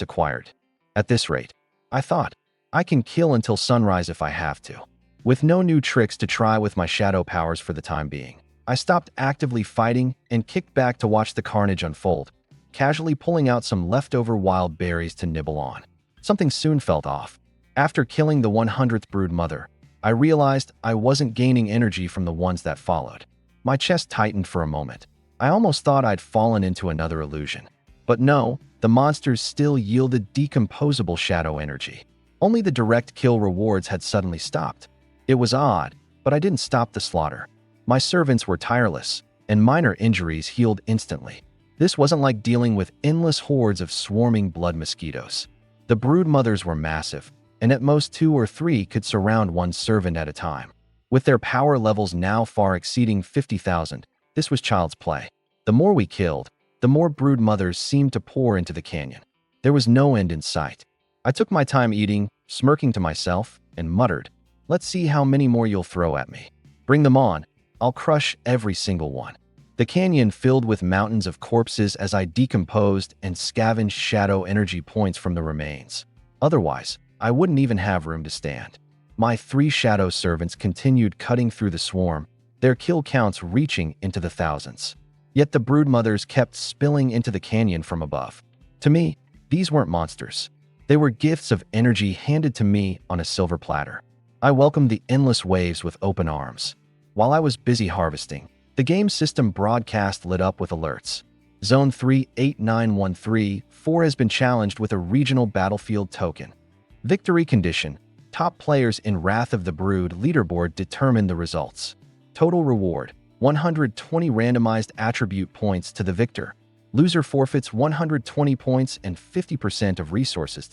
Speaker 1: acquired. At this rate, I thought, I can kill until sunrise if I have to. With no new tricks to try with my shadow powers for the time being, I stopped actively fighting and kicked back to watch the carnage unfold, casually pulling out some leftover wild berries to nibble on. Something soon felt off. After killing the 100th brood mother, I realized I wasn't gaining energy from the ones that followed. My chest tightened for a moment. I almost thought I'd fallen into another illusion. But no, the monsters still yielded decomposable shadow energy. Only the direct kill rewards had suddenly stopped. It was odd, but I didn't stop the slaughter. My servants were tireless, and minor injuries healed instantly. This wasn't like dealing with endless hordes of swarming blood mosquitoes. The brood mothers were massive, and at most 2 or 3 could surround one servant at a time. With their power levels now far exceeding 50,000, this was child's play. The more we killed, the more brood mothers seemed to pour into the canyon. There was no end in sight. I took my time eating, smirking to myself, and muttered, "Let's see how many more you'll throw at me. Bring them on. I'll crush every single one." The canyon filled with mountains of corpses as I decomposed and scavenged shadow energy points from the remains. Otherwise, I wouldn't even have room to stand. My 3 shadow servants continued cutting through the swarm, their kill counts reaching into the thousands. Yet the broodmothers kept spilling into the canyon from above. To me, these weren't monsters. They were gifts of energy handed to me on a silver platter. I welcomed the endless waves with open arms. While I was busy harvesting, the game system broadcast lit up with alerts. Zone 38913-4 has been challenged with a regional battlefield token. Victory condition. Top players in Wrath of the Brood leaderboard determine the results. Total reward: 120 randomized attribute points to the victor. Loser forfeits 120 points and 50% of resources.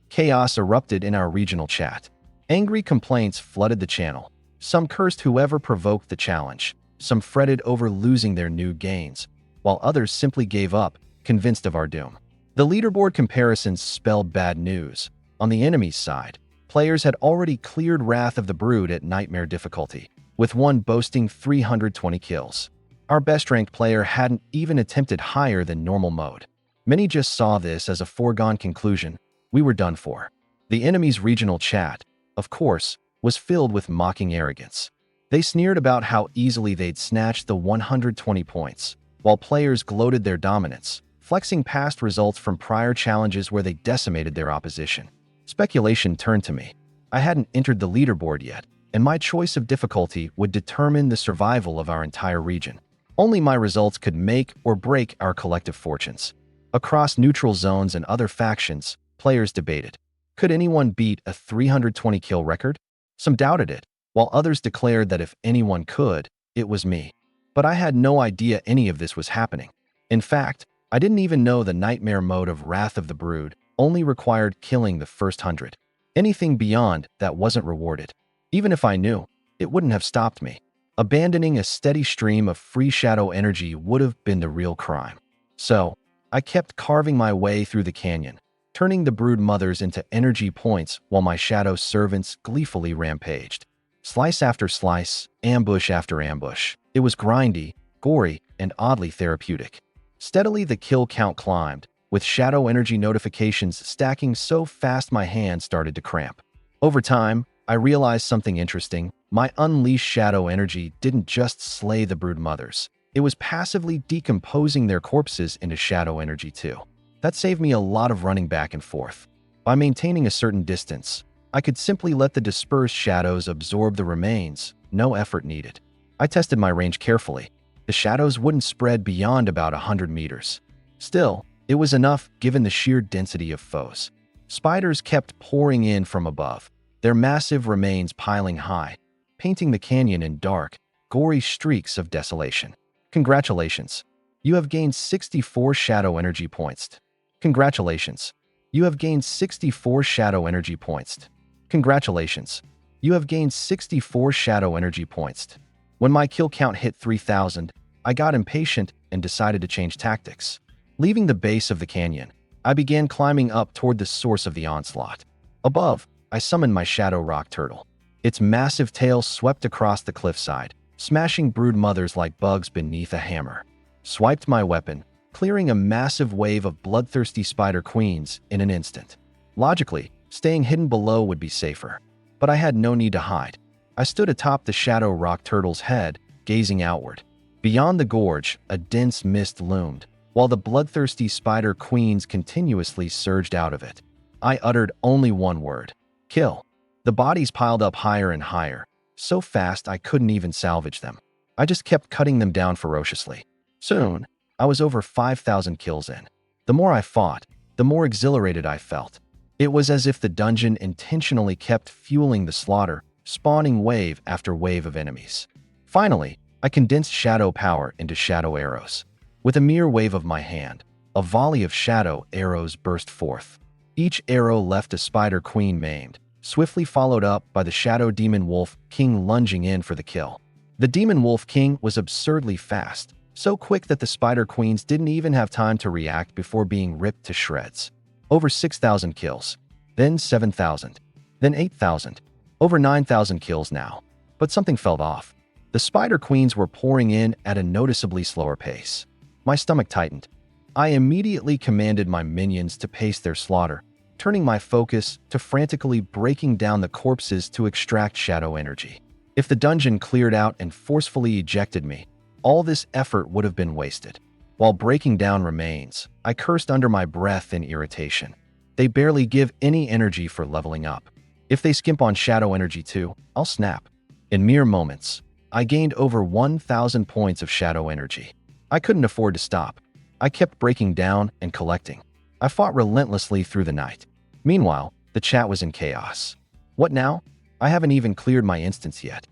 Speaker 1: Chaos erupted in our regional chat. Angry complaints flooded the channel. Some cursed whoever provoked the challenge. Some fretted over losing their new gains, while others simply gave up, convinced of our doom. The leaderboard comparisons spelled bad news. On the enemy's side, players had already cleared Wrath of the Brood at Nightmare difficulty, with one boasting 320 kills. Our best-ranked player hadn't even attempted higher than normal mode. Many just saw this as a foregone conclusion. We were done for. The enemy's regional chat, of course, was filled with mocking arrogance. They sneered about how easily they'd snatched the 120 points, while players gloated their dominance, flexing past results from prior challenges where they decimated their opposition. Speculation turned to me. I hadn't entered the leaderboard yet, and my choice of difficulty would determine the survival of our entire region. Only my results could make or break our collective fortunes. Across neutral zones and other factions, players debated. Could anyone beat a 320 kill record? Some doubted it, while others declared that if anyone could, it was me. But I had no idea any of this was happening. In fact, I didn't even know the nightmare mode of Wrath of the Brood only required killing the first 100. Anything beyond that wasn't rewarded. Even if I knew, it wouldn't have stopped me. Abandoning a steady stream of free shadow energy would have been the real crime. So, I kept carving my way through the canyon, turning the brood mothers into energy points while my shadow servants gleefully rampaged. Slice after slice, ambush after ambush. It was grindy, gory, and oddly therapeutic. Steadily the kill count climbed, with shadow energy notifications stacking so fast my hands started to cramp. Over time, I realized something interesting. My unleashed shadow energy didn't just slay the brood mothers. It was passively decomposing their corpses into shadow energy too. That saved me a lot of running back and forth. By maintaining a certain distance, I could simply let the dispersed shadows absorb the remains, no effort needed. I tested my range carefully. The shadows wouldn't spread beyond about 100 meters. Still, it was enough given the sheer density of foes. Spiders kept pouring in from above, their massive remains piling high, painting the canyon in dark, gory streaks of desolation. Congratulations. You have gained 64 shadow energy points. Congratulations. You have gained 64 shadow energy points. Congratulations. You have gained 64 shadow energy points. When my kill count hit 3,000, I got impatient and decided to change tactics. Leaving the base of the canyon, I began climbing up toward the source of the onslaught. Above, I summoned my shadow rock turtle. Its massive tail swept across the cliffside, smashing brood mothers like bugs beneath a hammer. Swiped my weapon, clearing a massive wave of bloodthirsty spider queens in an instant. Logically, staying hidden below would be safer, but I had no need to hide. I stood atop the shadow rock turtle's head, gazing outward. Beyond the gorge, a dense mist loomed, while the bloodthirsty spider queens continuously surged out of it. I uttered only one word: kill. The bodies piled up higher and higher, so fast I couldn't even salvage them. I just kept cutting them down ferociously. Soon, I was over 5,000 kills in. The more I fought, the more exhilarated I felt. It was as if the dungeon intentionally kept fueling the slaughter, spawning wave after wave of enemies. Finally, I condensed shadow power into shadow arrows. With a mere wave of my hand, a volley of shadow arrows burst forth. Each arrow left a spider queen maimed, swiftly followed up by the shadow demon wolf king lunging in for the kill. The demon wolf king was absurdly fast, so quick that the spider queens didn't even have time to react before being ripped to shreds. Over 6,000 kills, then 7,000, then 8,000, over 9,000 kills now. But something felt off. The spider queens were pouring in at a noticeably slower pace. My stomach tightened. I immediately commanded my minions to pace their slaughter, turning my focus to frantically breaking down the corpses to extract shadow energy. If the dungeon cleared out and forcefully ejected me, All this effort would have been wasted. While breaking down remains, I cursed under my breath in irritation. They barely give any energy for leveling up. If they skimp on shadow energy too, I'll snap. In mere moments, I gained over 1,000 points of shadow energy. I couldn't afford to stop. I kept breaking down and collecting. I fought relentlessly through the night. Meanwhile, the chat was in chaos. What now? I haven't even cleared my instance yet.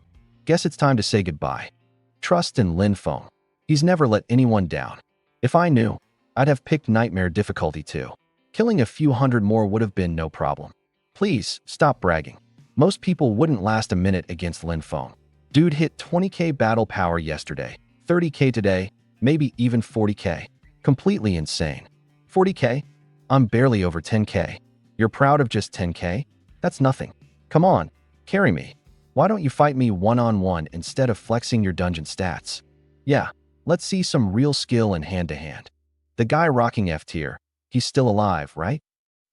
Speaker 1: Guess it's time to say goodbye. Trust in Lin Feng. He's never let anyone down. If I knew, I'd have picked Nightmare difficulty too. Killing a few hundred more would have been no problem. Please, stop bragging. Most people wouldn't last a minute against Lin Feng. Dude hit 20k battle power yesterday, 30k today, maybe even 40k. Completely insane. 40k? I'm barely over 10k. You're proud of just 10k? That's nothing. Come on, carry me. Why don't you fight me one-on-one instead of flexing your dungeon stats? Yeah, let's see some real skill in hand-to-hand. The guy rocking F tier, he's still alive, right?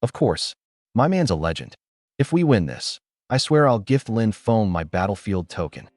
Speaker 1: Of course. My man's a legend. If we win this, I swear I'll gift Lin Feng my battlefield token.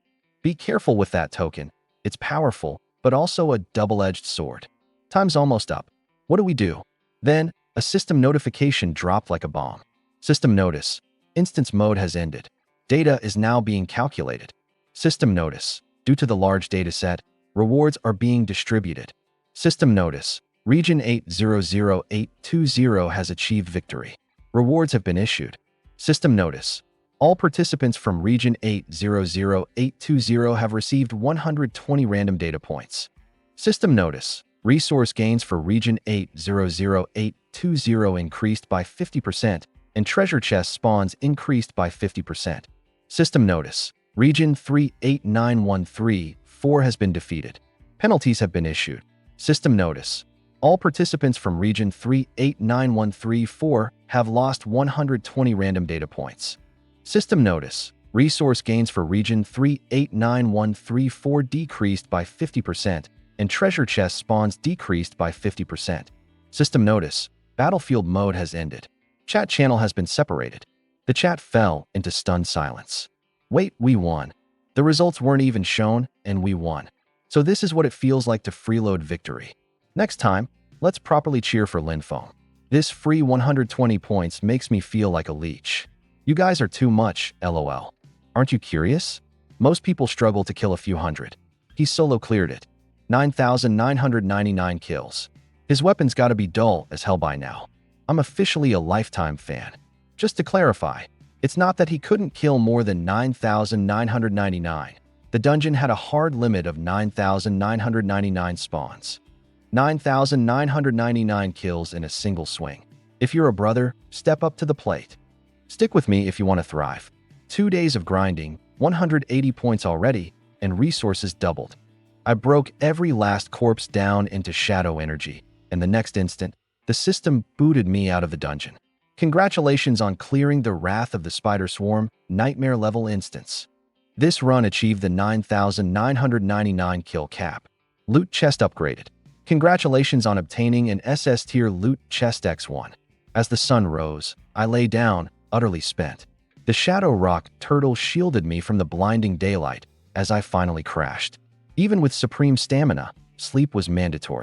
Speaker 1: Be careful with that token. It's powerful, but also a double-edged sword. Time's almost up. What do we do? Then, a system notification dropped like a bomb. System notice. Instance mode has ended. Data is now being calculated. System notice. Due to the large dataset, rewards are being distributed. System notice. Region 800820 has achieved victory. Rewards have been issued. System notice. All participants from Region 800820 have received 120 random data points. System notice. Resource gains for Region 800820 increased by 50%, and treasure chest spawns increased by 50%. System notice. Region 389134 has been defeated. Penalties have been issued. System notice. All participants from Region 389134 have lost 120 random data points. System notice. Resource gains for Region 389134 decreased by 50%, and treasure chest spawns decreased by 50%. System notice. Battlefield mode has ended. Chat channel has been separated. The chat fell into stunned silence. Wait, we won. The results weren't even shown, and we won. So this is what it feels like to freeload victory. Next time, let's properly cheer for Lin Feng. This free 120 points makes me feel like a leech. You guys are too much, lol. Aren't you curious? Most people struggle to kill a few hundred. He solo cleared it. 9,999 kills. His weapon's gotta be dull as hell by now. I'm officially a lifetime fan. Just to clarify, it's not that he couldn't kill more than 9,999. The dungeon had a hard limit of 9,999 spawns. 9,999 kills in a single swing. If you're a brother, step up to the plate. Stick with me if you want to thrive. 2 days of grinding, 180 points already, and resources doubled. I broke every last corpse down into shadow energy, and the next instant, the system booted me out of the dungeon. Congratulations on clearing the Wrath of the Spider Swarm Nightmare level instance. This run achieved the 9,999 kill cap. Loot chest upgraded. Congratulations on obtaining an SS tier loot chest X1. As the sun rose, I lay down, utterly spent. The Shadow Rock turtle shielded me from the blinding daylight as I finally crashed. Even with supreme stamina, sleep was mandatory.